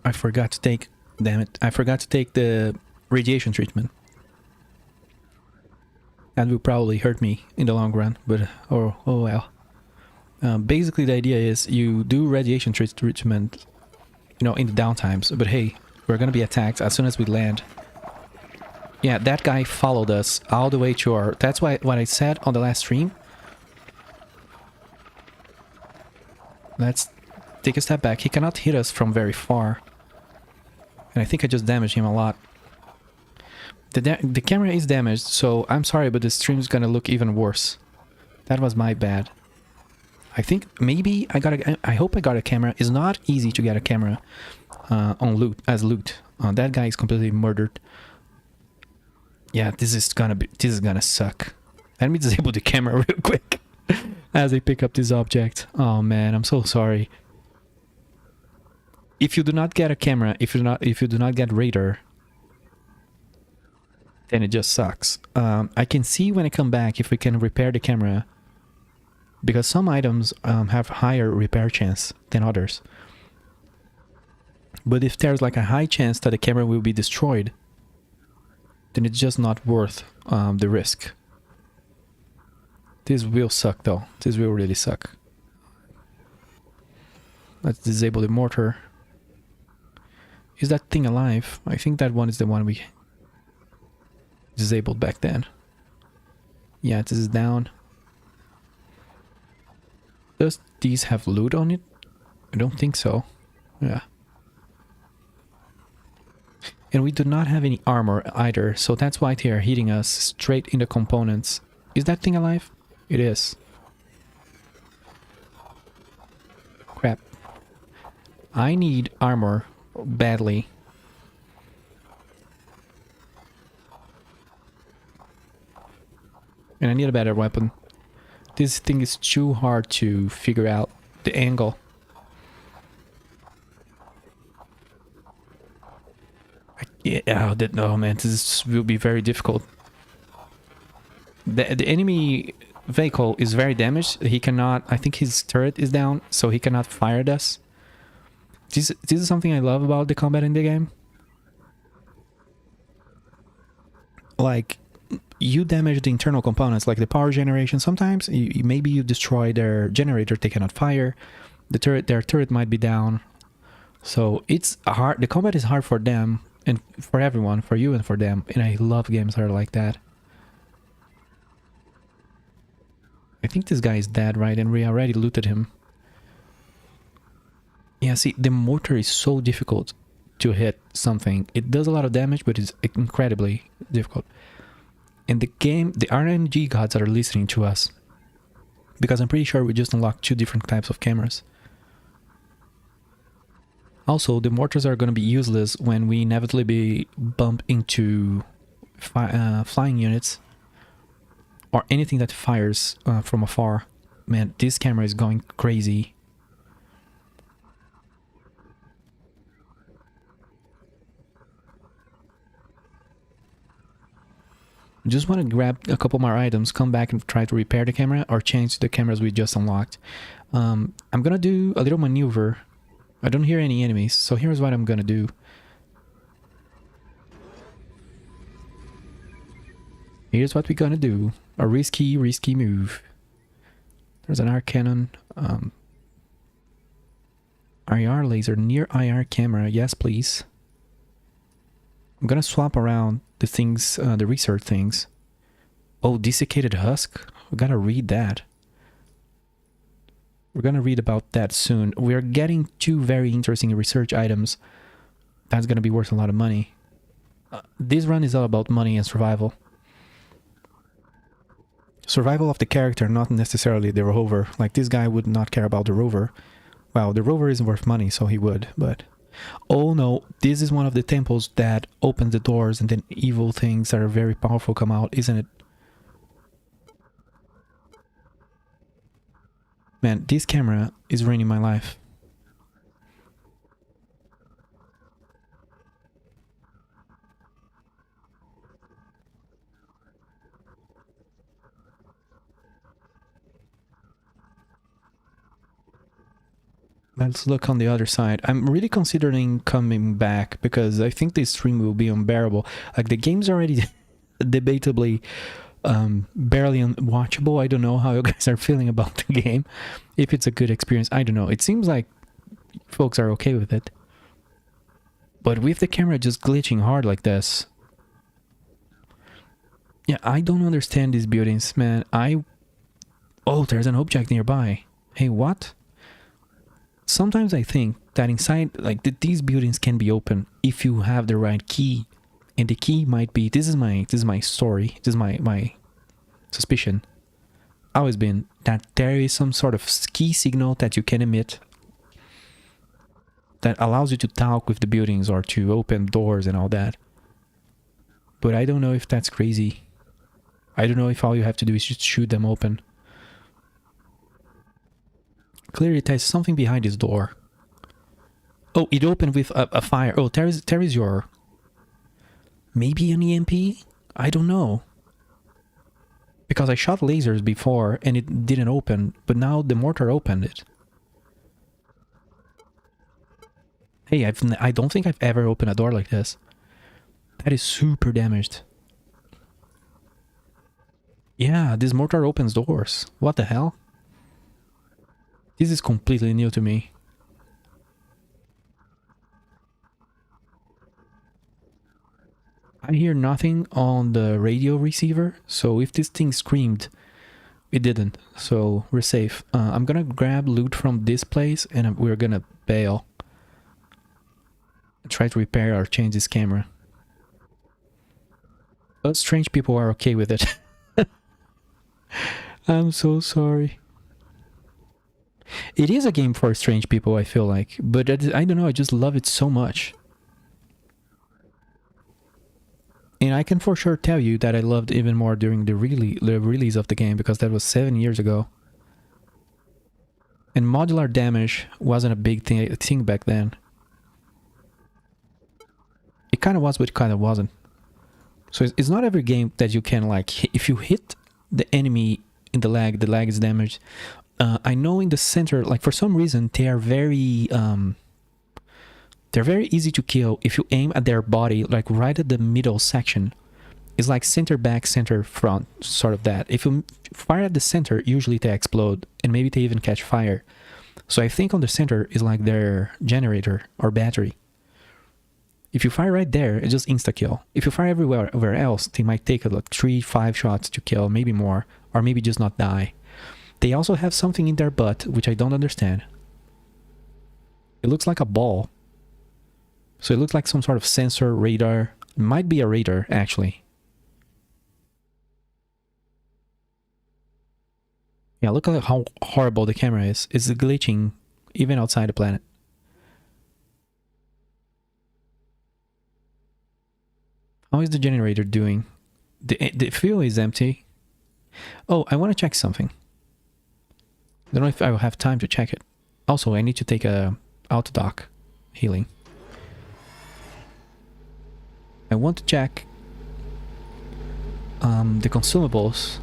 S3: I forgot to take... Damn it. I forgot to take the radiation treatment. That will probably hurt me in the long run, but... Oh well. Basically, the idea is you do radiation treatment, you know, in the downtimes. But hey, we're gonna be attacked as soon as we land. Yeah, that guy followed us all the way to our... That's why what I said on the last stream. Let's take a step back. He cannot hit us from very far. And I think I just damaged him a lot. The camera is damaged, so I'm sorry, but the stream is gonna look even worse. That was my bad. I think maybe I hope I got a camera. It's not easy to get a camera on loot as loot. That guy is completely murdered. Yeah, this is gonna suck. Let me disable the camera real quick as I pick up this object. Oh man, I'm so sorry. If you do not get a camera, if you do not get radar, then it just sucks. I can see when I come back if we can repair the camera, because some items have higher repair chance than others. But if there's like a high chance that the camera will be destroyed, then it's just not worth the risk. This will suck though. This will really suck. Let's disable the mortar. Is that thing alive? I think that one is the one we disabled back then. Yeah, this is down. Does these have loot on it? I don't think so. Yeah. And we do not have any armor either, so that's why they are hitting us straight in the components. Is that thing alive? It is. Crap. I need armor badly. And I need a better weapon. This thing is too hard to figure out the angle. Yeah, oh man, this will be very difficult. The enemy vehicle is very damaged. He cannot... I think his turret is down, so he cannot fire at us. This is something I love about the combat in the game. Like, you damage the internal components, like the power generation. Sometimes, maybe you destroy their generator, they cannot fire. Their turret might be down. So it's hard. The combat is hard for them, and for everyone, for you and for them. And I love games that are like that. I think this guy is dead, right? And we already looted him. Yeah, see, the mortar is so difficult to hit something. It does a lot of damage, but it's incredibly difficult. And the game, the RNG gods are listening to us. Because I'm pretty sure we just unlocked 2 different types of cameras. Also, the mortars are going to be useless when we inevitably bump into flying units. Or anything that fires from afar. Man, this camera is going crazy. Just want to grab a couple more items, come back and try to repair the camera or change the cameras we just unlocked. I'm gonna do a little maneuver. I don't hear any enemies, so here's what I'm gonna do. Here's what we're gonna do. A risky move. There's an arc cannon. IR laser near IR camera. Yes, please. I'm gonna swap around the things, the research things. Oh, desiccated husk? We gotta read that. We're gonna read about that soon. We're getting 2 very interesting research items. That's gonna be worth a lot of money. This run is all about money and survival. Survival of the character, not necessarily the rover. Like, this guy would not care about the rover. Well, the rover isn't worth money, so he would, but... Oh no, this is one of the temples that opens the doors and then evil things that are very powerful come out, isn't it? Man, this camera is ruining my life. Let's look on the other side. I'm really considering coming back because I think this stream will be unbearable. Like, the game's already debatably barely unwatchable. I don't know how you guys are feeling about the game. If it's a good experience, I don't know. It seems like folks are okay with it. But with the camera just glitching hard like this... Yeah, I don't understand these buildings, man. Oh, there's an object nearby. Hey, what? Sometimes I think that inside, like, these buildings can be open if you have the right key. And the key might be... This is my story. This is my suspicion. Always been that there is some sort of key signal that you can emit that allows you to talk with the buildings or to open doors and all that. But I don't know if that's crazy. I don't know if all you have to do is just shoot them open. Clearly there's something behind this door. Oh, it opened with a fire. Oh, there is your... Maybe an EMP? I don't know. Because I shot lasers before and it didn't open, but now the mortar opened it. Hey, I don't think I've ever opened a door like this. That is super damaged. Yeah, this mortar opens doors. What the hell? This is completely new to me. I hear nothing on the radio receiver, so if this thing screamed, it didn't. So we're safe. I'm gonna grab loot from this place and we're gonna bail. Try to repair or change this camera. But strange people are okay with it. I'm so sorry. It is a game for strange people, I feel like. But I don't know, I just love it so much. And I can for sure tell you that I loved even more during the release of the game, because that was 7 years ago. And modular damage wasn't a big thing back then. It kind of was, but it kind of wasn't. So it's not every game that you can, like, if you hit the enemy in the leg is damaged. I know in the center, like, for some reason, they are very easy to kill if you aim at their body, like right at the middle section. It's like center back, center front, sort of that. If you fire at the center, usually they explode, and maybe they even catch fire. So I think on the center is like their generator or battery. If you fire right there, it's just insta-kill. If you fire everywhere else, they might take like 3-5 shots to kill, maybe more, or maybe just not die. They also have something in their butt, which I don't understand. It looks like a ball. So it looks like some sort of sensor, radar. It might be a radar, actually. Yeah, look at how horrible the camera is. It's glitching even outside the planet. How is the generator doing? The fuel is empty. Oh, I want to check something. I don't know if I will have time to check it. Also, I need to take a auto-dock healing. I want to check the consumables.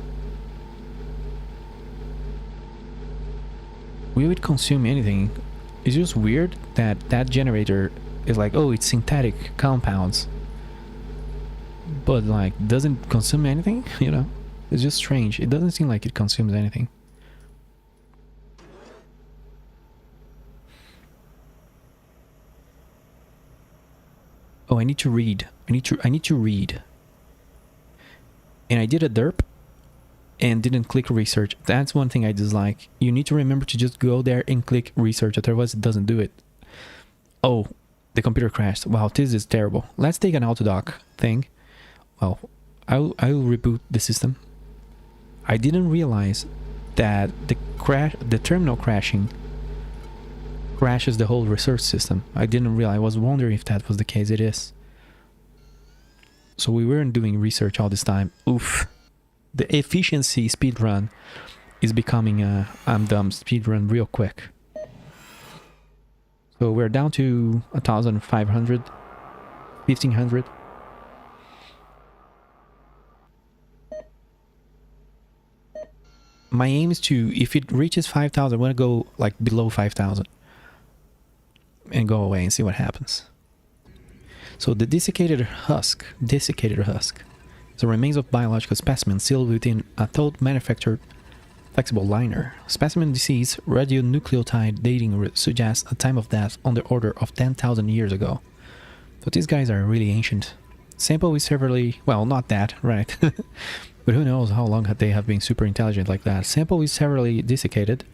S3: Will it consume anything? It's just weird that that generator is like, oh, it's synthetic compounds. But, like, doesn't consume anything, you know? It's just strange. It doesn't seem like it consumes anything. Oh, I need to read. I need to read. And I did a derp and didn't click research. That's one thing I dislike. You need to remember to just go there and click research, otherwise it doesn't do it. Oh, the computer crashed. Wow, this is terrible. Let's take an auto-dock thing. Well, I'll reboot the system. I didn't realize that the terminal crashing crashes the whole research system. I didn't realize. I was wondering if that was the case. It is. So we weren't doing research all this time. Oof. The efficiency speedrun is becoming a I'm dumb speedrun real quick. So we're down to 1,500, 1,500. My aim is to, if it reaches 5,000, I want to go like below 5,000. and go away and see what happens. So the desiccated husk, the remains of biological specimen sealed within a thought manufactured flexible liner. Specimen disease radionucleotide dating suggests a time of death on the order of 10,000 years ago. So these guys are really ancient. Sample is severely, well, not that, right? But who knows how long they have been super intelligent like that. Sample is severely desiccated.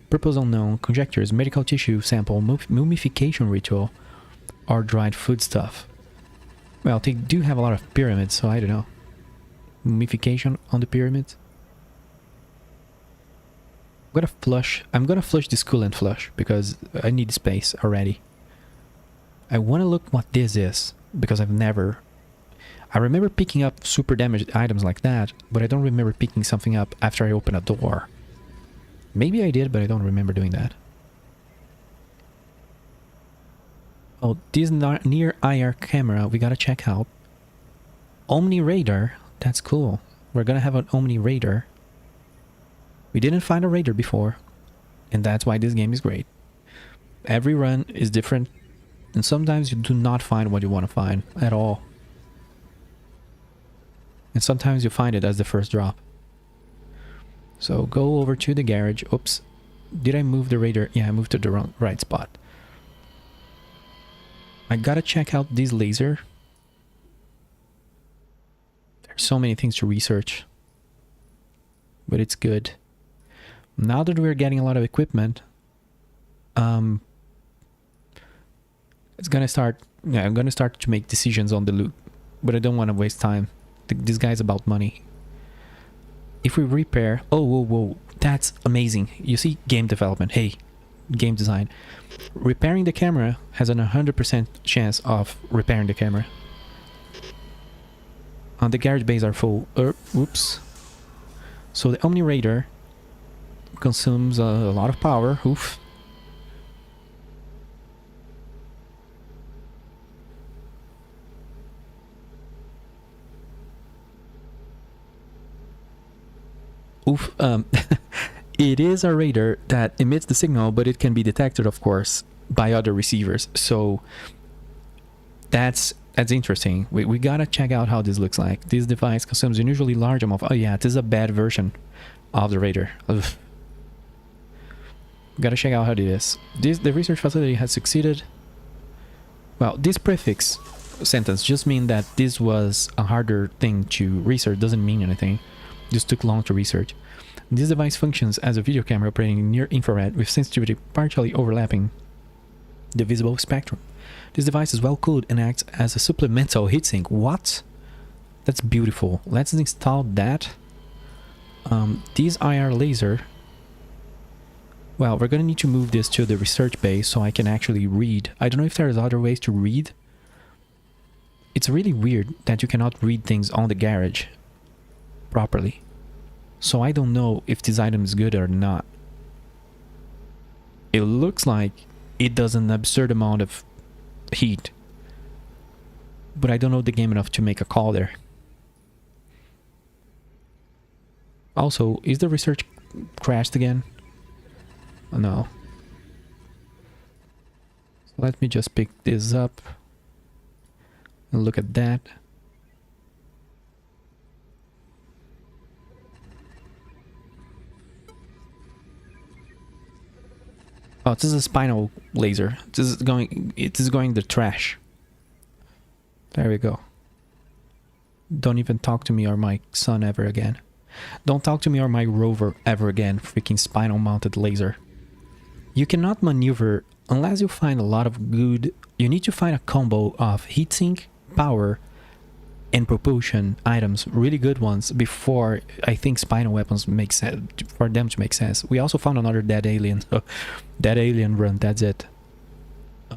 S3: Purpose unknown. Conjectures. Medical tissue sample. Mummification ritual. Or dried foodstuff. Well, they do have a lot of pyramids, so I don't know. Mummification on the pyramids. I'm gonna flush this coolant flush because I need space already. I want to look what this is because I remember picking up super damaged items like that, but I don't remember picking something up after I open a door. Maybe I did, but I don't remember doing that. Oh, this near IR camera we gotta check out. Omni radar, that's cool. We're gonna have an Omni radar. We didn't find a radar before, and that's why this game is great. Every run is different, and sometimes you do not find what you want to find at all. And sometimes you find it as the first drop. So go over to the garage. Oops. Did I move the radar? Yeah, I moved to the right spot. I gotta check out this laser. There's so many things to research. But it's good. Now that we're getting a lot of equipment, it's gonna start. Yeah, I'm gonna start to make decisions on the loot, but I don't want to waste time. This guy's about money. If we repair, oh, whoa, that's amazing. You see, game development. Hey, game design. Repairing the camera has an 100% chance of repairing the camera. The garage bays are full. Oops. So the Omni Radar consumes a lot of power. Oof. Oof. It is a radar that emits the signal, but it can be detected, of course, by other receivers. So that's interesting. We gotta check out how this looks like. This device consumes an unusually large amount of... Oh yeah, this is a bad version of the radar. Ugh. Gotta check out how it is. The research facility has succeeded. Well, this prefix sentence just means that this was a harder thing to research. Doesn't mean anything. This took long to research. This device functions as a video camera operating near infrared with sensitivity partially overlapping the visible spectrum. This device is well cooled and acts as a supplemental heatsink. What? That's beautiful. Let's install that. This IR laser. Well, we're gonna need to move this to the research bay so I can actually read. I don't know if there's other ways to read. It's really weird that you cannot read things on the garage properly. So I don't know if this item is good or not. It looks like it does an absurd amount of heat. But I don't know the game enough to make a call there. Also, is the research crashed again? No. Let me just pick this up and look at that. Oh, this is a spinal laser. It is going the trash. There we go. Don't even talk to me or my son ever again. Don't talk to me or my Rover ever again. Freaking spinal mounted laser. You cannot maneuver unless you find a lot of good... You need to find a combo of heatsink, power, and propulsion items, really good ones, before I think spinal weapons make sense, for them to make sense. We also found another dead alien, so dead alien run, that's it.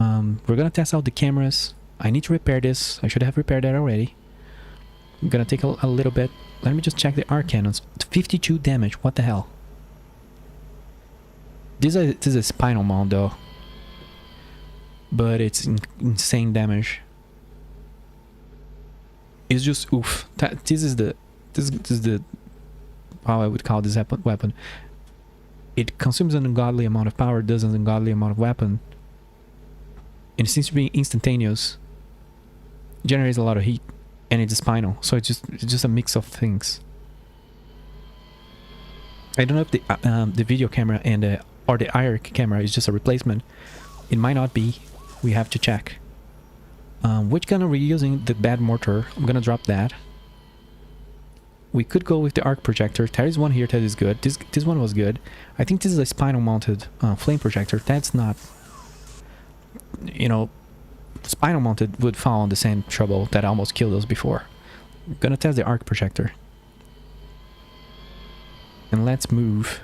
S3: We're gonna test out the cameras. I need to repair this. I should have repaired that already. I'm gonna take a little bit. Let me just check the arc cannons. 52 damage, what the hell? This is a spinal mount though, but it's insane damage. It's just oof. This is the how I would call this weapon. It consumes an ungodly amount of power, does an ungodly amount of weapon. And it seems to be instantaneous. It generates a lot of heat. And it's spinal. So it's just a mix of things. I don't know if the video camera and or the HoroArch camera is just a replacement. It might not be. We have to check. Which gun are we using? The bad mortar. I'm gonna drop that. We could go with the arc projector. There is one here that is good. This one was good. I think this is a spinal mounted flame projector. That's not, you know, spinal mounted would fall on the same trouble that almost killed us before. I'm gonna test the arc projector. And let's move.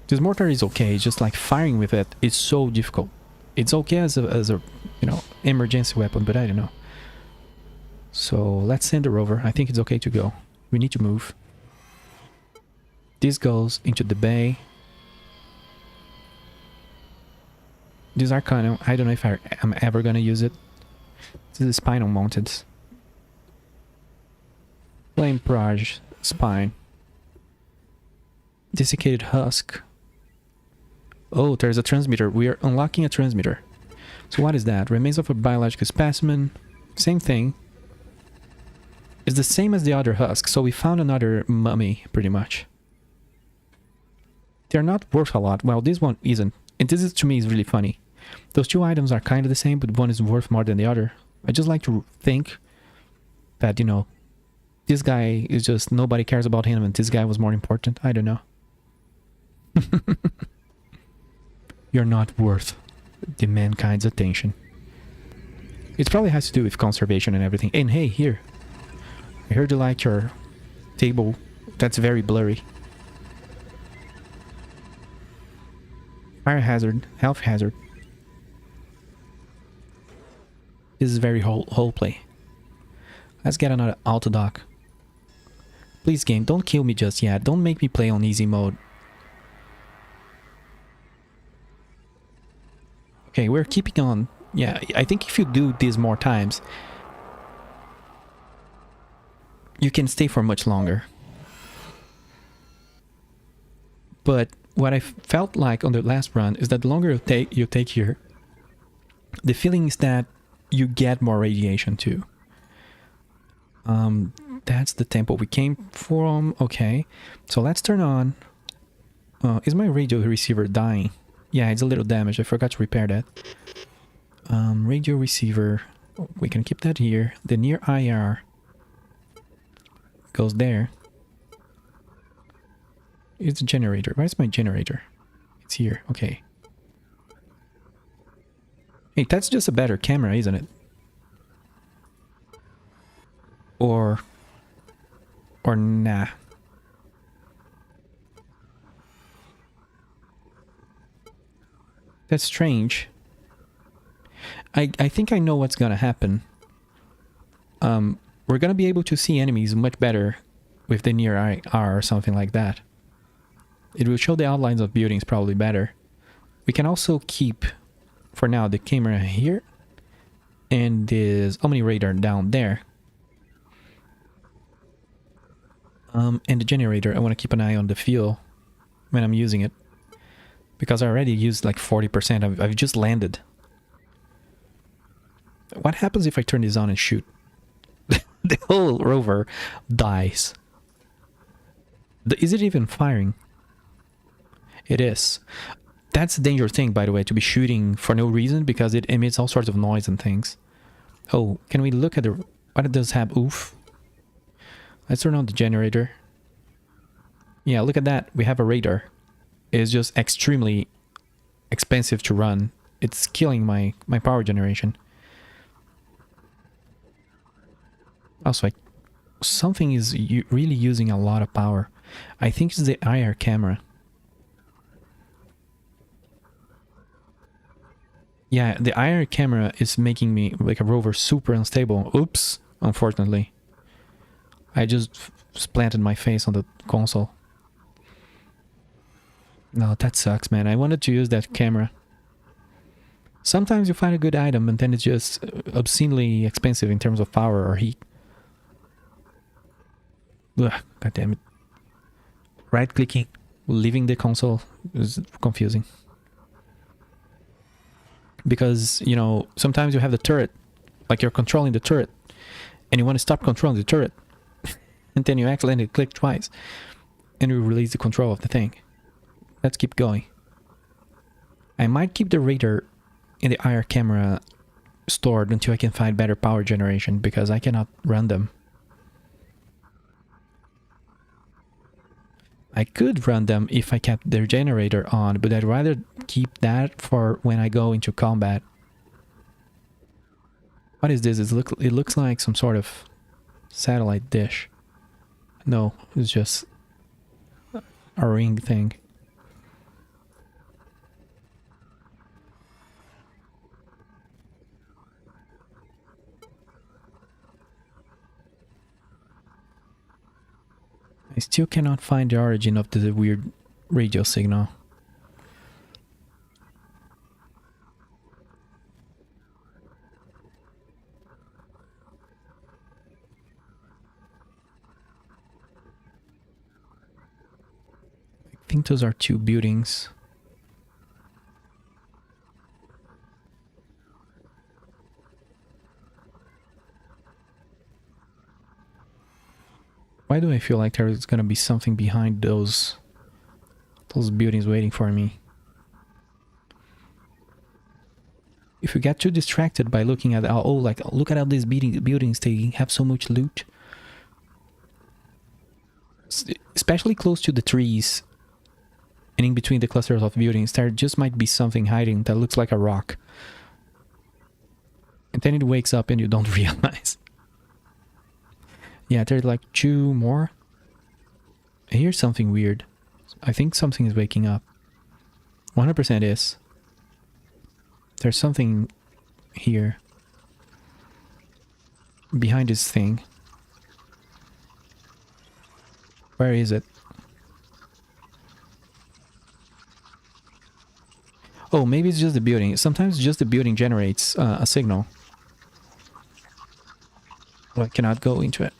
S3: This mortar is okay, it's just like firing with it is so difficult. It's okay as a you know, emergency weapon, but I don't know. So let's send the rover. I think it's okay to go. We need to move. This goes into the bay. These are kind of, I don't know if I'm ever gonna use it. This is spinal mounted. Flame Proj spine. Desiccated husk. Oh, there's a transmitter. We are unlocking a transmitter. So what is that? Remains of a biological specimen. Same thing. It's the same as the other husk. So we found another mummy, pretty much. They're not worth a lot. Well, this one isn't. And this is, to me, is really funny. Those two items are kind of the same, but one is worth more than the other. I just like to think that, you know, this guy is just, nobody cares about him and this guy was more important. I don't know. You're not worth the mankind's attention. It probably has to do with conservation and everything. And hey, here. I heard you like your table. That's very blurry. Fire hazard, health hazard. This is very whole play. Let's get another auto dock. Please game, don't kill me just yet. Don't make me play on easy mode. Okay, we're keeping on. Yeah, I think if you do this more times, you can stay for much longer. But what I felt like on the last run is that the longer you take here, the feeling is that you get more radiation too. That's the tempo we came from. Okay, so let's turn on. Is my radio receiver dying? Yeah, it's a little damaged. I forgot to repair that. Radio receiver. We can keep that here. The near IR goes there. It's a generator. Where's my generator? It's here. Okay. Hey, that's just a better camera, isn't it? Or nah. That's strange. I think I know what's gonna happen. We're gonna be able to see enemies much better with the near IR or something like that. It will show the outlines of buildings probably better. We can also keep, for now, the camera here and this Omni radar down there. And the generator, I want to keep an eye on the fuel when I'm using it. Because I already used like 40%. I've just landed. What happens if I turn this on and shoot? The whole rover dies. Is it even firing? It is. That's a dangerous thing, by the way, to be shooting for no reason, because it emits all sorts of noise and things. Oh, can we look at the... What it does have? Oof. Let's turn on the generator. Yeah, look at that. We have a radar. It's just extremely expensive to run. It's killing my power generation. Also, something is really using a lot of power. I think it's the IR camera. Yeah, the IR camera is making me, like a rover, super unstable. Oops, unfortunately. I just planted my face on the console. No, that sucks, man. I wanted to use that camera. Sometimes you find a good item and then it's just obscenely expensive in terms of power or heat. Ugh, God damn it. Right-clicking, leaving the console is confusing. Because, you know, sometimes you have the turret, like you're controlling the turret, and you want to stop controlling the turret, and then you accidentally click twice, and you release the control of the thing. Let's keep going. I might keep the radar in the IR camera stored until I can find better power generation, because I cannot run them. I could run them if I kept their generator on, but I'd rather keep that for when I go into combat. What is this? It looks like some sort of satellite dish. No, it's just a ring thing. I still cannot find the origin of the weird radio signal. I think those are two buildings. Why do I feel like there's gonna be something behind those buildings waiting for me? If you get too distracted by looking at, oh, like, look at all these buildings, they have so much loot. Especially close to the trees and in between the clusters of buildings, there just might be something hiding that looks like a rock. And then it wakes up and you don't realize. Yeah, there's like two more. I hear something weird. I think something is waking up. 100% is. There's something here. Behind this thing. Where is it? Oh, maybe it's just the building. Sometimes just the building generates a signal. Well, I cannot go into it.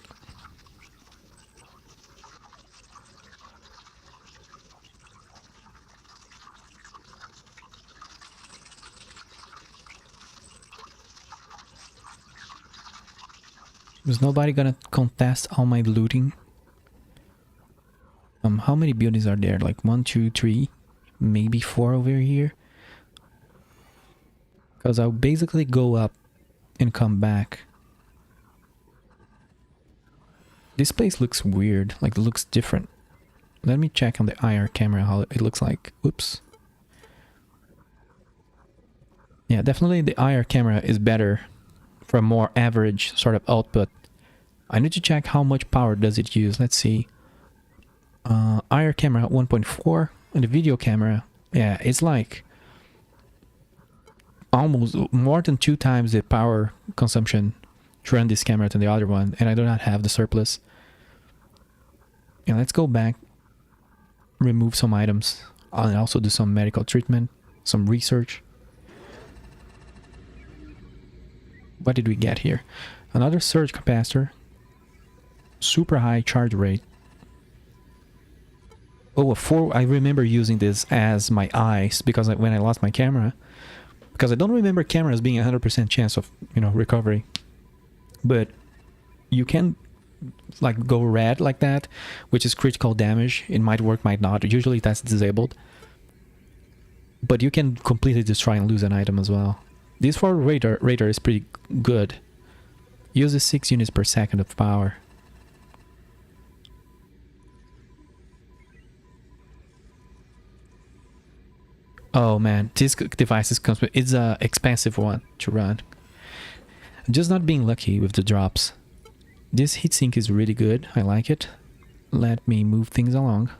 S3: Is nobody gonna contest all my looting? How many buildings are there? Like 1, 2, 3, maybe 4 over here. Because I'll basically go up and come back. This place looks weird, like it looks different. Let me check on the IR camera how it looks like. Oops. Yeah, definitely the IR camera is better for a more average sort of output. I need to check how much power does it use. Let's see. IR camera 1.4 and the video camera, yeah, it's like almost more than 2 times the power consumption to run this camera than the other one, and I do not have the surplus. Yeah, let's go back, remove some items, and also do some medical treatment, some research. What did we get here? Another surge capacitor. Super high charge rate. Oh, a 4. I remember using this as my eyes because when I lost my camera, because I don't remember cameras being 100% chance of, you know, recovery. But you can like go red like that, which is critical damage. It might work, might not. Usually that's disabled. But you can completely destroy and lose an item as well. This for radar is pretty good. Uses 6 units per second of power. Oh man, this device it's a expensive one to run. I'm just not being lucky with the drops. This heatsink is really good. I like it. Let me move things along.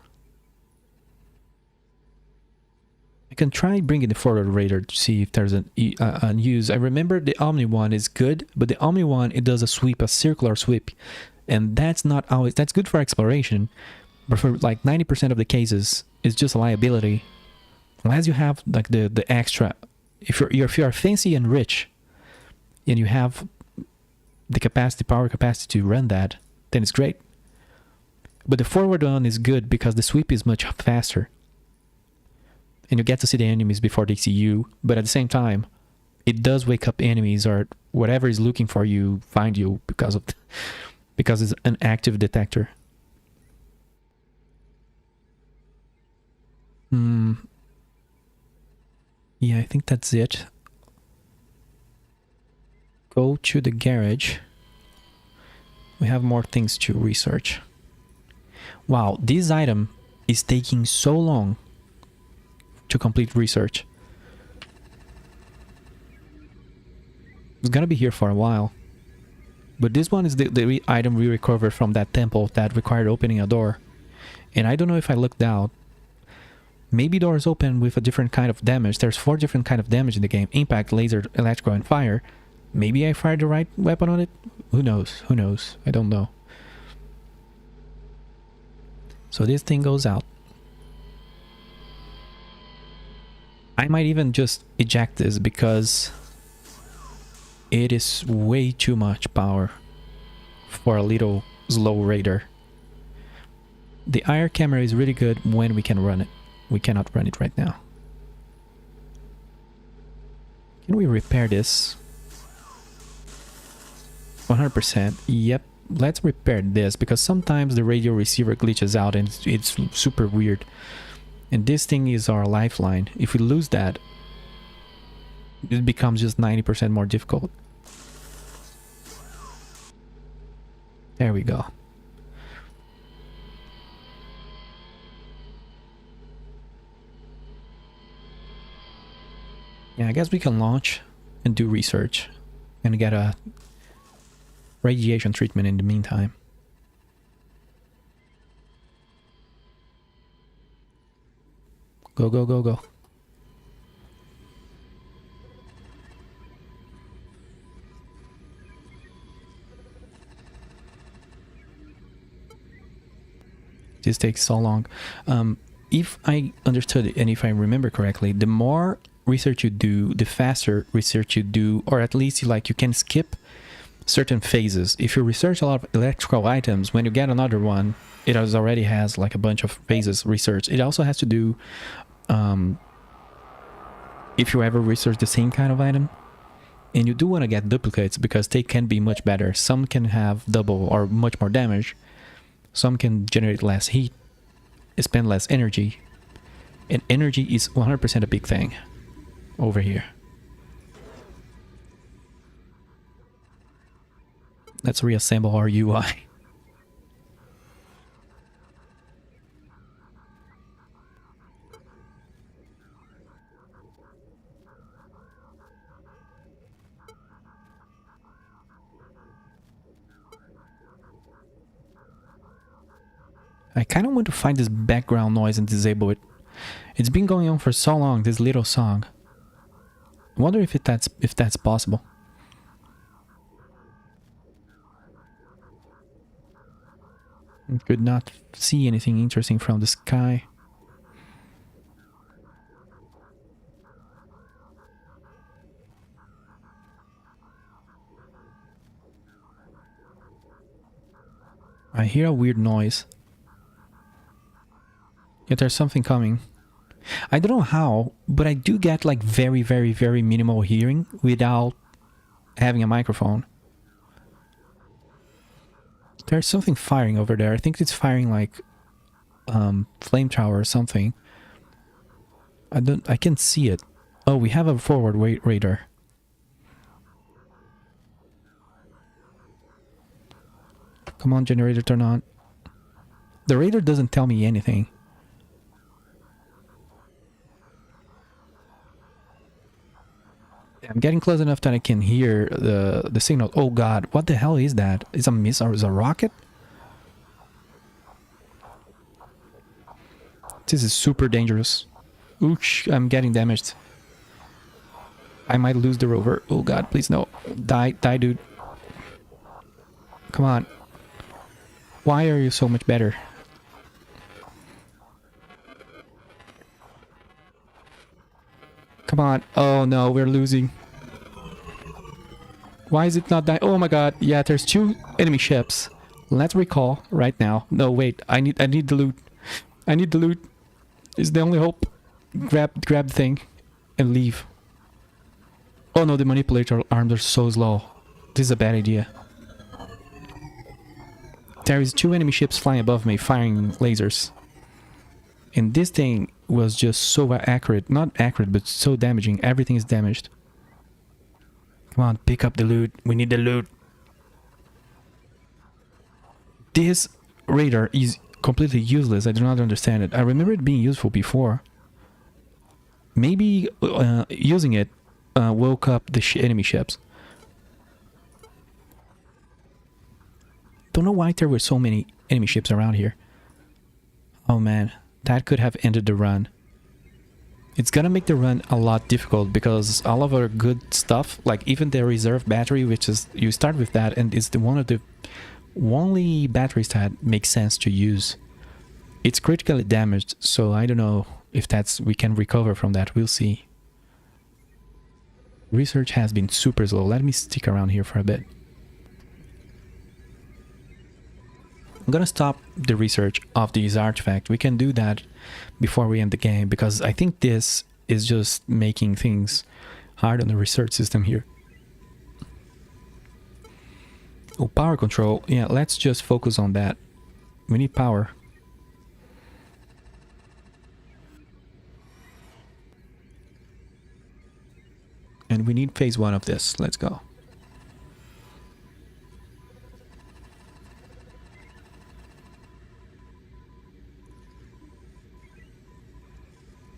S3: I can try bringing the forward radar to see if there's an use. I remember the Omni one is good, but the Omni one, it does a sweep, a circular sweep, and that's not always, that's good for exploration, but for like 90% of the cases, it's just a liability. Unless you have like the extra, if you're fancy and rich, and you have the capacity, power capacity to run that, then it's great. But the forward one is good because the sweep is much faster. And you get to see the enemies before they see you, but at the same time, it does wake up enemies or whatever is looking for you, find you because it's an active detector. Yeah, I think that's it. Go to the garage. We have more things to research. Wow, this item is taking so long to complete research. It's gonna be here for a while. But this one is the item we recovered from that temple that required opening a door. And I don't know if I looked out. Maybe doors open with a different kind of damage. There's 4 different kind of damage in the game. Impact, laser, electrical, and fire. Maybe I fired the right weapon on it? Who knows? Who knows? I don't know. So this thing goes out. I might even just eject this because it is way too much power for a little slow raider. The IR camera is really good when we can run it. We cannot run it right now. Can we repair this? 100%. Yep. Let's repair this because sometimes the radio receiver glitches out and it's super weird. And this thing is our lifeline. If we lose that, it becomes just 90% more difficult. There we go. Yeah, I guess we can launch and do research and get a radiation treatment in the meantime. Go, go, go, go. This takes so long. If I understood it and if I remember correctly, the more research you do, the faster research you do, or at least you can skip certain phases. If you research a lot of electrical items, when you get another one, it already has like a bunch of phases research. It also has to do if you ever research the same kind of item, and you do want to get duplicates because they can be much better. Some can have double or much more damage. Some can generate less heat, spend less energy, and energy is 100% a big thing over here. Let's reassemble our UI. I kind of want to find this background noise and disable it. It's been going on for so long, this little song. I wonder if that's possible. I could not see anything interesting from the sky. I hear a weird noise. Yet there's something coming. I don't know how, but I do get like very, very, very minimal hearing without having a microphone. There's something firing over there. I think it's firing like flamethrower or something. I can't see it. Oh, we have a forward radar. Come on, generator, turn on. The radar doesn't tell me anything. I'm getting close enough that I can hear the signal. Oh god, what the hell is that? Is a missile or is a rocket? This is super dangerous. Ooch, I'm getting damaged. I might lose the rover. Oh god, please no. Die, dude. Come on. Why are you so much better? Come on. Oh no, we're losing. Why is it not dying? Oh my god. Yeah, there's 2 enemy ships. Let's recall right now. No, wait. I need the loot. I need the loot. It's the only hope. Grab the thing and leave. Oh no, the manipulator arms are so slow. This is a bad idea. There is 2 enemy ships flying above me, firing lasers. And this thing was just so accurate. Not accurate, but so damaging. Everything is damaged. Come on, pick up the loot. We need the loot. This radar is completely useless. I do not understand it. I remember it being useful before. Maybe using it woke up the enemy ships. Don't know why there were so many enemy ships around here. Oh man, that could have ended the run. It's gonna make the run a lot difficult because all of our good stuff, like even the reserve battery, which is, you start with that and it's the one of the only batteries that makes sense to use. It's critically damaged, so I don't know if we can recover from that. We'll see. Research has been super slow. Let me stick around here for a bit. I'm gonna stop the research of these artifacts. We can do that before we end the game because I think this is just making things hard on the research system here. Oh, power control. Yeah, let's just focus on that. We need power. And we need phase 1 of this. Let's go.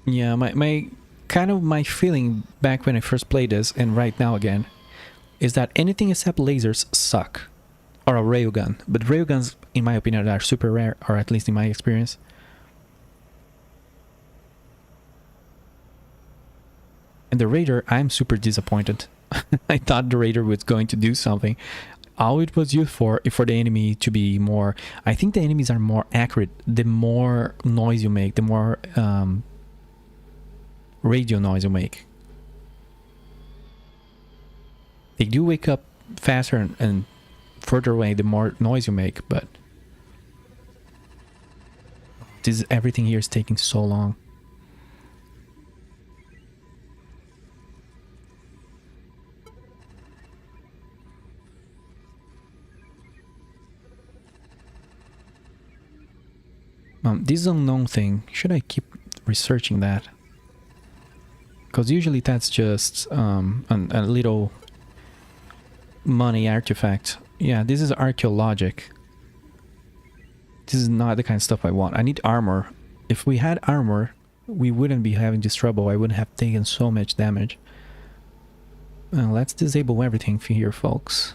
S3: Yeah, my feeling back when I first played this and right now again is that anything except lasers suck. Or a railgun. But railguns, in my opinion, are super rare, or at least in my experience. And the Raider, I'm super disappointed. I thought the Raider was going to do something. All it was used for the enemy to be more... I think the enemies are more accurate. The more noise you make, the more radio noise you make. They do wake up faster and further away the more noise you make, but... everything here is taking so long. This unknown thing, should I keep researching that? Because usually that's just a little money artifact. Yeah, this is archaeologic. This is not the kind of stuff I want. I need armor. If we had armor, we wouldn't be having this trouble. I wouldn't have taken so much damage. Let's disable everything here, folks.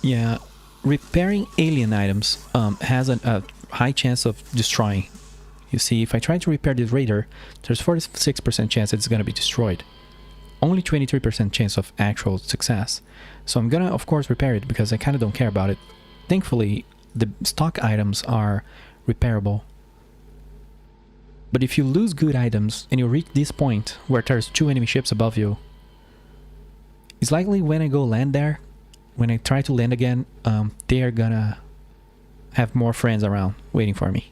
S3: Yeah, repairing alien items has a high chance of destroying. You see, if I try to repair this Raider, there's 46% chance it's gonna be destroyed. Only 23% chance of actual success. So I'm gonna, of course, repair it because I kinda don't care about it. Thankfully, the stock items are repairable. But if you lose good items and you reach this point where there's 2 enemy ships above you, it's likely when I go land there, when I try to land again, they are gonna have more friends around waiting for me.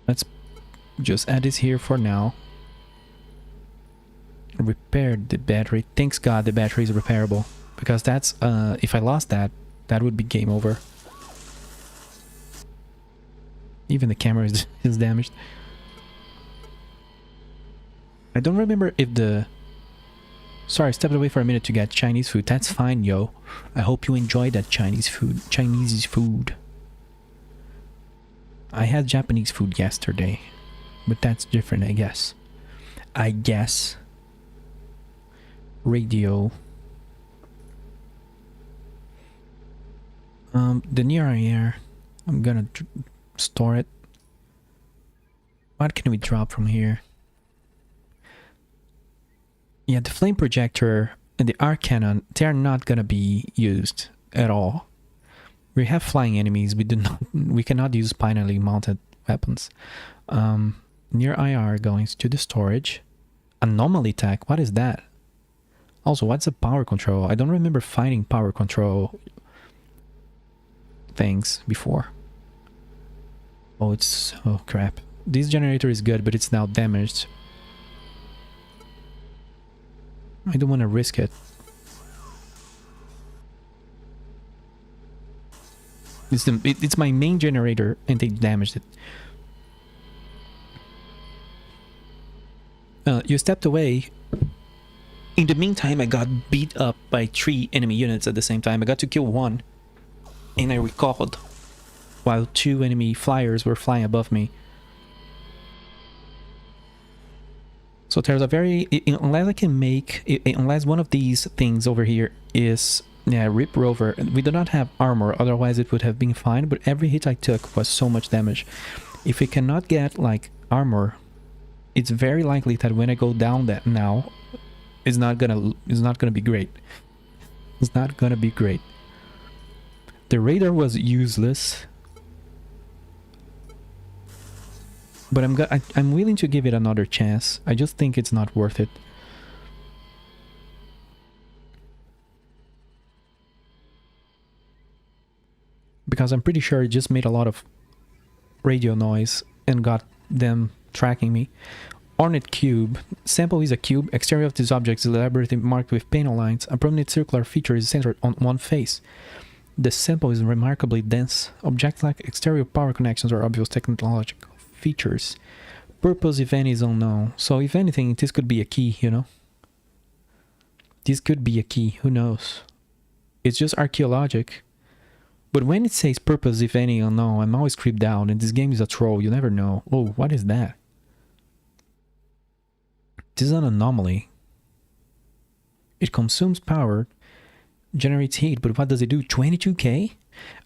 S3: Let's just add this here for now. Repair the battery. Thanks God the battery is repairable. Because that's, if I lost that, that would be game over. Even the camera is damaged. I don't remember if the... Sorry, I stepped away for a minute to get Chinese food. That's fine, yo. I hope you enjoyed that Chinese food. Chinese food. I had Japanese food yesterday. But that's different, I guess. I guess. Radio. The near air. I'm gonna store it. What can we drop from here? Yeah, the flame projector and the arc cannon, they are not gonna be used at all. We have flying enemies. We cannot use spinally mounted weapons. Near IR going to the storage. Anomaly tech. What is that? Also, what's a power control? I don't remember finding power control things before. Oh, it's... oh crap. This generator is good, but it's now damaged. I don't want to risk it. It's my main generator and they damaged it. You stepped away. In the meantime, I got beat up by 3 enemy units at the same time. I got to kill 1 and I recalled while 2 enemy flyers were flying above me. So there's a very... unless I can make... unless one of these things over here is... yeah, rip Rover. We do not have armor, otherwise it would have been fine, but every hit I took was so much damage. If we cannot get, like, armor, it's very likely that when I go down that now, it's not gonna be great. It's not gonna be great. The radar was useless. But I'm willing to give it another chance. I just think it's not worth it. Because I'm pretty sure it just made a lot of radio noise and got them tracking me. Ornate cube. Sample is a cube. Exterior of this object is elaborately marked with panel lines. A prominent circular feature is centered on one face. The sample is remarkably dense. Objects like exterior power connections are obvious technological features. Purpose, if any, is unknown. So if anything, this could be a key, you know? This could be a key. Who knows? It's just archaeologic. But when it says purpose, if any, unknown, I'm always creeped out, and this game is a troll, you never know. Oh, what is that? This is an anomaly. It consumes power, generates heat, but what does it do? 22k?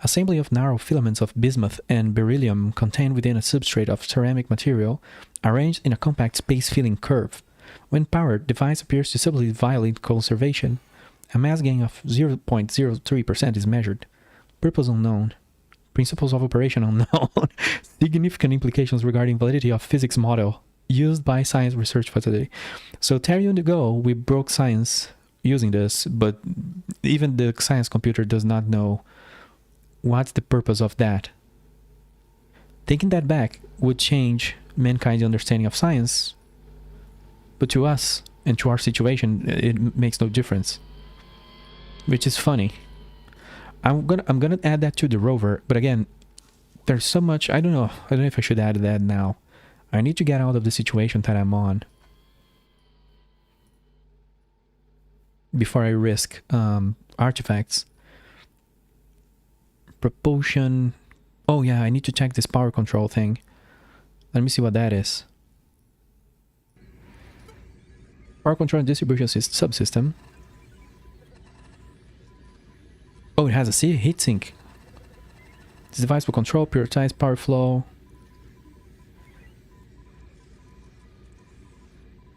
S3: Assembly of narrow filaments of bismuth and beryllium contained within a substrate of ceramic material, arranged in a compact space-filling curve. When powered, device appears to subtly violate conservation. A mass gain of 0.03% is measured. Purpose unknown. Principles of operation unknown. Significant implications regarding validity of physics model used by science research facility. So 10 years ago, we broke science using this, but even the science computer does not know what's the purpose of that. Taking that back would change mankind's understanding of science, but to us and to our situation, it makes no difference, which is funny. I'm gonna add that to the rover, but again, there's so much. I don't know if I should add that now. I need to get out of the situation that I'm on before I risk artifacts. Propulsion. Oh yeah, I need to check this power control thing. Let me see what that is. Power control and distribution subsystem. Oh, it has a heatsink. This device will control, prioritize power flow.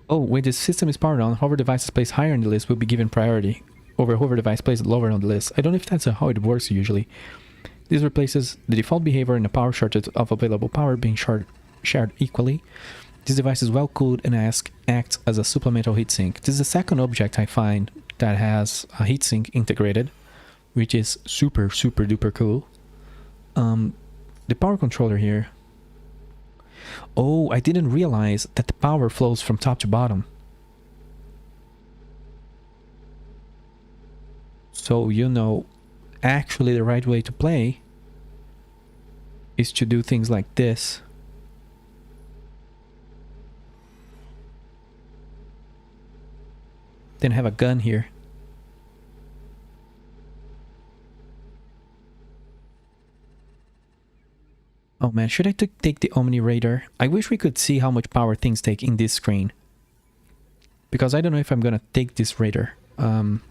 S3: Oh, when the system is powered on, hover devices placed higher on the list will be given priority over hover device placed lower on the list. I don't know if that's how it works usually. This replaces the default behavior in a power shortage of available power being shared equally. This device is well cooled and acts as a supplemental heatsink. This is the second object I find that has a heatsink integrated, which is super duper cool. The power controller here. Oh, I didn't realize that the power flows from top to bottom. So, you know, actually the right way to play is to do things like this. Then have a gun here. Oh man, should I take the Omni Radar? I wish we could see how much power things take in this screen. Because I don't know if I'm gonna take this radar. I'm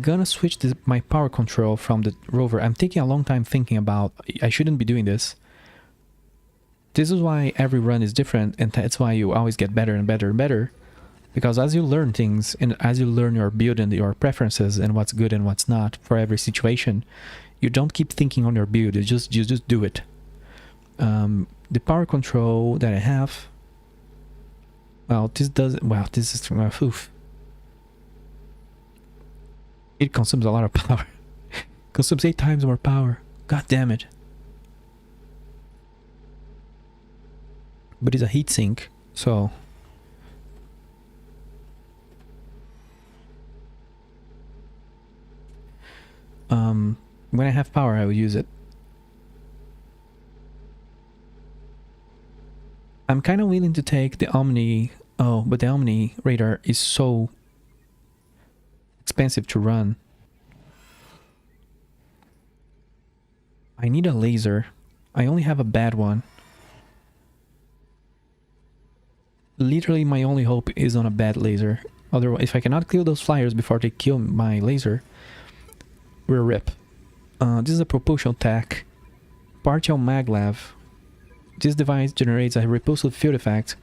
S3: gonna switch my power control from the rover. I'm taking a long time thinking about... I shouldn't be doing this. This is why every run is different, and that's why you always get better and better and better. Because as you learn things, and as you learn your build and your preferences and what's good and what's not for every situation, you don't keep thinking on your build, you just do it. The power control that I have... Well, this does... Wow, this is... oof. It consumes a lot of power. Consumes 8 times more power. God damn it. But it's a heatsink, so... when I have power, I will use it. I'm kind of willing to take the Omni... Oh, but the Omni radar is so expensive to run. I need a laser. I only have a bad one. Literally, my only hope is on a bad laser. Otherwise, if I cannot kill those flyers before they kill my laser, we're rip. This is a propulsion tech. Partial maglev. This device generates a repulsive field effect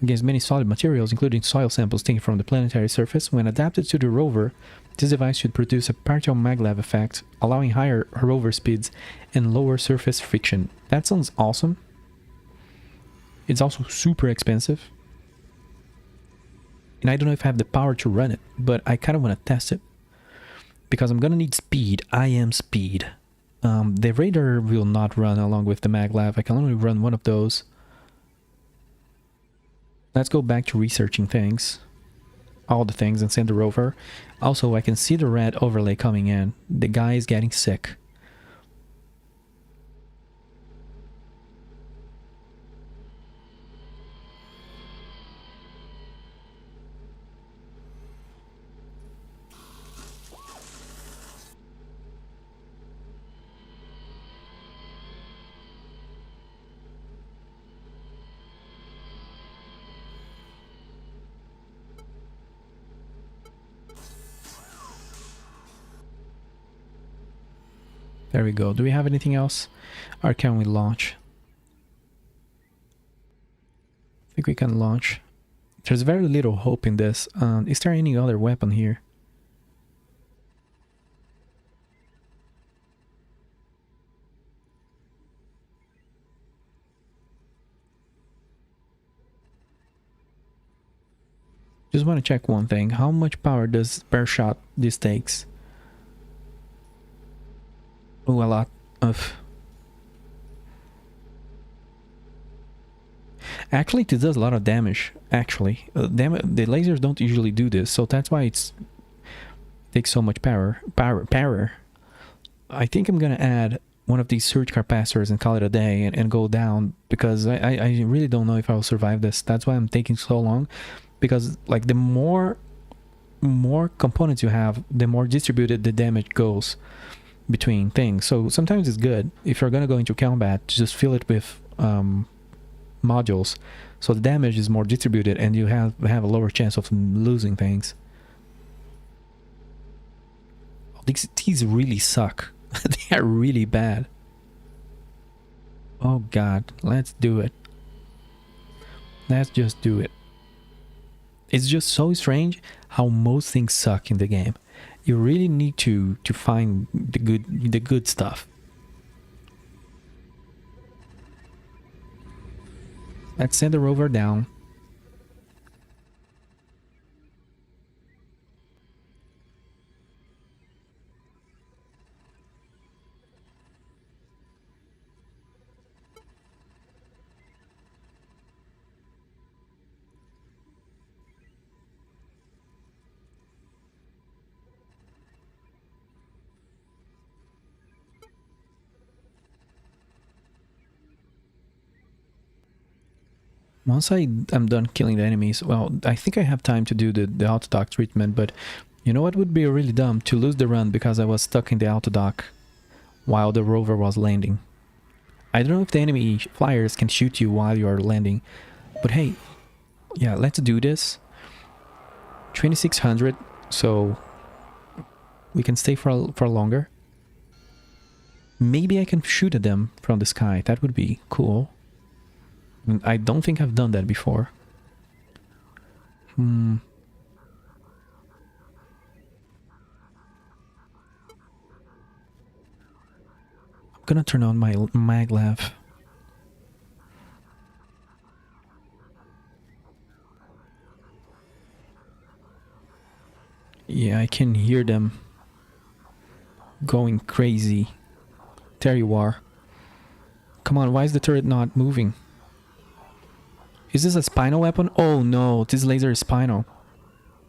S3: against many solid materials, including soil samples taken from the planetary surface. When adapted to the rover, this device should produce a partial maglev effect, allowing higher rover speeds and lower surface friction. That sounds awesome. It's also super expensive. And I don't know if I have the power to run it, but I kind of want to test it. Because I'm gonna need speed. I am speed. The radar will not run along with the maglev. I can only run one of those. Let's go back to researching things. All the things and send the rover. Also, I can see the red overlay coming in. The guy is getting sick. There we go. Do we have anything else? Or can we launch? I think we can launch. There's very little hope in this. Is there any other weapon here? Just want to check one thing. How much power does per shot this takes? Oh, a lot of... Actually, it does a lot of damage, actually. The lasers don't usually do this, so that's why it takes so much power. I think I'm gonna add one of these surge capacitors and call it a day and go down, because I really don't know if I'll survive this. That's why I'm taking so long, because like the more components you have, the more distributed the damage goes between things. So sometimes it's good if you're gonna go into combat to just fill it with modules, so the damage is more distributed and you have a lower chance of losing things. These really suck. They are really bad. Oh god, let's do it. Let's just do it. It's just so strange how most things suck in the game. You really need to find the good stuff. Let's send the rover down. Once I'm done killing the enemies, well, I think I have time to do the autodock treatment, but you know what would be really dumb? To lose the run because I was stuck in the autodock while the rover was landing. I don't know if the enemy flyers can shoot you while you are landing, but hey, yeah, let's do this. 2600, so we can stay for longer. Maybe I can shoot at them from the sky. That would be cool. I don't think I've done that before. I'm gonna turn on my maglev. Yeah, I can hear them. going crazy. There you are. Come on, why is the turret not moving? Is this a spinal weapon? Oh no, this laser is spinal.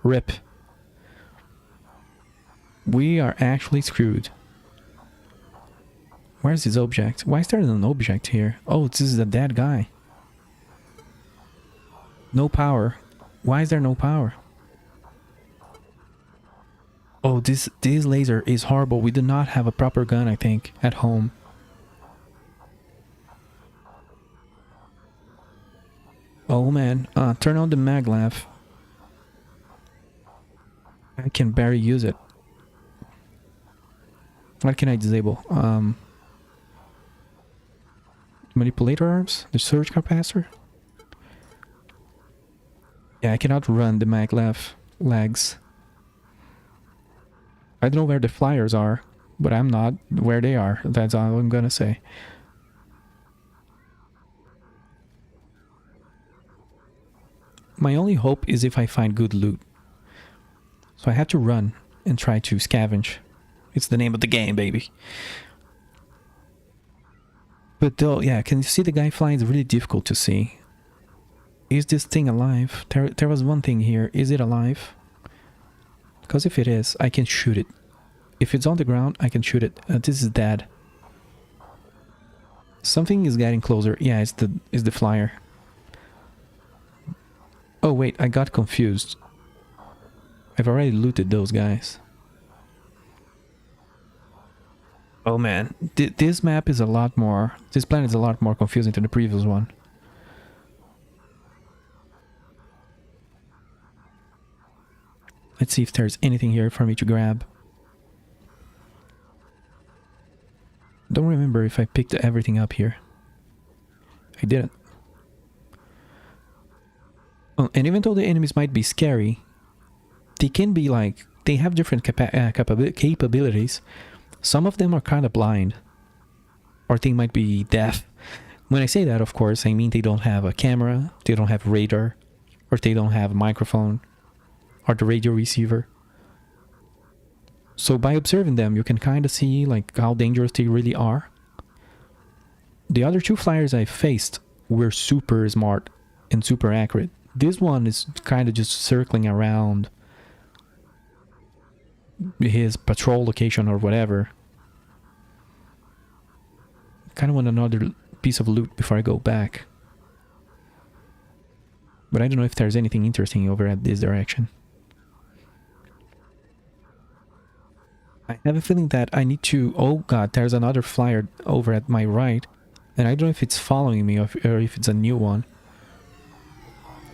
S3: RIP. We are actually screwed. Where's this object? Why is there an object here? Oh, this is a dead guy. No power. Why is there no power? Oh, this laser is horrible. We do not have a proper gun, I think, at home. Oh man, turn on the maglev. I can barely use it. What can I disable? Manipulator arms? The surge capacitor? Yeah, I cannot run the maglev legs. I don't know where the flyers are, but I'm not where they are. That's all I'm gonna say. My only hope is if I find good loot. So I have to run and try to scavenge. It's the name of the game, baby. But though, yeah, can you see the guy flying? It's really difficult to see. Is this thing alive? There was one thing here. Is it alive? Because if it is, I can shoot it. If it's on the ground, I can shoot it. This is dead. Something is getting closer. Yeah, it's the flyer. Oh wait, I got confused. I've already looted those guys. Oh man, this map is a lot more... This planet is a lot more confusing than the previous one. Let's see if there's anything here for me to grab. Don't remember if I picked everything up here. I didn't. Oh, and even though the enemies might be scary, they can be like... They have different capabilities. Some of them are kind of blind. Or they might be deaf. When I say that, of course, I mean they don't have a camera, they don't have radar, or they don't have a microphone, or the radio receiver. So by observing them, you can kind of see like how dangerous they really are. The other two flyers I faced were super smart and super accurate. This one is kind of just circling around his patrol location or whatever. Kind of want another piece of loot before I go back. But I don't know if there's anything interesting over at this direction. I have a feeling that I need to... Oh god, there's another flyer over at my right. And I don't know if it's following me or if it's a new one.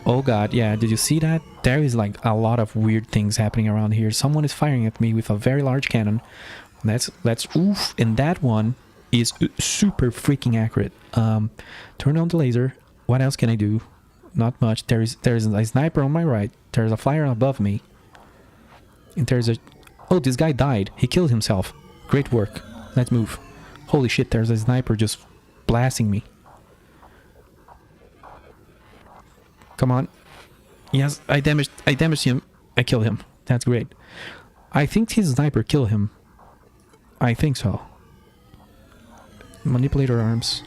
S3: Oh god, yeah, did you see that? There is like a lot of weird things happening around here. Someone is firing at me with a very large cannon. That's oof. And that one is super freaking accurate. Turn on the laser. What else can I do? Not much. There's a sniper on my right. There's a flyer above me. And there's a... Oh, this guy died. He killed himself. Great work. Let's move. Holy shit, there's a sniper just blasting me. Come on. Yes, I damaged him. I killed him. That's great. I think his sniper killed him. I think so. Manipulator arms.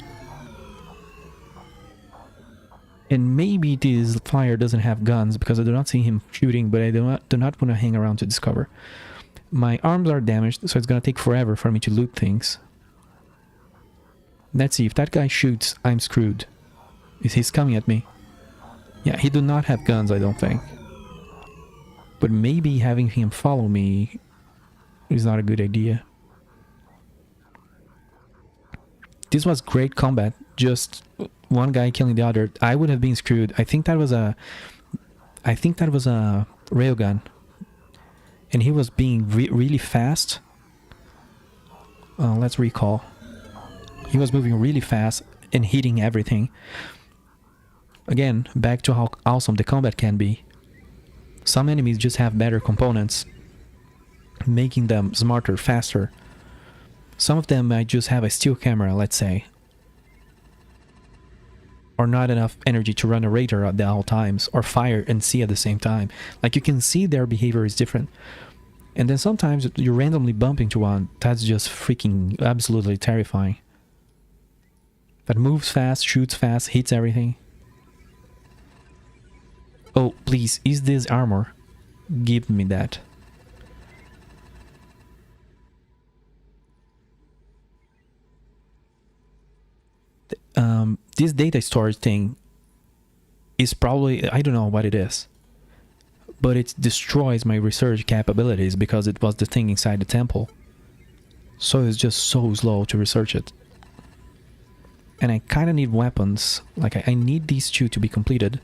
S3: And maybe this flyer doesn't have guns because I do not see him shooting, but I do not want to hang around to discover. My arms are damaged, so it's gonna take forever for me to loot things. Let's see, if that guy shoots, I'm screwed. He's coming at me. Yeah, he do not have guns, I don't think. But maybe having him follow me is not a good idea. This was great combat, just one guy killing the other. I would have been screwed. I think that was a railgun. And he was being really fast. Let's recall. He was moving really fast and hitting everything. Again, back to how awesome the combat can be. Some enemies just have better components, making them smarter, faster. Some of them might just have a still camera, let's say. Or not enough energy to run a radar at all times, or fire and see at the same time. Like, you can see their behavior is different. And then sometimes you randomly bump into one that's just freaking absolutely terrifying. That moves fast, shoots fast, hits everything. Oh, please, is this armor? Give me that. This data storage thing is probably, I don't know what it is, but it destroys my research capabilities because it was the thing inside the temple. So it's just so slow to research it. And I kind of need weapons. Like, I need these two to be completed.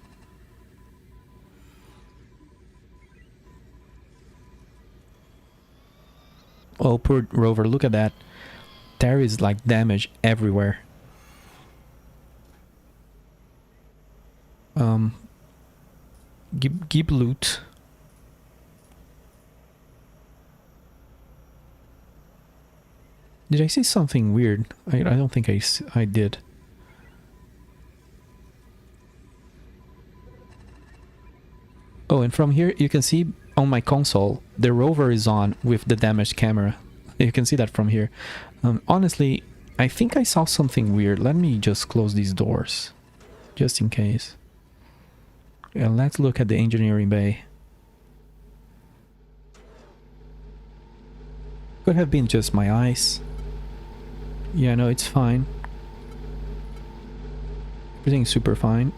S3: Oh, poor Rover, look at that. There is like damage everywhere. Give loot. Did I see something weird? I don't think I did. Oh, and from here you can see on my console the Rover is on with the damaged camera. You can see that from here. Honestly, I think I saw something weird. Let me just close these doors, just in case. And let's look at the engineering bay. Could have been just my eyes. Yeah, no, it's fine. Everything's super fine.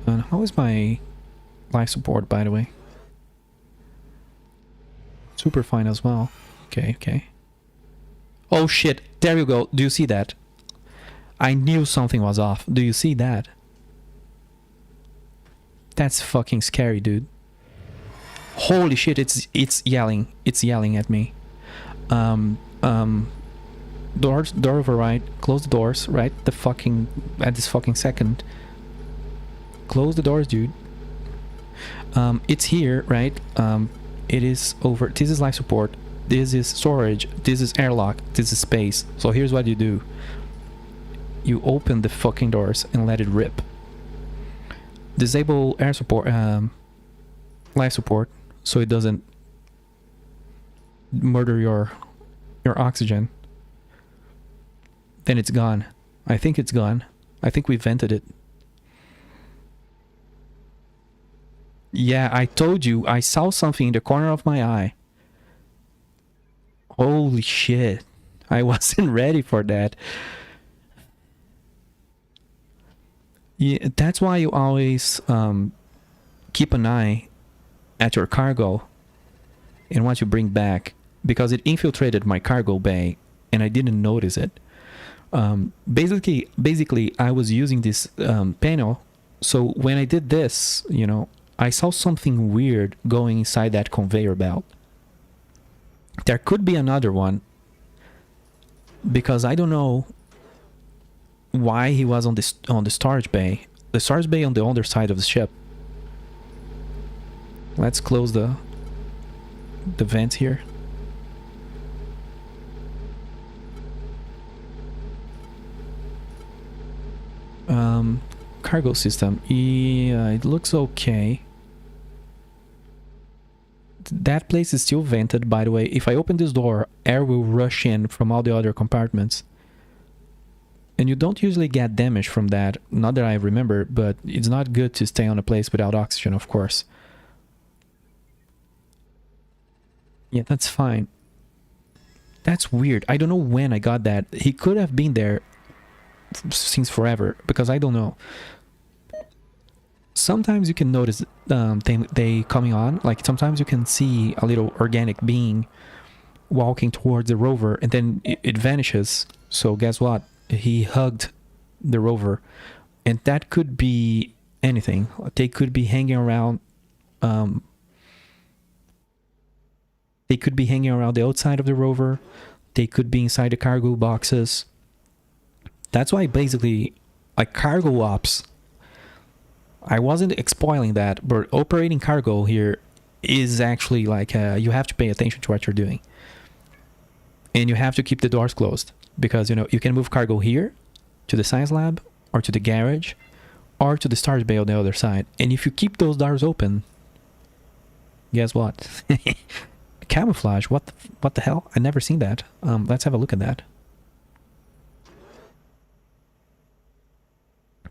S3: And how is my life support, by the way? Super fine as well. Okay, okay. Oh shit, there you go. Do you see that? I knew something was off. Do you see that? That's fucking scary, dude. Holy shit, it's yelling. It's yelling at me. Doors, door over right. Close the doors, right? The fucking, at this fucking second. Close the doors, dude. It's here, right? It is over. This is life support. This is storage. This is airlock. This is space. So here's what you do. You open the fucking doors and let it rip. Disable air support, life support, so it doesn't murder your oxygen. Then it's gone. I think it's gone. I think we vented it. Yeah, I told you. I saw something in the corner of my eye. Holy shit. I wasn't ready for that. Yeah, that's why you always keep an eye at your cargo and what you bring back, because it infiltrated my cargo bay and I didn't notice it. Basically, I was using this panel, so when I did this, you know, I saw something weird going inside that conveyor belt. There could be another one, because I don't know why he was on the storage bay. The storage bay on the other side of the ship. Let's close the vents here. Cargo system. Yeah, it looks okay. That place is still vented, by the way. If I open this door, air will rush in from all the other compartments. And you don't usually get damage from that, not that I remember, but it's not good to stay on a place without oxygen, of course. Yeah, that's fine. That's weird. I don't know when I got that. He could have been there since forever, because I don't know. Sometimes you can notice they coming on. Like, sometimes you can see a little organic being walking towards the rover, and then it vanishes. So guess what? He hugged the rover, and that could be anything. They could be hanging around. They could be hanging around the outside of the rover. They could be inside the cargo boxes. That's why basically, like, cargo ops, I wasn't spoiling that, but operating cargo here is actually like, you have to pay attention to what you're doing. And you have to keep the doors closed, because, you know, you can move cargo here to the science lab or to the garage or to the storage bay on the other side. And if you keep those doors open, Guess what? Camouflage. What the hell? I never seen that. Let's have a look at that.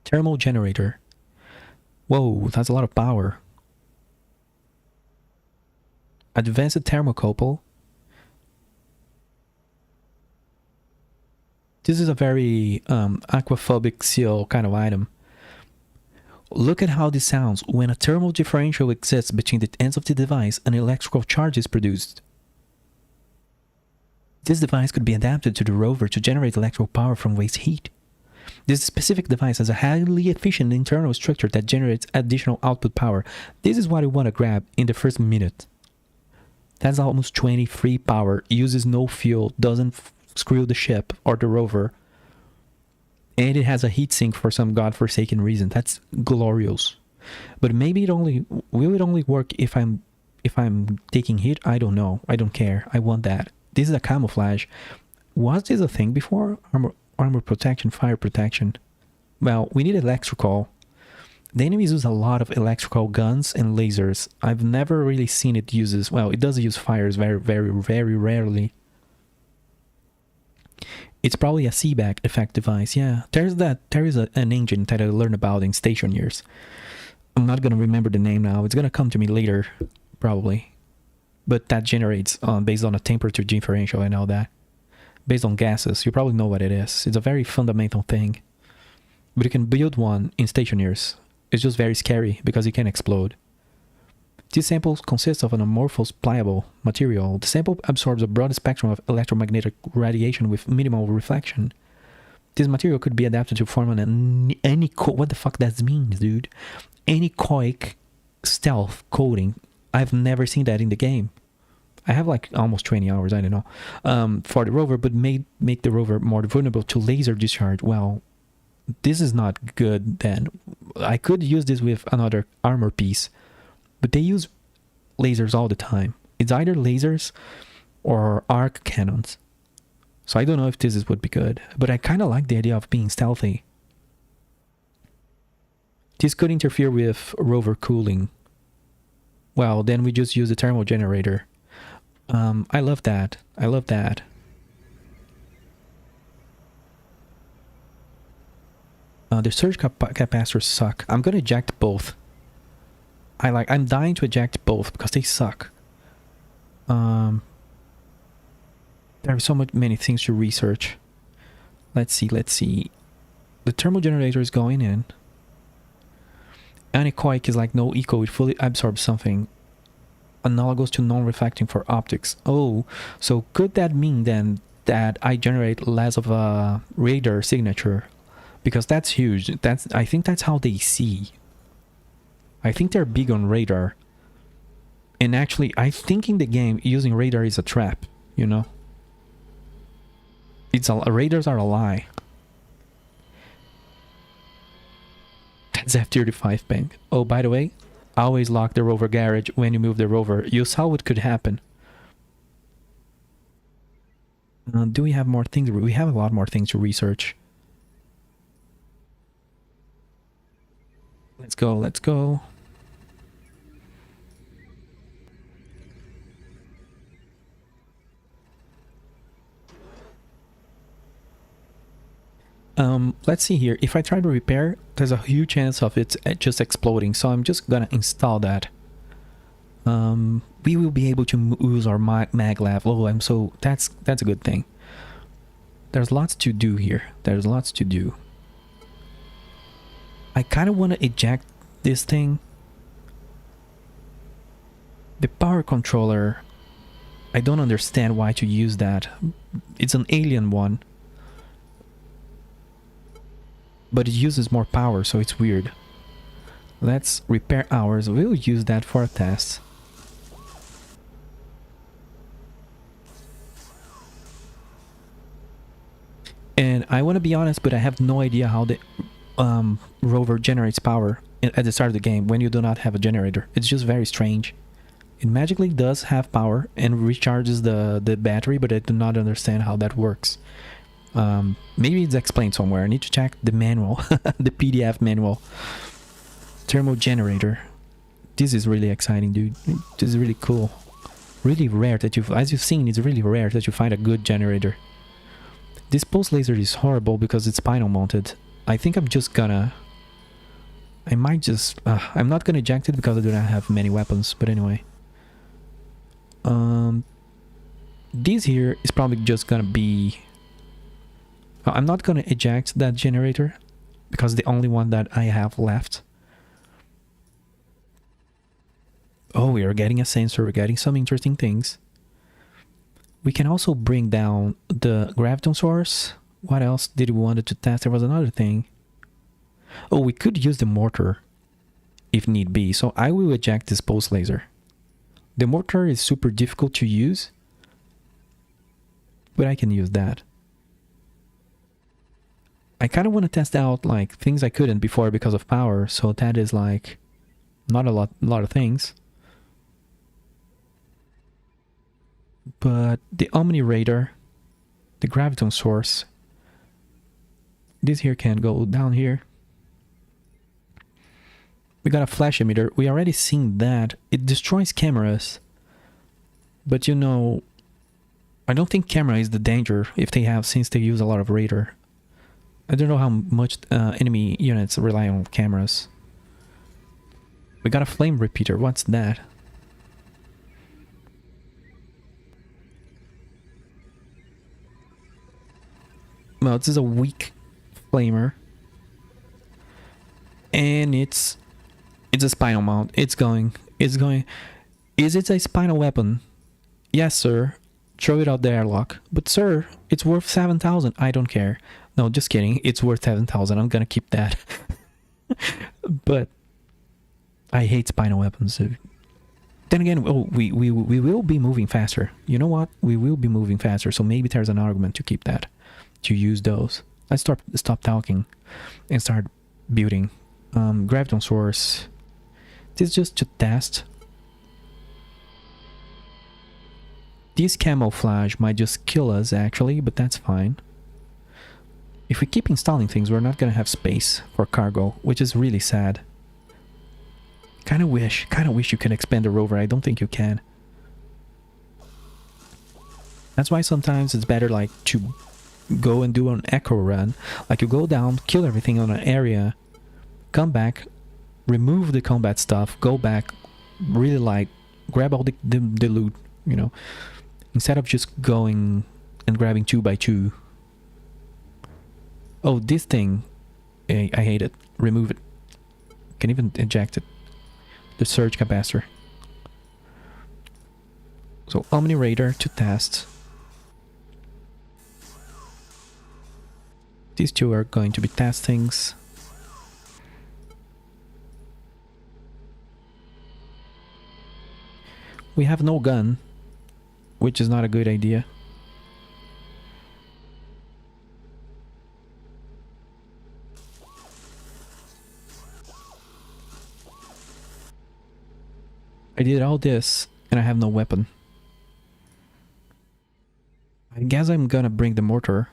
S3: Thermal generator. Whoa, that's a lot of power. Advanced thermocouple. This is a very aquaphobic seal kind of item. Look at how this sounds. When a thermal differential exists between the ends of the device, an electrical charge is produced. This device could be adapted to the rover to generate electrical power from waste heat. This specific device has a highly efficient internal structure that generates additional output power. This is what I want to grab in the first minute. That's almost 20 free power, uses no fuel, doesn't screw the ship or the rover. And it has a heatsink for some godforsaken reason. That's glorious. But maybe will it only work if I'm taking heat? I don't know. I don't care. I want that. This is a camouflage. Was this a thing before? Armor protection, fire protection. Well, we need electrical. The enemies use a lot of electrical guns and lasers. I've never really seen it uses. Well, it does use fires very, very, very rarely. It's probably a seaback effect device. Yeah, there is an engine that I learned about in station years. I'm not gonna remember the name now. It's gonna come to me later, probably. But that generates based on a temperature differential and all that. Based on gases, you probably know what it is. It's a very fundamental thing. But you can build one in station years. It's just very scary because it can explode. This sample consists of an amorphous, pliable material. The sample absorbs a broad spectrum of electromagnetic radiation with minimal reflection. This material could be adapted to form an what the fuck that means, dude? Anechoic stealth coating. I've never seen that in the game. I have like almost 20 hours, I don't know, for the rover, but make the rover more vulnerable to laser discharge. Well, this is not good then. I could use this with another armor piece. But they use lasers all the time. It's either lasers or arc cannons. So I don't know if this would be good. But I kind of like the idea of being stealthy. This could interfere with rover cooling. Well, then we just use the thermal generator. I love that. I love that. The surge capacitors suck. I'm gonna eject both. I'm dying to eject both because they suck. There are so many things to research. Let's see. The thermal generator is going in. Anechoic is like no echo, it fully absorbs something. Analogous to non-reflecting for optics. Oh, so could that mean then that I generate less of a radar signature? Because that's huge. I think that's how they see. I think they're big on radar. And actually, I think in the game, using radar is a trap, you know? Radars are a lie. That's F-35 bank. Oh, by the way, always lock the rover garage when you move the rover. You saw what could happen. Do we have more things? We have a lot more things to research. Let's go. Let's see here. If I try to repair, there's a huge chance of it just exploding. So I'm just gonna install that. We will be able to use our mag lab. Oh, that's a good thing. There's lots to do here. There's lots to do. I kind of want to eject this thing. The power controller, I don't understand why to use that. It's an alien one. But it uses more power, so it's weird. Let's repair ours. We'll use that for a test. And I want to be honest, but I have no idea how the rover generates power at the start of the game when you do not have a generator. It's just very strange. It magically does have power and recharges the battery, but I do not understand how that works. Maybe it's explained somewhere. I need to check the manual, the PDF manual. Thermal generator. This is really exciting, dude. This is really cool. Really rare that as you've seen, it's really rare that you find a good generator. This pulse laser is horrible because it's spinal mounted. I think I'm just gonna... I might just... I'm not gonna eject it because I do not have many weapons, but anyway. This here is probably just gonna be... I'm not gonna eject that generator because the only one that I have left. Oh, we are getting a sensor, we're getting some interesting things. We can also bring down the graviton source. What else did we want to test? There was another thing. Oh, we could use the mortar if need be. So I will eject this pulse laser. The mortar is super difficult to use, but I can use that. I kind of want to test out like things I couldn't before because of power. So that is like not a lot of things. But the Omni Radar, the graviton source, this here can go down here. We got a flash emitter. We already seen that. It destroys cameras. But you know, I don't think camera is the danger if they have, since they use a lot of radar. I don't know how much enemy units rely on cameras. We got a flame repeater. What's that? Well, this is a weak flamer. And it's a spinal mount. It's going. Is it a spinal weapon? Yes, sir. Throw it out the airlock. But sir, it's worth 7,000. I don't care. No, just kidding. It's worth 7,000. I'm gonna keep that. But I hate spinal weapons. Then again, oh, we will be moving faster. You know what? We will be moving faster. So maybe there's an argument to keep that. To use those. Let's stop talking and start building. Graviton source. This is just to test. This camouflage might just kill us actually, but that's fine. If we keep installing things, we're not gonna have space for cargo, which is really sad. Kinda wish you can expand the rover. I don't think you can. That's why sometimes it's better like to go and do an echo run. Like you go down, kill everything on an area, come back, remove the combat stuff, go back, really like grab all the loot, you know, instead of just going and grabbing 2 by 2. Oh, this thing, I hate it. Remove it. Can even eject it. The surge capacitor. So Omni Radar to test. These two are going to be testings. We have no gun, which is not a good idea. I did all this and I have no weapon. I guess I'm gonna bring the mortar.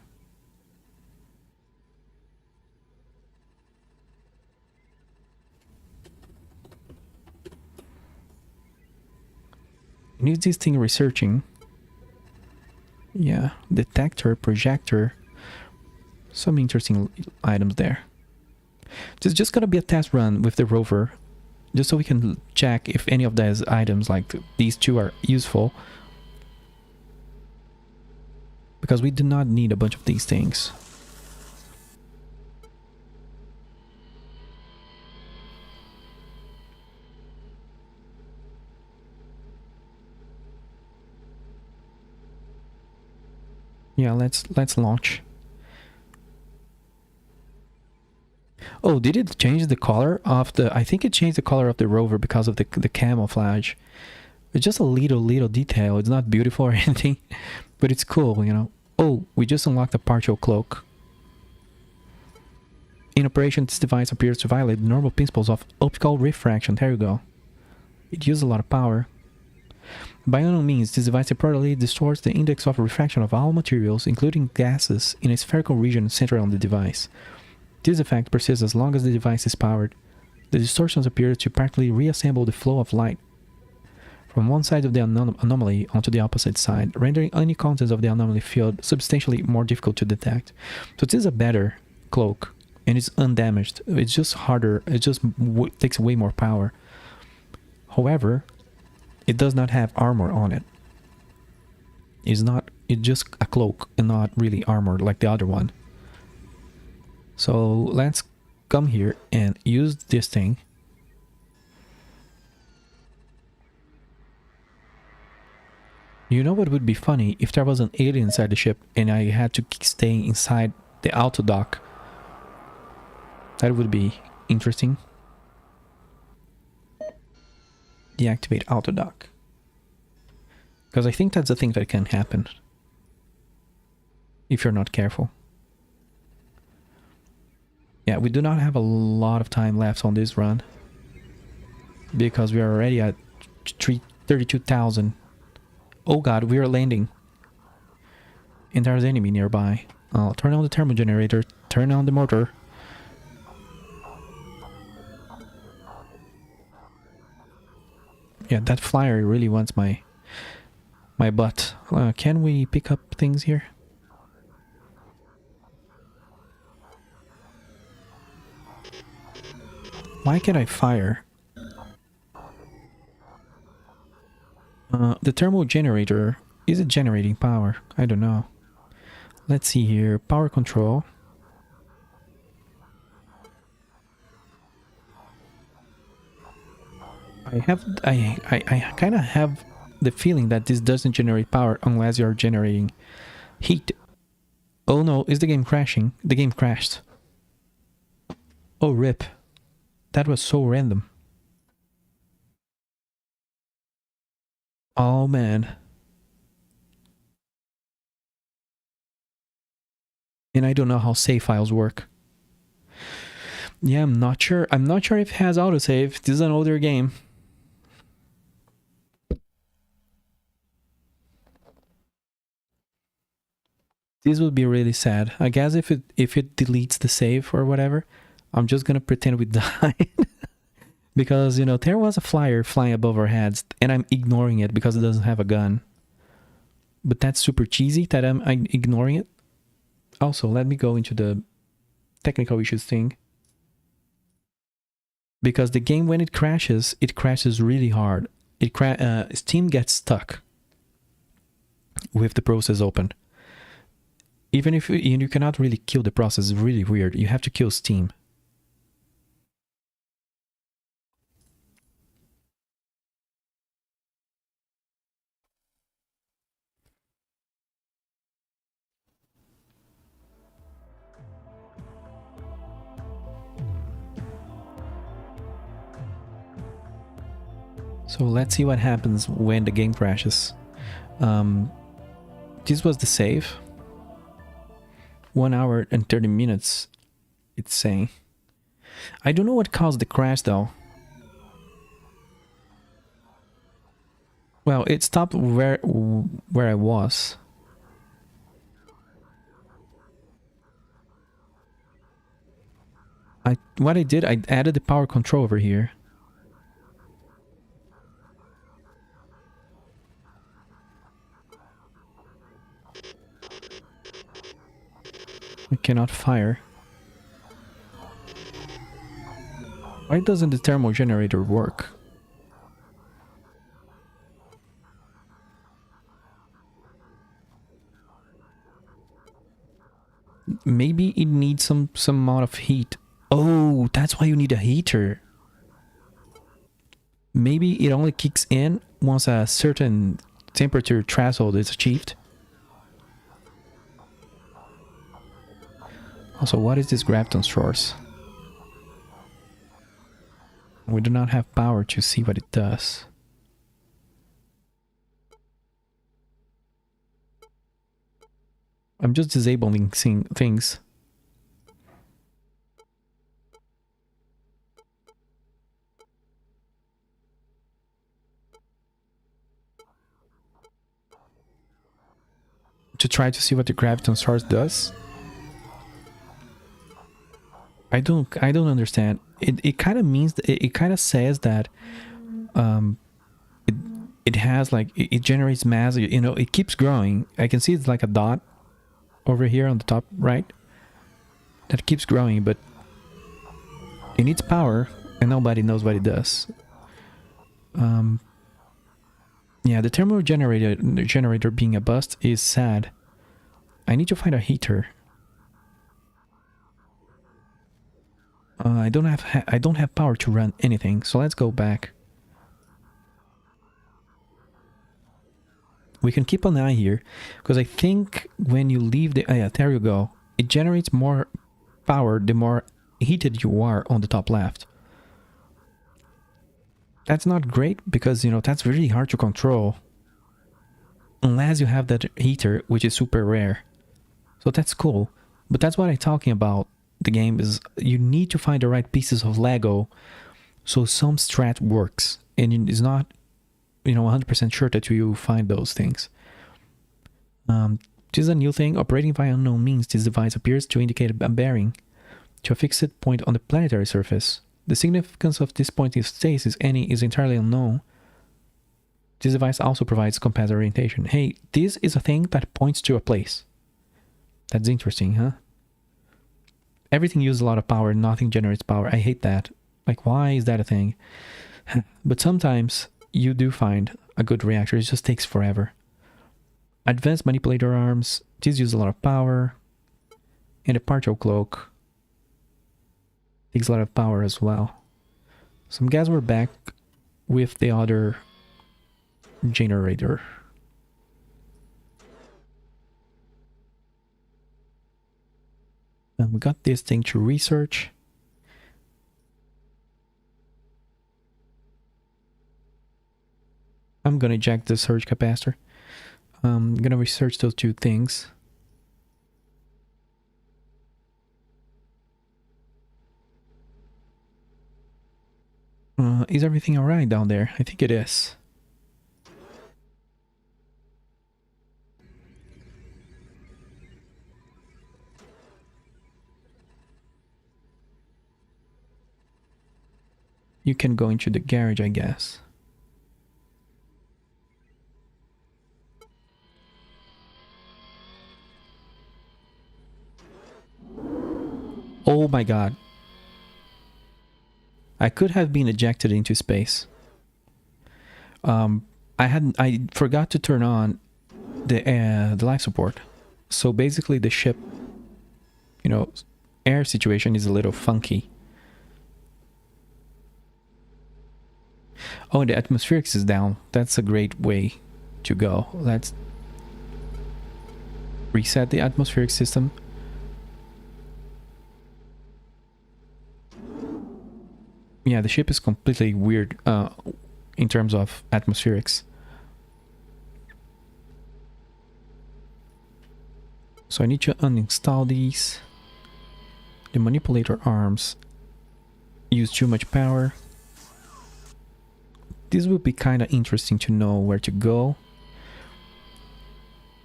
S3: Use this thing researching. Yeah, detector, projector. Some interesting items there. This is just gonna be a test run with the rover, just so we can check if any of those items, like these two, are useful. Because we do not need a bunch of these things. Yeah, let's launch. Oh, did it change the color of the... I think it changed the color of the rover because of the camouflage. It's just a little detail. It's not beautiful or anything, but it's cool, you know. Oh, we just unlocked a partial cloak. In operation, this device appears to violate the normal principles of optical refraction. There you go. It uses a lot of power. By unknown means, this device reportedly distorts the index of refraction of all materials, including gases, in a spherical region centered on the device. This effect persists as long as the device is powered. The distortions appear to partly reassemble the flow of light from one side of the anomaly onto the opposite side, rendering any contents of the anomaly field substantially more difficult to detect. So it is a better cloak, and it's undamaged. It's just harder. It just takes way more power. However, it does not have armor on it. It's just a cloak and not really armor like the other one. So let's come here and use this thing. You know what would be funny? If there was an alien inside the ship and I had to stay inside the auto dock. That would be interesting. Deactivate auto dock. Because I think that's the thing that can happen. If you're not careful. Yeah, we do not have a lot of time left on this run. Because we are already at 32,000. Oh god, we are landing. And there's an enemy nearby. I'll turn on the thermal generator, turn on the motor. Yeah, that flyer really wants my butt. Can we pick up things here? Why can't I fire? The thermal generator, is it generating power? I don't know. Let's see here. Power control. I kind of have the feeling that this doesn't generate power unless you're generating heat. Oh no, is the game crashing? The game crashed. Oh rip. That was so random. Oh man. And I don't know how save files work. Yeah, I'm not sure. I'm not sure if it has autosave. This is an older game. This would be really sad. I guess if it deletes the save or whatever, I'm just gonna pretend we died. Because, you know, there was a flyer flying above our heads, and I'm ignoring it because it doesn't have a gun. But that's super cheesy that I'm ignoring it. Also, let me go into the technical issues thing. Because the game, when it crashes really hard. Steam gets stuck with the process open. Even if you cannot really kill the process, it's really weird. You have to kill Steam. So let's see what happens when the game crashes. This was the save. 1 hour and 30 minutes, it's saying. I don't know what caused the crash though. Well, it stopped where I was. What I did, I added the power control over here. We cannot fire. Why doesn't the thermal generator work? Maybe it needs some amount of heat. Oh, that's why you need a heater. Maybe it only kicks in once a certain temperature threshold is achieved. Also, what is this graviton source? We do not have power to see what it does. I'm just disabling things. To try to see what the graviton source does. I don't understand. It kind of means it kind of says that it it has like it generates mass. You know, it keeps growing. I can see it's like a dot over here on the top right that keeps growing, but it needs power, and nobody knows what it does. Yeah, the thermal generator being a bust is sad. I need to find a heater. I don't have power to run anything, so let's go back. We can keep an eye here, because I think when you leave the... yeah, there you go. It generates more power the more heated you are on the top left. That's not great, because, you know, that's really hard to control. Unless you have that heater, which is super rare. So that's cool. But that's what I'm talking about. The game is you need to find the right pieces of Lego so some strat works, and it's not, you know, 100% sure that you find those things. This is a new thing. Operating via unknown means, this device appears to indicate a bearing to a fixed point on the planetary surface. The significance of this point in stasis, any, is entirely unknown. This device also provides compass orientation. Hey, this is a thing that points to a place. That's interesting, huh? Everything uses a lot of power, nothing generates power. I hate that. Like, why is that a thing? But sometimes you do find a good reactor. It just takes forever. Advanced manipulator arms. These use a lot of power. And a partial cloak takes a lot of power as well. So I guess we're back with the other generator. And we got this thing to research. I'm gonna eject the surge capacitor. I'm gonna research those two things. Is everything alright down there? I think it is. You can go into the garage, I guess. Oh my god. I could have been ejected into space. I forgot to turn on the life support. So basically the ship, you know, air situation is a little funky. Oh, the atmospherics is down. That's a great way to go. Let's reset the atmospheric system. Yeah, the ship is completely weird in terms of atmospherics. So I need to uninstall these. The manipulator arms use too much power. This would be kind of interesting to know where to go.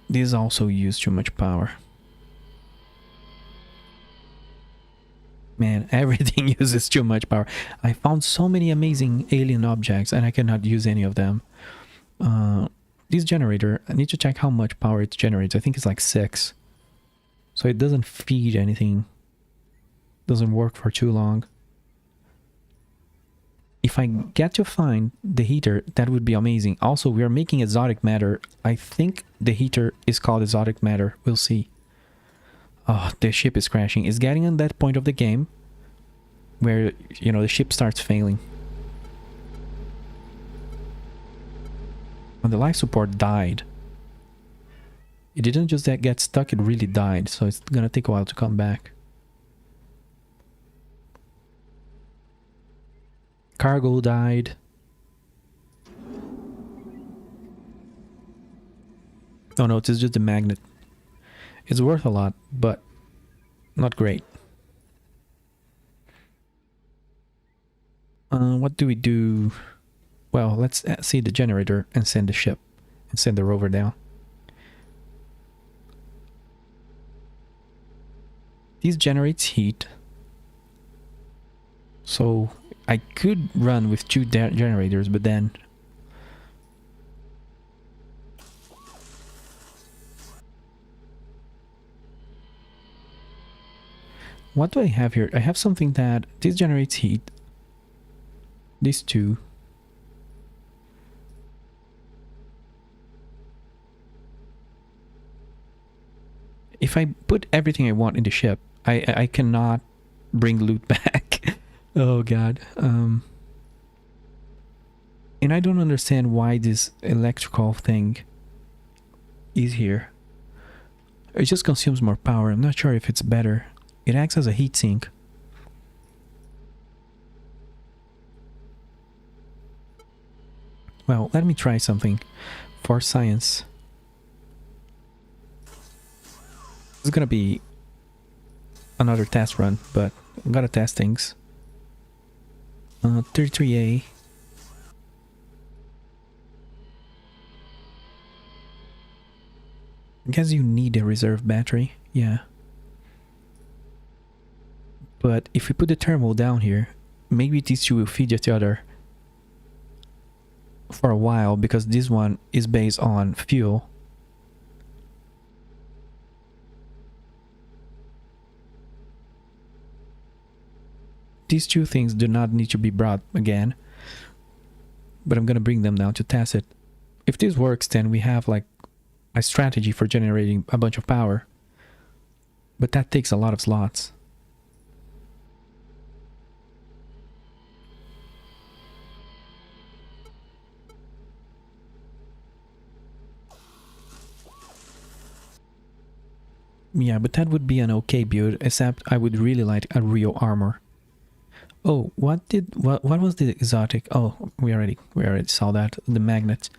S3: These also use too much power. Man, everything uses too much power. I found so many amazing alien objects and I cannot use any of them. This generator, I need to check how much power it generates. I think it's like 6. So it doesn't feed anything. Doesn't work for too long. If I get to find the heater, that would be amazing. Also, we are making exotic matter. I think the heater is called exotic matter. We'll see. Oh, the ship is crashing. It's getting on that point of the game where, you know, the ship starts failing. When the life support died, it didn't just get stuck, it really died. So it's gonna take a while to come back. Cargo died. Oh no, it's just a magnet. It's worth a lot, but not great. What do we do? Well, let's see the generator and send the ship and send the rover down. This generates heat. So I could run with 2 generators, but then... What do I have here? I have something that... This generates heat. These 2. If I put everything I want in the ship, I cannot bring loot back. Oh god. And I don't understand why this electrical thing is here. It just consumes more power. I'm not sure if it's better. It acts as a heat sink. Well, let me try something for science. This is gonna be another test run, but I gotta test things. 33A. I guess you need a reserve battery, yeah. But if we put the thermal down here, maybe these 2 will feed each other for a while, because this one is based on fuel. These 2 things do not need to be brought again, but I'm gonna bring them now to test it. If this works, then we have like a strategy for generating a bunch of power, but that takes a lot of slots. Yeah, but that would be an okay build, except I would really like a real armor. Oh, what was the exotic? Oh, we already saw that, the magnets.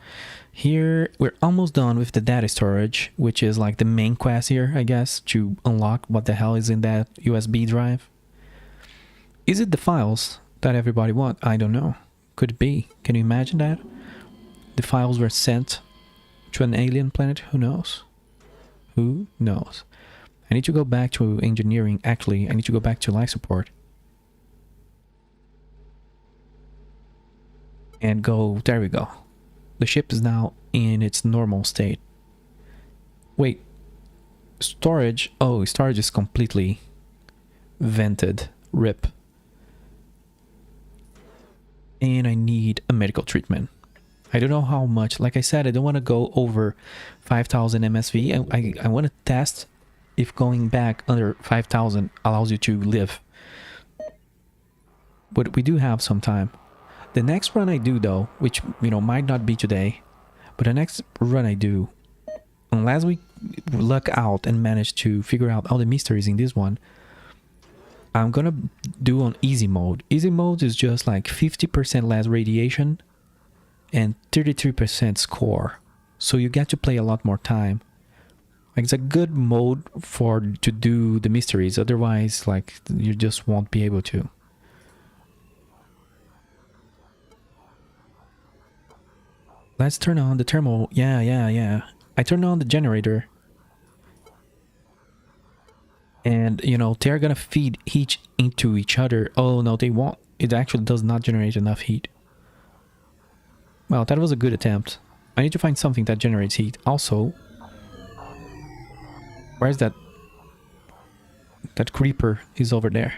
S3: Here we're almost done with the data storage, which is like the main quest here, I guess, to unlock what the hell is in that USB drive. Is it the files that everybody want? I don't know. Could it be? Can you imagine that? The files were sent to an alien planet? Who knows? Who knows? I need to go back to engineering. Actually, I need to go back to life support. And go, there we go. The ship is now in its normal state. Wait, storage, oh, storage is completely vented, rip. And I need a medical treatment. I don't know how much, like I said, I don't want to go over 5,000 MSV. I want to test if going back under 5,000 allows you to live. But we do have some time. The next run I do though, which, you know, might not be today, but the next run I do, unless we luck out and manage to figure out all the mysteries in this one, I'm gonna do on easy mode. Easy mode is just like 50% less radiation and 33% score. So you get to play a lot more time. Like, it's a good mode to do the mysteries, otherwise like you just won't be able to. Let's turn on the thermal. Yeah. I turned on the generator. And, you know, they're gonna feed heat into each other. Oh, no, they won't. It actually does not generate enough heat. Well, that was a good attempt. I need to find something that generates heat. Also, where's that? That creeper is over there.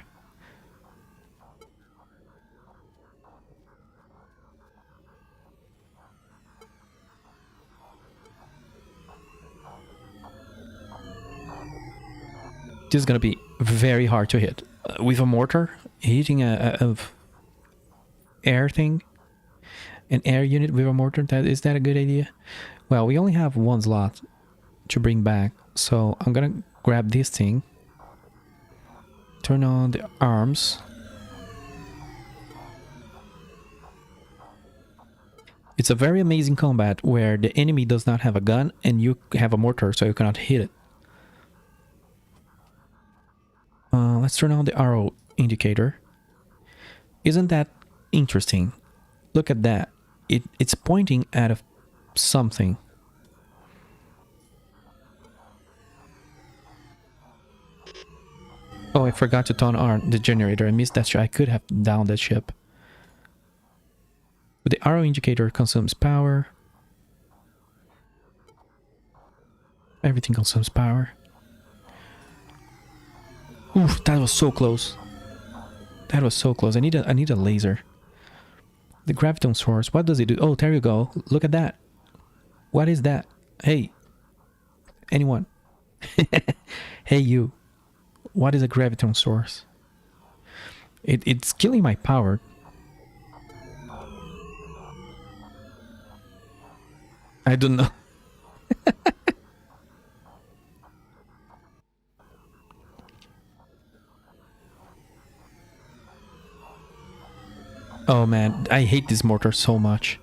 S3: This is gonna be very hard to hit. With a mortar, hitting a air thing, an air unit with a mortar, is that a good idea? Well, we only have one slot to bring back, so I'm gonna grab this thing, turn on the arms. It's a very amazing combat where the enemy does not have a gun and you have a mortar, so you cannot hit it. Let's turn on the arrow indicator. Isn't that interesting? Look at that. It's pointing at something. Oh, I forgot to turn on the generator. I missed that ship. I could have downed that ship. But the arrow indicator consumes power. Everything consumes power. Oof, that was so close. That was so close. I need a laser. The graviton source. What does it do? Oh, there you go. Look at that. What is that? Hey. Anyone? Hey, you. What is a graviton source? It's killing my power. I don't know. Oh man, I hate this mortar so much.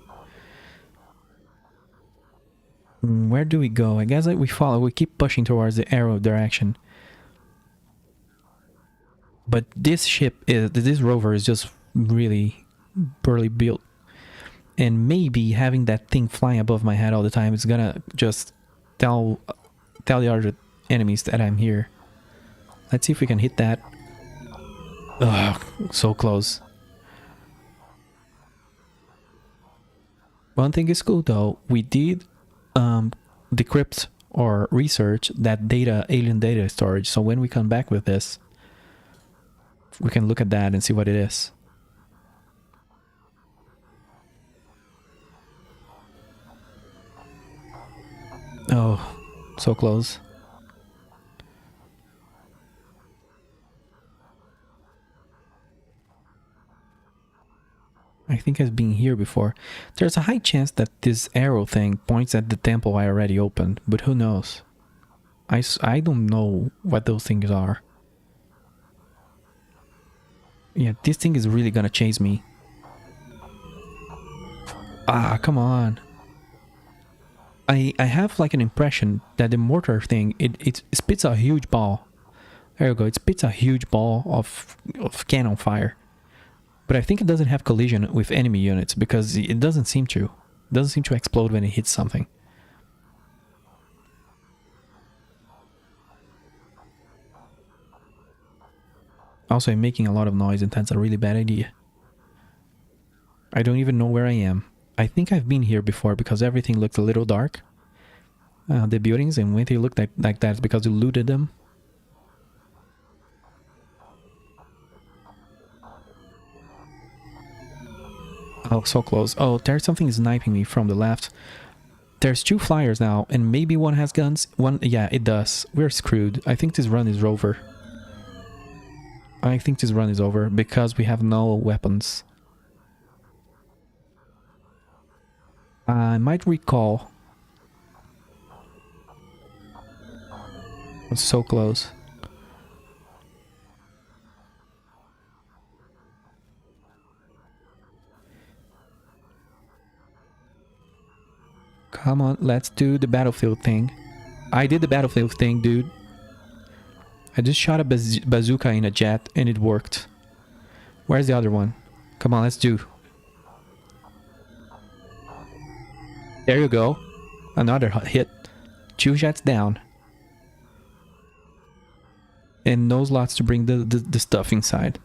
S3: Where do we go? I guess we follow. We keep pushing towards the arrow direction. But this rover is just really poorly built. And maybe having that thing flying above my head all the time is gonna just tell the other enemies that I'm here. Let's see if we can hit that. Ugh, so close. One thing is cool though, we did decrypt or research that data, alien data storage, so when we come back with this, we can look at that and see what it is. Oh, so close. I think I've been here before. There's a high chance that this arrow thing points at the temple I already opened, but who knows? I don't know what those things are. Yeah, this thing is really gonna chase me. Ah, come on. I have like an impression that the mortar thing, it spits a huge ball. There you go, it spits a huge ball of cannon fire. But I think it doesn't have collision with enemy units because it doesn't seem to. It doesn't seem to explode when it hits something. Also, I'm making a lot of noise and that's a really bad idea. I don't even know where I am. I think I've been here before because everything looked a little dark. The buildings, and when they looked like that, it's because you looted them. Oh, so close. Oh, there's something sniping me from the left. There's two flyers now, and maybe one has guns. One, yeah, it does. We're screwed. I think this run is over. I think this run is over because we have no weapons. I might recall. It's so close. Come on, let's do the battlefield thing. I did the battlefield thing, dude. I just shot a bazooka in a jet and it worked. Where's the other one? Come on, let's do. There you go. Another hit. 2 jets down. And no slots to bring the stuff inside.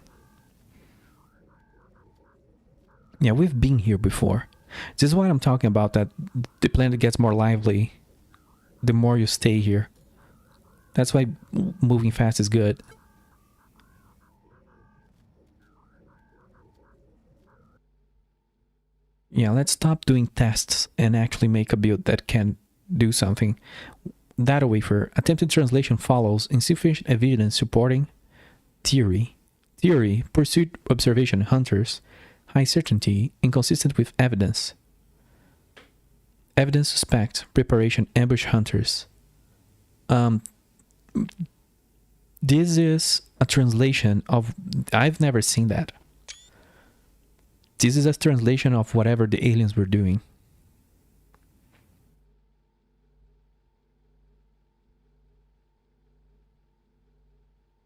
S3: Yeah, we've been here before. This is what I'm talking about, that the planet gets more lively the more you stay here. That's why moving fast is good. Yeah, let's stop doing tests and actually make a build that can do something. Data wafer. Attempted translation follows insufficient evidence supporting theory. Theory, pursuit, observation, hunters. High certainty, inconsistent with evidence. Evidence suspect, preparation, ambush hunters. This is a translation of... I've never seen that. This is a translation of whatever the aliens were doing.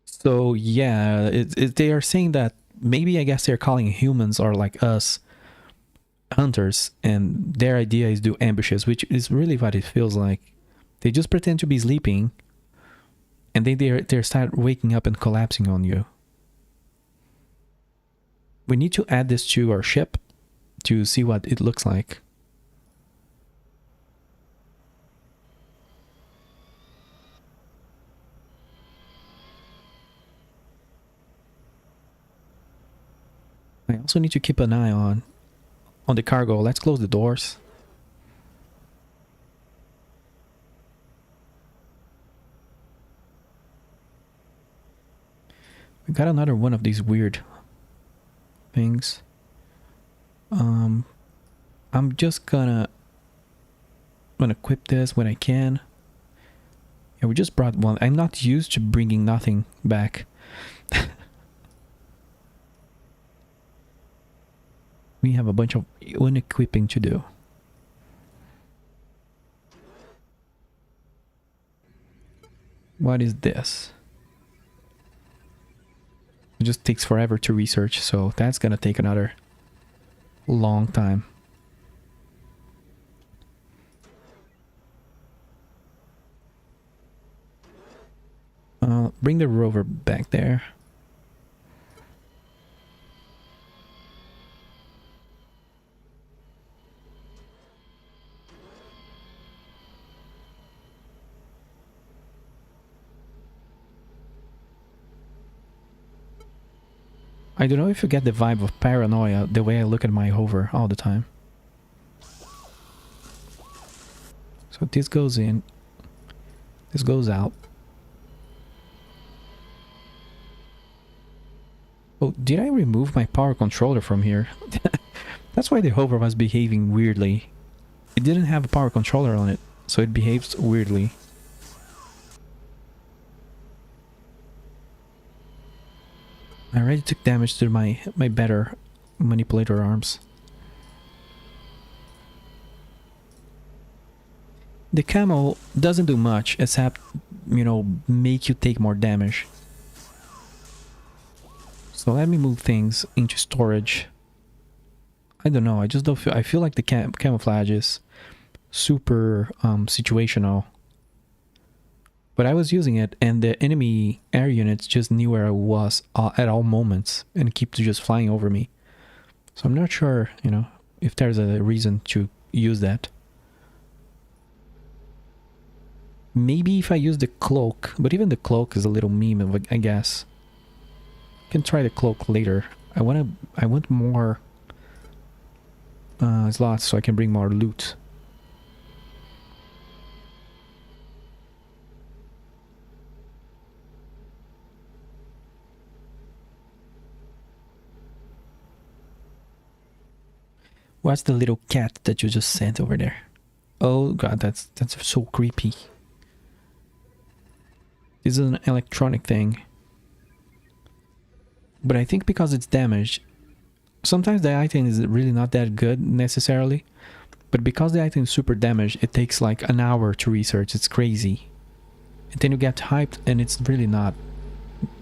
S3: So yeah, they are saying that maybe, I guess they're calling humans or like us hunters, and their idea is do ambushes, which is really what it feels like. They just pretend to be sleeping and then they start waking up and collapsing on you. We need to add this to our ship to see what it looks like. I also need to keep an eye on the cargo. Let's close the doors. We got another one of these weird things. I'm just gonna equip this when I can. Yeah, we just brought one. I'm not used to bringing nothing back. We have a bunch of unequipping to do. What is this? It just takes forever to research, so that's gonna take another long time. Bring the rover back there. I don't know if you get the vibe of paranoia the way I look at my hover all the time. So this goes in, this goes out. Oh, did I remove my power controller from here? That's why the hover was behaving weirdly. It didn't have a power controller on it, so it behaves weirdly. I already took damage to my better manipulator arms. The camo doesn't do much except, you know, make you take more damage. So let me move things into storage. I don't know, I just don't feel, I feel like the camouflage is super situational. But I was using it and the enemy air units just knew where I was at all moments and keep just flying over me. So I'm not sure, you know, if there's a reason to use that. Maybe if I use the cloak, but even the cloak is a little meme, I guess. I can try the cloak later. I want more slots so I can bring more loot. What's the little cat that you just sent over there? Oh god, that's so creepy. This is an electronic thing. But I think because it's damaged, sometimes the item is really not that good necessarily. But because the item is super damaged, it takes like an hour to research. It's crazy. And then you get hyped and it's really not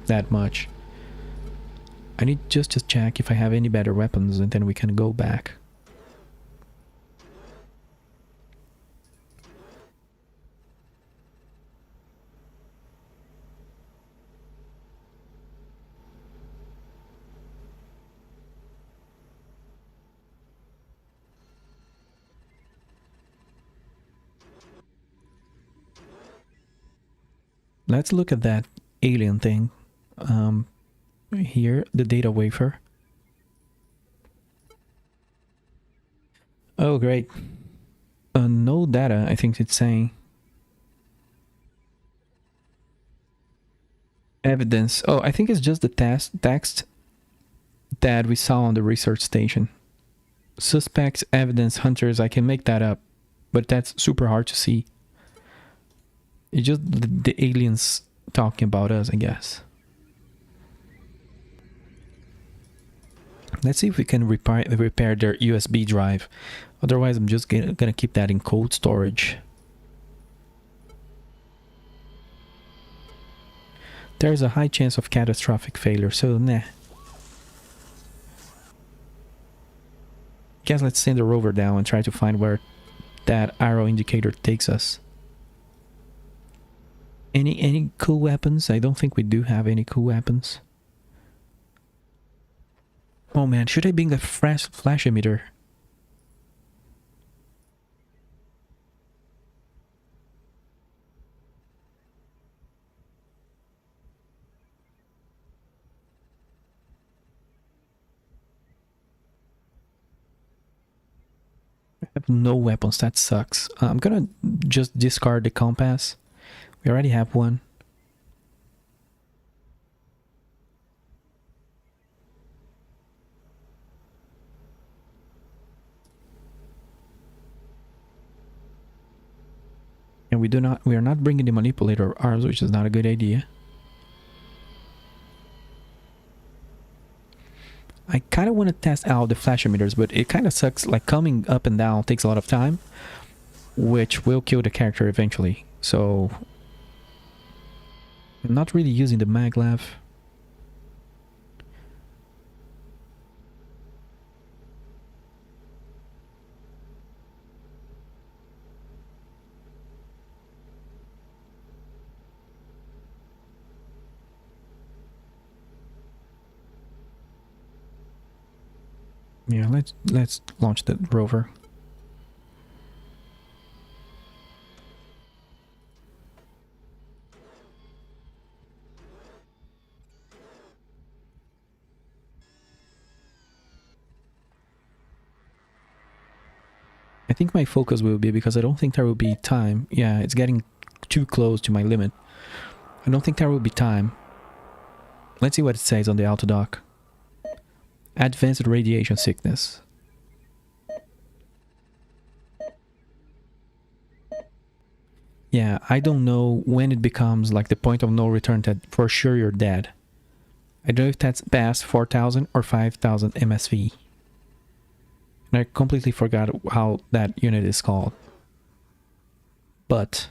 S3: that much. I need just to check if I have any better weapons and then we can go back. Let's look at that alien thing. Here, the data wafer. Oh, great. No data, I think it's saying. Evidence. Oh, I think it's just the text that we saw on the research station. Suspects, evidence, hunters. I can make that up, but that's super hard to see. It's just the aliens talking about us, I guess. Let's see if we can repair their USB drive. Otherwise, I'm just gonna keep that in cold storage. There's a high chance of catastrophic failure, so nah. Guess let's send the rover down and try to find where that arrow indicator takes us. Any cool weapons? I don't think we do have any cool weapons. Oh man, should I bring the flash emitter? I have no weapons, that sucks. I'm gonna just discard the compass. We already have one. And we are not bringing the manipulator arms, which is not a good idea. I kind of want to test out the flash emitters, but it kind of sucks. Like coming up and down takes a lot of time, which will kill the character eventually. So I'm not really using the maglev. Yeah, let's launch the rover. I think my focus will be, because I don't think there will be time. Yeah, it's getting too close to my limit. I don't think there will be time. Let's see what it says on the auto dock. Advanced radiation sickness. Yeah, I don't know when it becomes like the point of no return that for sure you're dead. I don't know if that's past 4,000 or 5,000 MSV. And I completely forgot how that unit is called. But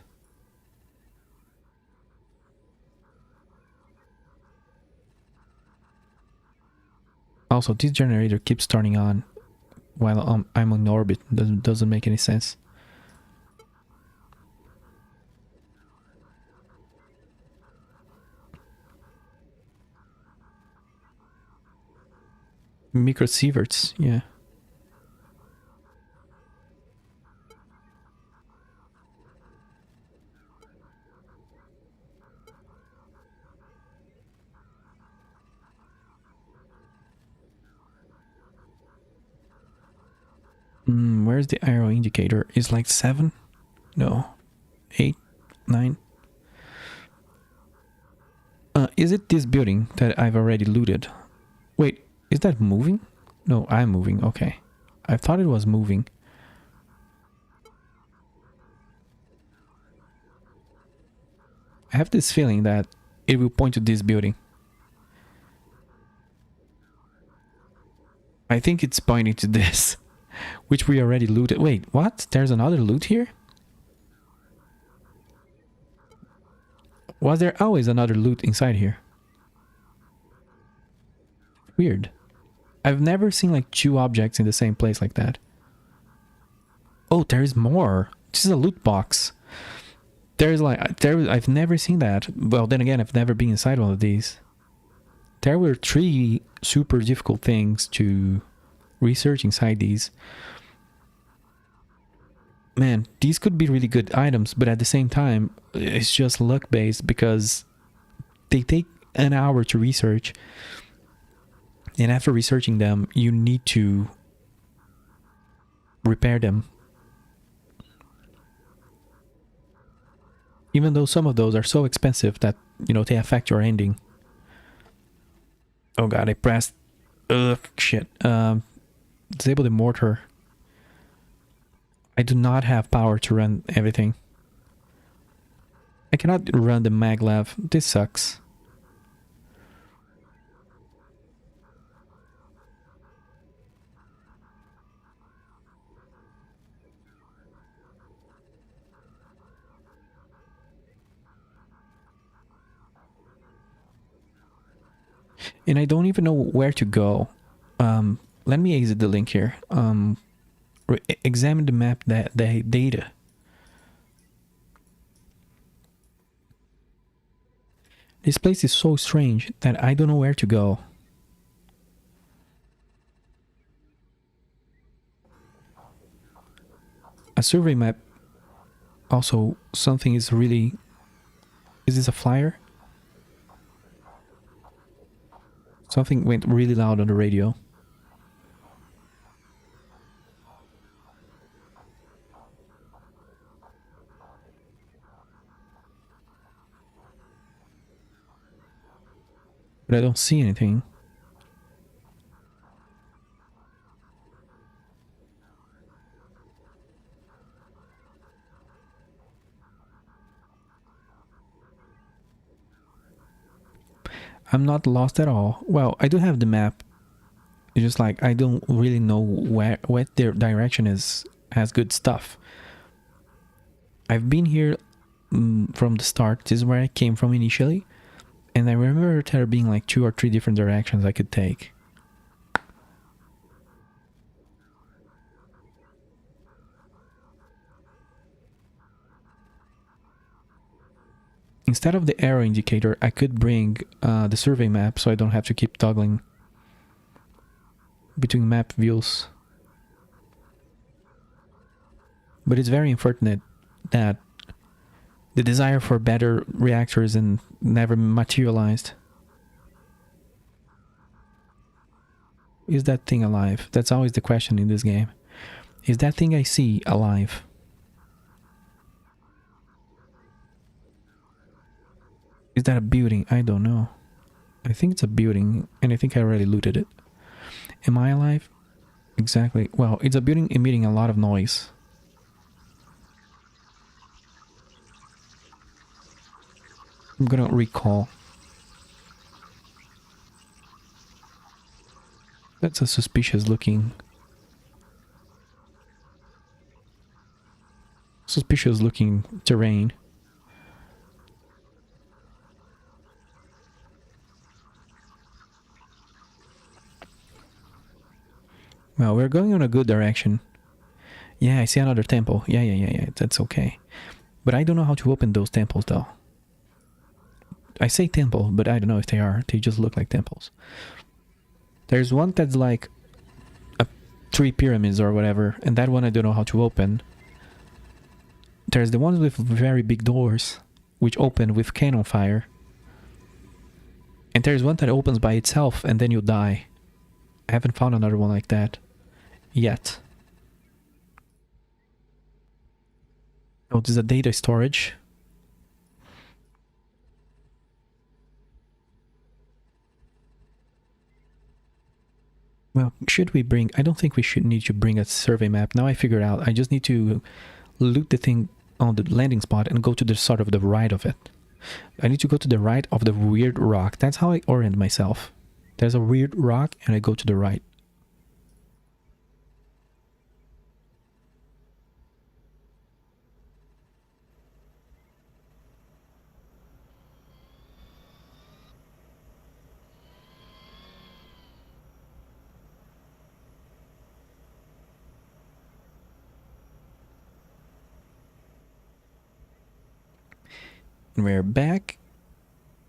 S3: also, this generator keeps turning on while I'm on orbit. Doesn't make any sense. Microsieverts, yeah. Where's the arrow indicator? Is like 7? No. 8? 9? Is it this building that I've already looted? Wait, is that moving? No, I'm moving. Okay. I thought it was moving. I have this feeling that it will point to this building. I think it's pointing to this, which we already looted. Wait, what? There's another loot here? Was there always another loot inside here? Weird. I've never seen like 2 objects in the same place like that. Oh, there's more. This is a loot box. I've never seen that. Well, then again, I've never been inside one of these. There were 3 super difficult things to research inside these. Man, these could be really good items, but at the same time, it's just luck based because they take an hour to research. And after researching them, you need to repair them. Even though some of those are so expensive that, you know, they affect your ending. Oh god, I pressed... Ugh, shit. Disable the mortar. I do not have power to run everything. I cannot run the maglev. This sucks. And I don't even know where to go. Let me exit the link here. Examine the map, the data. This place is so strange that I don't know where to go. A survey map. Also, something is really... Is this a flyer? Something went really loud on the radio. But I don't see anything. I'm not lost at all. Well, I do have the map. It's just like I don't really know what their direction is. Has good stuff. I've been here from the start. This is where I came from initially. And I remember there being like 2 or 3 different directions I could take. Instead of the arrow indicator, I could bring the survey map so I don't have to keep toggling between map views. But it's very unfortunate that the desire for better reactors and never materialized. Is that thing alive? That's always the question in this game. Is that thing I see alive? Is that a building? I don't know. I think it's a building, and I think I already looted it. Am I alive? Exactly. Well, it's a building emitting a lot of noise. I'm gonna recall. That's a suspicious looking terrain. Well, we're going in a good direction. Yeah, I see another temple. Yeah. That's okay. But I don't know how to open those temples, though. I say temple, but I don't know if they are. They just look like temples. There's one that's like 3 pyramids or whatever, and that one I don't know how to open. There's the ones with very big doors, which open with cannon fire. And there's one that opens by itself, and then you die. I haven't found another one like that yet. Oh, there's a data storage. Well, should we bring... I don't think we should need to bring a survey map. Now I figured out. I just need to loot the thing on the landing spot and go to the sort of the right of it. I need to go to the right of the weird rock. That's how I orient myself. There's a weird rock and I go to the right. We're back.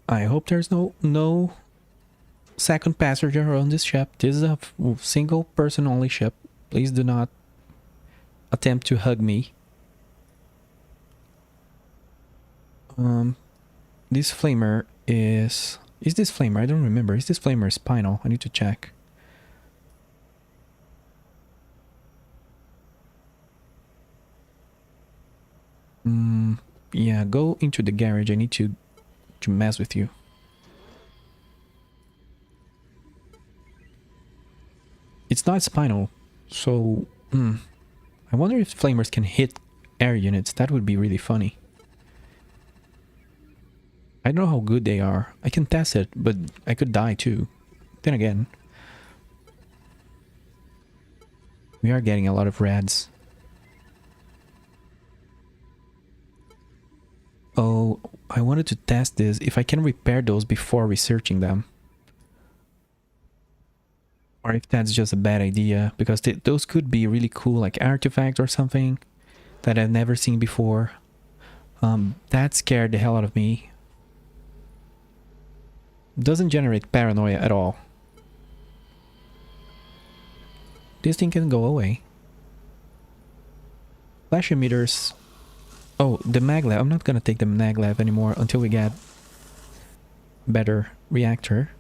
S3: I hope there's no second passenger on this ship. This is a single person only ship. Please do not attempt to hug me. This flamer is this flamer? I don't remember. Is this flamer spinal? I need to check. Yeah, go into the garage. I need to mess with you. It's not spinal, so I wonder if flamers can hit air units. That would be really funny. I don't know how good they are. I can test it, but I could die too. Then again, we are getting a lot of rads. Oh, I wanted to test this, if I can repair those before researching them. Or if that's just a bad idea, because those could be really cool, like artifacts or something that I've never seen before. That scared the hell out of me. Doesn't generate paranoia at all. This thing can go away. Flash emitters. Oh, the maglev. I'm not gonna take the maglev anymore until we get better reactor.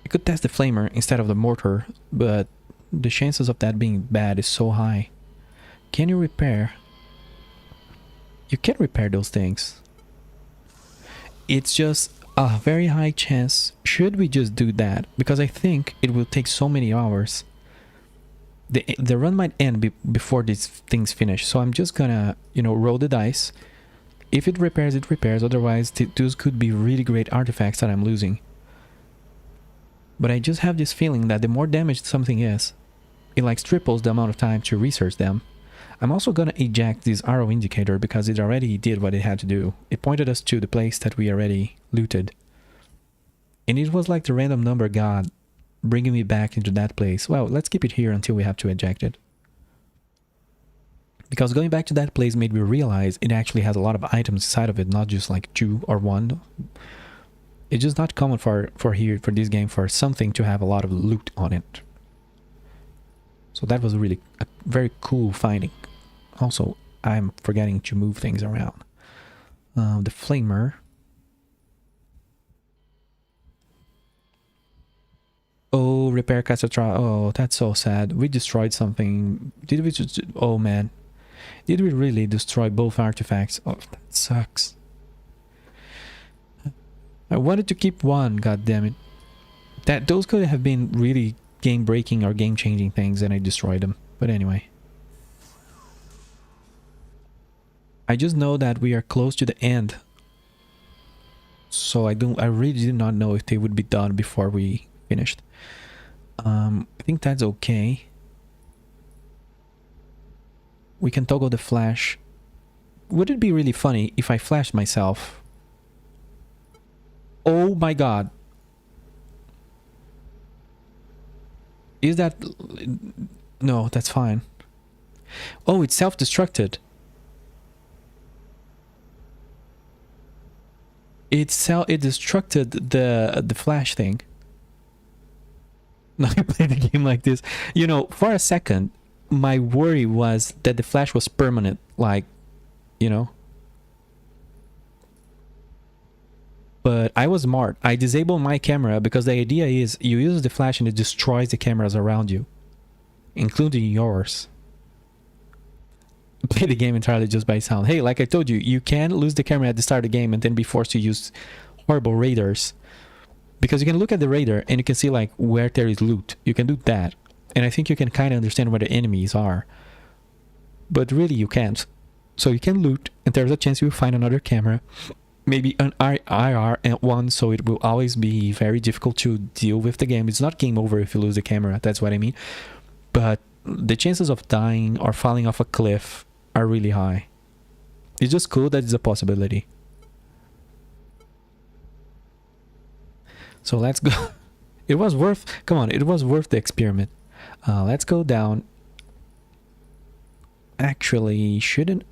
S3: I could test the flamer instead of the mortar, but the chances of that being bad is so high. Can you repair? You can repair those things. It's just a very high chance. Should we just do that? Because I think it will take so many hours. The run might end before these things finish. So I'm just gonna, you know, roll the dice. If it repairs, it repairs. Otherwise, those could be really great artifacts that I'm losing. But I just have this feeling that the more damaged something is, it like triples the amount of time to research them. I'm also gonna eject this arrow indicator because it already did what it had to do. It pointed us to the place that we already looted. And it was like the random number god bringing me back into that place. Well, let's keep it here until we have to eject it. Because going back to that place made me realize it actually has a lot of items inside of it, not just like 2 or 1. It's just not common for this game for something to have a lot of loot on it. So that was really a very cool finding. Also, I'm forgetting to move things around. The flamer. Oh, repair catastrophe. Oh, that's so sad. We destroyed something. Did we just... Oh, man. Did we really destroy both artifacts? Oh, that sucks. I wanted to keep one, god damn it. Those could have been really game-breaking or game-changing things and I destroyed them. But anyway. I just know that we are close to the end. So I really did not know if they would be done before we finished. I think that's okay. We can toggle the flash. Would it be really funny if I flashed myself? Oh my god. Is that... No, that's fine. Oh, it's self-destructed. It destructed the flash thing. Now you play the game like this. You know, for a second, my worry was that the flash was permanent. Like, you know. But I was smart. I disabled my camera because the idea is you use the flash and it destroys the cameras around you, including yours. Play the game entirely just by sound. Hey, like I told you, you can lose the camera at the start of the game and then be forced to use horrible radars. Because you can look at the radar and you can see like where there is loot. You can do that. And I think you can kind of understand where the enemies are. But really you can't. So you can loot and there's a chance you'll find another camera. Maybe an IR one, so it will always be very difficult to deal with the game. It's not game over if you lose the camera, that's what I mean. But the chances of dying or falling off a cliff are really high. It's just cool that it's a possibility. So let's go. It was worth... Come on, it was worth the experiment. Let's go down. Actually, shouldn't...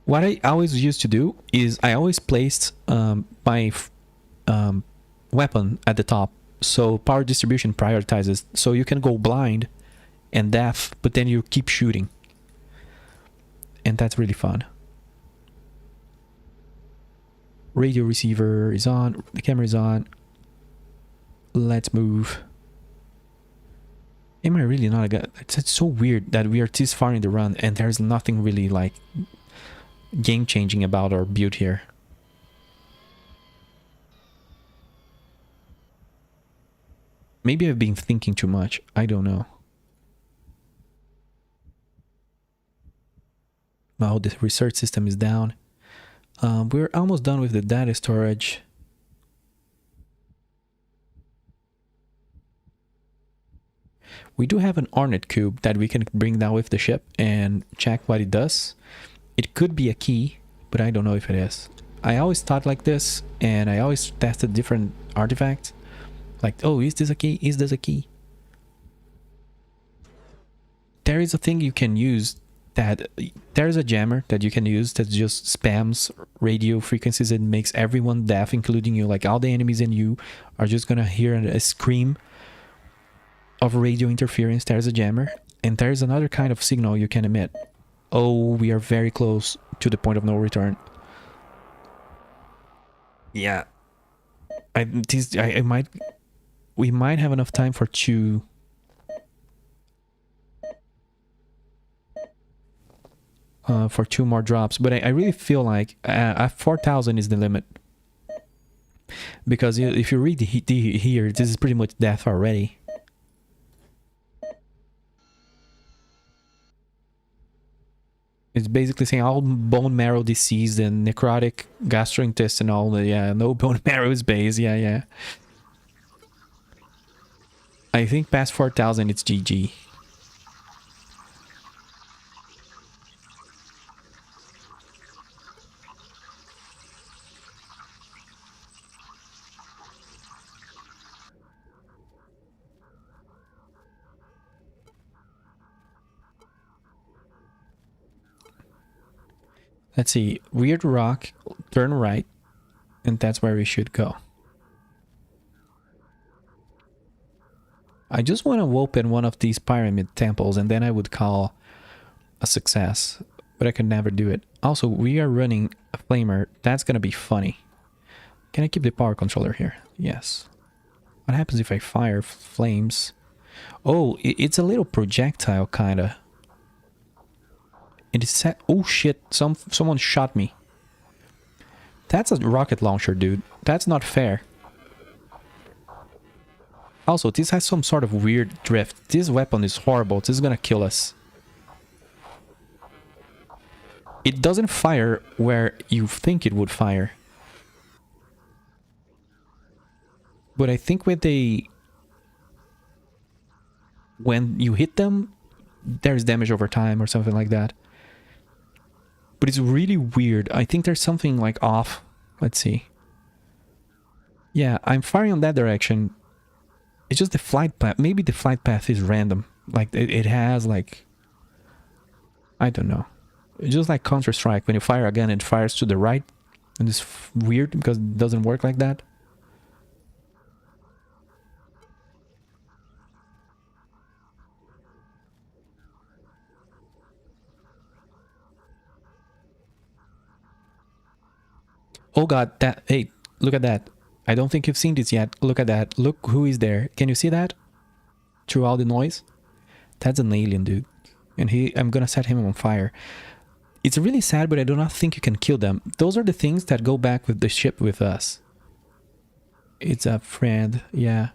S3: What I always used to do is I always placed my weapon at the top. So power distribution prioritizes. So you can go blind and deaf, but then you keep shooting. And that's really fun. Radio receiver is on. The camera is on. Let's move. Am I really not a guy? It's so weird that we are this far in the run and there's nothing really like game-changing about our build here. Maybe I've been thinking too much. I don't know. Oh, the research system is down. We're almost done with the data storage. We do have an Hornet cube that we can bring down with the ship and check what it does. It could be a key, but I don't know if it is. I always thought like this, and I always tested different artifacts. Like, oh, is this a key? Is this a key? There is a thing you can use that there's a jammer that you can use that just spams radio frequencies and makes everyone deaf, including you. Like all the enemies and you are just gonna hear a scream of radio interference. There's a jammer, and there's another kind of signal you can emit. Oh, we are very close to the point of no return. Yeah, we might have enough time for two. For 2 more drops, but I really feel like 4,000 is the limit, because if you read here, this is pretty much death already. It's basically saying all bone marrow disease and necrotic gastrointestinal. Yeah, no bone marrow is base. Yeah. I think past 4,000 it's GG. Let's see, weird rock, turn right, and that's where we should go. I just want to open one of these pyramid temples and then I would call a success, but I could never do it. Also, we are running a flamer. That's gonna be funny. Can I keep the power controller here? Yes. What happens if I fire flames? Oh, it's a little projectile, kinda. It is set. Oh shit! Someone shot me. That's a rocket launcher, dude. That's not fair. Also, this has some sort of weird drift. This weapon is horrible. This is gonna kill us. It doesn't fire where you think it would fire. But I think when you hit them, there's damage over time or something like that. But it's really weird. I think there's something like off. Let's see. Yeah, I'm firing on that direction. It's just the flight path. Maybe the flight path is random. Like it has like, I don't know. It's just like Counter-Strike. When you fire a gun, it fires to the right. And it's weird because it doesn't work like that. Oh god, hey, look at that. I don't think you've seen this yet. Look at that. Look who is there. Can you see that? Through all the noise? That's an alien, dude. And I'm gonna set him on fire. It's really sad, but I do not think you can kill them. Those are the things that go back with the ship with us. It's a friend, yeah.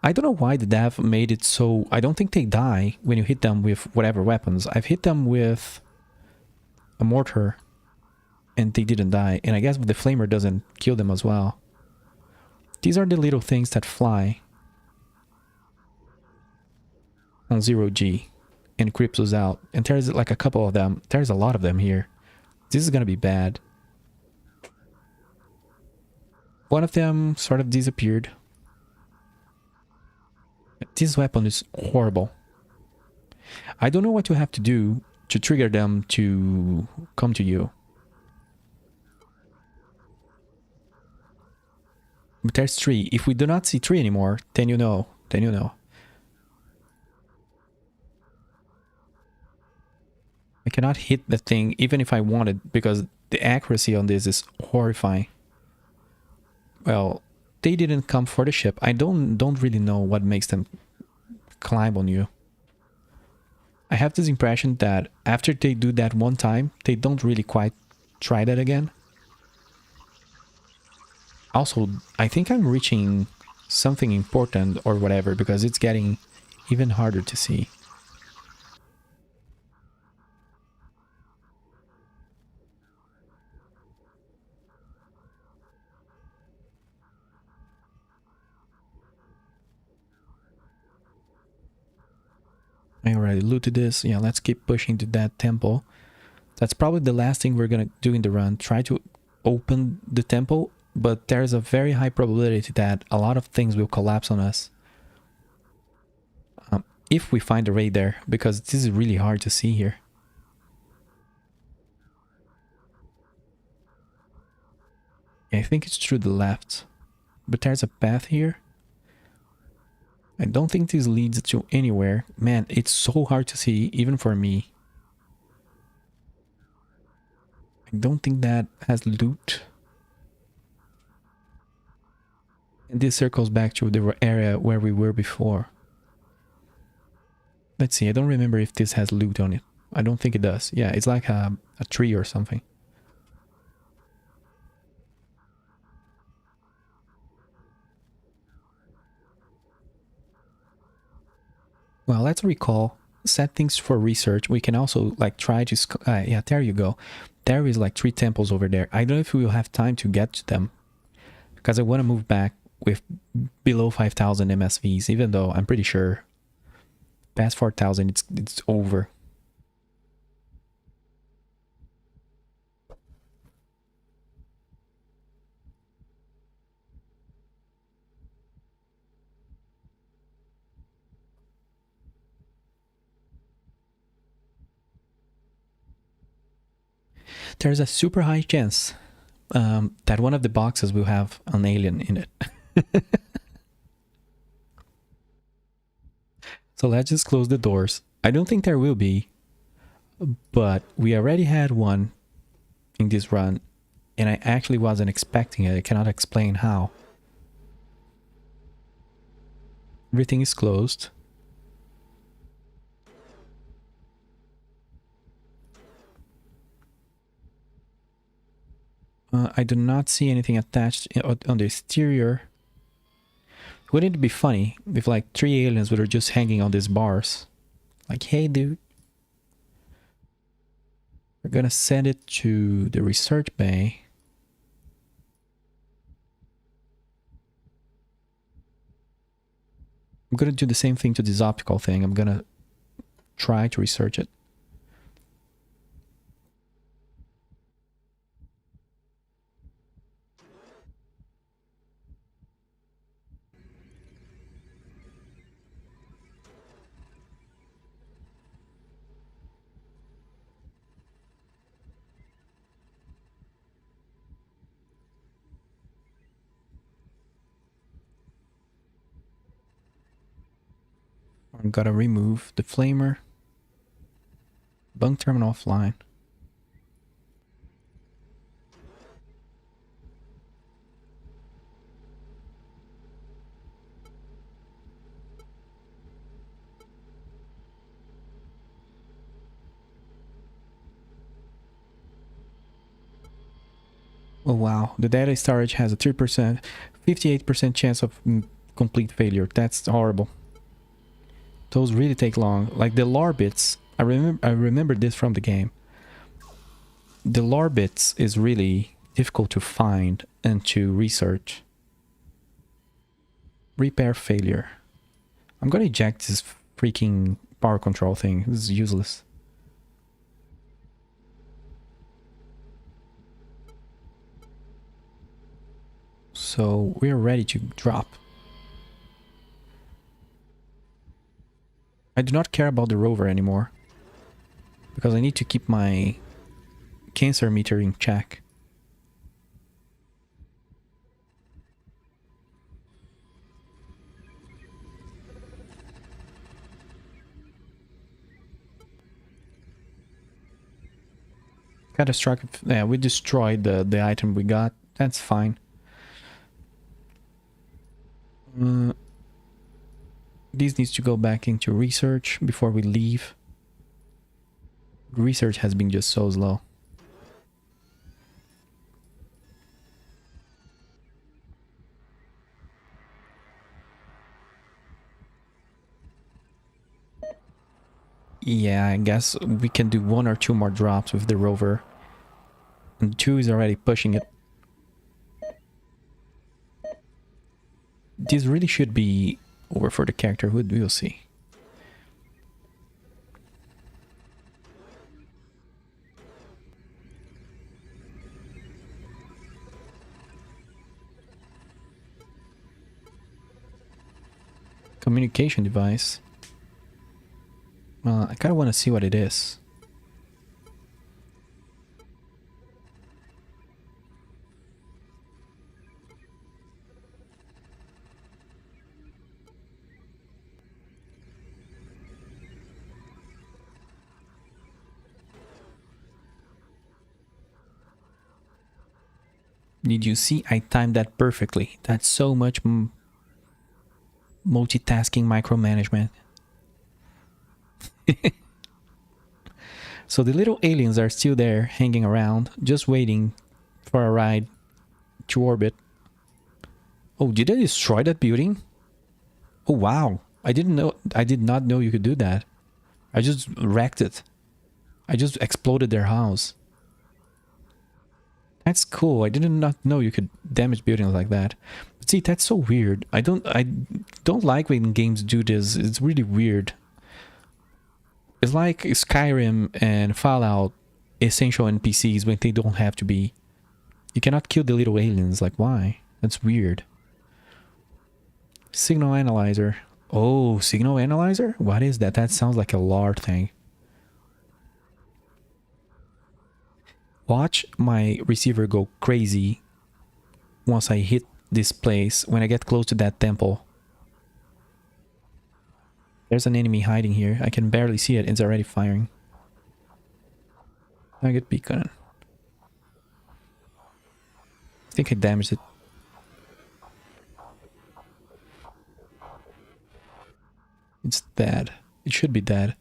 S3: I don't know why the dev made it so... I don't think they die when you hit them with whatever weapons. I've hit them with a mortar and they didn't die. And I guess the flamer doesn't kill them as well. These are the little things that fly on 0G and creeps us out. And there's like a couple of them. There's a lot of them here. This is gonna be bad. One of them sort of disappeared. This weapon is horrible. I don't know what you have to do to trigger them to come to you. But there's 3. If we do not see 3 anymore, then you know. Then you know. I cannot hit the thing even if I wanted because the accuracy on this is horrifying. Well, they didn't come for the ship. I don't really know what makes them climb on you. I have this impression that after they do that one time, they don't really quite try that again. Also, I think I'm reaching something important or whatever because it's getting even harder to see. I already looted this. Yeah, let's keep pushing to that temple. That's probably the last thing we're gonna do in the run. Try to open the temple, but there's a very high probability that a lot of things will collapse on us. If we find a raid there, because this is really hard to see here. I think it's through the left. But there's a path here. I don't think this leads to anywhere. Man, it's so hard to see, even for me. I don't think that has loot. And this circles back to the area where we were before. Let's see, I don't remember if this has loot on it. I don't think it does. Yeah, it's like a tree or something. Well, let's recall settings for research. We can also like try to... yeah, there you go. There is like 3 temples over there. I don't know if we will have time to get to them, because I want to move back with below 5,000 MSVs, even though I'm pretty sure past 4,000 it's over. There's a super high chance that one of the boxes will have an alien in it. So let's just close the doors. I don't think there will be, but we already had one in this run, and I actually wasn't expecting it. I cannot explain how. Everything is closed. I do not see anything attached on the exterior. Wouldn't it be funny if like 3 aliens were just hanging on these bars? Like, hey dude. We're gonna send it to the research bay. I'm gonna do the same thing to this optical thing. I'm gonna try to research it. I'm gonna remove the flamer. Bunk terminal offline. Oh wow, the data storage has a 3%, 58% chance of complete failure. That's horrible. Those really take long. Like the lore bits, I remember this from the game. The lore bits is really difficult to find and to research. Repair failure. I'm gonna eject this freaking power control thing. This is useless. So we're ready to drop. I do not care about the rover anymore, because I need to keep my cancer meter in check. Catastrophic. Yeah, we destroyed the item we got. That's fine. This needs to go back into research before we leave. Research has been just so slow. Yeah, I guess we can do 1 or 2 more drops with the rover. And 2 is already pushing it. This really should be over for the character. We'll see. Communication device. I kind of want to see what it is. Did you see? I timed that perfectly. That's so much multitasking micromanagement. So the little aliens are still there, hanging around, just waiting for a ride to orbit. Oh, did I destroy that building? Oh, wow. I did not know you could do that. I just wrecked it. I just exploded their house. That's cool. I did not know you could damage buildings like that. But see, that's so weird. I don't like when games do this. It's really weird. It's like Skyrim and Fallout essential NPCs when they don't have to be. You cannot kill the little aliens. Like, why? That's weird. Signal analyzer. Oh, signal analyzer? What is that? That sounds like a LAR thing. Watch my receiver go crazy once I hit this place when I get close to that temple. There's an enemy hiding here. I can barely see it. It's already firing. Target beacon. I think I damaged it. It's dead. It should be dead.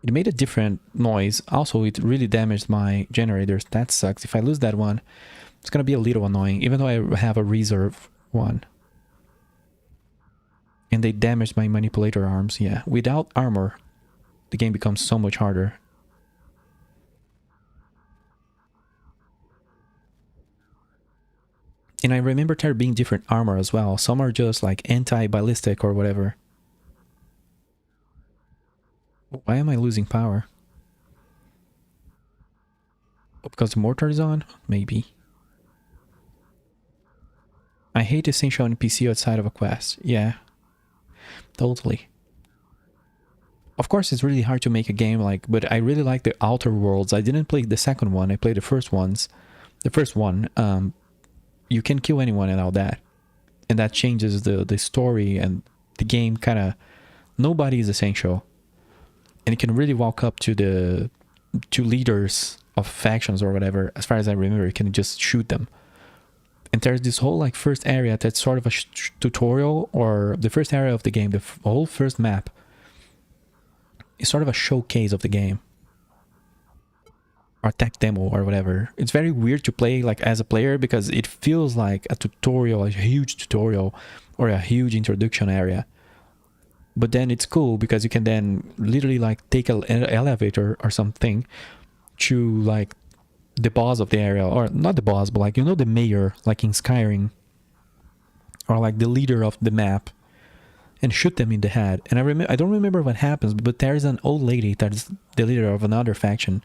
S3: It made a different noise. Also, it really damaged my generators. That sucks. If I lose that one, it's gonna be a little annoying, even though I have a reserve one. And they damaged my manipulator arms. Yeah, without armor, the game becomes so much harder. And I remember there being different armor as well. Some are just like anti-ballistic or whatever. Why am I losing power? Oh, because the mortar is on? Maybe. I hate essential NPC outside of a quest. Yeah. Totally. Of course, it's really hard to make a game like, but I really like the Outer Worlds. I didn't play the second one. I played the first ones. The first one, you can kill anyone and all that. And that changes the story and the game kind of... Nobody is essential. And you can really walk up to the leaders of factions or whatever. As far as I remember, you can just shoot them. And there's this whole like first area that's sort of a tutorial, or the first area of the game, the whole first map is sort of a showcase of the game. Or tech demo or whatever. It's very weird to play like as a player because it feels like a tutorial, a huge tutorial or a huge introduction area. But then it's cool because you can then literally like take an elevator or something to like the boss of the area, or not the boss, but like, you know, the mayor, like in Skyrim, or like the leader of the map, and shoot them in the head. And I don't remember what happens, but there's an old lady that's the leader of another faction.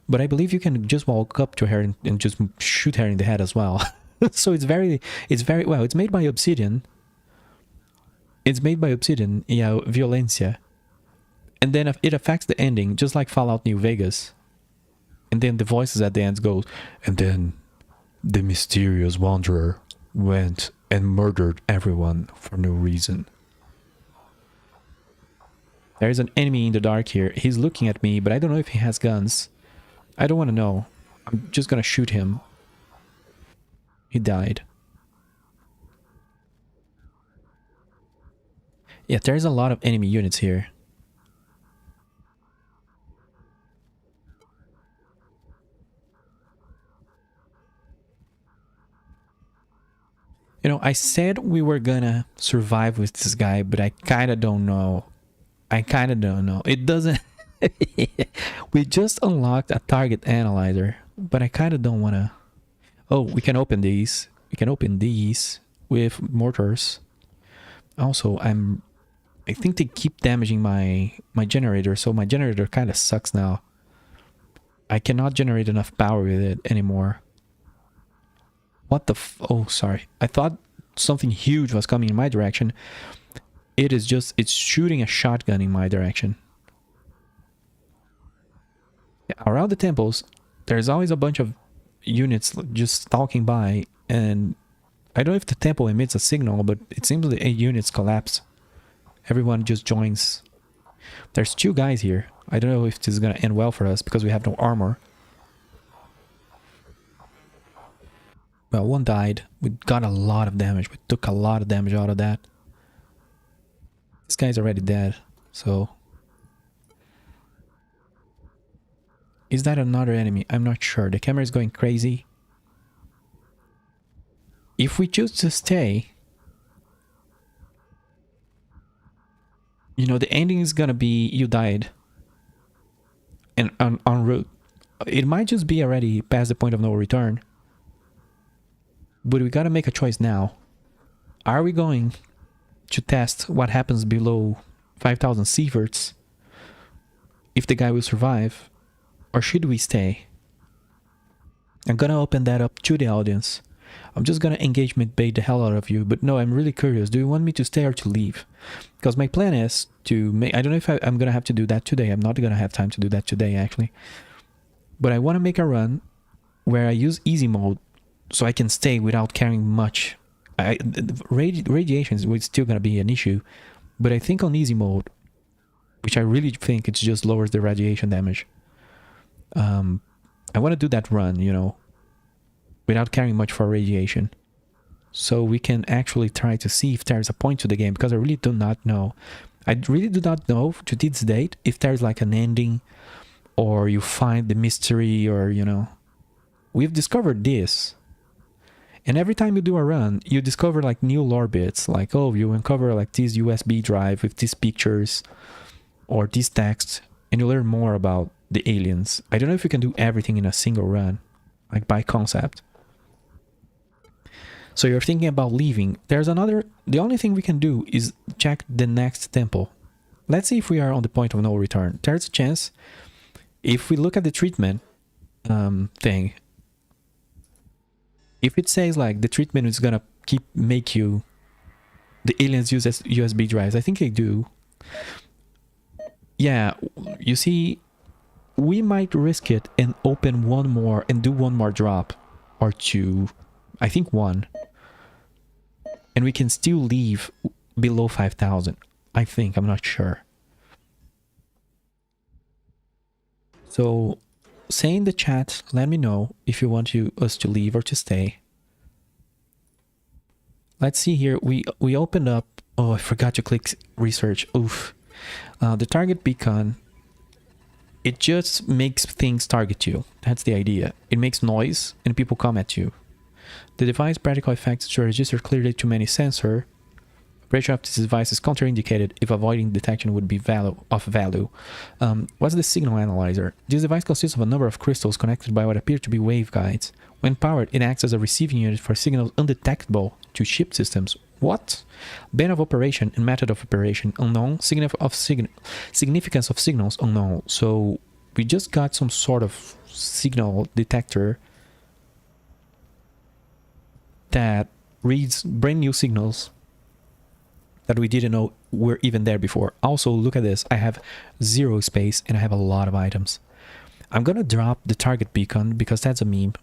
S3: But I believe you can just walk up to her and just shoot her in the head as well. So it's very well. It's made by Obsidian. It's made by Obsidian, yeah, Violencia. And then it affects the ending, just like Fallout New Vegas. And then the voices at the end goes, and then the mysterious wanderer went and murdered everyone for no reason. There's an enemy in the dark here. He's looking at me, but I don't know if he has guns. I don't want to know. I'm just gonna shoot him. He died. Yeah, there's a lot of enemy units here. You know, I said we were gonna survive with this guy, but I kind of don't know. It doesn't... We just unlocked a target analyzer, but I kind of don't want to... Oh, we can open these. We can open these with mortars. Also, I think they keep damaging my generator, so my generator kind of sucks now. I cannot generate enough power with it anymore. What the oh, sorry. I thought something huge was coming in my direction. It is just... It's shooting a shotgun in my direction. Yeah, around the temples, there's always a bunch of units just stalking by, and I don't know if the temple emits a signal, but it seems the units collapse. Everyone just joins. There's 2 guys here. I don't know if this is gonna end well for us because we have no armor. Well, one died. We got a lot of damage. We took a lot of damage out of that. This guy's already dead, so... Is that another enemy? I'm not sure. The camera is going crazy. If we choose to stay... You know, the ending is gonna be you died. And en route. It might just be already past the point of no return. But we gotta make a choice now. Are we going to test what happens below 5,000 sieverts? If the guy will survive? Or should we stay? I'm gonna open that up to the audience. I'm just gonna engagement bait the hell out of you. But no, I'm really curious. Do you want me to stay or to leave? Because my plan is to make... I don't know if I'm gonna have to do that today. I'm not gonna have time to do that today, actually. But I want to make a run where I use easy mode so I can stay without carrying much. Radiation is still going to be an issue, but I think on easy mode, which I really think it just lowers the radiation damage. I want to do that run, you know, without carrying much for radiation. So we can actually try to see if there's a point to the game, because I really do not know. I really do not know to this date if there's like an ending, or you find the mystery, or, you know. We've discovered this. And every time you do a run, you discover like new lore bits. Like, oh, you uncover like this USB drive with these pictures or this text. And you learn more about the aliens. I don't know if you can do everything in a single run. Like by concept. So you're thinking about leaving. There's another... The only thing we can do is check the next temple. Let's see if we are on the point of no return. There's a chance... If we look at the treatment thing, if it says like the treatment is gonna make you the aliens use as USB drives, I think they do. Yeah, you see, we might risk it and open one more and do one more drop or two. I think one, and we can still leave below 5,000. I think, I'm not sure. So, say in the chat, let me know if you want us to leave or to stay. Let's see here. We opened up... Oh, I forgot to click research. Oof. The target beacon, it just makes things target you. That's the idea. It makes noise and people come at you. The device practical effects to register clearly too many sensor. Operation of this device is counterindicated if avoiding detection would be of value. What's the signal analyzer? This device consists of a number of crystals connected by what appear to be waveguides. When powered, it acts as a receiving unit for signals undetectable to ship systems. What? Band of operation and method of operation unknown. Significance of signals unknown. So we just got some sort of signal detector that reads brand new signals that we didn't know were even there before. Also, look at this. I have 0 space and I have a lot of items. I'm gonna drop the target beacon because that's a meme.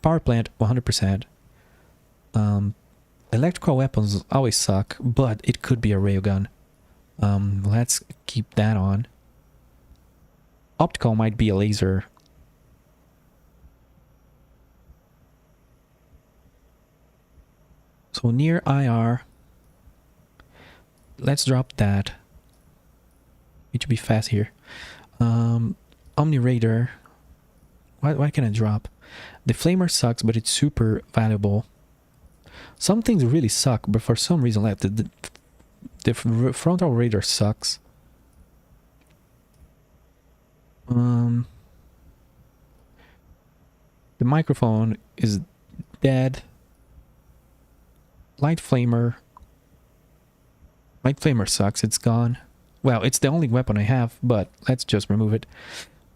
S3: Power plant, 100%. Electrical weapons always suck, but it could be a railgun. Let's keep that on. Optical might be a laser. So near IR... Let's drop that. Need to be fast here. Omni Radar. Why can I drop? The Flamer sucks, but it's super valuable. Some things really suck, but for some reason, like the frontal radar sucks. The microphone is dead. Light Flamer. Light Flamer sucks, it's gone. Well, it's the only weapon I have, but let's just remove it.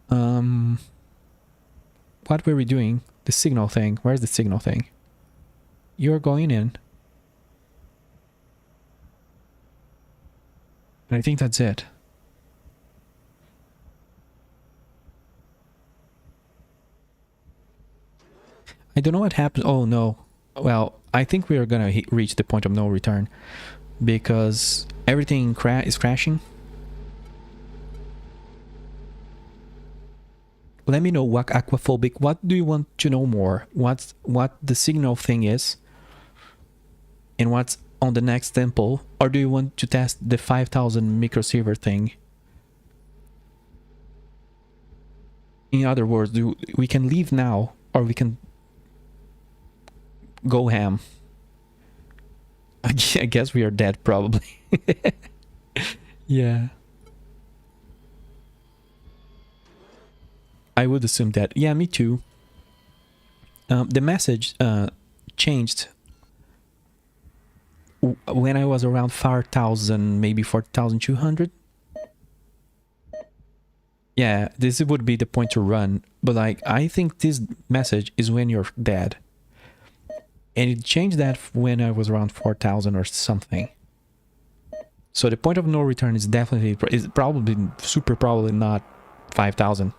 S3: What were we doing? The signal thing. Where's the signal thing? You're going in. And I think that's it. I don't know what happened. Oh no. Well, I think we are gonna reach the point of no return. Because everything is crashing. let me know what aquaphobic, what do you want to know more? What the signal thing is? And what's on the next temple? Or do you want to test the 5000 microsiever thing? In other words, we can leave now, or we can go ham. I guess we are dead, probably. Yeah. I would assume that. Yeah, me too. The message changed when I was around 4,000, maybe 4,200. Yeah, this would be the point to run. But like, I think this message is when you're dead. And it changed that when I was around 4,000 or something. So the point of no return is definitely, is probably, super probably not 5,000.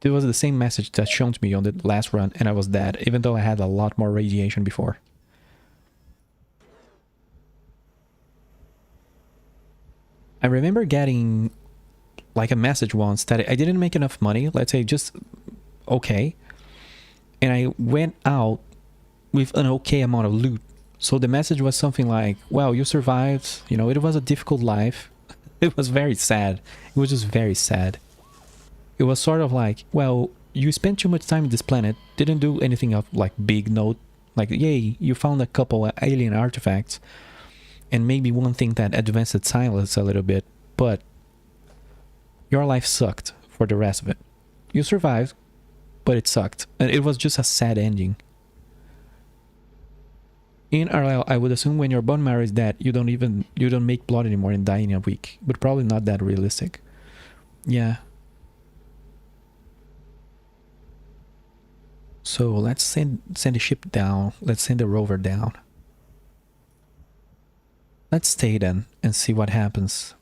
S3: It was the same message that shown to me on the last run, and I was dead, even though I had a lot more radiation before. I remember getting like a message once that I didn't make enough money, let's say just okay. And I went out with an okay amount of loot. So the message was something like, well, you survived, you know, it was a difficult life. It was very sad. It was just very sad. It was sort of like, well, you spent too much time on this planet, didn't do anything of like big note. Like, yay, you found a couple of alien artifacts. And maybe one thing that advanced science a little bit, but your life sucked for the rest of it. You survived, but it sucked. And it was just a sad ending. In RL, I would assume when your bone marrow is dead, you don't make blood anymore and die in a week. But probably not that realistic. Yeah. So let's send the ship down. Let's send the rover down. Let's stay then and see what happens.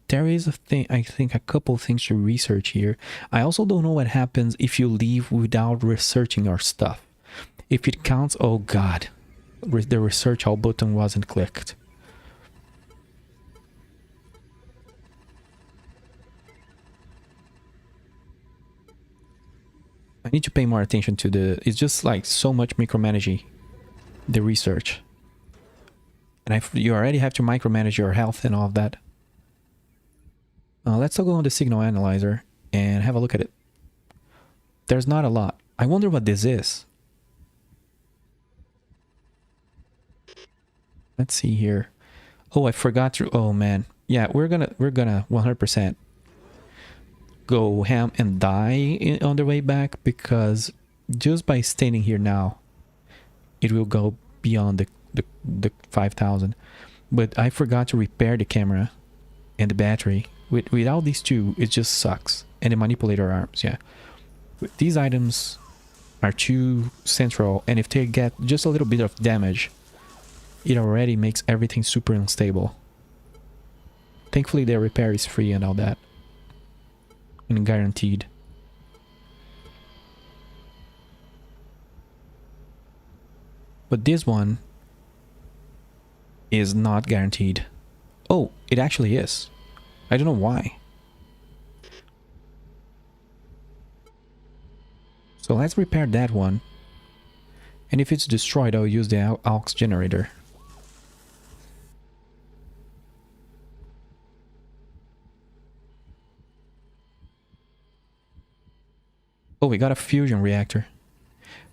S3: There is a thing, I think, a couple things to research here. I also don't know what happens if you leave without researching our stuff. If it counts, oh god, the research all button wasn't clicked. I need to pay more attention to the... It's just like so much micromanaging the research. And you already have to micromanage your health and all of that. Let's go on the signal analyzer and have a look at it. There's not a lot. I wonder what this is. Let's see here. Oh, I forgot to... Oh man. Yeah, we're gonna 100% go ham and die on the way back, because just by standing here now, it will go beyond the 5,000. But I forgot to repair the camera and the battery. Without these two, it just sucks. And the manipulator arms, yeah. These items are too central, and if they get just a little bit of damage, it already makes everything super unstable. Thankfully, the repair is free and all that. And guaranteed. But this one is not guaranteed. Oh, it actually is. I don't know why. So let's repair that one. And if it's destroyed, I'll use the aux generator. Oh, we got a fusion reactor.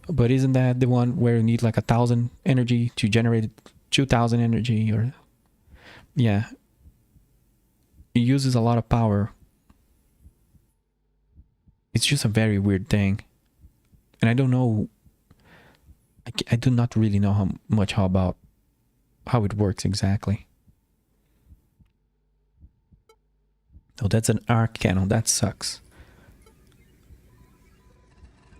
S3: But isn't that the one where you need like 1,000 energy to generate 2,000 energy? Or yeah. It uses a lot of power. It's just a very weird thing. And I don't know... I do not really know how it works exactly. Oh, that's an arc cannon. That sucks.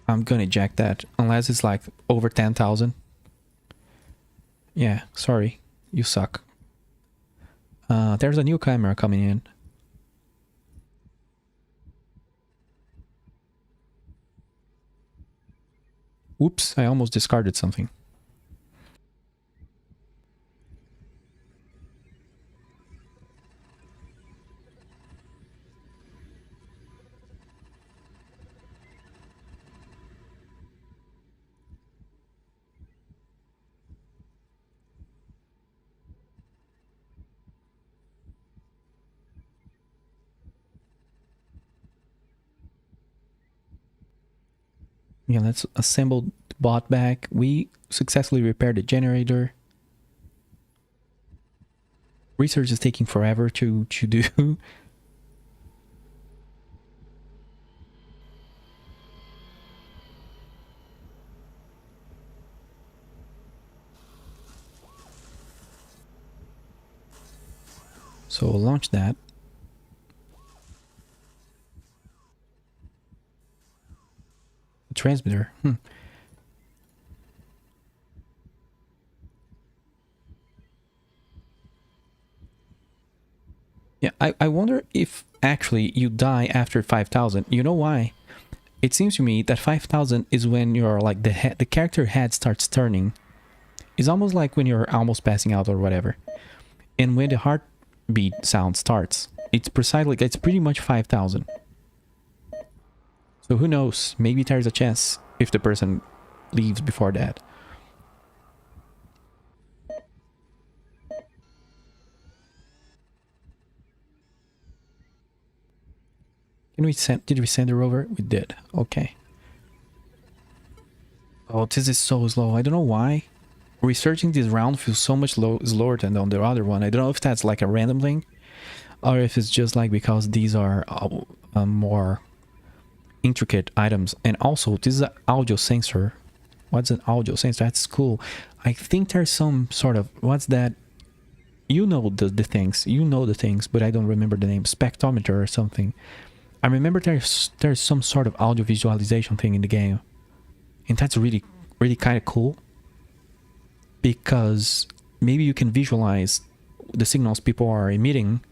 S3: I'm gonna eject that, unless it's like over 10,000. Yeah, sorry, you suck. There's a new camera coming in. Oops, I almost discarded something. Yeah, let's assemble the bot back. We successfully repaired the generator. Research is taking forever to do. So launch that. Transmitter. Yeah, I wonder if actually you die after 5,000. You know why? It seems to me that 5,000 is when you're like the character head starts turning. It's almost like when you're almost passing out or whatever. And when the heartbeat sound starts, it's precisely, it's pretty much 5,000. So who knows? Maybe there's a chance if the person leaves before that. Can we send? Did we send the rover? We did. Okay. Oh, this is so slow. I don't know why. Researching this round feels so much slower than on the other one. I don't know if that's like a random thing, or if it's just like because these are more intricate items. And also, this is an audio sensor. What's an audio sensor? That's cool. I think there's some sort of, what's that? You know the things. You know the things, but I don't remember the name. Spectrometer or something. I remember there's some sort of audio visualization thing in the game. And that's really kind of cool. Because maybe you can visualize the signals people are emitting.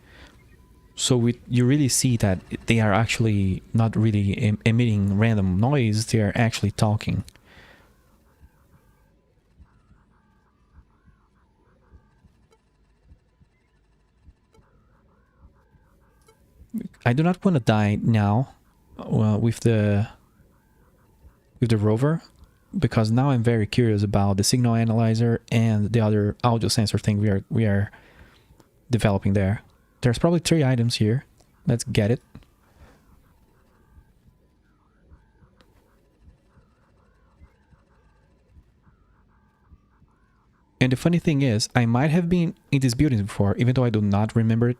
S3: So you really see that they are actually not really emitting random noise. They are actually talking. I do not want to die now with the rover, because now I'm very curious about the signal analyzer and the other audio sensor thing we are developing there. There's probably 3 items here. Let's get it. And the funny thing is, I might have been in this building before, even though I do not remember it.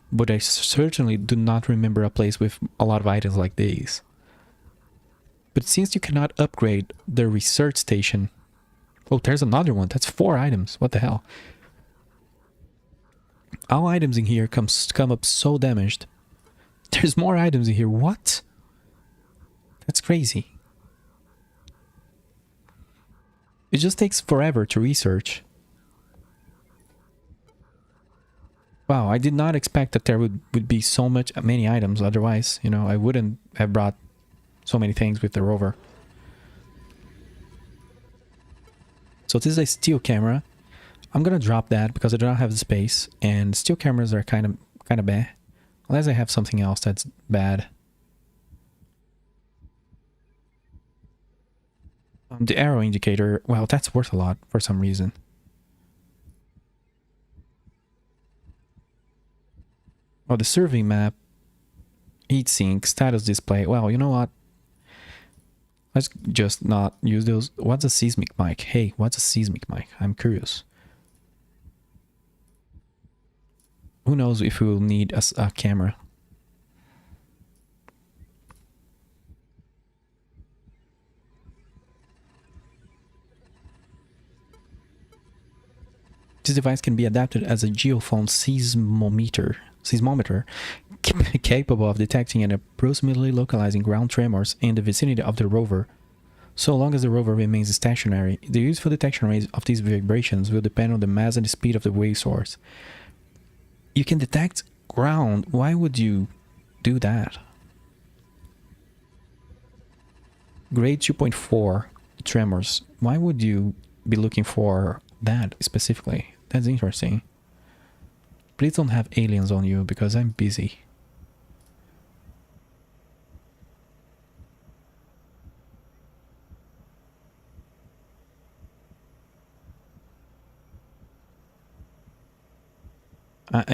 S3: But I certainly do not remember a place with a lot of items like these. But since you cannot upgrade the research station... Oh, there's another one. That's 4 items. What the hell? All items in here come up so damaged. There's more items in here. What? That's crazy. It just takes forever to research. Wow, I did not expect that there would be so many items. Otherwise, you know, I wouldn't have brought so many things with the rover. So this is a steel camera. I'm gonna drop that because I do not have the space, and steel cameras are kind of bad, unless I have something else that's bad. The arrow indicator, well, that's worth a lot for some reason. Oh, the survey map, heatsink, status display. Well, you know what? Let's just not use those. What's a seismic mic? Hey, what's a seismic mic? I'm curious. Who knows if we will need a camera. This device can be adapted as a geophone seismometer capable of detecting and approximately localizing ground tremors in the vicinity of the rover. So long as the rover remains stationary, the useful detection range of these vibrations will depend on the mass and the speed of the wave source. You can detect ground. Why would you do that? Grade 2.4 tremors. Why would you be looking for that specifically? That's interesting. Please don't have aliens on you because I'm busy.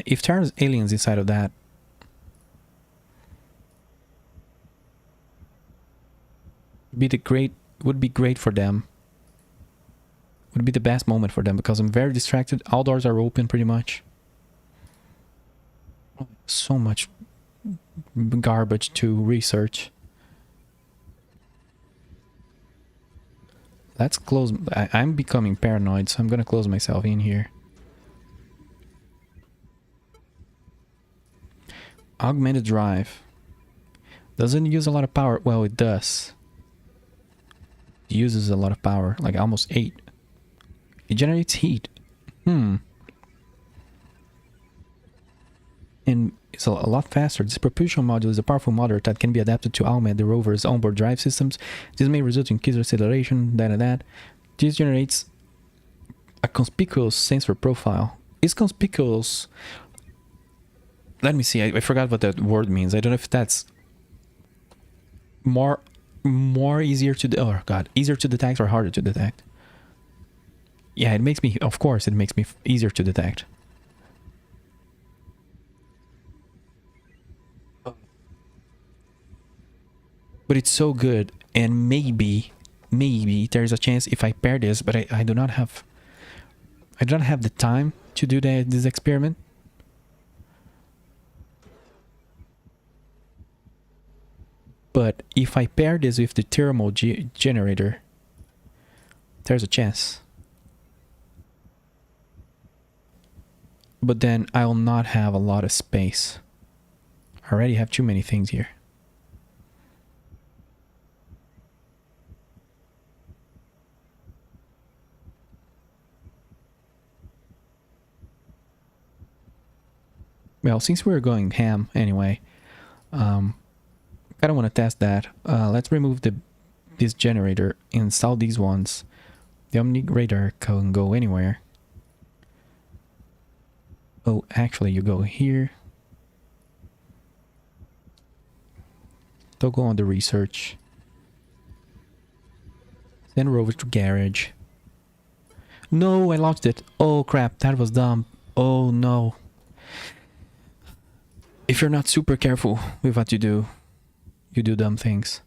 S3: If there's aliens inside of that... Would be great for them. Would be the best moment for them because I'm very distracted. All doors are open pretty much. So much garbage to research. Let's close. I'm becoming paranoid, so I'm gonna close myself in here. Augmented drive. Doesn't use a lot of power. Well, it does. It uses a lot of power, like almost 8. It generates heat. And it's a lot faster. This propulsion module is a powerful motor that can be adapted to augment the rover's onboard drive systems. This may result in increased acceleration, that. This generates a conspicuous sensor profile. Is conspicuous... Let me see, I forgot what that word means. I don't know if that's more easier to... Oh god, easier to detect or harder to detect? Yeah, it makes me... Of course, it makes me easier to detect. But it's so good, and maybe there's a chance if I pair this, but I do not have... I don't have the time to do this experiment. But if I pair this with the thermal generator, there's a chance. But then I'll not have a lot of space. I already have too many things here. Well, since we're going ham anyway, I don't want to test that. Let's remove this generator, install these ones. The Omni radar can go anywhere. Oh, actually, you go here. Don't go on the research. Send Rover to garage. No, I lost it. Oh crap, that was dumb. Oh no. If you're not super careful with what you do dumb things.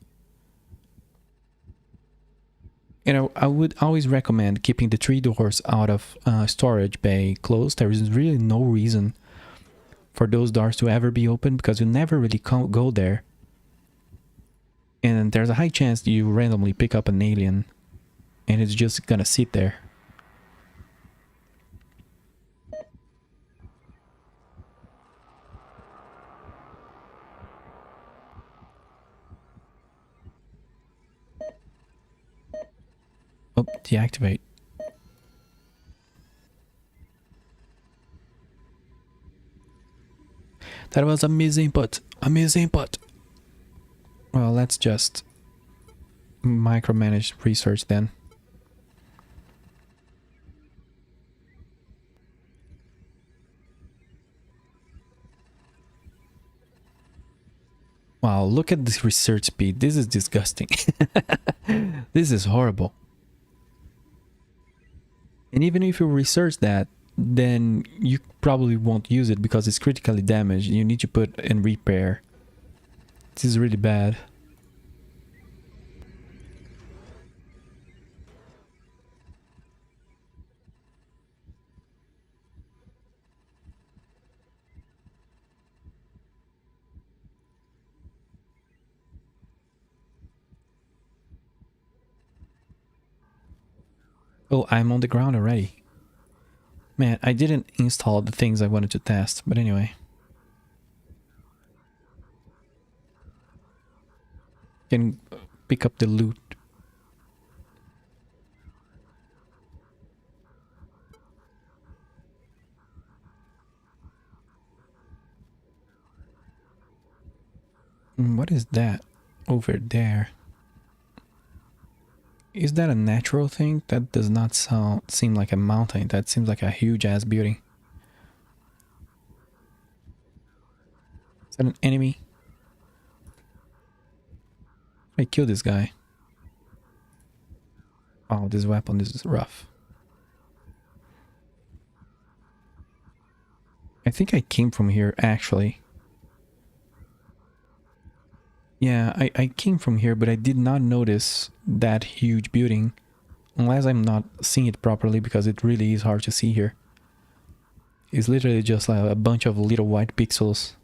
S3: You know, I would always recommend keeping the 3 doors out of storage bay closed. There is really no reason for those doors to ever be open because you never really go there. And there's a high chance you randomly pick up an alien and it's just gonna sit there. Oh, deactivate. That was a misinput. A misinput. Well, let's just micromanage research then. Wow, look at this research speed. This is disgusting. This is horrible. And even if you research that, then you probably won't use it because it's critically damaged. You need to put in repair. This is really bad. Oh, I'm on the ground already. Man, I didn't install the things I wanted to test, but anyway. Can pick up the loot. What is that over there? Is that a natural thing? That does not seem like a mountain. That seems like a huge ass building. Is that an enemy? I kill this guy. Oh, this weapon is rough. I think I came from here actually. Yeah, I came from here, but I did not notice that huge building. Unless I'm not seeing it properly, because it really is hard to see here. It's literally just like a bunch of little white pixels.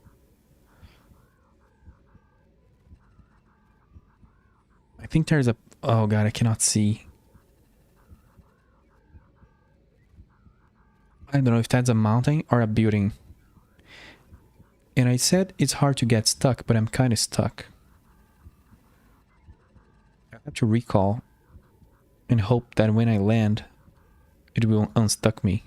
S3: I think there's a... Oh god, I cannot see. I don't know if that's a mountain or a building. And I said it's hard to get stuck, but I'm kind of stuck. I have to recall and hope that when I land, it will unstuck me.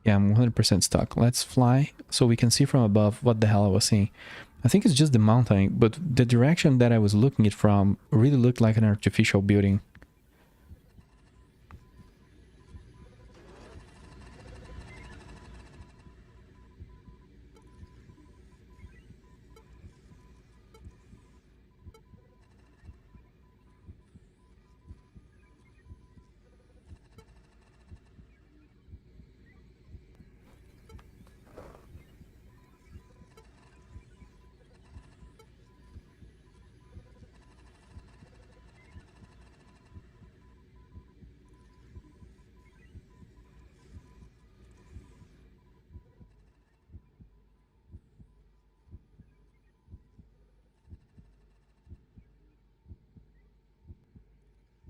S3: Yeah, I'm 100% stuck. Let's fly so we can see from above what the hell I was seeing. I think it's just the mountain, but the direction that I was looking it from really looked like an artificial building.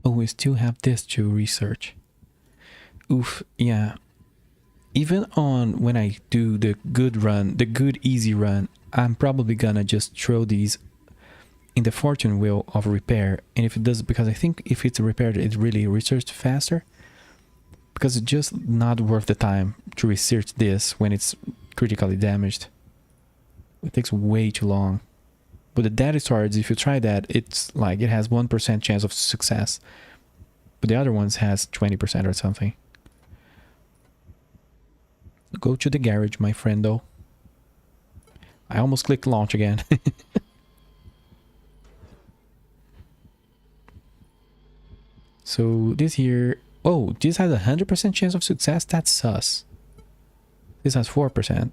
S3: Oh, we still have this to research. Oof, yeah. Even on when I do the good run, the good easy run, I'm probably gonna just throw these in the fortune wheel of repair. And if it does, because I think if it's repaired, it really researched faster. Because it's just not worth the time to research this when it's critically damaged. It takes way too long. But the data storage, if you try that, it's like it has 1% chance of success. But the other ones has 20% or something. Go to the garage, my friendo. I almost clicked launch again. So this here... Oh, this has 100% chance of success? That's sus. This has 4%.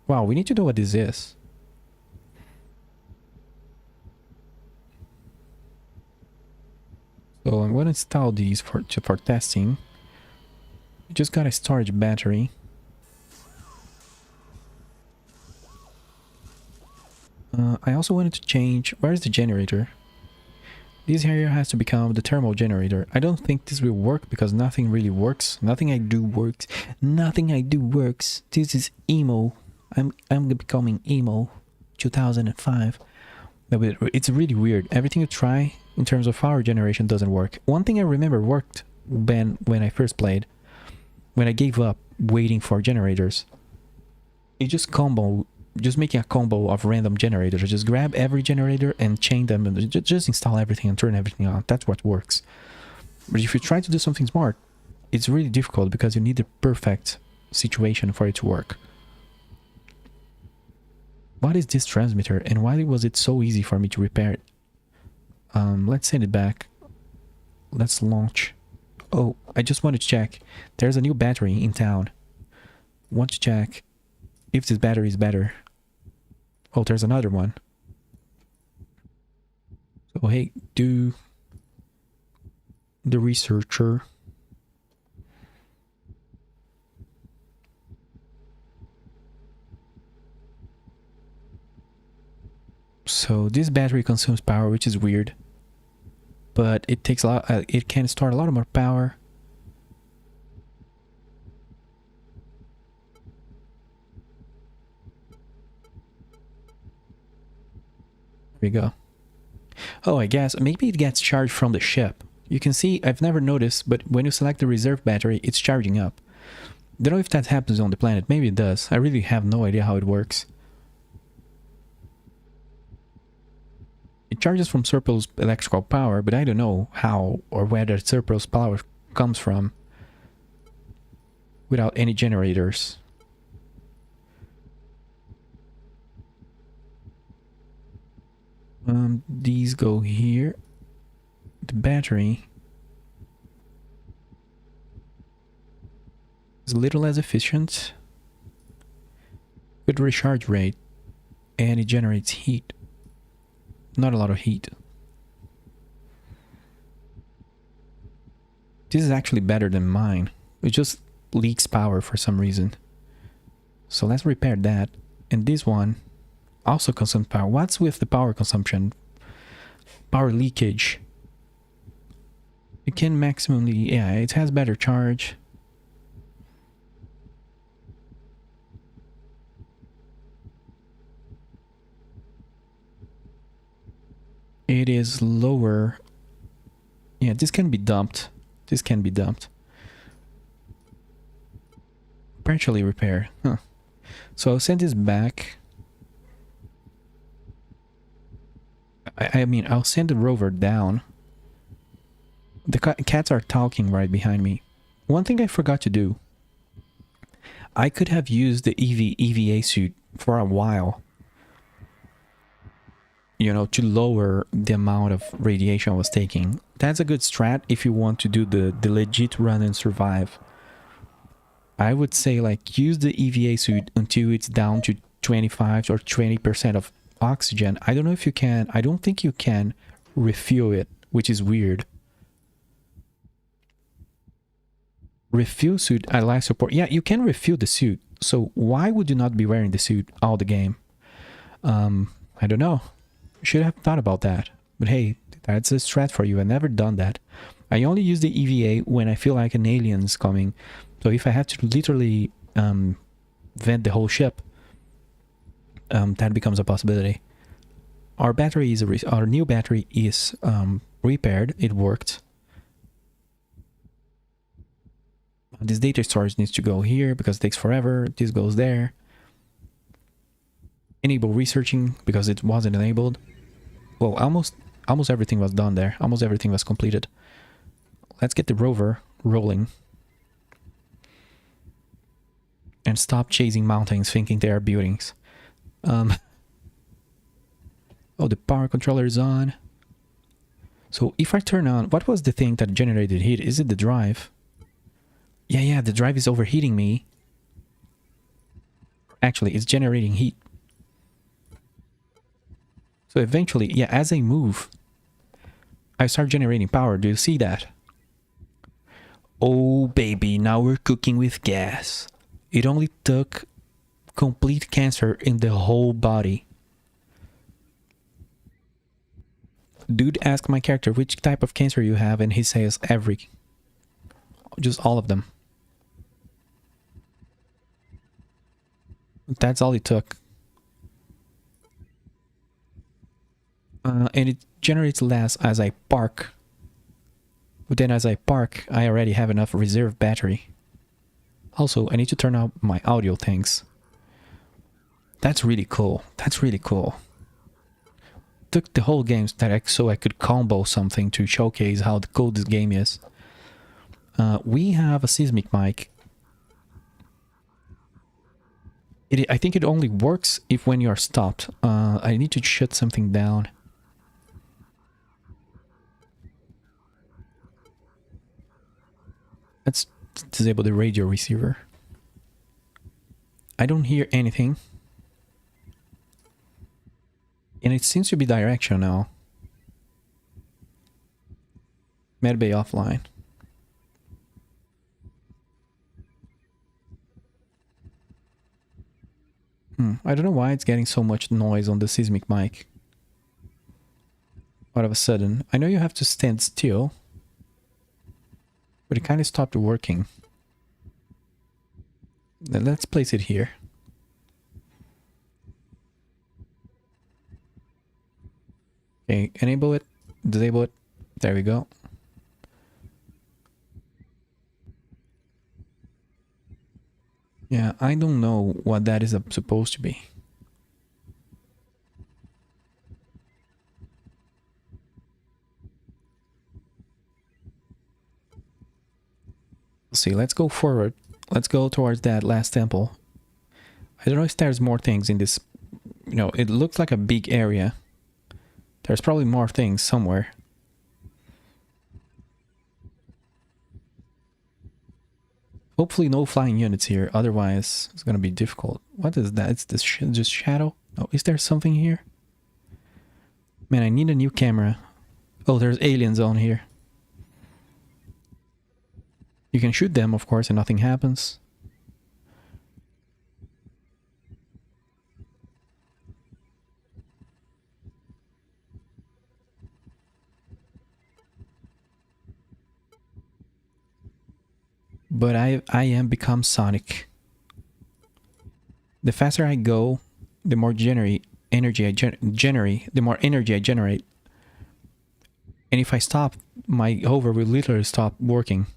S3: Wow, we need to know what this is. So I'm going to install these for testing. We just got a storage battery. I also wanted to change... Where's the generator? This area has to become the thermal generator. I don't think this will work because nothing really works. Nothing I do works. Nothing I do works. This is emo. I'm becoming emo. 2005. It's really weird. Everything you try in terms of power generation doesn't work. One thing I remember worked when I first played. When I gave up waiting for generators. It just making a combo of random generators. Just grab every generator and chain them and just install everything and turn everything on. That's what works. But if you try to do something smart, it's really difficult because you need the perfect situation for it to work. What is this transmitter and why was it so easy for me to repair it? Let's send it back. Let's launch. Oh, I just want to check. There's a new battery in town. Want to check if this battery is better. Oh, there's another one. So hey, do the researcher. So this battery consumes power, which is weird. But it takes a lot, it can store a lot more power. There we go. Oh, I guess maybe it gets charged from the ship. You can see, I've never noticed, but when you select the reserve battery, it's charging up. Don't know if that happens on the planet. Maybe it does. I really have no idea how it works. It charges from surplus electrical power, but I don't know how or where that surplus power comes from without any generators. These go here. The battery is a little less efficient. Good recharge rate. and it generates heat. Not a lot of heat. This is actually better than mine. It just leaks power for some reason. So let's repair that. And this one also consumes power. What's with the power consumption? Power leakage. It can maximally, yeah, it has better charge. It is lower. Yeah, this can be dumped. This can be dumped. Partially repair. Huh. So I'll send this back. I mean, I'll send the rover down. The cats are talking right behind me. One thing I forgot to do. I could have used the EVA suit for a while. You know, to lower the amount of radiation I was taking. That's a good strat if you want to do the legit run and survive. I would say, like, use the EVA suit until it's down to 25 or 20% of oxygen. I don't know if you can. I don't think you can refuel it, which is weird. Refuel suit, I like support. Yeah, you can refuel the suit. So why would you not be wearing the suit all the game? I don't know. Should have thought about that. But hey, that's a strat for you. I've never done that. I only use the EVA when I feel like an alien's coming. So if I have to literally vent the whole ship, that becomes a possibility. Our battery is our new battery is repaired. It worked. This data storage needs to go here because it takes forever. This goes there. Enable researching because it wasn't enabled. Well, almost everything was done there. Almost everything was completed. Let's get the rover rolling. And stop chasing mountains thinking they are buildings. Oh, the power controller is on. So if I turn on... What was the thing that generated heat? Is it the drive? Yeah, the drive is overheating me. Actually, it's generating heat. So eventually, yeah, as I move, I start generating power. Do you see that? Oh, baby, now we're cooking with gas. It only took complete cancer in the whole body. Dude asked my character which type of cancer you have, and he says every. Just all of them. That's all it took. And it generates less as I park. But then as I park, I already have enough reserve battery. Also, I need to turn out my audio things. That's really cool. That's really cool. Took the whole game so I could combo something to showcase how cool this game is. We have a seismic mic. I think it only works if when you are stopped. I need to shut something down. Let's disable the radio receiver. I don't hear anything. And it seems to be directional now. Medbay offline. I don't know why it's getting so much noise on the seismic mic. All of a sudden. I know you have to stand still. But it kind of stopped working. Then let's place it here. Okay, enable it, disable it. There we go. Yeah, I don't know what that is supposed to be. Let's see, let's go forward. Let's go towards that last temple. I don't know if there's more things in this. You know, it looks like a big area. There's probably more things somewhere. Hopefully no flying units here, otherwise it's gonna be difficult. What is that? It's this just shadow? Oh, is there something here? Man, I need a new camera. Oh, there's aliens on here. You can shoot them, of course, and nothing happens. But I am become Sonic. The faster I go, the more energy I generate. The more energy I generate. And if I stop, my hover will literally stop working.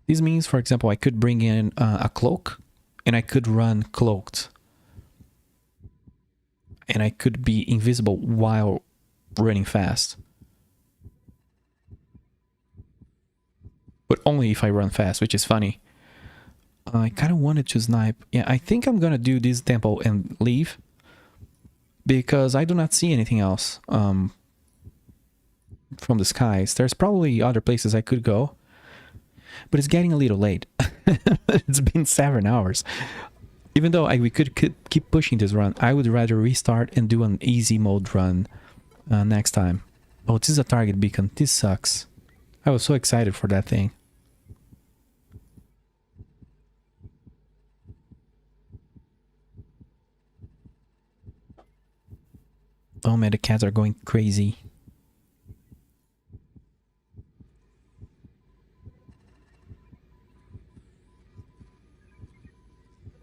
S3: This means, for example, I could bring in a cloak, and I could run cloaked. And I could be invisible while running fast. But only if I run fast, which is funny. I kind of wanted to snipe. Yeah, I think I'm gonna do this temple and leave. Because I do not see anything else from the skies. There's probably other places I could go. But it's getting a little late. It's been 7 hours. Even though we could keep pushing this run, I would rather restart and do an easy mode run next time. Oh, this is a target beacon. This sucks. I was so excited for that thing. Oh man, the cats are going crazy.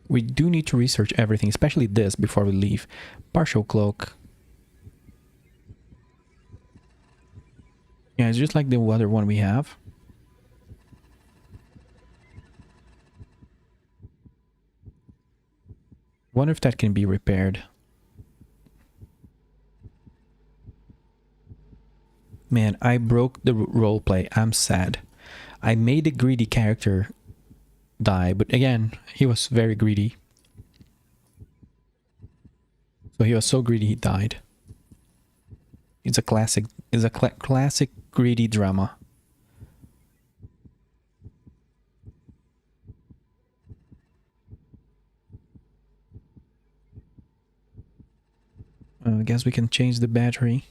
S3: We do need to research everything, especially this, before we leave. Partial cloak. Yeah, it's just like the other one we have. Wonder if that can be repaired. Man, I broke the roleplay. I'm sad. I made a greedy character die, but again, he was very greedy. So he was so greedy he died. It's a classic. It's a classic greedy drama. I guess we can change the battery.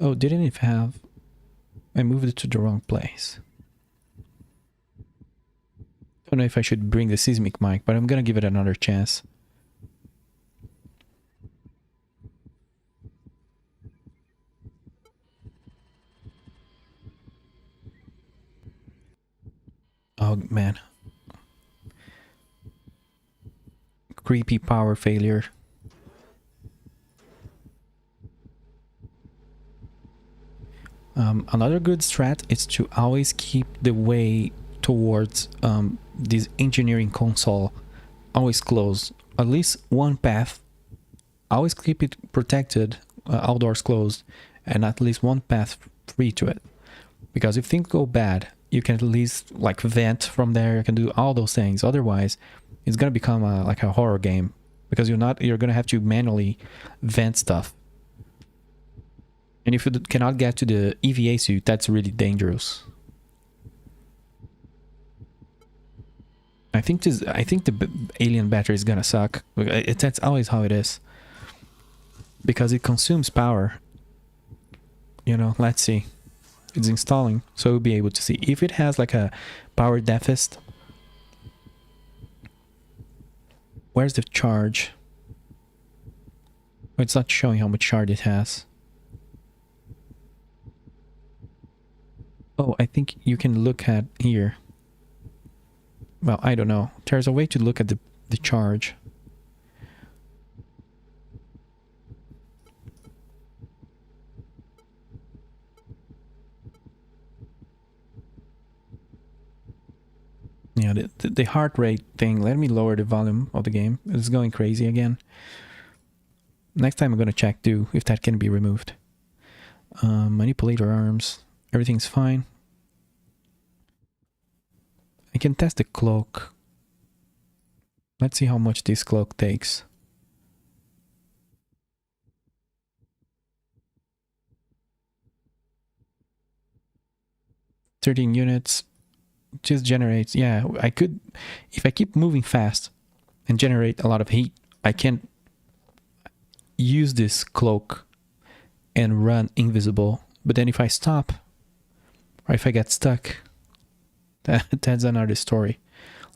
S3: Oh, didn't it have... I moved it to the wrong place. Don't know if I should bring the seismic mic, but I'm gonna give it another chance. Oh man. Creepy power failure. Another good strat is to always keep the way towards this engineering console always closed. At least one path. Always keep it protected, outdoors closed, and at least one path free to it. Because if things go bad, you can at least like vent from there. You can do all those things. Otherwise, it's gonna become like a horror game, because you're gonna have to manually vent stuff. And if you cannot get to the EVA suit, that's really dangerous. I think the alien battery is gonna suck. That's always how it is, because it consumes power. You know, let's see. It's installing, so we'll be able to see if it has like a power deficit. Where's the charge? Oh, it's not showing how much charge it has. Oh, I think you can look at here. Well, I don't know. There's a way to look at the charge. Yeah, the heart rate thing. Let me lower the volume of the game. It's going crazy again. Next time I'm gonna check too if that can be removed. Manipulator arms. Everything's fine. I can test the cloak. Let's see how much this cloak takes. $13 units. just generates, yeah, I could, if I keep moving fast and generate a lot of heat, I can use this cloak and run invisible. But then if I stop, or if I get stuck, that's another story.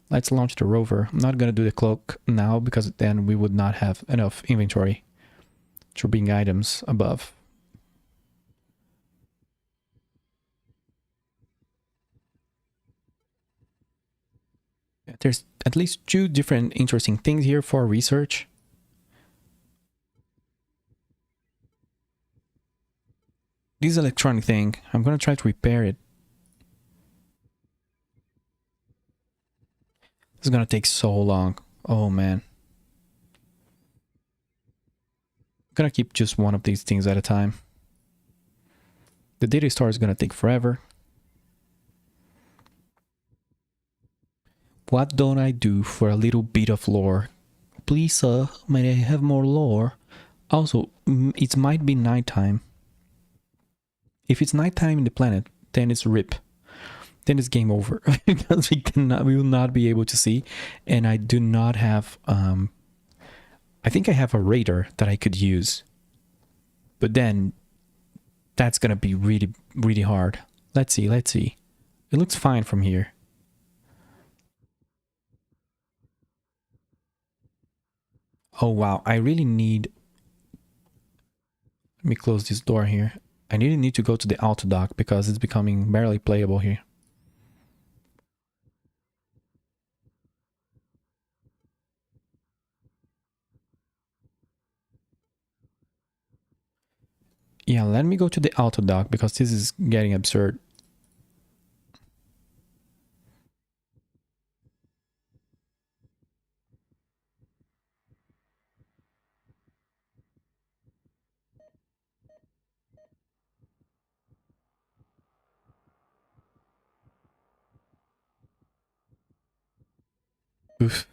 S3: Let's launch the rover. I'm not going to do the cloak now because then we would not have enough inventory to bring items above. There's at least 2 different interesting things here for research. This electronic thing, I'm going to try to repair it. It's going to take so long. Oh man. I'm going to keep just one of these things at a time. The data store is going to take forever. What don't I do for a little bit of lore? Please, sir, may I have more lore? Also, it might be nighttime. If it's nighttime in the planet, then it's RIP. Then it's game over. Because we will not be able to see. And I do not have... I think I have a radar that I could use. But then, that's gonna be really, really hard. Let's see, let's see. It looks fine from here. Oh wow, I really need... Let me close this door here. I really need to go to the auto dock because it's becoming barely playable here. Yeah, let me go to the auto dock because this is getting absurd. Oof.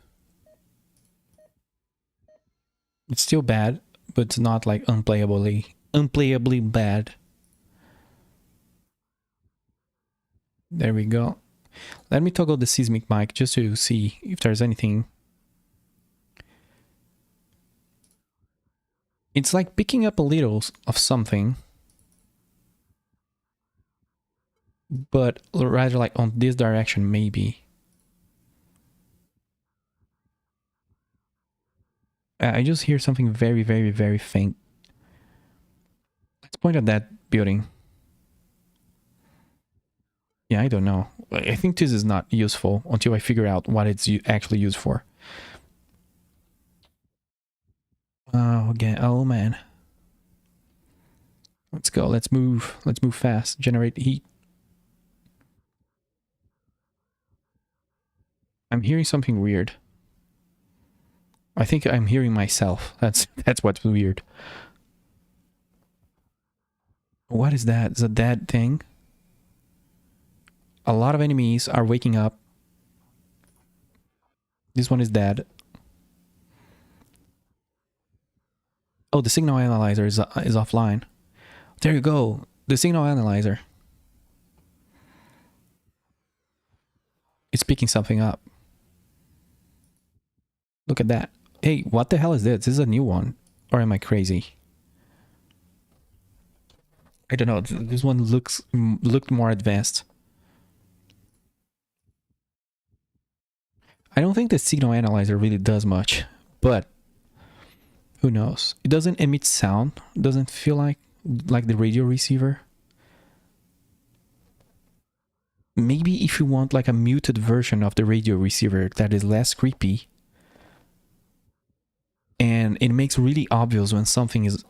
S3: It's still bad, but it's not like unplayably bad. There we go. Let me toggle the seismic mic just to see if there's anything. It's like picking up a little of something, but rather like on this direction maybe. I just hear something very, very, very faint. Let's point at that building. Yeah, I don't know. I think this is not useful until I figure out what it's actually used for. Oh, again. Oh, man. Let's go. Let's move. Let's move fast. Generate heat. I'm hearing something weird. I think I'm hearing myself. That's what's weird. What is that? Is a dead thing? A lot of enemies are waking up. This one is dead. Oh, the signal analyzer is offline. There you go. The signal analyzer. It's picking something up. Look at that. Hey, what the hell is this? This is a new one. Or am I crazy? I don't know. This one looked more advanced. I don't think the signal analyzer really does much, but who knows? It doesn't emit sound. It doesn't feel like the radio receiver. Maybe if you want like a muted version of the radio receiver that is less creepy, and it makes really obvious when something is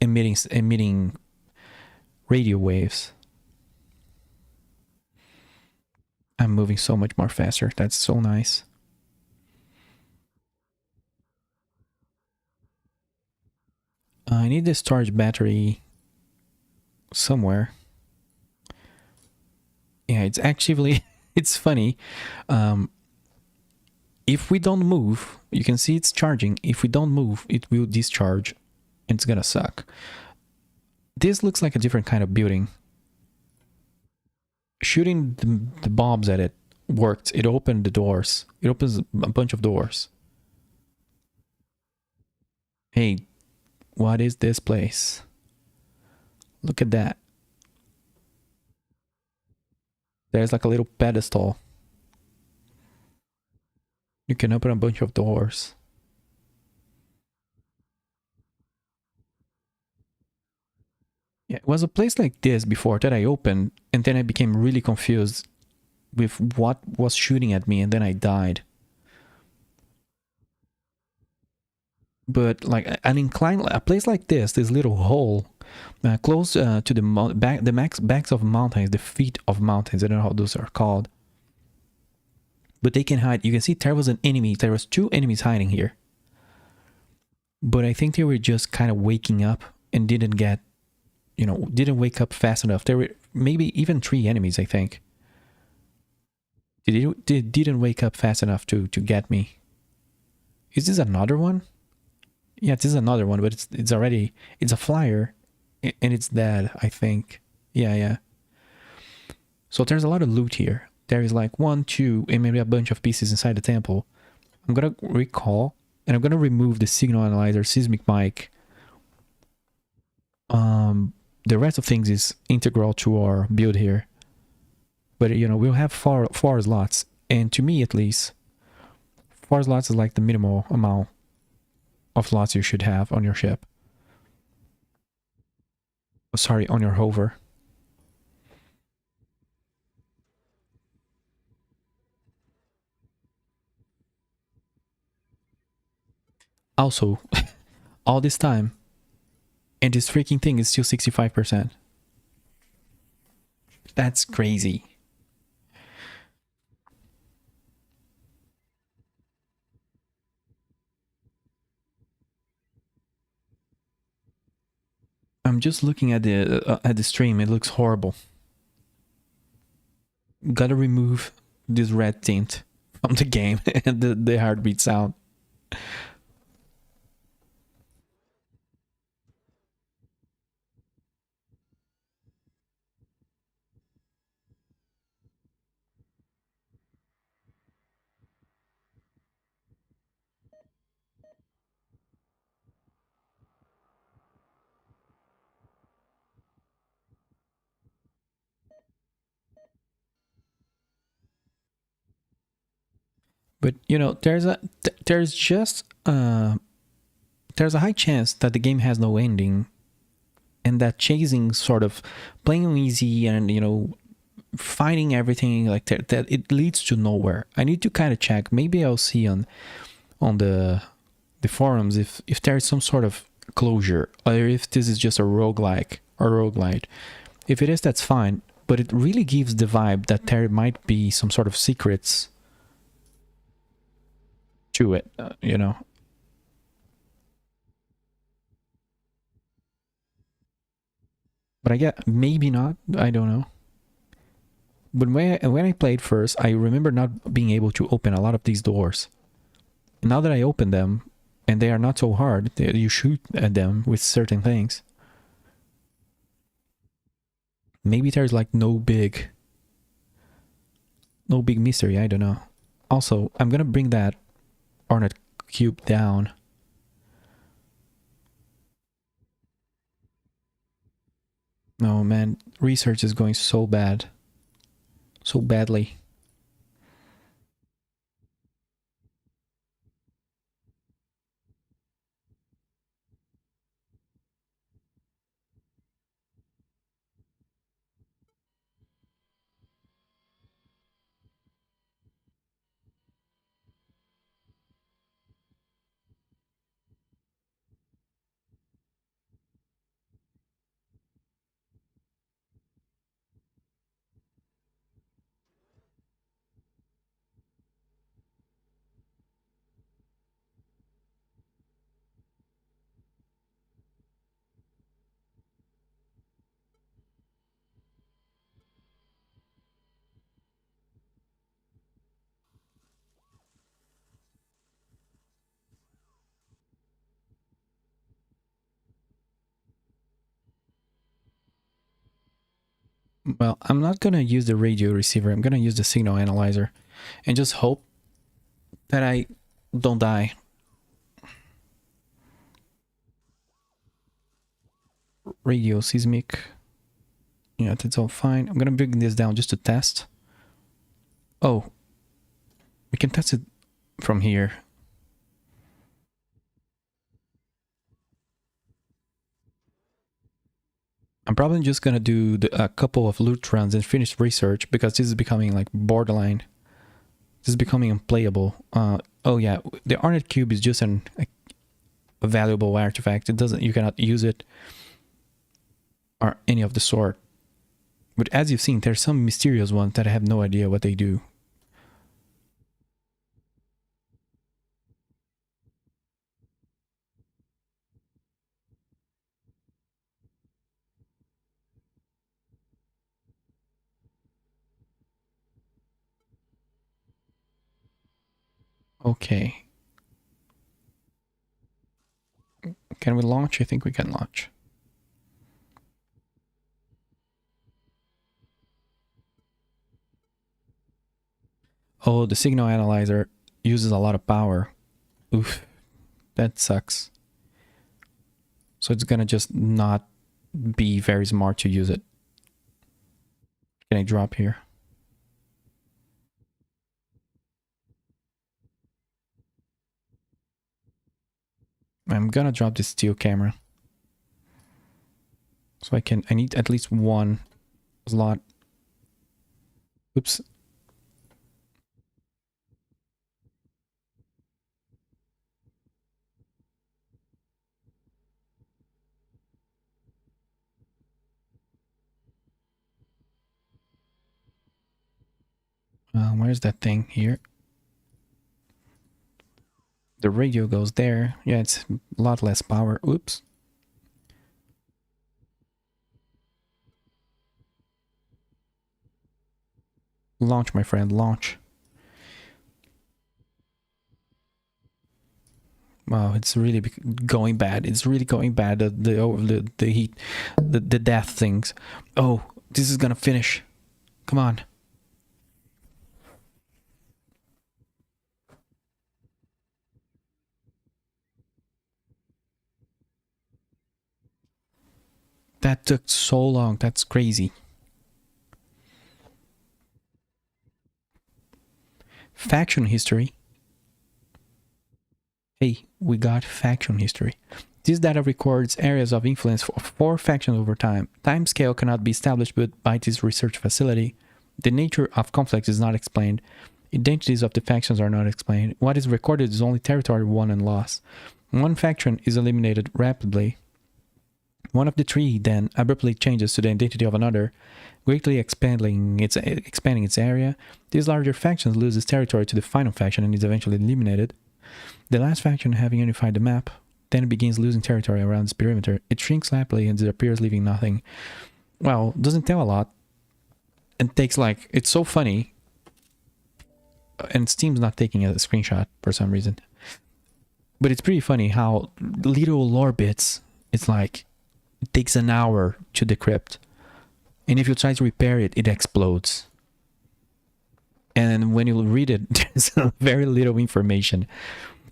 S3: emitting radio waves. I'm moving so much more faster. That's so nice. I need the storage battery somewhere. Yeah, it's actually, it's funny. If we don't move, you can see it's charging. If we don't move, it will discharge and it's gonna suck. This looks like a different kind of building. shooting the bombs at it worked. It opened the doors. It opens a bunch of doors. Hey, what is this place? Look at that. There's like a little pedestal. You can open a bunch of doors. Yeah, it was a place like this before that I opened, and then I became really confused with what was shooting at me, and then I died. But like a place like this little hole, close to the backs of mountains, the feet of mountains. I don't know how those are called. But they can hide. You can see there was an enemy. There was 2 enemies hiding here. But I think they were just kind of waking up and didn't get, didn't wake up fast enough. There were maybe even 3 enemies, I think. They didn't wake up fast enough to get me. Is this another one? Yeah, this is another one, but it's a flyer, and it's dead, I think. Yeah. So there's a lot of loot here. There is like 1, 2, and maybe a bunch of pieces inside the temple. I'm gonna recall, and I'm gonna remove the signal analyzer, seismic mic. The rest of things is integral to our build here. But we'll have four slots, and to me at least, 4 slots is like the minimal amount of slots you should have on your ship. Oh, sorry, on your hover. Also, all this time, and this freaking thing is still 65%. That's crazy. I'm just looking at the stream. It looks horrible. Gotta remove this red tint from the game and the heartbeat sound. But there's a high chance that the game has no ending, and that chasing sort of playing easy and fighting everything like that it leads to nowhere. I need to kind of check. Maybe I'll see on the forums if there's some sort of closure, or if this is just a roguelike or roguelite. If it is, that's fine, but it really gives the vibe that there might be some sort of secrets to it, But I get maybe not. I don't know. But when I played first, I remember not being able to open a lot of these doors. Now that I open them, and they are not so hard, you shoot at them with certain things. Maybe there's like no big mystery. I don't know. Also, I'm gonna bring that Ornate cube down. No, man, research is going so bad. So badly. Well, I'm not gonna use the radio receiver. I'm gonna use the signal analyzer and just hope that I don't die. Radio seismic. Yeah, that's all fine. I'm gonna bring this down just to test. Oh, we can test it from here. I'm probably just gonna do a couple of loot runs and finish research because this is becoming like borderline. This is becoming unplayable. Oh yeah, the Arnet cube is just a valuable artifact. It doesn't, you cannot use it or any of the sort. But as you've seen, there's some mysterious ones that I have no idea what they do. Okay. Can we launch? I think we can launch. Oh, the signal analyzer uses a lot of power. Oof. That sucks. So it's gonna just not be very smart to use it. Can I drop here? I'm gonna drop this steel camera. So I need at least one slot. Oops. Where's that thing? Here. The radio goes there. Yeah, it's a lot less power. Oops. Launch, my friend, launch. Wow, it's really going bad. It's really going bad. The heat, the death things. Oh, this is gonna finish. Come on. That took so long. That's crazy. Faction history. Hey, we got faction history. This data records areas of influence for 4 factions over time. Timescale cannot be established by this research facility. The nature of conflicts is not explained. Identities of the factions are not explained. What is recorded is only territory won and lost. One faction is eliminated rapidly. One of the 3 then abruptly changes to the identity of another, greatly expanding its area. This larger faction loses territory to the final faction and is eventually eliminated. The last faction, having unified the map, then begins losing territory around its perimeter. It shrinks rapidly and disappears, leaving nothing. Well, doesn't tell a lot. And takes like, it's so funny. And Steam's not taking a screenshot for some reason. But it's pretty funny how little lore bits, it's like, it takes an hour to decrypt. And if you try to repair it, it explodes. And when you read it, there's very little information.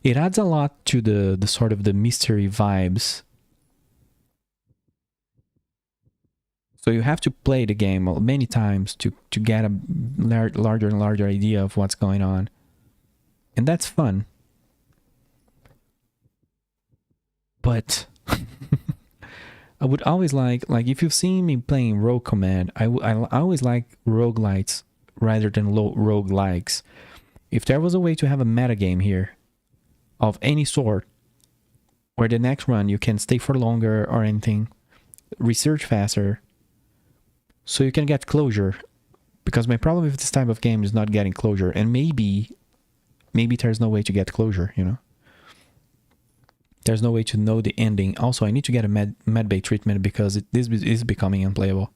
S3: It adds a lot to the sort of the mystery vibes. So you have to play the game many times to get a larger and larger idea of what's going on. And that's fun. But I would always like if you've seen me playing Rogue Command, I always like roguelites rather than roguelikes. If there was a way to have a metagame here of any sort, where the next run you can stay for longer or anything, research faster, so you can get closure. Because my problem with this type of game is not getting closure, and maybe there's no way to get closure, you know? There's no way to know the ending. Also, I need to get a medbay treatment because this is becoming unplayable.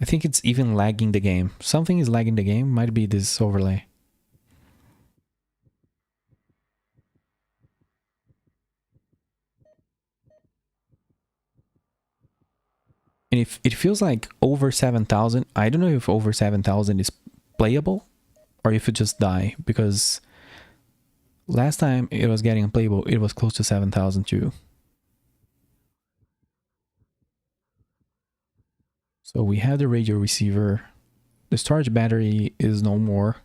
S3: I think it's even lagging the game. Something is lagging the game. Might be this overlay. And if it feels like over 7,000, I don't know if over 7,000 is playable or if it just die, because last time it was getting unplayable, it was close to 7,000 too. So we have the radio receiver. The storage battery is no more.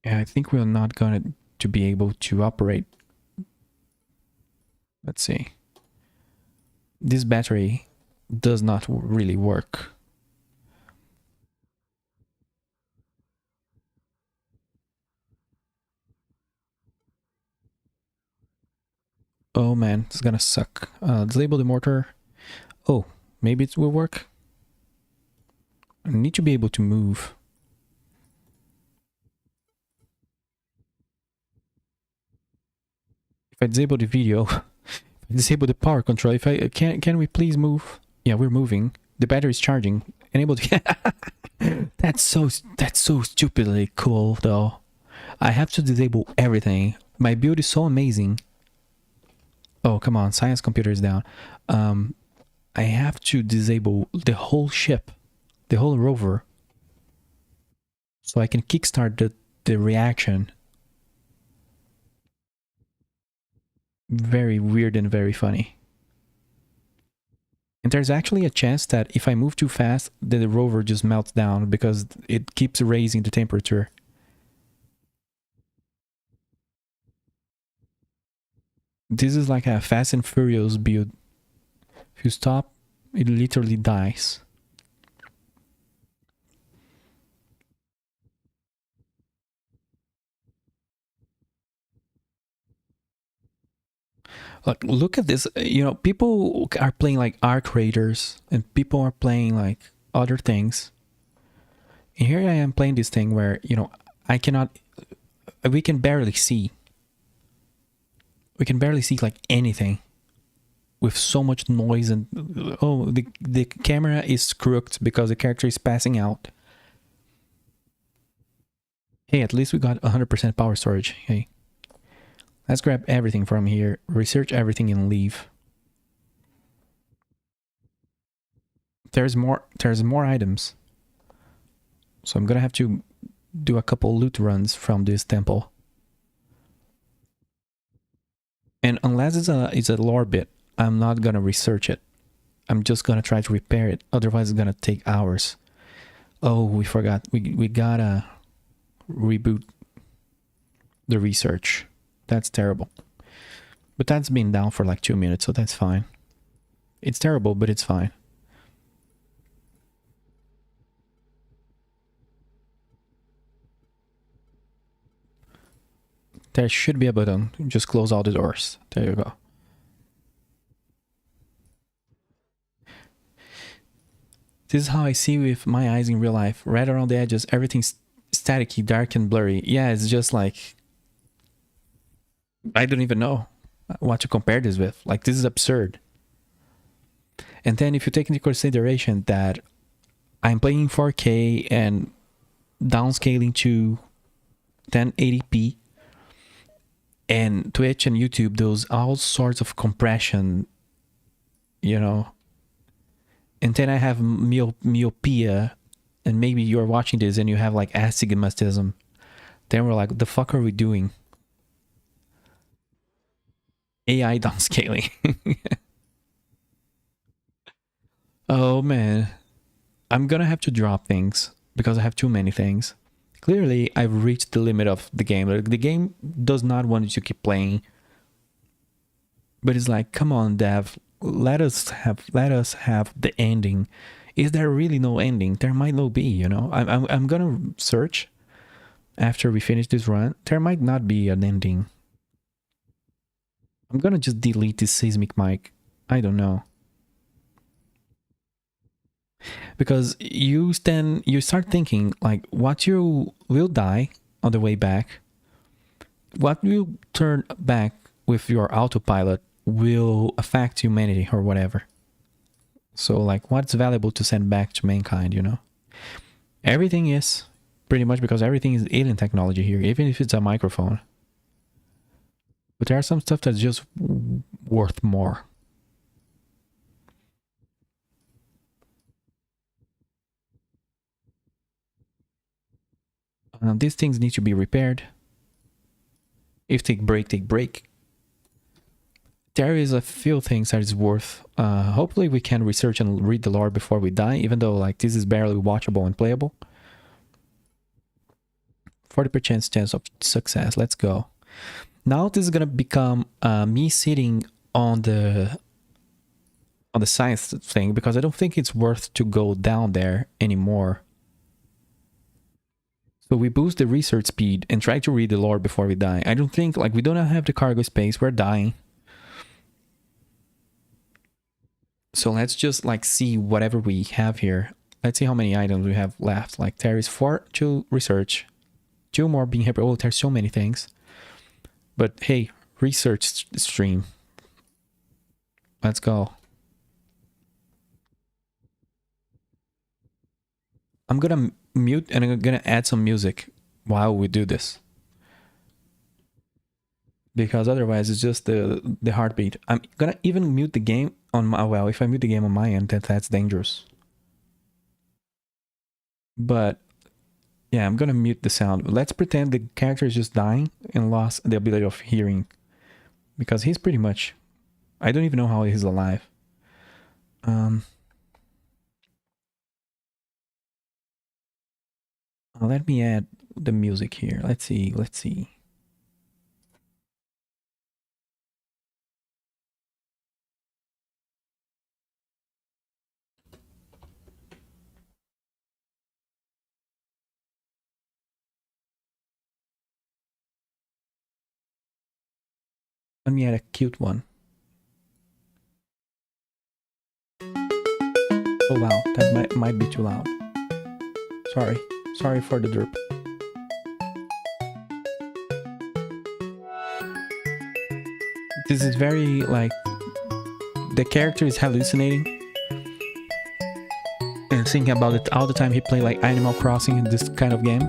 S3: And I think we're not going to be able to operate. Let's see. This battery does not really work. Oh man, it's gonna suck. Disable the mortar. Oh, maybe it will work. I need to be able to move. If I disable the video, if I disable the power control, if I can we please move? Yeah, we're moving. The battery is charging. Enable the that's so stupidly cool though. I have to disable everything. My build is so amazing. Oh, come on, science computer is down. I have to disable the whole ship, the whole rover, so I can kickstart the reaction. Very weird and very funny. And there's actually a chance that if I move too fast, the rover just melts down because it keeps raising the temperature. This is like a Fast and Furious build. If you stop, it literally dies. Like, look at this. You know, people are playing like Arc Raiders and people are playing like other things. And here I am playing this thing where, you know, we can barely see. We can barely see like anything with so much noise and oh, the camera is crooked because the character is passing out. Hey, at least we got 100% power storage. Hey, let's grab everything from here, research everything and leave. There's more items. So I'm gonna have to do a couple loot runs from this temple. And unless it's a lore bit, I'm not gonna research it. I'm just gonna try to repair it. Otherwise, it's gonna take hours. Oh, we forgot. We gotta reboot the research. That's terrible. But that's been down for like 2 minutes, so that's fine. It's terrible, but it's fine. There should be a button. Just close all the doors. There you go. This is how I see with my eyes in real life. Right around the edges, everything's staticky, dark and blurry. Yeah, it's just like... I don't even know what to compare this with. Like, this is absurd. And then if you take into consideration that I'm playing 4K and downscaling to 1080p, and Twitch and YouTube does all sorts of compression, you know. And then I have myopia, and maybe you're watching this and you have like astigmatism. Then we're like, what the fuck are we doing? AI downscaling. Oh man. I'm gonna have to drop things because I have too many things. Clearly, I've reached the limit of the game. The game does not want you to keep playing. But it's like, come on, dev, let us have the ending. Is there really no ending? There might not be, you know. I'm gonna search after we finish this run. There might not be an ending. I'm gonna just delete this seismic mic. I don't know. Because you start thinking like what you will die on the way back, what will turn back with your autopilot will affect humanity or whatever. So like what's valuable to send back to mankind, you know? Everything is pretty much, because everything is alien technology here, even if it's a microphone. But there are some stuff that's just worth more. These things need to be repaired. If take break, take break. There is a few things that is worth. Hopefully we can research and read the lore before we die, even though like this is barely watchable and playable. 40% chance of success. Let's go. Now this is gonna become me sitting on the science thing, because I don't think it's worth to go down there anymore. So we boost the research speed and try to read the lore before we die. I don't think, like, we don't have the cargo space. We're dying. So let's just like see whatever we have here. Let's see how many items we have left. Like there is 4 to research, 2 more being here. Oh, there's so many things. But hey, research stream. Let's go. I'm gonna mute and I'm gonna add some music while we do this, because otherwise it's just the heartbeat. I'm gonna even mute the game on my, well, if I mute the game on my end, that's dangerous. But yeah, I'm gonna mute the sound. Let's pretend the character is just dying and lost the ability of hearing, because he's pretty much, I don't even know how he's alive. Let me add the music here. Let's see. Let me add a cute one. Oh wow, that might be too loud. Sorry for the derp. This is very like, the character is hallucinating and thinking about it all the time. He played like Animal Crossing in this kind of game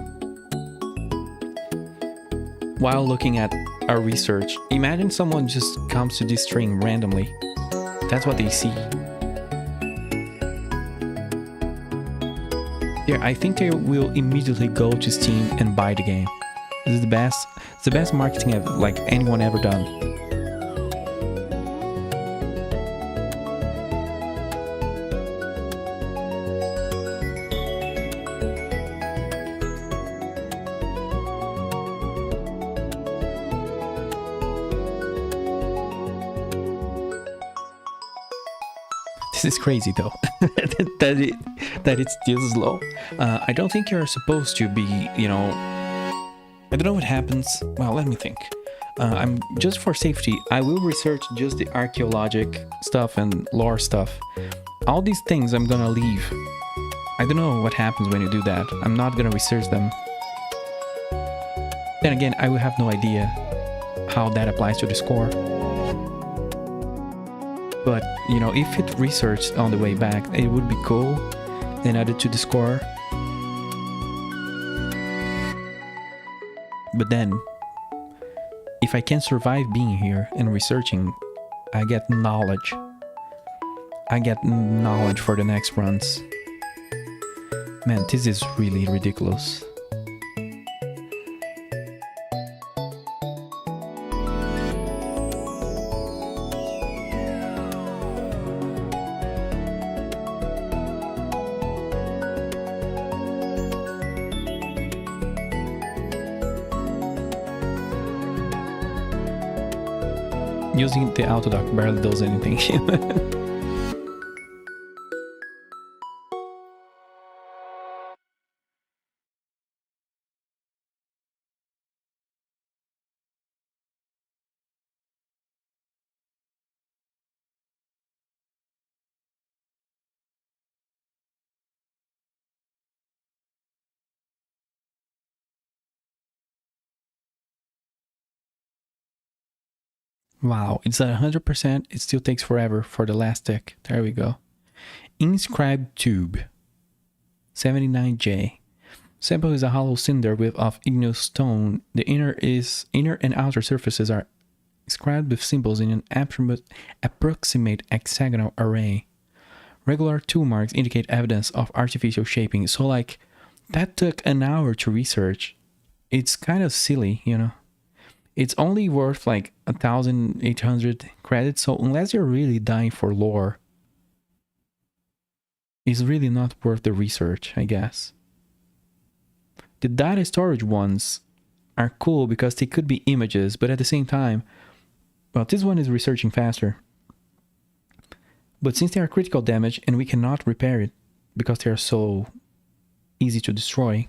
S3: while looking at our research. Imagine someone just comes to this stream randomly. That's what they see. Yeah, I think they will immediately go to Steam and buy the game. This is the best. It's the best marketing I've, like, anyone ever done. This is crazy though, that it's this low. I don't think you're supposed to be, you know, I don't know what happens. Well, let me think. I'm just for safety, I will research just the archaeologic stuff and lore stuff. All these things I'm gonna leave. I don't know what happens when you do that. I'm not gonna research them. Then again, I will have no idea how that applies to the score. But, you know, if it researched on the way back, it would be cool and added to the score. But then, if I can survive being here and researching, I get knowledge. I get knowledge for the next runs. Man, this is really ridiculous. Using the autodock barely does anything. Wow, it's at 100%. It still takes forever for the last tick. There we go. Inscribed tube. 79J. Sample is a hollow cylinder of igneous stone. The inner and outer surfaces are inscribed with symbols in an approximate hexagonal array. Regular tool marks indicate evidence of artificial shaping. So like, that took an hour to research. it's kind of silly, you know. It's only worth like 1,800 credits, so unless you're really dying for lore, it's really not worth the research, I guess. The data storage ones are cool because they could be images, but at the same time, well, this one is researching faster. But since they are critical damage and we cannot repair it because they are so easy to destroy,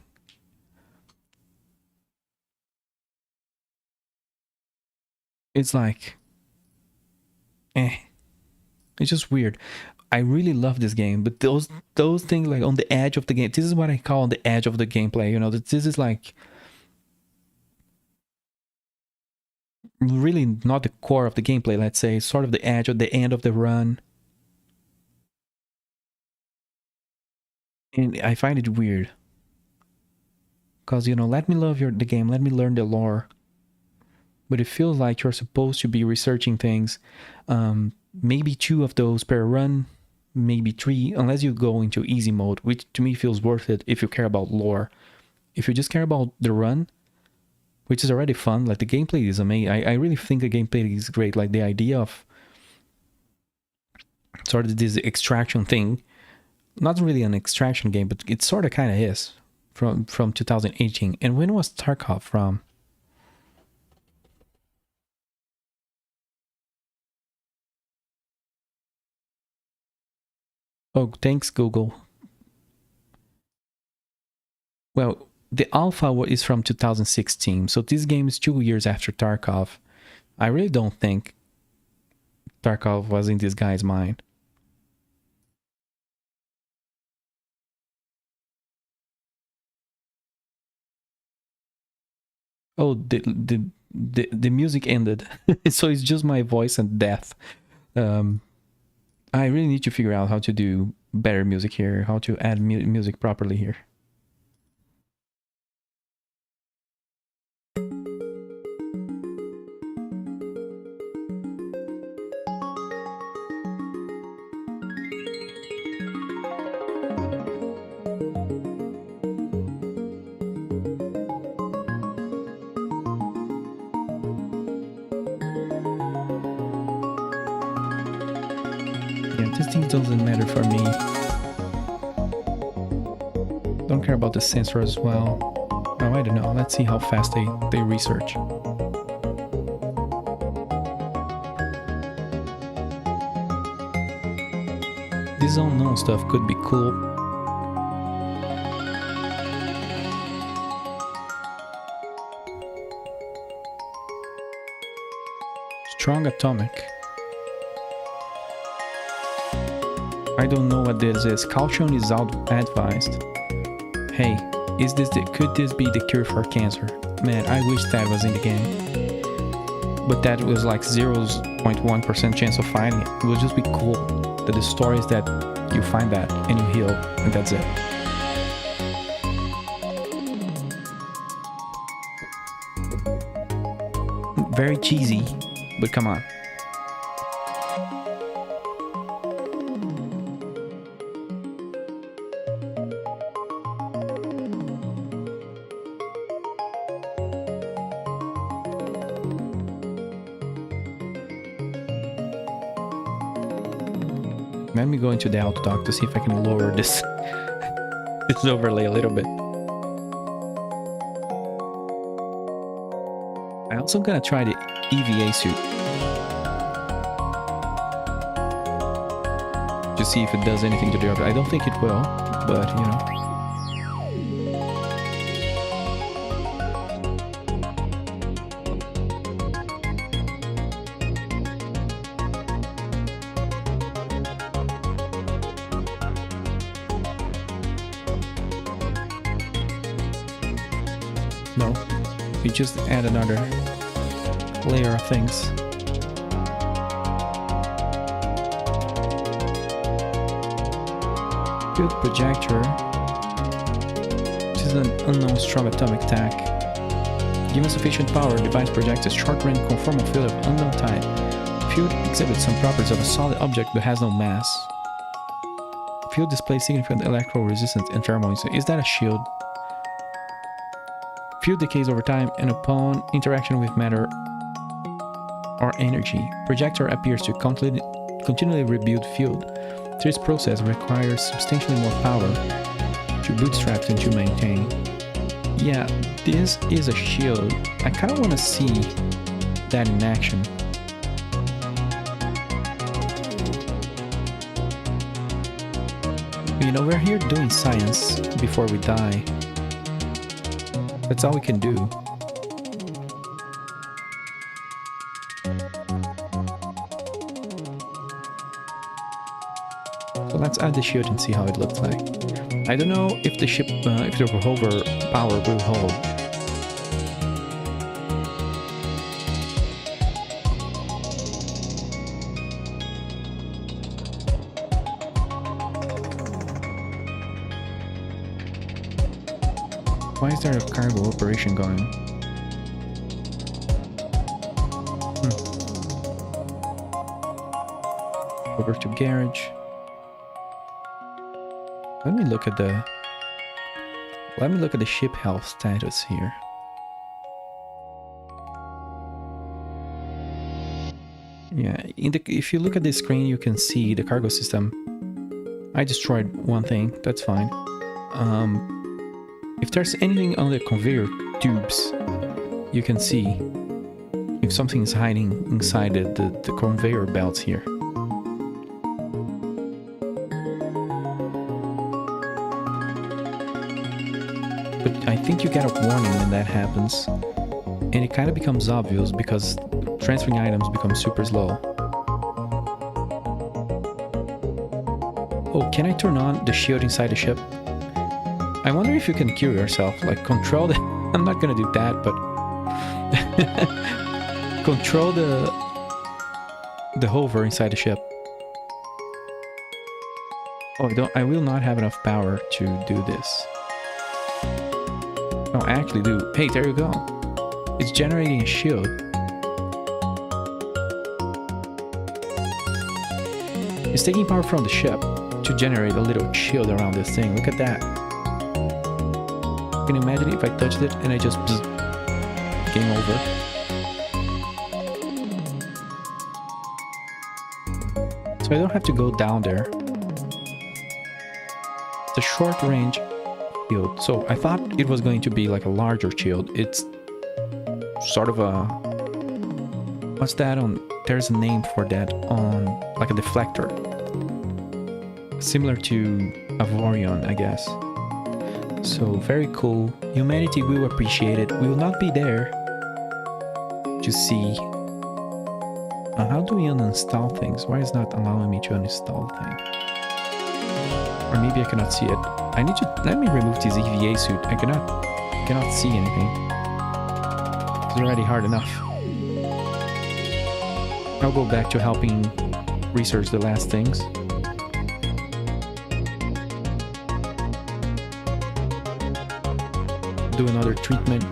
S3: it's like, it's just weird. I really love this game, but those things like on the edge of the game, this is what I call on the edge of the gameplay, you know, this is like really not the core of the gameplay, let's say, sort of the edge of the end of the run. And I find it weird. Because, you know, let me love the game, let me learn the lore. But it feels like you're supposed to be researching things. Maybe 2 of those per run, maybe 3, unless you go into easy mode, which to me feels worth it if you care about lore. If you just care about the run, which is already fun, like the gameplay is amazing. I really think the gameplay is great. Like the idea of sort of this extraction thing, not really an extraction game, but it sort of kind of is from 2018. And when was Tarkov from? Oh, thanks, Google. Well, the alpha is from 2016, so this game is 2 years after Tarkov. I really don't think Tarkov was in this guy's mind. Oh, the music ended, so it's just my voice and death. I really need to figure out how to do better music here, how to add music properly here. This thing doesn't matter for me. Don't care about the sensor as well. Oh, I don't know. Let's see how fast they research. This unknown stuff could be cool. Strong atomic. I don't know what this is. Caution is advised. Hey, could this be the cure for cancer? Man, I wish that was in the game. But that was like 0.1% chance of finding it. It would just be cool that the story is that you find that and you heal, and that's it. Very cheesy, but come on. Let me go into the auto dock to see if I can lower this this overlay a little bit. I'm also gonna try the EVA suit to see if it does anything to the other. I don't think it will, but you know. No, you just add another layer of things. Field projector. This is an unknown strong atomic attack. Given sufficient power, the device projects a short-range conformal field of unknown type. The field exhibits some properties of a solid object but has no mass. The field displays significant electrical resistance and thermal. Is that a shield? Fuel decays over time and upon interaction with matter or energy. Projector appears to continually rebuild fuel. This process requires substantially more power to bootstrap and to maintain. Yeah, this is a shield. I kind of want to see that in action. You know, we're here doing science before we die. That's all we can do. So let's add the shield and see how it looks like. I don't know if the ship, if the Rover power will hold. Why is there a cargo operation going? Over to garage. Let me look at the ship health status here. Yeah, if you look at this screen, you can see the cargo system. I destroyed one thing. That's fine. If there's anything on the conveyor tubes, you can see if something is hiding inside the conveyor belts here. But I think you get a warning when that happens, and it kind of becomes obvious because transferring items becomes super slow. Oh, can I turn on the shield inside the ship? I wonder if you can cure yourself, like control the... I'm not gonna do that, but... control the hover inside the ship. Oh, I will not have enough power to do this. Oh, I actually do. Hey, there you go. It's generating a shield. It's taking power from the ship to generate a little shield around this thing. Look at that. Can you imagine if I touched it and I just... Bzz, game over. So I don't have to go down there. It's a short range shield. So I thought it was going to be like a larger shield. It's sort of a... What's that on... There's a name for that on... Like a deflector. Similar to a Vorion, I guess. So very cool. Humanity will appreciate it. We will not be there to see. How do we uninstall things? Why is it not allowing me to uninstall things? Or maybe I cannot see it. I need to... Let me remove this EVA suit. I cannot see anything. It's already hard enough. I'll go back to helping research the last things. Do another treatment.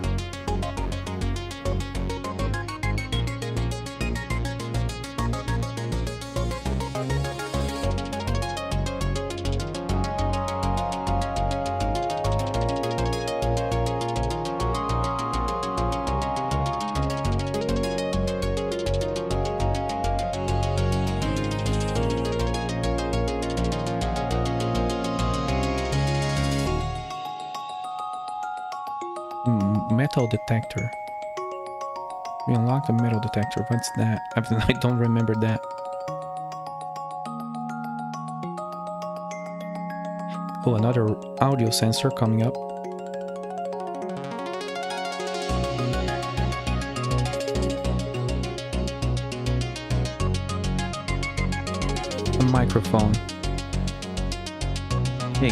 S3: Metal detector. We unlocked the metal detector. What's that? I don't remember that. Oh, another audio sensor coming up. A microphone. Hey,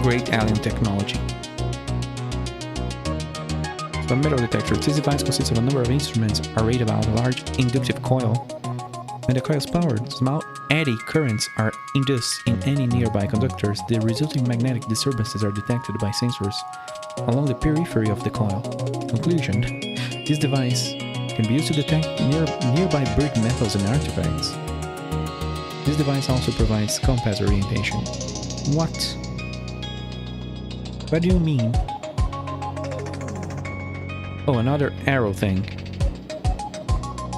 S3: great alien technology. A metal detector. This device consists of a number of instruments arrayed about a large inductive coil. When the coil is powered, small eddy currents are induced in any nearby conductors. The resulting magnetic disturbances are detected by sensors along the periphery of the coil. Conclusion: this device can be used to detect nearby buried metals and artifacts. This device also provides compass orientation. What? What do you mean? Oh, another arrow thing.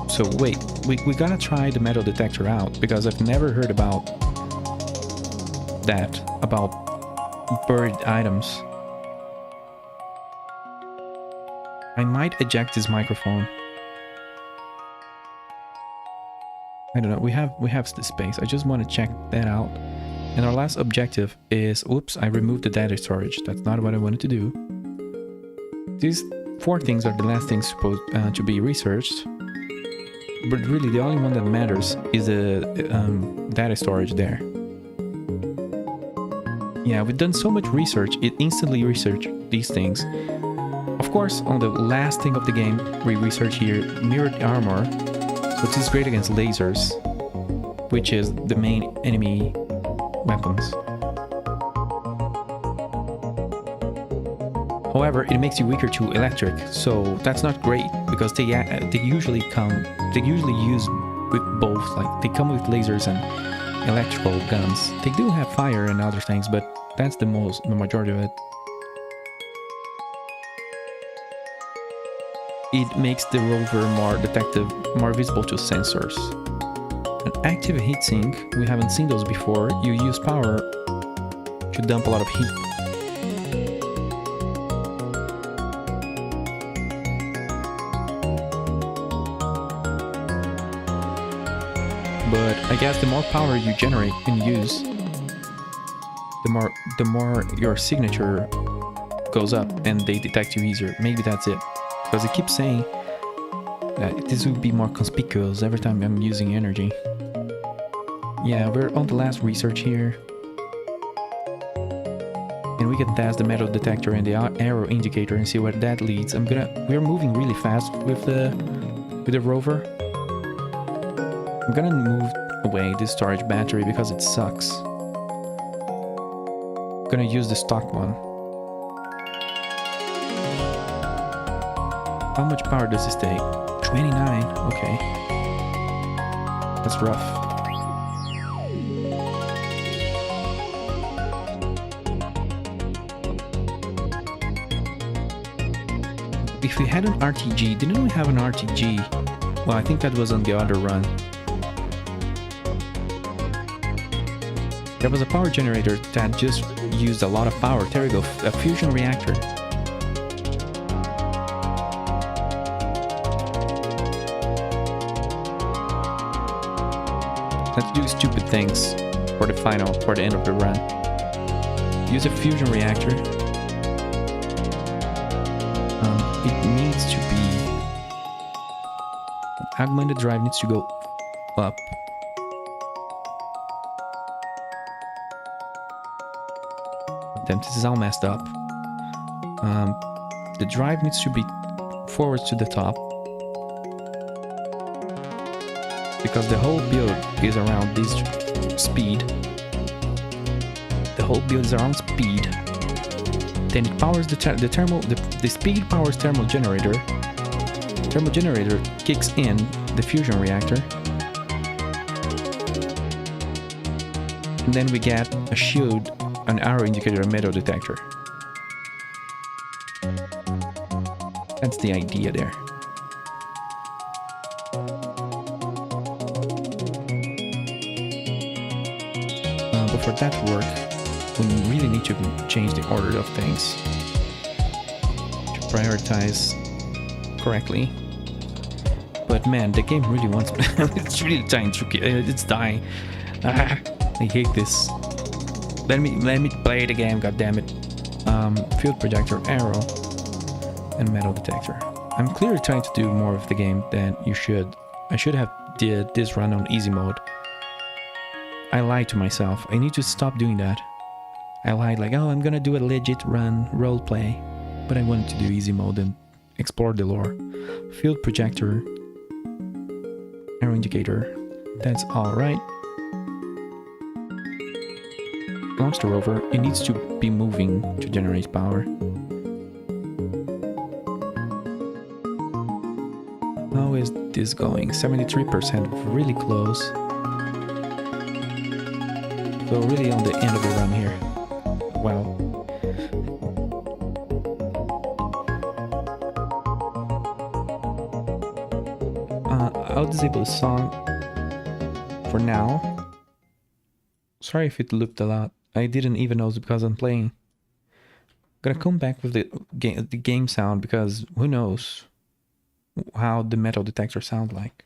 S3: So wait, we gotta try the metal detector out, because I've never heard about that, about buried items. I might eject this microphone. I don't know, we have the space. I just want to check that out. And our last objective is, oops, I removed the data storage. That's not what I wanted to do. These 4 things are the last things supposed to be researched. But really, the only one that matters is the data storage there. Yeah, we've done so much research, it instantly researched these things. Of course, on the last thing of the game, we research here mirrored armor. So this is great against lasers, which is the main enemy weapons. However, it makes you weaker to electric, so that's not great, because they usually use with both. Like, they come with lasers and electrical guns. They do have fire and other things, but that's the majority of it. It makes the Rover more visible to sensors. An active heatsink, we haven't seen those before. You use power to dump a lot of heat. But I guess the more power you generate and use, the more your signature goes up and they detect you easier. Maybe that's it. Because it keeps saying that this would be more conspicuous every time I'm using energy. Yeah, we're on the last research here. And we can test the metal detector and the arrow indicator and see where that leads. We're moving really fast with the Rover. I'm gonna move away this storage battery because it sucks. I'm gonna use the stock one. How much power does this take? 29, okay. That's rough. If we had an RTG, didn't we have an RTG? Well, I think that was on the other run. There was a power generator that just used a lot of power. There we go, a fusion reactor. Let's do stupid things for the end of the run. Use a fusion reactor. It needs to be... augmented drive needs to go up. Damn, this is all messed up. The drive needs to be forwards to the top. Because the whole build is around this speed. The whole build is around speed. Then it powers the speed powers thermal generator. Thermal generator kicks in the fusion reactor. And then we get a shield, an arrow indicator, a metal detector. That's the idea there. But for that to work, we really need to change the order of things to prioritize correctly. But man, the game really wants me. It's really dying. It's dying. I hate this. Let me play the game. God damn it. Field projector, arrow, and metal detector. I'm clearly trying to do more of the game than you should. I should have did this run on easy mode. I lied to myself. I need to stop doing that. I lied like, oh, I'm gonna do a legit run, roleplay. But I wanted to do easy mode and explore the lore. Field projector, arrow indicator. That's alright. Launch the rover. It needs to be moving to generate power. How is this going? 73%, really close. So really on the end of the run here. Wow. I'll disable the song for now. Sorry if it looped a lot. I didn't even know it's because I'm playing. Gonna come back with the game sound because who knows how the metal detector sounds like.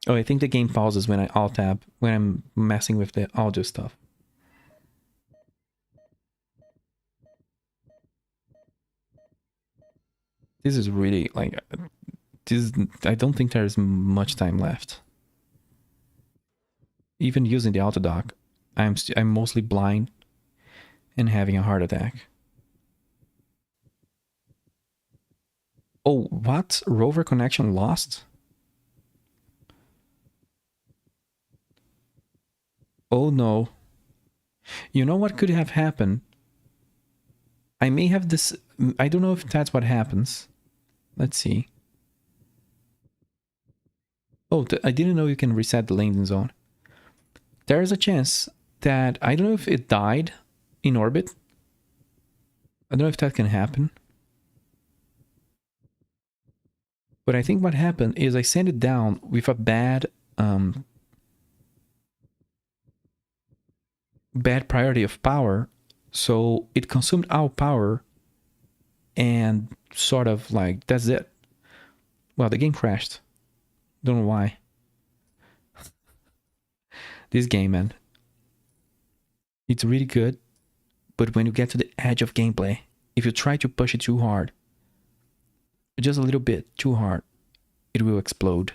S3: Oh, I think the game pauses when I alt tab when I'm messing with the audio stuff. This is really like this. I don't think there's much time left. Even using the auto dock, I'm mostly blind and having a heart attack. Oh, what? Rover connection lost? Oh no. You know what could have happened? I may have this. I don't know if that's what happens. Let's see. Oh, I didn't know you can reset the landing zone. There's a chance that, I don't know if it died in orbit. I don't know if that can happen. But I think what happened is I sent it down with a bad priority of power. So it consumed our power and sort of like, that's it. Well, the game crashed. Don't know why. This game, man. It's really good. But when you get to the edge of gameplay, if you try to push it too hard, just a little bit too hard, it will explode.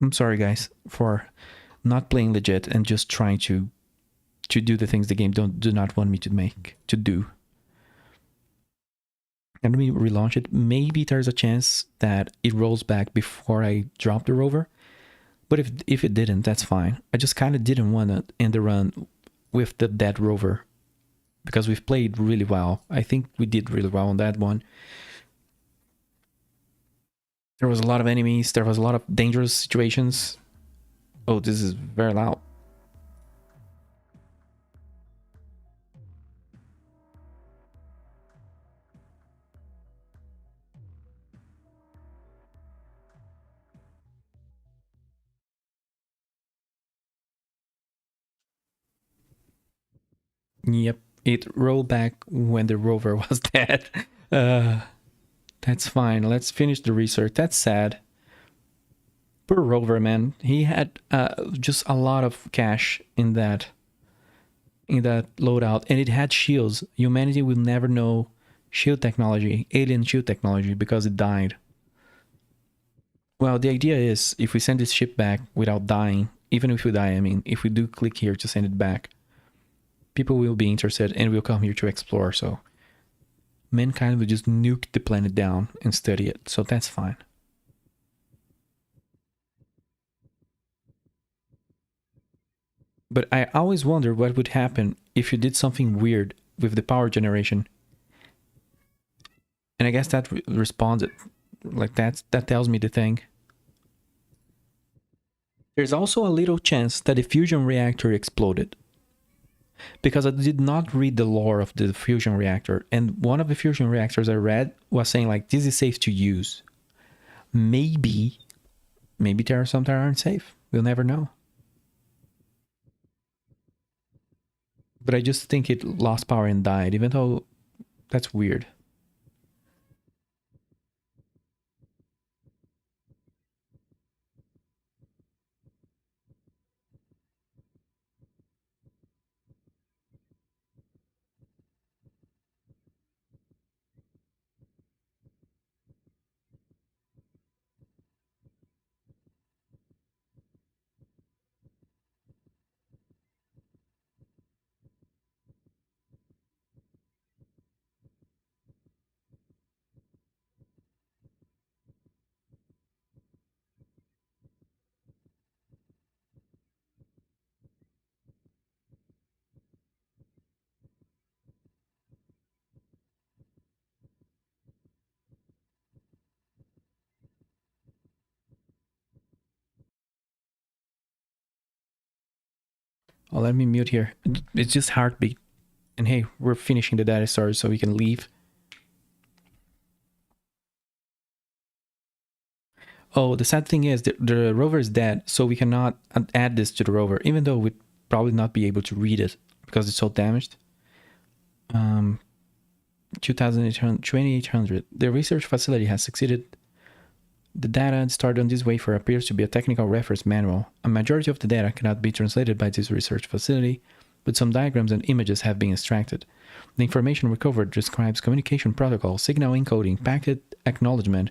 S3: I'm sorry, guys, for not playing legit and just trying to do the things the game do not want me to do. And let me relaunch it. Maybe there's a chance that it rolls back before I drop the rover. But if it didn't, that's fine. I just kind of didn't want to end the run with the dead rover because we've played really well. I think we did really well on that one. There was a lot of enemies. There was a lot of dangerous situations. Oh, this is very loud. Yep, it rolled back when the rover was dead. That's fine. Let's finish the research. That's sad. Poor Rover, man. He had just a lot of cash in that loadout, and it had shields. Humanity will never know shield technology, alien shield technology, because it died. Well, the idea is if we send this ship back without dying, even if we die, I mean, if we do click here to send it back, people will be interested and will come here to explore. So mankind will just nuke the planet down and study it. So that's fine. But I always wonder what would happen if you did something weird with the power generation. And I guess that responds it. Like that tells me the thing. There's also a little chance that the fusion reactor exploded. Because I did not read the lore of the fusion reactor. And one of the fusion reactors I read was saying like, this is safe to use. Maybe there are some that aren't safe. We'll never know. But I just think it lost power and died, even though that's weird. Oh, let me mute here. It's just heartbeat. And hey, we're finishing the data storage so we can leave. Oh, the sad thing is the rover is dead, so we cannot add this to the rover, even though we'd probably not be able to read it because it's so damaged. 2800. The research facility has succeeded. The data stored on this wafer appears to be a technical reference manual. A majority of the data cannot be translated by this research facility, but some diagrams and images have been extracted. The information recovered describes communication protocol, signal encoding, packet acknowledgement,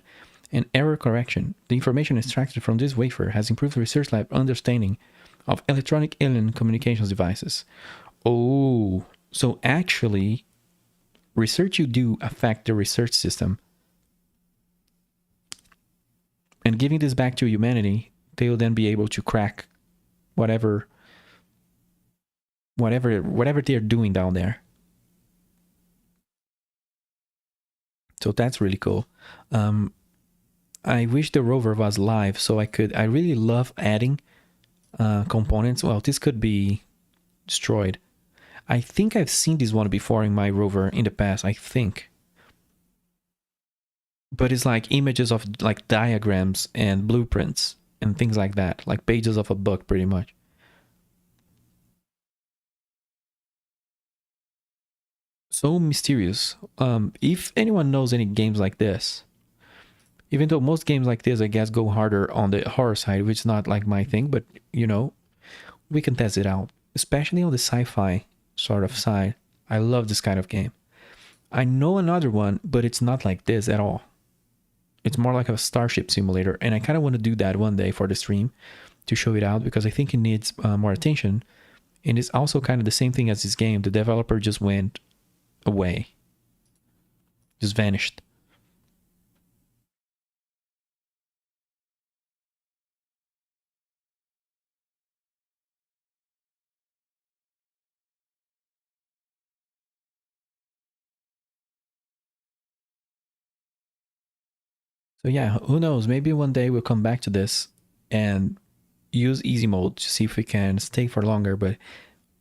S3: and error correction. The information extracted from this wafer has improved research lab understanding of electronic alien communications devices. Oh, so actually, research you do affect the research system. And giving this back to humanity, they will then be able to crack whatever they're doing down there. So that's really cool. I wish the rover was live so I really love adding components. Well, this could be destroyed. I think I've seen this one before in my rover in the past, I think. But it's like images of like diagrams and blueprints and things like that, like pages of a book pretty much. So mysterious. If anyone knows any games like this, even though most games like this I guess go harder on the horror side, which is not like my thing, but you know, we can test it out, especially on the sci-fi sort of side. I love this kind of game. I know another one, but it's not like this at all. It's more like a starship simulator, and I kind of want to do that one day for the stream to show it out because I think it needs more attention. And it's also kind of the same thing as this game. The developer just went away, just vanished. So yeah, who knows? Maybe one day we'll come back to this and use easy mode to see if we can stay for longer. But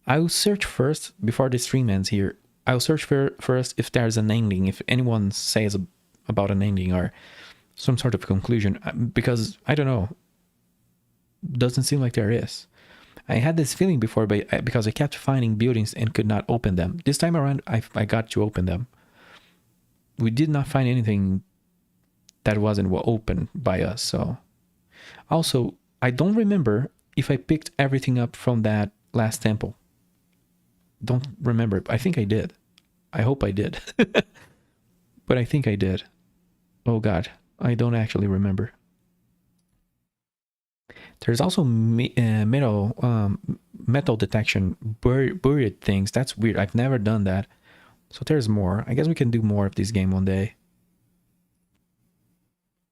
S3: I'll search first before the stream ends here. I'll search first if there's an ending, if anyone says about an ending or some sort of conclusion, because I don't know. Doesn't seem like there is. I had this feeling before, but because I kept finding buildings and could not open them. This time around, I got to open them. We did not find anything that wasn't opened by us. So also, I don't remember if I picked everything up from that last temple. Don't remember. I think I did. I hope I did. But I think I did. Oh God, I don't actually remember. There's also metal detection, buried things. That's weird. I've never done that. So there's more. I guess we can do more of this game one day.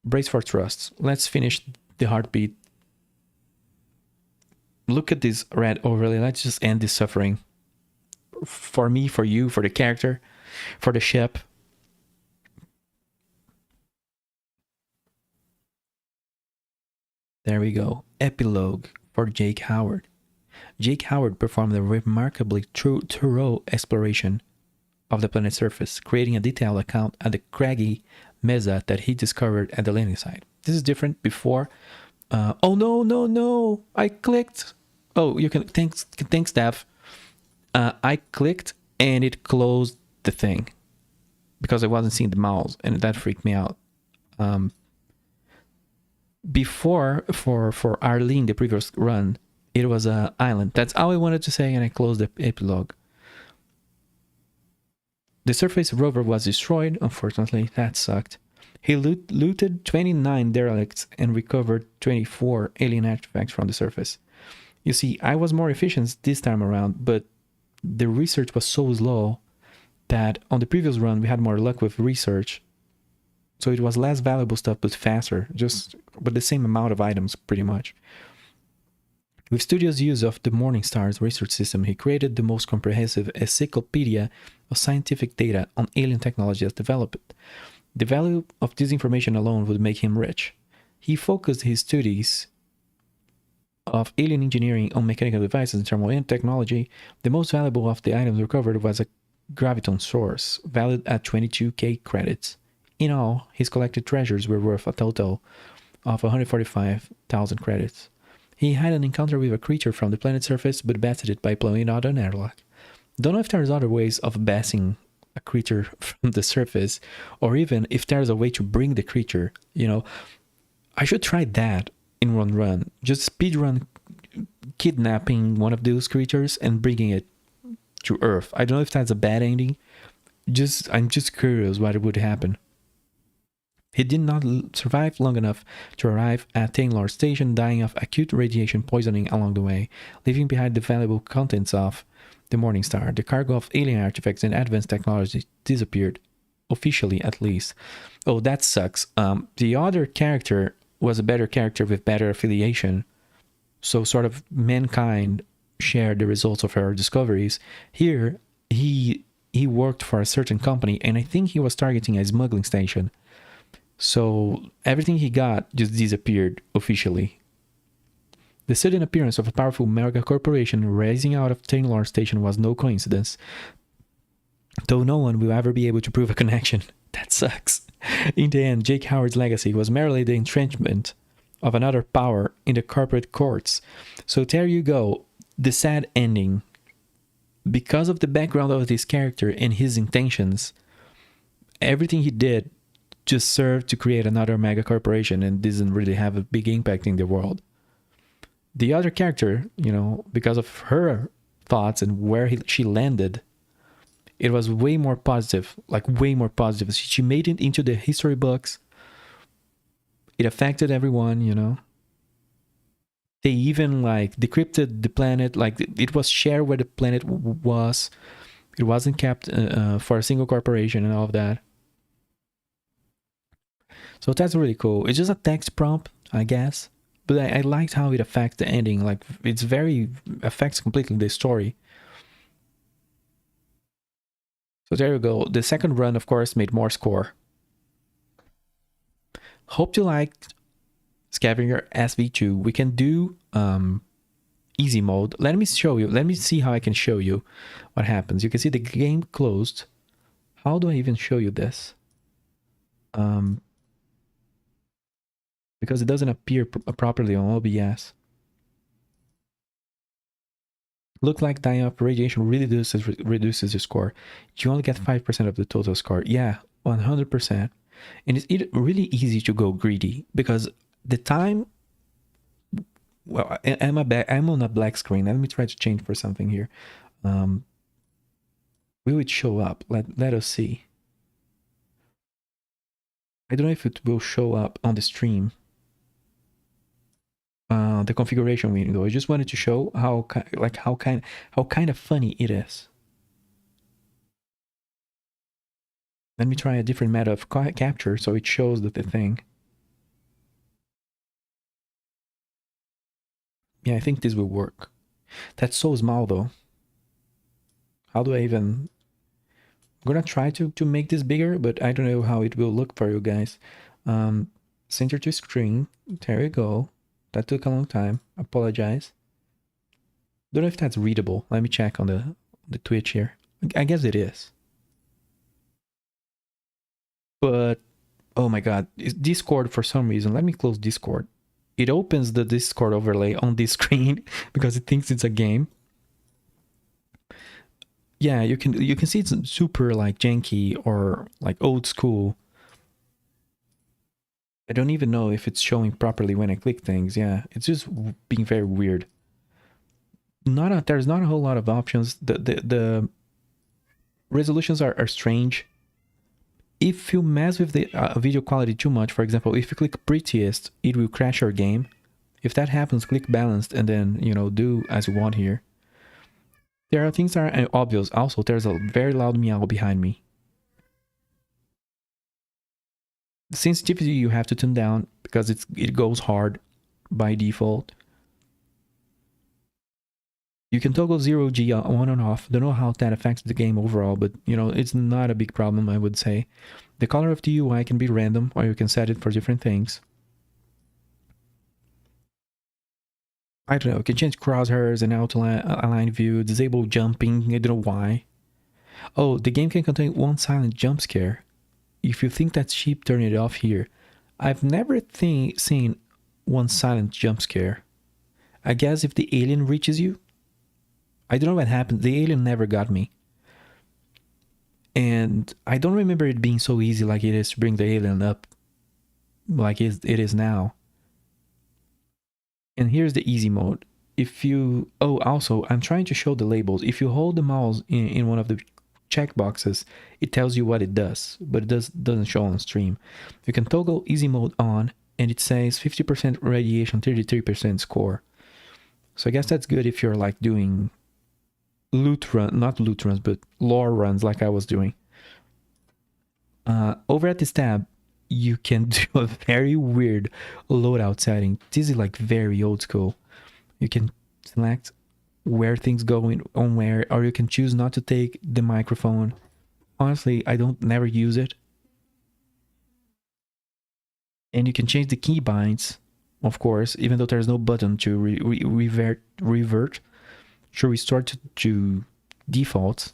S3: Brace for thrusts. Let's finish the heartbeat. Look at this red overlay. Let's just end this suffering. For me, for you, for the character, for the ship. There we go. Epilogue for Jake Howard. Jake Howard performed a remarkably thorough exploration of the planet's surface, creating a detailed account of the craggy mesa that he discovered at the landing site. This is different before. Oh no! I clicked. Oh, you can thanks Dev. I clicked and it closed the thing because I wasn't seeing the mouse, and that freaked me out. Before for Arlene, the previous run, it was an island. That's all I wanted to say, and I closed the epilogue. The surface rover was destroyed, unfortunately. That sucked. He looted 29 derelicts and recovered 24 alien artifacts from the surface. You see, I was more efficient this time around, but the research was so slow that on the previous run we had more luck with research. So it was less valuable stuff, but faster, just with the same amount of items, pretty much. With Studio's use of the Morningstar's research system, he created the most comprehensive encyclopedia of scientific data on alien technology as developed. The value of this information alone would make him rich. He focused his studies of alien engineering on mechanical devices and thermal technology, the most valuable of the items recovered was a graviton source, valued at 22k credits. In all, his collected treasures were worth a total of 145,000 credits. He had an encounter with a creature from the planet's surface, but bested it by blowing out an airlock. Don't know if there's other ways of bassing a creature from the surface, or even if there's a way to bring the creature, you know. I should try that in one run. Just speedrun kidnapping one of those creatures and bringing it to Earth. I don't know if that's a bad ending. I'm just curious what would happen. He did not survive long enough to arrive at Taylor Station, dying of acute radiation poisoning along the way, leaving behind the valuable contents of the Morningstar. The cargo of alien artifacts and advanced technology disappeared, officially at least. Oh, that sucks. The other character was a better character with better affiliation, so sort of mankind shared the results of her discoveries. Here, he worked for a certain company, and I think he was targeting a smuggling station. So everything he got just disappeared officially. The sudden appearance of a powerful mega corporation rising out of Taylor Station was no coincidence, though no one will ever be able to prove a connection. That sucks. In the end, Jake Howard's legacy was merely the entrenchment of another power in the corporate courts. So there you go, the sad ending. Because of the background of this character and his intentions, everything he did just served to create another mega corporation and doesn't really have a big impact in the world. The other character, you know, because of her thoughts and where she landed, it was way more positive, like way more positive. She made it into the history books. It affected everyone, you know. They even like decrypted the planet, like it was shared where the planet was. It wasn't kept for a single corporation and all of that. So that's really cool. It's just a text prompt, I guess. But I liked how it affects the ending. Like affects completely the story. So there you go. The second run, of course, made more score. Hope you liked Scavenger SV-4. We can do easy mode. Let me show you. Let me see how I can show you what happens. You can see the game closed. How do I even show you this? Because it doesn't appear properly on OBS. Look like dying of radiation really reduces your score. You only get 5% of the total score. Yeah, 100%. And it's really easy to go greedy because the time... Well, I'm on a black screen. Let me try to change for something here. Will it show up? Let us see. I don't know if it will show up on the stream. The configuration window. I just wanted to show how kind of funny it is. Let me try a different method of capture so it shows the thing. Yeah, I think this will work. That's so small though. How do I even... I'm gonna try to make this bigger, but I don't know how it will look for you guys. Center to screen. There you go. That took a long time. Apologize. Don't know if that's readable. Let me check on the Twitch here. I guess it is. But, oh my god. Discord for some reason. Let me close Discord. It opens the Discord overlay on this screen because it thinks it's a game. Yeah, you can see it's super like janky or like old school. I don't even know if it's showing properly when I click things. Yeah, it's just being very weird. There's not a whole lot of options. The resolutions are strange. If you mess with the video quality too much, for example, if you click prettiest, it will crash your game. If that happens, click balanced and then, you know, do as you want here. There are things that are obvious. Also, there's a very loud meow behind me. Sensitivity you have to tune down because it goes hard by default. You can toggle 0G on and off. Don't know how that affects the game overall, but you know, it's not a big problem, I would say. The color of the UI can be random, or you can set it for different things. I don't know. You can change crosshairs and auto-align view, disable jumping. I don't know why. Oh, the game can contain one silent jump scare. If you think that's cheap, turn it off here. I've never seen one silent jump scare. I guess if the alien reaches you. I don't know what happened. The alien never got me. And I don't remember it being so easy like it is to bring the alien up. Like it is now. And here's the easy mode. If you... Oh, also, I'm trying to show the labels. If you hold the mouse in one of the checkboxes, it tells you what it does. But it doesn't show on stream. You can toggle easy mode on, and it says 50% radiation, 33% score. So I guess that's good if you're like doing loot run, not loot runs, but lore runs like I was doing. Over at this tab, you can do a very weird loadout setting. This is like very old school. You can select where things go on where, or you can choose not to take the microphone. Honestly, I never use it. And you can change the keybinds, of course, even though there's no button to revert to restore to defaults.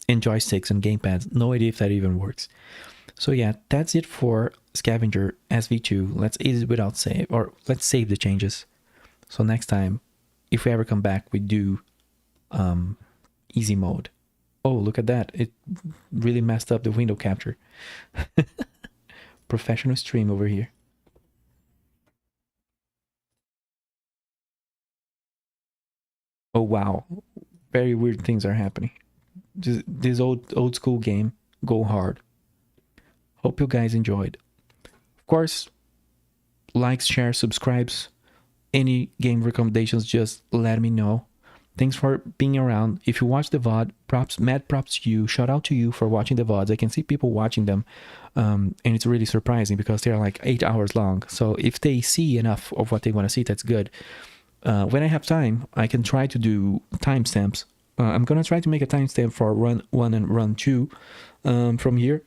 S3: And joysticks and gamepads. No idea if that even works. So yeah, that's it for Scavenger SV-2. Let's edit without save, or let's save the changes. So next time, if we ever come back, we do easy mode. Oh, look at that. It really messed up the window capture. Professional stream over here. Oh wow, very weird things are happening. This old school game, go hard. Hope you guys enjoyed. Of course, likes, shares, subscribes, any game recommendations, just let me know. Thanks for being around. If you watch the VOD, mad props to you. Shout out to you for watching the VODs. I can see people watching them, and it's really surprising because they're like 8 hours long. So if they see enough of what they want to see, that's good. When I have time, I can try to do timestamps. I'm gonna try to make a timestamp for run 1 and run 2 from here.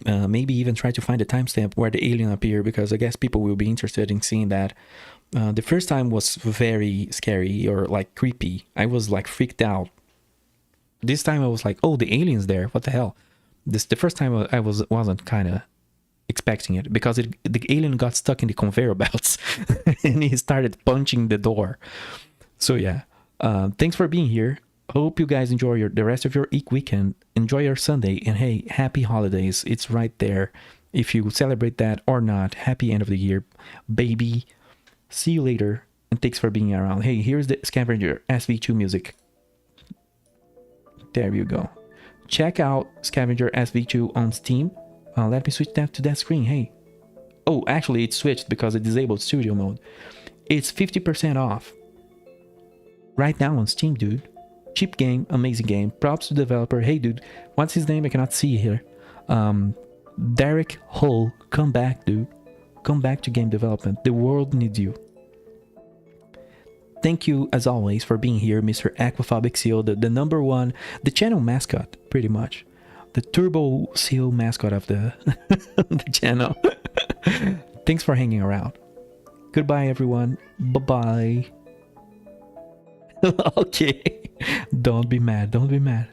S3: Maybe even try to find a timestamp where the alien appear, because I guess people will be interested in seeing that. The first time was very scary or like creepy. I was like freaked out. This time I was like, oh, the alien's there. What the hell? The first time I wasn't kind of expecting it, because the alien got stuck in the conveyor belts and he started punching the door. So yeah, thanks for being here. Hope you guys enjoy the rest of your weekend. Enjoy your Sunday, and hey, happy holidays. It's right there. If you celebrate that or not, happy end of the year, baby. See you later, and thanks for being around. Hey, here's the Scavenger SV-2 music. There you go. Check out Scavenger SV-2 on Steam. Let me switch that to that screen. Hey. Oh, actually, it switched because it disabled studio mode. It's 50% off. Right now on Steam, dude. Cheap game, amazing game. Props to the developer. Hey, dude, what's his name? I cannot see here. Deric, Ruhl, come back, dude. Come back to game development. The world needs you. Thank you, as always, for being here, Mr. Aquaphobic Seal, the number one, the channel mascot, pretty much. The Turbo Seal mascot of the, the channel. Thanks for hanging around. Goodbye, everyone. Bye-bye. Okay. Don't be mad. Don't be mad.